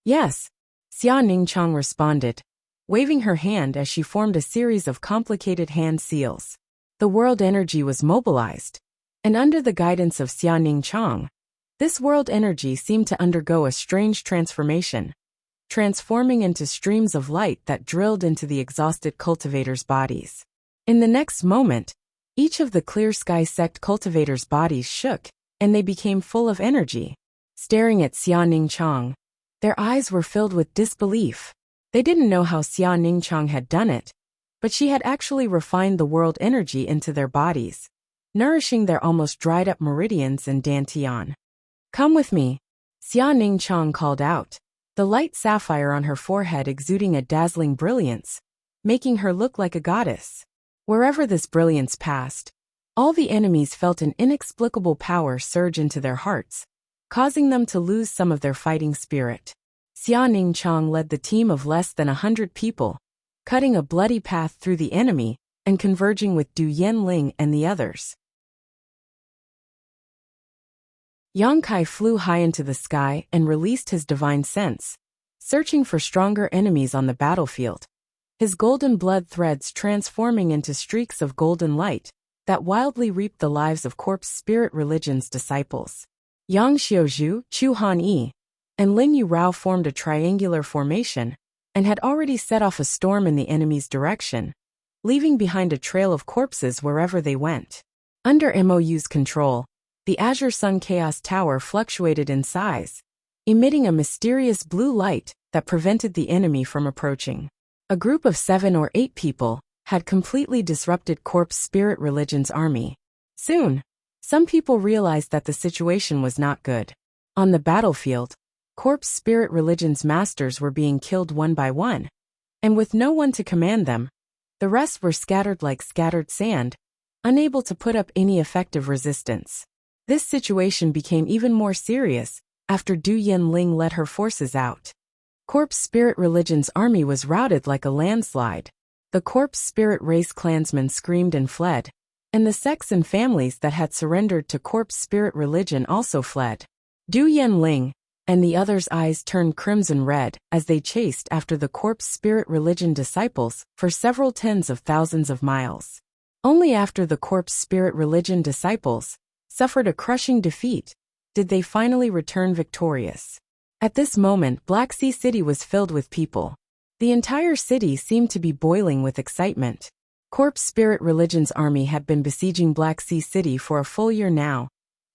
"Yes," Xia Ning Chang responded, waving her hand as she formed a series of complicated hand seals. The world energy was mobilized, and under the guidance of Xia Ning Chang, this world energy seemed to undergo a strange transformation, transforming into streams of light that drilled into the exhausted cultivators' bodies. In the next moment, each of the Clear Sky Sect cultivators' bodies shook, and they became full of energy. Staring at Xia Ning Chang, their eyes were filled with disbelief. They didn't know how Xia Ning Chang had done it, but she had actually refined the world energy into their bodies, nourishing their almost dried-up meridians and dantian. "Come with me," Xia Ning Chang called out, the light sapphire on her forehead exuding a dazzling brilliance, making her look like a goddess. Wherever this brilliance passed, all the enemies felt an inexplicable power surge into their hearts, causing them to lose some of their fighting spirit. Xia Ning Chang led the team of less than 100 people, cutting a bloody path through the enemy and converging with Du Yanling and the others. Yang Kai flew high into the sky and released his divine sense, searching for stronger enemies on the battlefield. His golden blood threads transforming into streaks of golden light that wildly reaped the lives of corpse spirit religion's disciples. Yang Xiaozhu, Chu Han Yi, and Ling Yu Rao formed a triangular formation and had already set off a storm in the enemy's direction, leaving behind a trail of corpses wherever they went. Under MOU's control, the Azure Sun Chaos Tower fluctuated in size, emitting a mysterious blue light that prevented the enemy from approaching. A group of 7 or 8 people had completely disrupted Corpse Spirit Religion's army. Soon, some people realized that the situation was not good. On the battlefield, Corpse Spirit Religion's masters were being killed one by one, and with no one to command them, the rest were scattered like scattered sand, unable to put up any effective resistance. This situation became even more serious after Du Yanling led her forces out. Corpse Spirit Religion's army was routed like a landslide. The Corpse Spirit race clansmen screamed and fled, and the sects and families that had surrendered to Corpse Spirit Religion also fled. Du Yanling and the others' eyes turned crimson red as they chased after the Corpse Spirit Religion disciples for several tens of thousands of miles. Only after the Corpse Spirit Religion disciples suffered a crushing defeat did they finally return victorious. At this moment, Black Sea City was filled with people. The entire city seemed to be boiling with excitement. Corpse Spirit Religion's army had been besieging Black Sea City for a full year now,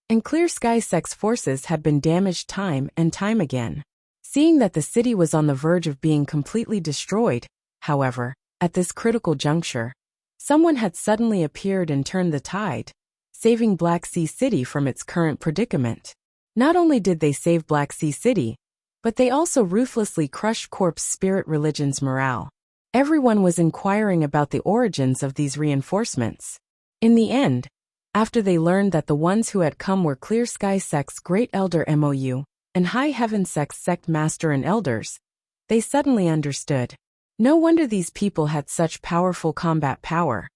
and Clear Sky Sect's forces had been damaged time and time again. Seeing that the city was on the verge of being completely destroyed, however, at this critical juncture, someone had suddenly appeared and turned the tide, saving Black Sea City from its current predicament. Not only did they save Black Sea City, but they also ruthlessly crushed Corpse Spirit Religion's morale. Everyone was inquiring about the origins of these reinforcements. In the end, after they learned that the ones who had come were Clear Sky Sect's Great Elder MOU and High Heaven Sect's Sect Master and Elders, they suddenly understood. No wonder these people had such powerful combat power.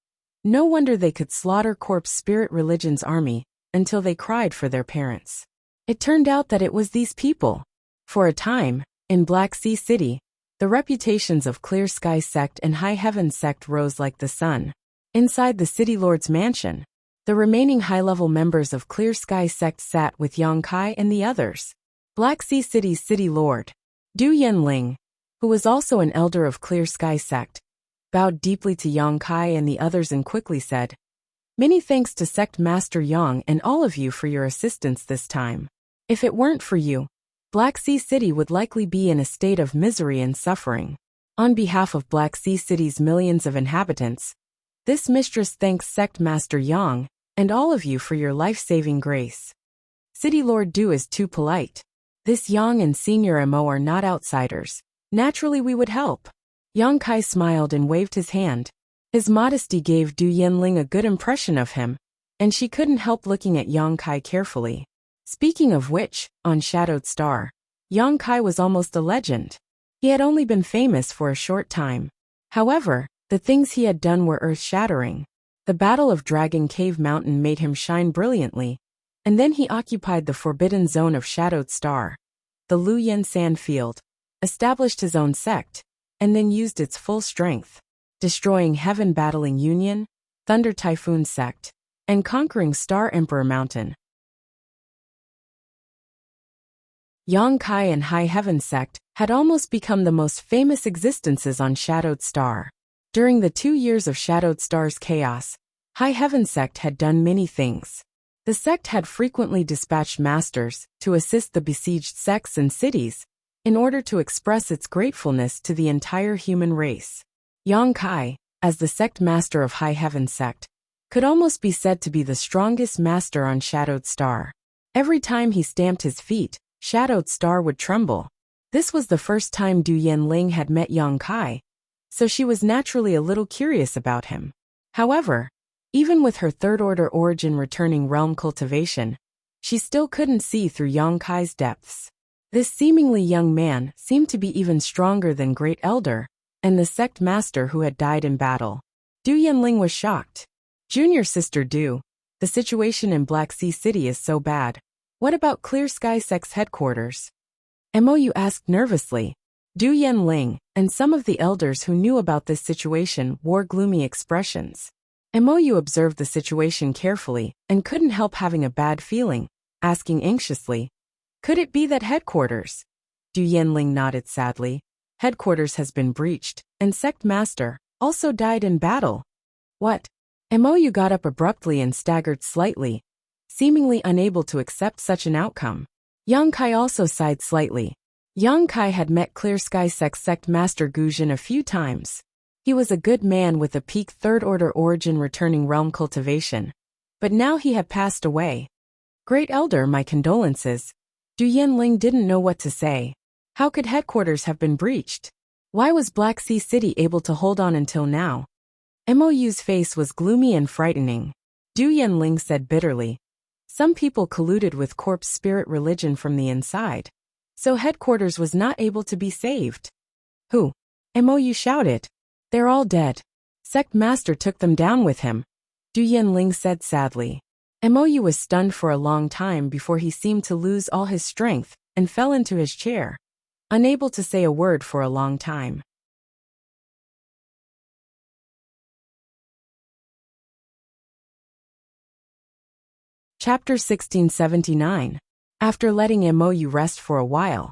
No wonder they could slaughter Corpse Spirit Religion's army until they cried for their parents. It turned out that it was these people. For a time, in Black Sea City, the reputations of Clear Sky Sect and High Heaven Sect rose like the sun. Inside the City Lord's mansion, the remaining high-level members of Clear Sky Sect sat with Yang Kai and the others. Black Sea City's City Lord, Du Yanling, who was also an elder of Clear Sky Sect, bowed deeply to Yang Kai and the others and quickly said, "Many thanks to Sect Master Yang and all of you for your assistance this time. If it weren't for you, Black Sea City would likely be in a state of misery and suffering. On behalf of Black Sea City's millions of inhabitants, this mistress thanks Sect Master Yang and all of you for your life-saving grace. City Lord Du is too polite. This Yang and Senior MO are not outsiders. Naturally we would help." Yang Kai smiled and waved his hand. His modesty gave Du Yanling a good impression of him, and she couldn't help looking at Yang Kai carefully. Speaking of which, on Shadowed Star, Yang Kai was almost a legend. He had only been famous for a short time. However, the things he had done were earth-shattering. The Battle of Dragon Cave Mountain made him shine brilliantly, and then he occupied the forbidden zone of Shadowed Star, the Luyan Sand Field, established his own sect, and then used its full strength, destroying Heaven Battling Union, Thunder Typhoon Sect, and conquering Star Emperor Mountain. Yang Kai and High Heaven Sect had almost become the most famous existences on Shadowed Star. During the 2 years of Shadowed Star's chaos, High Heaven Sect had done many things. The sect had frequently dispatched masters to assist the besieged sects and cities in order to express its gratefulness to the entire human race. Yang Kai, as the sect master of High Heaven Sect, could almost be said to be the strongest master on Shadowed Star. Every time he stamped his feet, Shadowed Star would tremble. This was the first time Du Yanling had met Yang Kai, so she was naturally a little curious about him. However, even with her third-order origin returning realm cultivation, she still couldn't see through Yang Kai's depths. This seemingly young man seemed to be even stronger than Great Elder and the sect master who had died in battle. Du Yanling was shocked. "Junior sister Du, the situation in Black Sea City is so bad. What about Clear Sky Sect's headquarters? Mou asked nervously. Du Yanling and some of the elders who knew about this situation wore gloomy expressions. Mou observed the situation carefully and couldn't help having a bad feeling, asking anxiously, "Could it be that headquarters?" Du Yanling nodded sadly. "Headquarters has been breached, and Sect Master also died in battle." "What?" Mou got up abruptly and staggered slightly, seemingly unable to accept such an outcome. Yang Kai also sighed slightly. Yang Kai had met Clear Sky Sect's Sect Master Guzhin a few times. He was a good man with a peak third-order origin returning realm cultivation. But now he had passed away. "Great Elder, my condolences." Du Yanling didn't know what to say. How could headquarters have been breached? Why was Black Sea City able to hold on until now? Mou's face was gloomy and frightening. Du Yanling said bitterly, "Some people colluded with corpse spirit religion from the inside. So headquarters was not able to be saved." "Who?" Mou shouted. "They're all dead. Sect Master took them down with him," Du Yanling said sadly. Mou was stunned for a long time before he seemed to lose all his strength and fell into his chair, unable to say a word for a long time. Chapter 1679. After letting Mou rest for a while,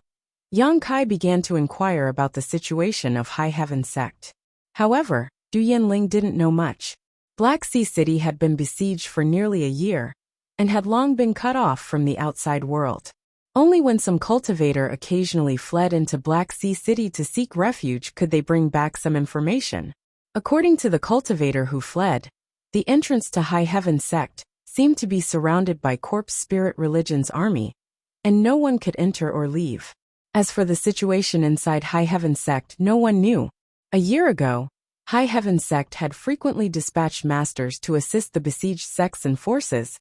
Yang Kai began to inquire about the situation of High Heaven Sect. However, Du Yanling didn't know much. Black Sea City had been besieged for nearly a year, and had long been cut off from the outside world. Only when some cultivator occasionally fled into Black Sea City to seek refuge could they bring back some information. According to the cultivator who fled, the entrance to High Heaven Sect seemed to be surrounded by Corpse Spirit Religion's army, and no one could enter or leave. As for the situation inside High Heaven Sect, no one knew. A year ago, High Heaven Sect had frequently dispatched masters to assist the besieged sects and forces,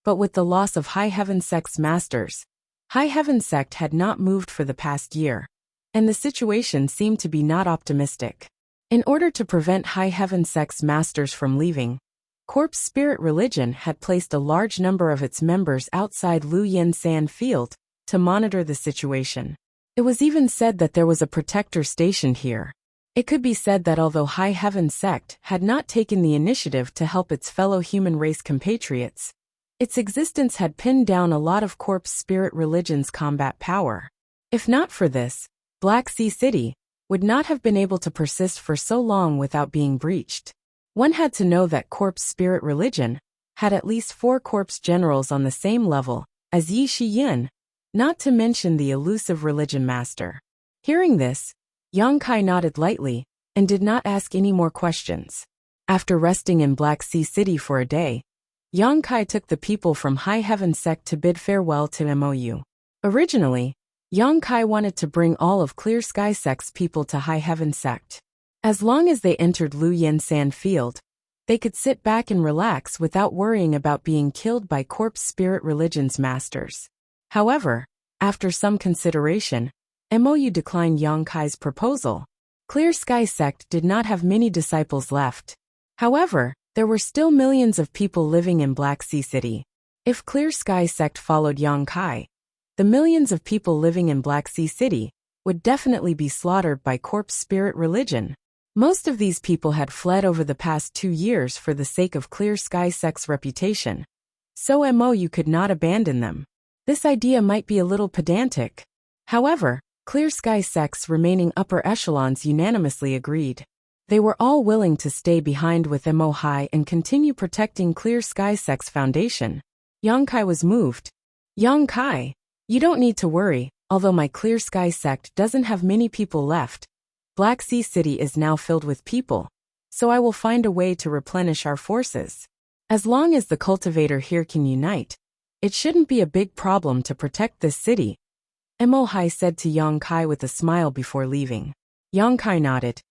but with the loss of High Heaven Sect's masters, High Heaven Sect had not moved for the past year, and the situation seemed to be not optimistic. In order to prevent High Heaven Sect's masters from leaving, Corpse Spirit Religion had placed a large number of its members outside Lu Yin Sand Field to monitor the situation. It was even said that there was a protector stationed here. It could be said that although High Heaven Sect had not taken the initiative to help its fellow human race compatriots, its existence had pinned down a lot of Corpse Spirit Religion's combat power. If not for this, Black Sea City would not have been able to persist for so long without being breached. One had to know that Corpse Spirit Religion had at least 4 corpse generals on the same level as Yi Shiyin, not to mention the elusive religion master. Hearing this, Yang Kai nodded lightly and did not ask any more questions. After resting in Black Sea City for a day, Yang Kai took the people from High Heaven Sect to bid farewell to Mou. Originally, Yang Kai wanted to bring all of Clear Sky Sect's people to High Heaven Sect. As long as they entered Lu Yin Sand Field, they could sit back and relax without worrying about being killed by Corpse Spirit Religion's masters. However, after some consideration, Mou declined Yang Kai's proposal. Clear Sky Sect did not have many disciples left. However, there were still millions of people living in Black Sea City. If Clear Sky Sect followed Yang Kai, the millions of people living in Black Sea City would definitely be slaughtered by Corpse Spirit Religion. Most of these people had fled over the past 2 years for the sake of Clear Sky Sect's reputation, so Mou could not abandon them. This idea might be a little pedantic. However, Clear Sky Sect's remaining upper echelons unanimously agreed. They were all willing to stay behind with Mou and continue protecting Clear Sky Sect's foundation. Yang Kai was moved. "Yang Kai, you don't need to worry, although my Clear Sky Sect doesn't have many people left. Black Sea City is now filled with people, so I will find a way to replenish our forces. As long as the cultivator here can unite, it shouldn't be a big problem to protect this city," Mou said to Yang Kai with a smile before leaving. Yang Kai nodded.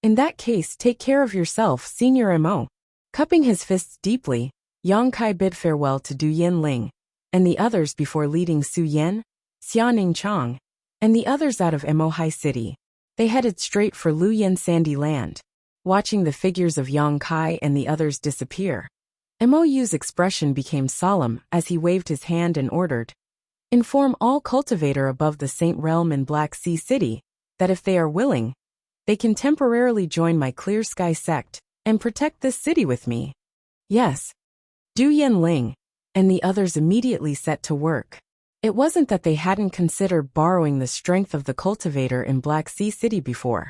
"In that case, take care of yourself, Senior Mou." Cupping his fists deeply, Yang Kai bid farewell to Du Yanling and the others before leading Su Yan, Xiaoning Chang, and the others out of Mou City. They headed straight for Lu Yin Sandy Land. Watching the figures of Yang Kai and the others disappear, Mou's expression became solemn as he waved his hand and ordered, Inform all cultivator above the Saint Realm in Black Sea City that if they are willing, they can temporarily join my Clear Sky sect and protect this city with me. Yes. Du Yanling and the others immediately set to work. It wasn't that they hadn't considered borrowing the strength of the cultivator in Black Sea City before.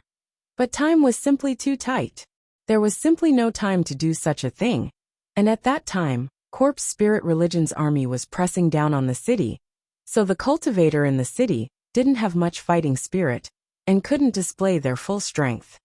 But time was simply too tight. There was simply no time to do such a thing. And at that time, Corpse Spirit Religion's army was pressing down on the city, so the cultivator in the city didn't have much fighting spirit and couldn't display their full strength.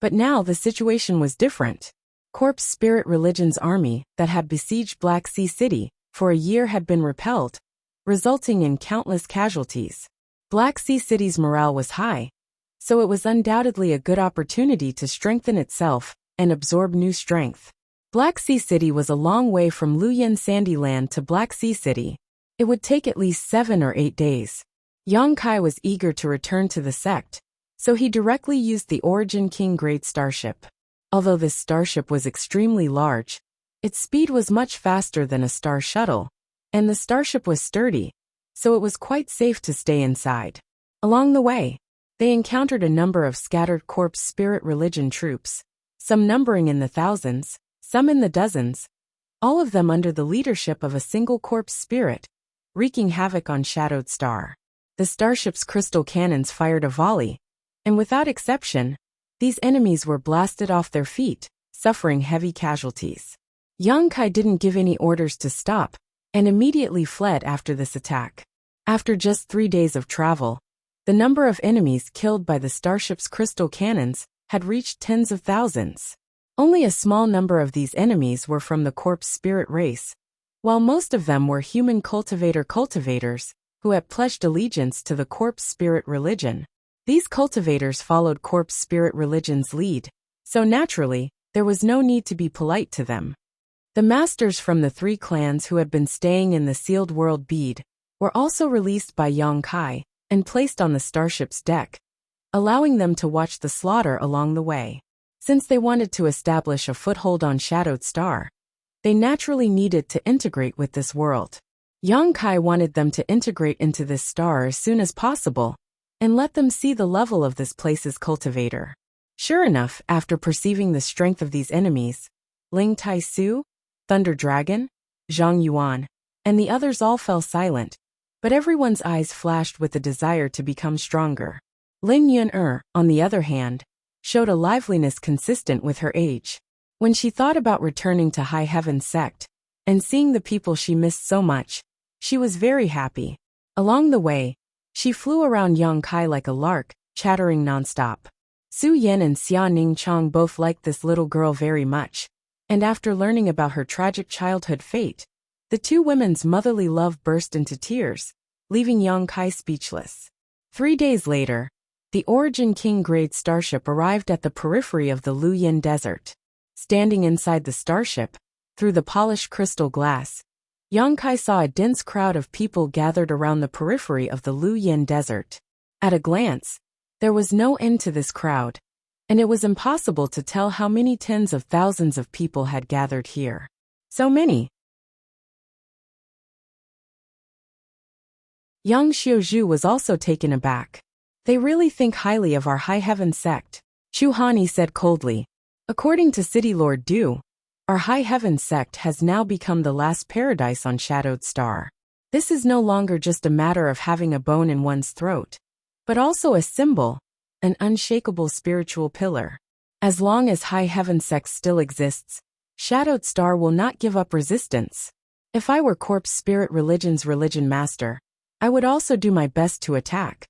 But now the situation was different. Corpse Spirit Religion's army that had besieged Black Sea City for a year had been repelled, resulting in countless casualties. Black Sea City's morale was high, so it was undoubtedly a good opportunity to strengthen itself and absorb new strength. Black Sea City was a long way from Luoyan Sandyland to Black Sea City. It would take at least 7 or 8 days. Yang Kai was eager to return to the sect, so he directly used the Origin King Great Starship. Although this starship was extremely large, its speed was much faster than a star shuttle, and the starship was sturdy, so it was quite safe to stay inside. Along the way, they encountered a number of scattered Corpse Spirit Religion troops, some numbering in the thousands, some in the dozens, all of them under the leadership of a single corpse spirit, wreaking havoc on Shadowed Star. The starship's crystal cannons fired a volley, and without exception, these enemies were blasted off their feet, suffering heavy casualties. Yang Kai didn't give any orders to stop, and immediately fled after this attack. After just 3 days of travel, the number of enemies killed by the starship's crystal cannons had reached tens of thousands. Only a small number of these enemies were from the corpse spirit race, while most of them were human cultivators who had pledged allegiance to the corpse spirit religion. These cultivators followed Corpse Spirit Religion's lead, so naturally, there was no need to be polite to them. The masters from the 3 clans who had been staying in the sealed world bead were also released by Yang Kai and placed on the starship's deck, allowing them to watch the slaughter along the way. Since they wanted to establish a foothold on Shadowed Star, they naturally needed to integrate with this world. Yang Kai wanted them to integrate into this star as soon as possible, and let them see the level of this place's cultivator. Sure enough, after perceiving the strength of these enemies, Ling Tai Su, Thunder Dragon, Zhang Yuan, and the others all fell silent, but everyone's eyes flashed with the desire to become stronger. Ling Yun on the other hand, showed a liveliness consistent with her age. When she thought about returning to High Heaven Sect, and seeing the people she missed so much, she was very happy. Along the way, she flew around Yang Kai like a lark, chattering nonstop. Su Yan and Xia Ning Chong both liked this little girl very much, and after learning about her tragic childhood fate, the 2 women's motherly love burst into tears, leaving Yang Kai speechless. 3 days later, the Origin King Grade Starship arrived at the periphery of the Luoyan Desert. Standing inside the starship, through the polished crystal glass, Yang Kai saw a dense crowd of people gathered around the periphery of the Luoyan Desert. At a glance, there was no end to this crowd, and it was impossible to tell how many tens of thousands of people had gathered here. So many. Yang Xiuzhu was also taken aback. They really think highly of our High Heaven sect, Chu Hani said coldly. According to City Lord Du, our High Heaven sect has now become the last paradise on Shadowed Star. This is no longer just a matter of having a bone in one's throat, but also a symbol, an unshakable spiritual pillar. As long as High Heaven sect still exists, Shadowed Star will not give up resistance. If I were Corpse Spirit Religion's religion master, I would also do my best to attack,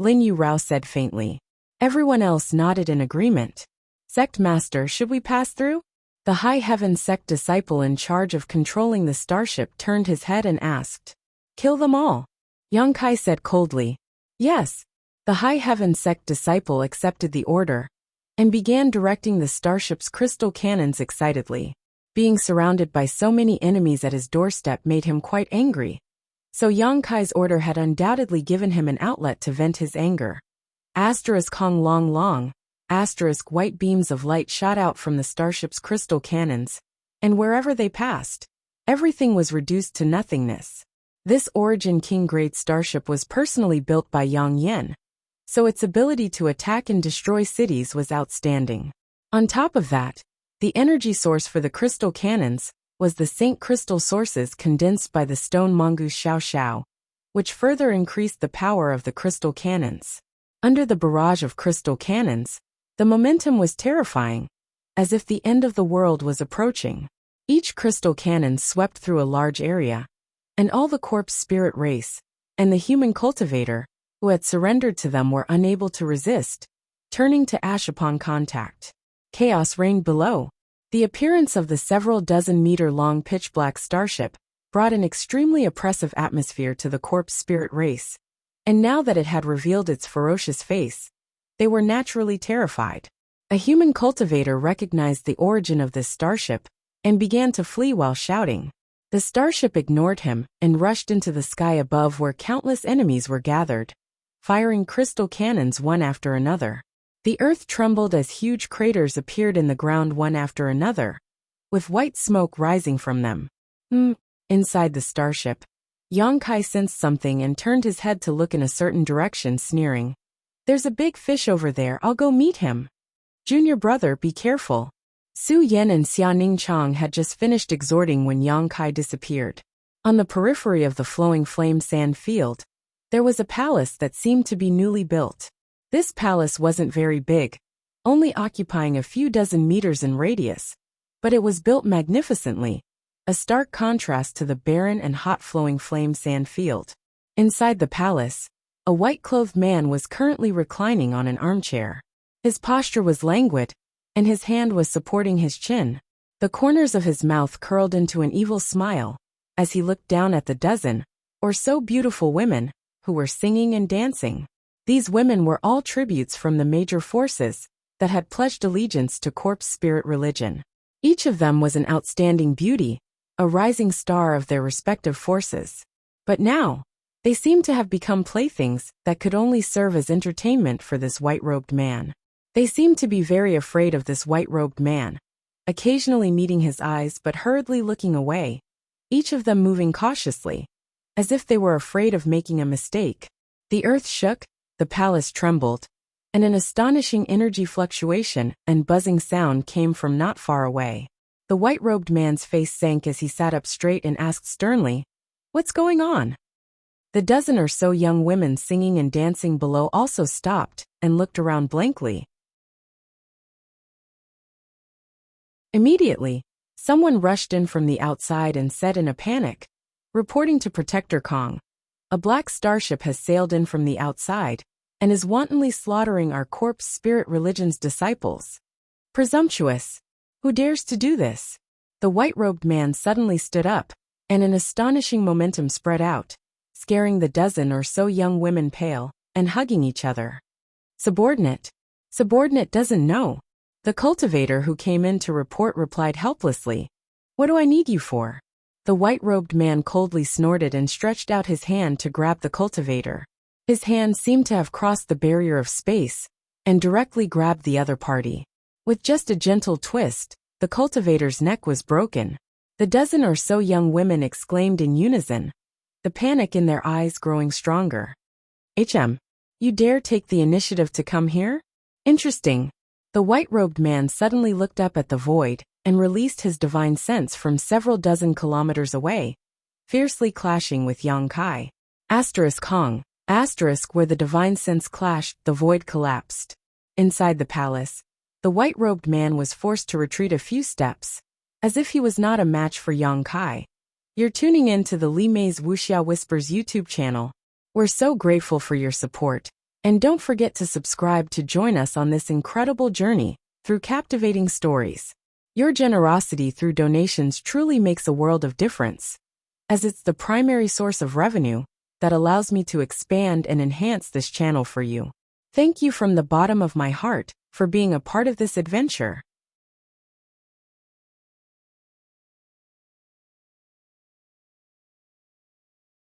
Lin Yu Rao said faintly. Everyone else nodded in agreement. Sect Master, should we pass through? The High Heaven sect disciple in charge of controlling the starship turned his head and asked. Kill them all? Yang Kai said coldly. Yes. The High Heaven sect disciple accepted the order and began directing the starship's crystal cannons excitedly. Being surrounded by so many enemies at his doorstep made him quite angry. So Yang Kai's order had undoubtedly given him an outlet to vent his anger. Asterisk Hong Long Long. Asterisk white beams of light shot out from the starship's crystal cannons, and wherever they passed, everything was reduced to nothingness. This Origin King-grade starship was personally built by Yang Yen, so its ability to attack and destroy cities was outstanding. On top of that, the energy source for the crystal cannons was the Saint Crystal sources condensed by the stone mongoose Xiao Xiao, which further increased the power of the crystal cannons. Under the barrage of crystal cannons, the momentum was terrifying, as if the end of the world was approaching. Each crystal cannon swept through a large area, and all the corpse spirit race and the human cultivator, who had surrendered to them, were unable to resist, turning to ash upon contact. Chaos reigned below. The appearance of the several dozen-meter-long pitch-black starship brought an extremely oppressive atmosphere to the corpse spirit race, and now that it had revealed its ferocious face, they were naturally terrified. A human cultivator recognized the origin of this starship and began to flee while shouting. The starship ignored him and rushed into the sky above, where countless enemies were gathered, firing crystal cannons one after another. The earth trembled as huge craters appeared in the ground one after another, with white smoke rising from them. Inside the starship, Yang Kai sensed something and turned his head to look in a certain direction, sneering. "There's a big fish over there, I'll go meet him. Junior brother, be careful." Su Yan and Xia Ningchang had just finished exhorting when Yang Kai disappeared. On the periphery of the flowing flame sand field, there was a palace that seemed to be newly built. This palace wasn't very big, only occupying a few dozen meters in radius, but it was built magnificently, a stark contrast to the barren and hot-flowing flame sand field. Inside the palace, a white-clothed man was currently reclining on an armchair. His posture was languid, and his hand was supporting his chin. The corners of his mouth curled into an evil smile as he looked down at the dozen or so beautiful women who were singing and dancing. These women were all tributes from the major forces that had pledged allegiance to corpse spirit religion. Each of them was an outstanding beauty, a rising star of their respective forces. But now, they seemed to have become playthings that could only serve as entertainment for this white-robed man. They seemed to be very afraid of this white-robed man, occasionally meeting his eyes but hurriedly looking away, each of them moving cautiously, as if they were afraid of making a mistake. The earth shook, the palace trembled, and an astonishing energy fluctuation and buzzing sound came from not far away. The white-robed man's face sank as he sat up straight and asked sternly, "What's going on?" The dozen or so young women singing and dancing below also stopped and looked around blankly. Immediately, someone rushed in from the outside and said in a panic, "Reporting to Protector Kong, a black starship has sailed in from the outside and is wantonly slaughtering our corpse spirit religion's disciples. Presumptuous! Who dares to do this?" The white-robed man suddenly stood up, and an astonishing momentum spread out, scaring the dozen or so young women pale and hugging each other. "Subordinate. Subordinate doesn't know." The cultivator who came in to report replied helplessly, "What do I need you for?" The white-robed man coldly snorted and stretched out his hand to grab the cultivator. His hand seemed to have crossed the barrier of space and directly grabbed the other party. With just a gentle twist, the cultivator's neck was broken. The dozen or so young women exclaimed in unison, the panic in their eyes growing stronger. You dare take the initiative to come here? Interesting." The white-robed man suddenly looked up at the void and released his divine sense from several dozen kilometers away, fiercely clashing with Yang Kai. Kong. Where the divine sense clashed, the void collapsed. Inside the palace, the white-robed man was forced to retreat a few steps, as if he was not a match for Yang Kai. You're tuning in to the Li Mei's Wuxia Whispers YouTube channel. We're so grateful for your support, and don't forget to subscribe to join us on this incredible journey through captivating stories. Your generosity through donations truly makes a world of difference, as it's the primary source of revenue that allows me to expand and enhance this channel for you. Thank you from the bottom of my heart for being a part of this adventure.